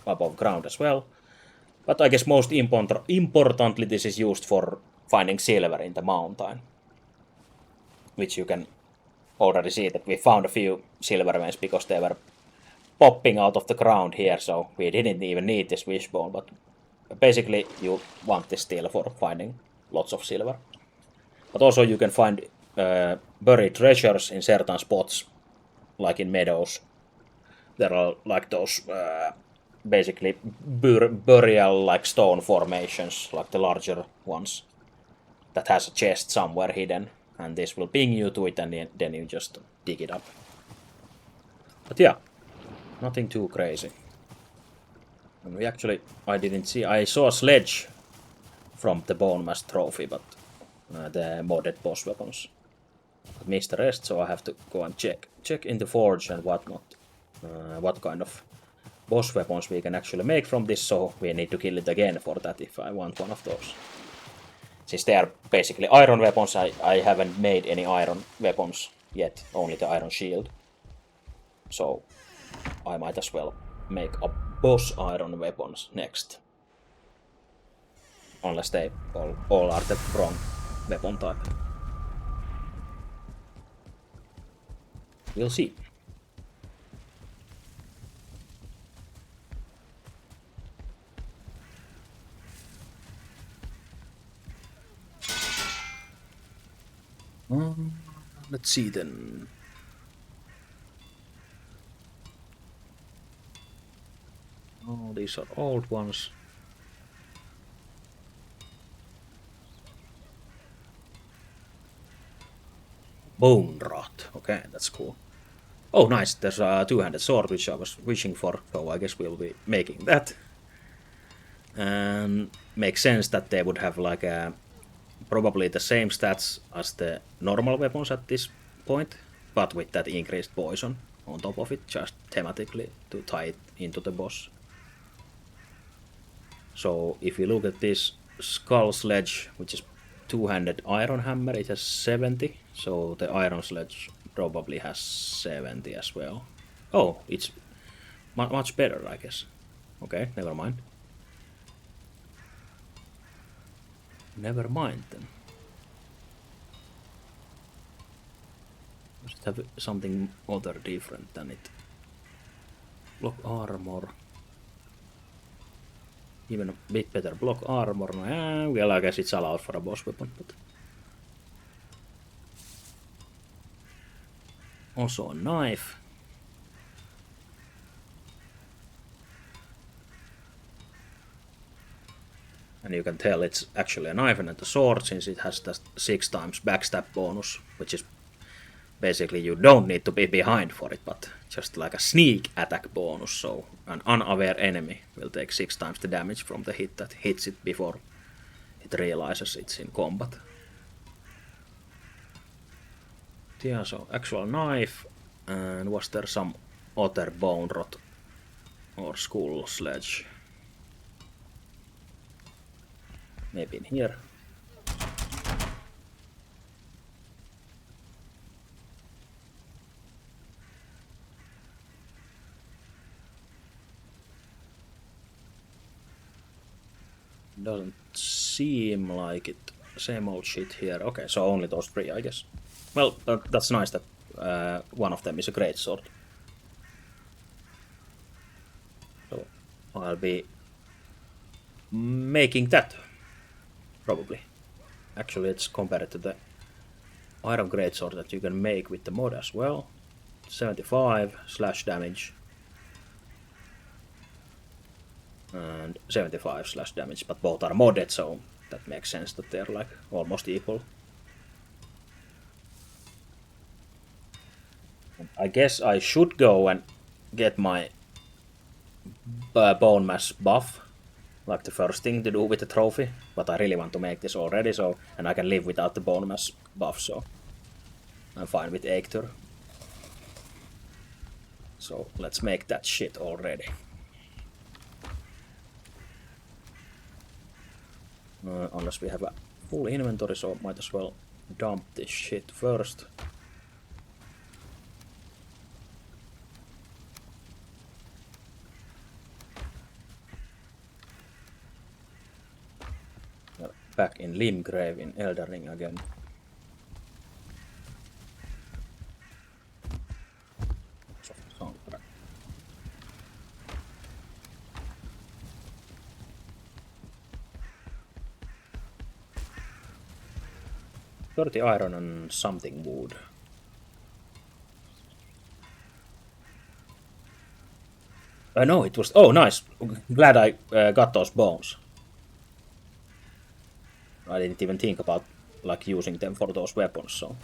above ground as well. But I guess most importantly, this is used for finding silver in the mountain, which you can already see that we found a few silver veins because they were popping out of the ground here, so we didn't even need this wishbone. But basically you want this steel for finding lots of silver. But also you can find buried treasures in certain spots, like in meadows. There are like those basically burial like stone formations, like the larger ones, that has a chest somewhere hidden, and this will ping you to it, and then you just dig it up. But yeah, nothing too crazy. And we actually, I saw a sledge from the Bone Mass trophy, but the modded boss weapons. I missed the rest, so I have to go and check in the forge and whatnot, what kind of boss weapons we can actually make from this, so we need to kill it again for that if I want one of those. Since they are basically iron weapons, I haven't made any iron weapons yet, only the iron shield. So I might as well make a boss iron weapons next. Unless they all are the wrong weapon type. We'll see. Let's see then. Oh, these are old ones. Bone rot. Okay, that's cool. Oh, nice. There's a two-handed sword, which I was wishing for. So I guess we'll be making that. And makes sense that they would have like probably the same stats as the normal weapons at this point, but with that increased poison on top of it, just thematically to tie it into the boss. So if you look at this skull sledge, which is two-handed iron hammer, it has 70, so the iron sledge probably has 70 as well. Oh, it's much better, I guess. Okay, never mind. Never mind then. Must have something other different than it. Block armor. Even a bit better block armor. Well, I guess it's allowed for a boss weapon, but also a knife. And you can tell it's actually a knife and not a sword, since it has the 6 times backstab bonus, which is basically you don't need to be behind for it, but just like a sneak attack bonus, so an unaware enemy will take 6 times the damage from the hit that hits it before it realizes it's in combat. Yeah, so actual knife, and was there some other bone rot or skull sledge? Maybe in here. Doesn't seem like it. Same old shit here. Okay, so only those 3, I guess. Well, that's nice that one of them is a great sword. So I'll be making that. Probably. Actually, it's compared to the iron greatsword that you can make with the mod as well. 75 slash damage. And 75 slash damage, but both are modded, so that makes sense that they're like almost equal. I guess I should go and get my bone mass buff, like the first thing to do with the trophy, but I really want to make this already, so, and I can live without the bone mass buff, so I'm fine with Eikthyr. So let's make that shit already. Unless we have a full inventory, so might as well dump this shit first. Back in Limgrave in Elden Ring again. Soundtrack. $30 iron and something wood. No, it was. Oh, nice. Glad I got those bones. I didn't even think about like using them for those weapons. So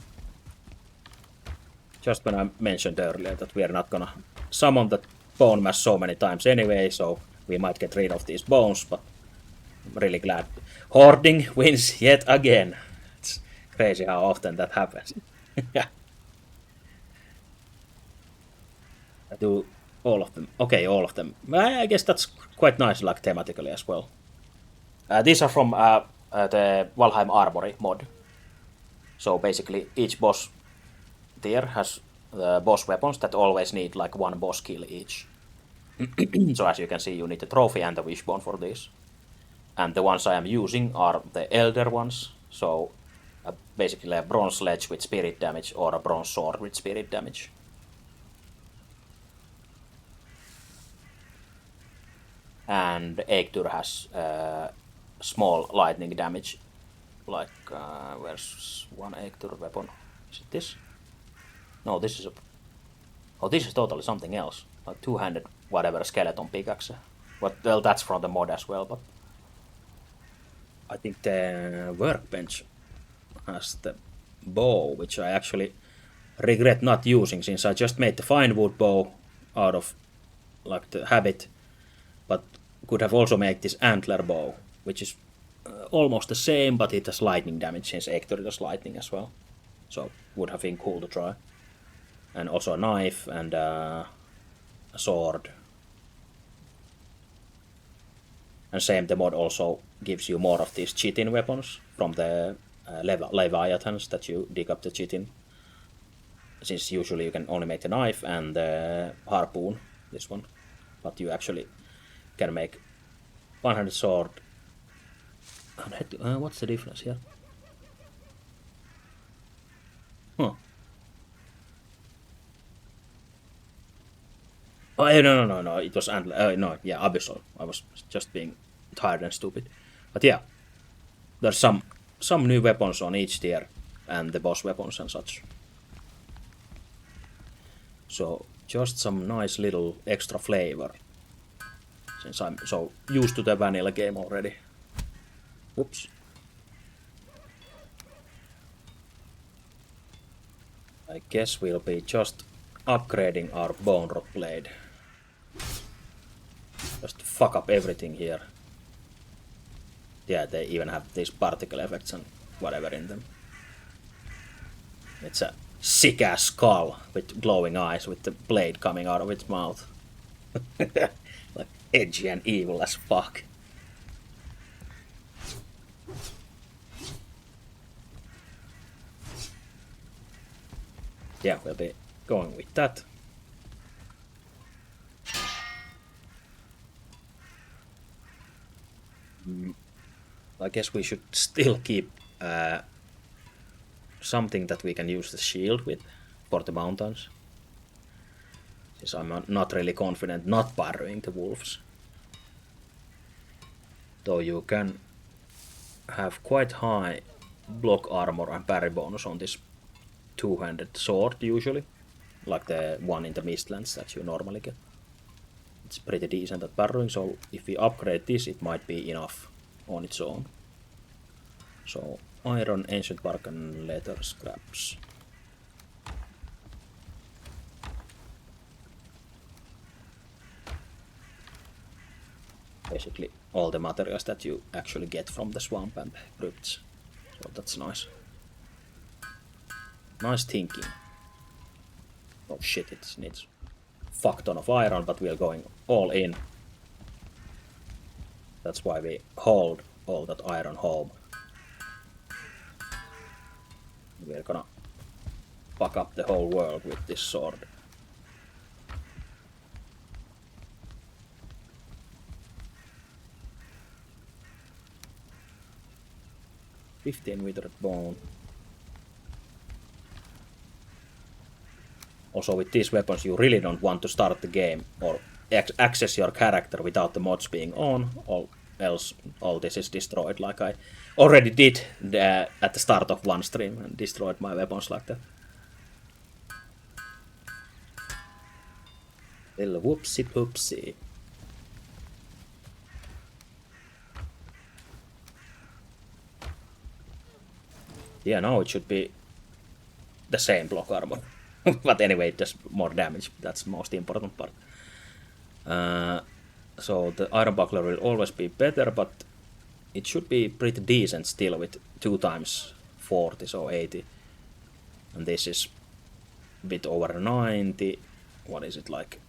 just when I mentioned earlier that we are not gonna summon the bone mass so many times anyway, so we might get rid of these bones. But I'm really glad. Hoarding wins yet again. It's crazy how often that happens. I do all of them. Okay, all of them. I guess that's quite nice, like thematically as well. These are from the Valheim Armory mod. So basically, each boss tier has the boss weapons that always need like one boss kill each. So as you can see, you need the trophy and the wishbone for this. And the ones I am using are the elder ones. So basically a bronze sledge with spirit damage or a bronze sword with spirit damage. And Eikthyr has small lightning damage. Like, where's one Eikthyr weapon? Is it this? No, this is a... Oh, this is totally something else. Like two-handed whatever skeleton pickaxe. But, well, that's from the mod as well, but... I think the workbench has the bow, which I actually regret not using since I just made the fine wood bow out of like the habit, but could have also made this antler bow, which is almost the same, but it has lightning damage since Eikthyr does lightning as well. So would have been cool to try. And also a knife and a sword. And same, the mod also gives you more of these chitin weapons from the leviathans that you dig up the chitin. Since usually you can only make the knife and the harpoon, this one. But you actually can make one-handed sword. What's the difference here? Huh. Oh, no. It was antler. No, yeah, abyssal. I was just being tired and stupid. But yeah, there's some new weapons on each tier, and the boss weapons and such. So just some nice little extra flavor. Since I'm so used to the vanilla game already. Whoops. I guess we'll be just upgrading our bone rot blade. Just to fuck up everything here. Yeah, they even have these particle effects and whatever in them. It's a sick ass skull with glowing eyes with the blade coming out of its mouth. Like edgy and evil as fuck. Yeah, we'll be going with that. I guess we should still keep something that we can use the shield with for the mountains. Since I'm not really confident not parrying the wolves. Though you can have quite high block armor and parry bonus on this two-handed sword usually. Like the one in the Mistlands that you normally get. It's pretty decent at parrying, so if we upgrade this it might be enough on its own. So iron, ancient bark and leather scraps. Basically all the materials that you actually get from the swamp and crypts. So that's nice. Nice thinking. Oh shit, it needs fuck ton of iron, but we're going all in. That's why we hold all that iron home. We're gonna fuck up the whole world with this sword. $15 withered bone. Also with these weapons you really don't want to start the game or access your character without the mods being on, or else all this is destroyed like I already did at the start of one stream and destroyed my weapons like that. Little whoopsie poopsie. Yeah, now it should be the same block armor. But anyway, it does more damage. That's the most important part. So the iron buckler will always be better, but it should be pretty decent still with 2 times 40, so 80. And this is a bit over 90. What is it like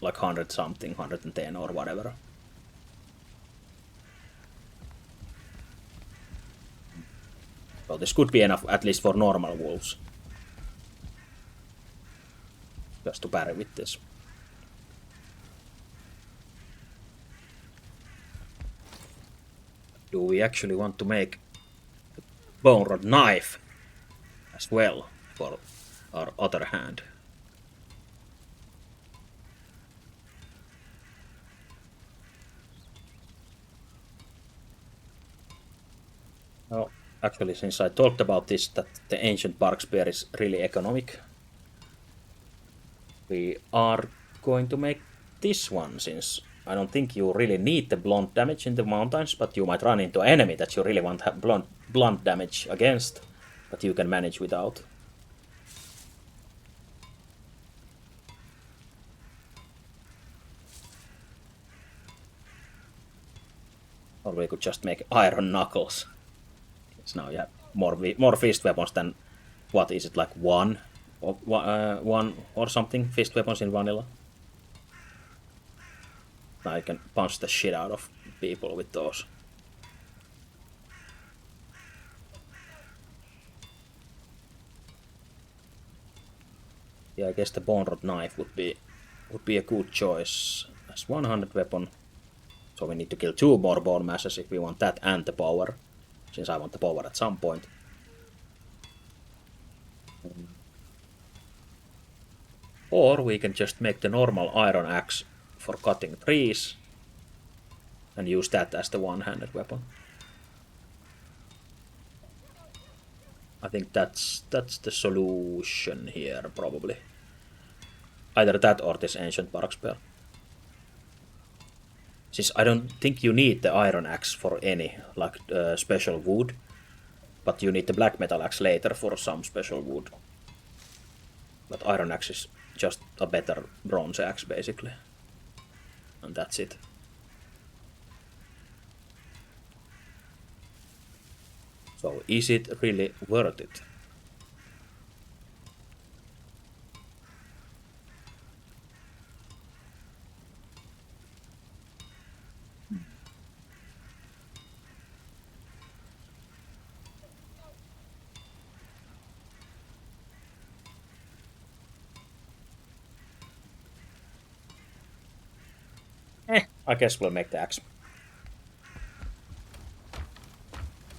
100 something, 110 or whatever. So this could be enough at least for normal wolves. Just to parry with this. Do we actually want to make bone rod knife as well for our other hand. Well, actually, since I talked about this, that the ancient bark spear is really economic, we are going to make this one, since I don't think you really need the blunt damage in the mountains, but you might run into an enemy that you really want to have blunt damage against, but you can manage without. Or we could just make iron knuckles. So now you have more fist weapons than, what is it, like one or something fist weapons in vanilla. Now you can punch the shit out of people with those. Yeah, I guess the bone rod knife would be a good choice as 100 weapon. So we need to kill 2 more bone masses if we want that and the power, since I want the power at some point. Or we can just make the normal iron axe for cutting trees and use that as the one-handed weapon. I think that's the solution here, probably. Either that or this ancient bark spear. Since I don't think you need the iron axe for any, like special wood, but you need the black metal axe later for some special wood. But iron axe is just a better bronze axe, basically. And that's it. So is it really worth it? I guess we'll make the axe.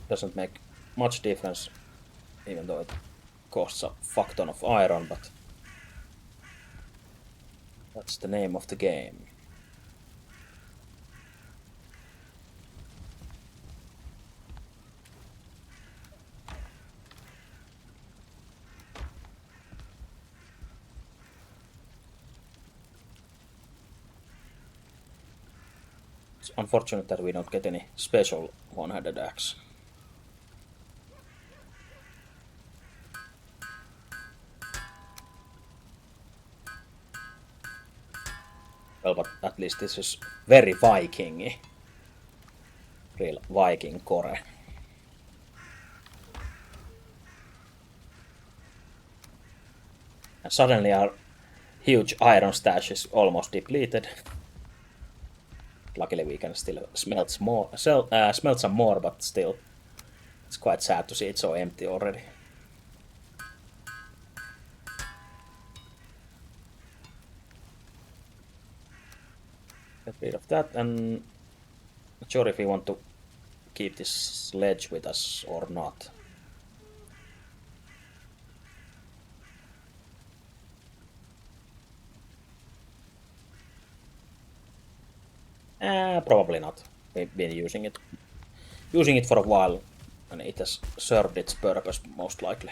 Doesn't make much difference, even though it costs a fuck ton of iron, but that's the name of the game. It's unfortunate that we don't get any special one-handed axe. Well, but at least this is very Viking-y. Real Viking core. And suddenly our huge iron stash is almost depleted. Luckily we can still smelt some more, but still, it's quite sad to see it so empty already. Get rid of that, and not sure if we want to keep this sledge with us or not. Probably not. We've been using it for a while, and it has served its purpose most likely.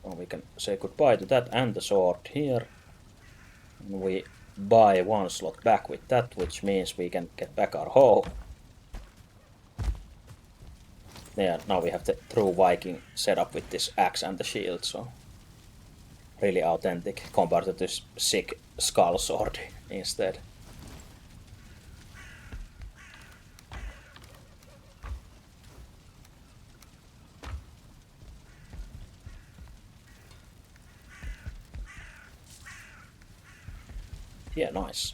So we can say goodbye to that and the sword here. We buy 1 slot back with that, which means we can get back our hoe. Yeah, now we have the true Viking setup with this axe and the shield, so really authentic compared to this sick skull sword instead. Yeah, nice.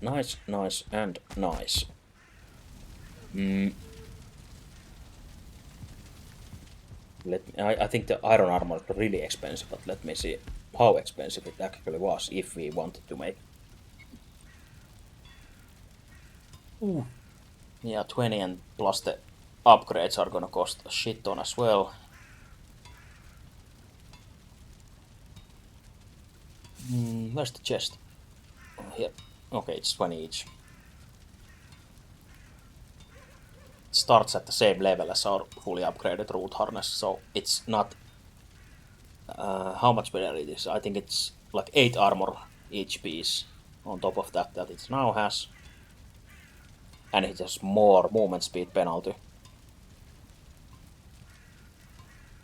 Nice, nice, and nice. I think the iron armor is really expensive, but let me see how expensive it actually was if we wanted to make. Yeah, 20 and plus the upgrades are gonna cost a shit ton as well. Where's the chest? Oh, here. Okay, it's 20 each. It starts at the same level as our fully upgraded root harness, so it's not... how much better it is? I think it's like 8 armor each piece on top of that it now has. And it has more movement speed penalty.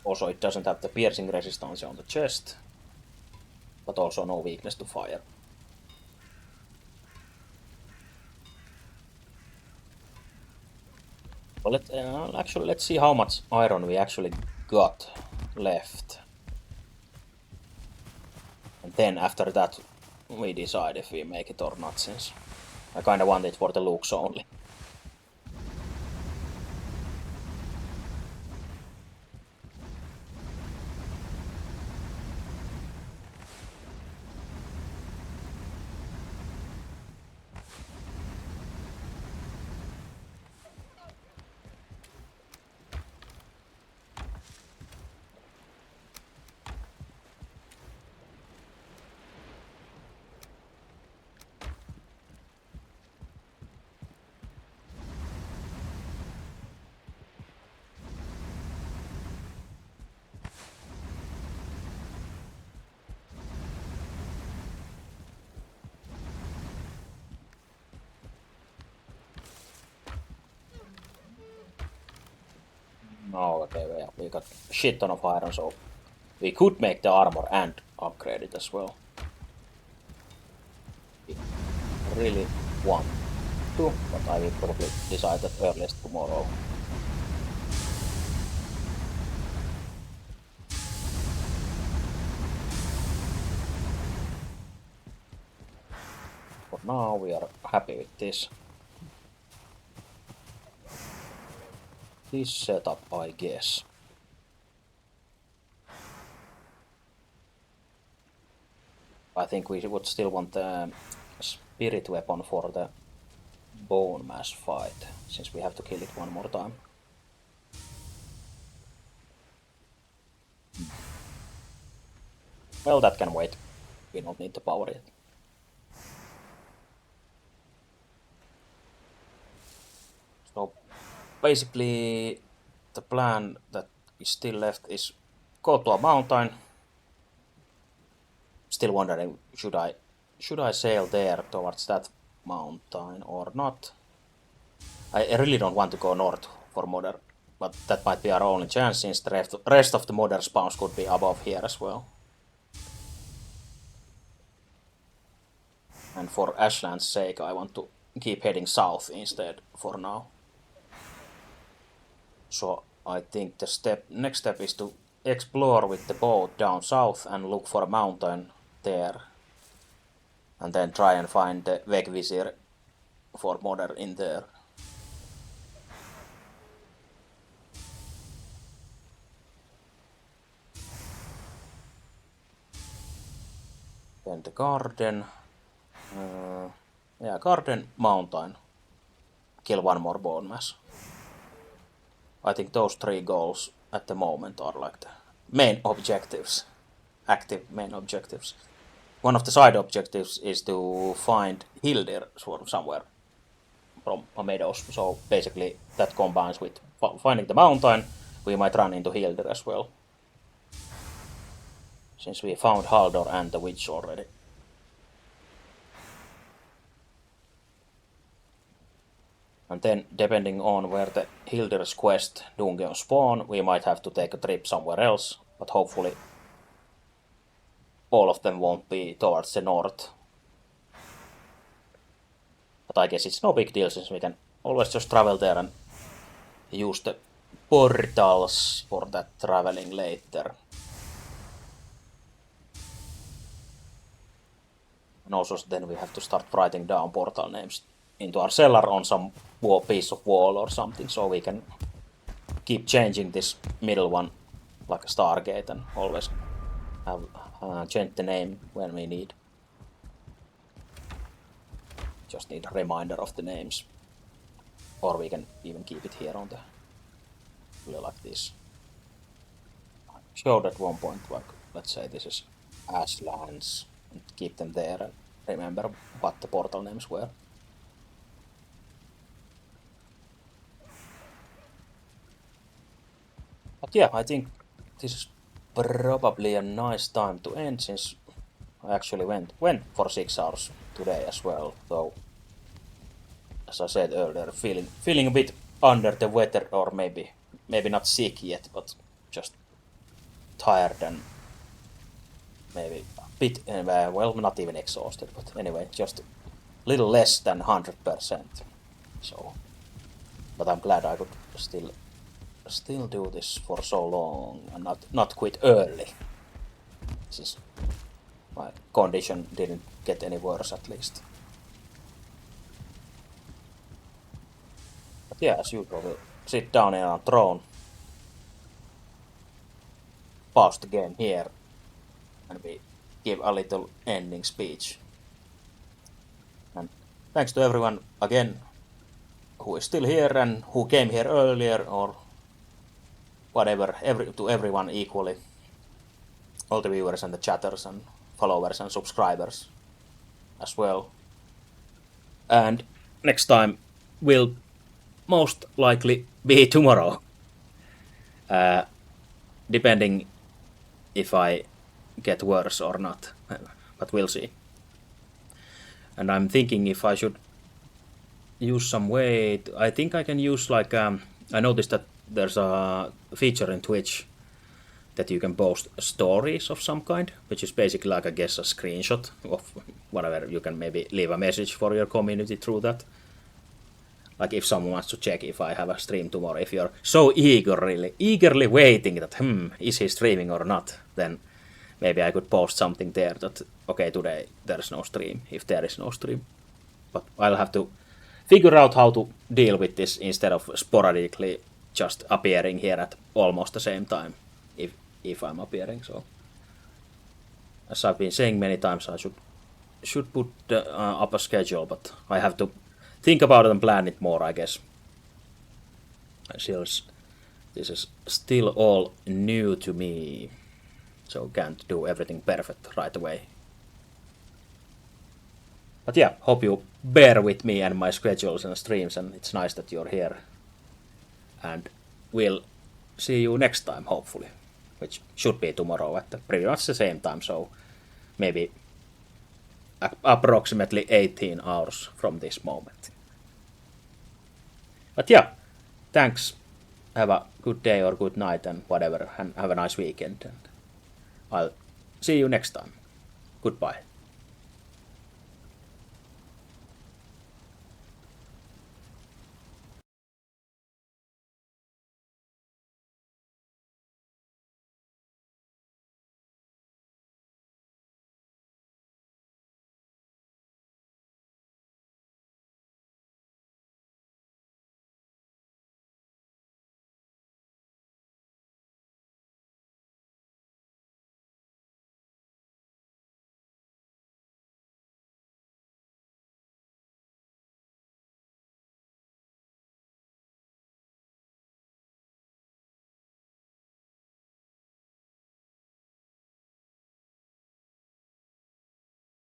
Also, it doesn't have the piercing resistance on the chest, but also no weakness to fire. Well, let's see how much iron we actually got left. And then after that, we decide if we make it or not, since I kinda want it for the looks only. Oh, okay, we got shit ton of iron, so we could make the armor and upgrade it as well. We really want to, but I will probably decide that earliest tomorrow. For now, we are happy with this. This setup, I guess. I think we would still want the spirit weapon for the bone mass fight, since we have to kill it one more time. Well, that can wait. We don't need to power it. So basically, the plan that is still left is go to a mountain. Still wondering, should I sail there towards that mountain or not? I really don't want to go north for modern, but that might be our only chance, since the rest of the modern spawns could be above here as well. And for Ashland's sake, I want to keep heading south instead for now. So I think the next step is to explore with the boat down south and look for a mountain there. And then try and find the Vegvisir for modern in there. Then the garden. Yeah, garden, mountain. Kill one more bone mass. I think those 3 goals at the moment are like the main objectives. Active main objectives. One of the side objectives is to find Hildir from somewhere from a meadows. So basically that combines with finding the mountain. We might run into Hildir as well, since we found Haldor and the witch already. And then, depending on where the Hildir's quest dungeon spawn, we might have to take a trip somewhere else, but hopefully all of them won't be towards the north. But I guess it's no big deal, since we can always just travel there and use the portals for that traveling later. And also then we have to start writing down portal names into our cellar on some piece of wall or something, so we can keep changing this middle one like a Stargate and always have change the name when we need. Just need a reminder of the names. Or we can even keep it here on the like this. I showed at one point, like, let's say this is Ashlands, and keep them there and remember what the portal names were. But yeah, I think this is probably a nice time to end since I actually went for 6 hours today as well, though as I said earlier, feeling a bit under the weather, or maybe not sick yet, but just tired and maybe a bit well, not even exhausted, but anyway, just a little less than 100%. So, but I'm glad I could still do this for so long and not quit early. Since my condition didn't get any worse, at least. But yeah, as usual, we'll sit down in our throne, pause the game here, and we give a little ending speech. And thanks to everyone again who is still here and who came here earlier, or whatever, to everyone equally. All the viewers and the chatters and followers and subscribers as well. And next time will most likely be tomorrow. Depending if I get worse or not, but we'll see. And I'm thinking if I should use some way. I think I can use like I noticed that there's a feature in Twitch that you can post stories of some kind, which is basically like, I guess, a screenshot of whatever. You can maybe leave a message for your community through that. Like if someone wants to check if I have a stream tomorrow, if you're so eagerly waiting that, is he streaming or not, then maybe I could post something there that, okay, today there's no stream, if there is no stream. But I'll have to figure out how to deal with this instead of sporadically just appearing here at almost the same time, if I'm appearing. So, as I've been saying many times, I should put up a schedule, but I have to think about it and plan it more, I guess. This is still all new to me, so can't do everything perfect right away. But yeah, hope you bear with me and my schedules and streams, and it's nice that you're here. And we'll see you next time, hopefully, which should be tomorrow at pretty much the same time, so maybe approximately 18 hours from this moment. But yeah, thanks. Have a good day or good night and whatever, and have a nice weekend. And I'll see you next time. Goodbye.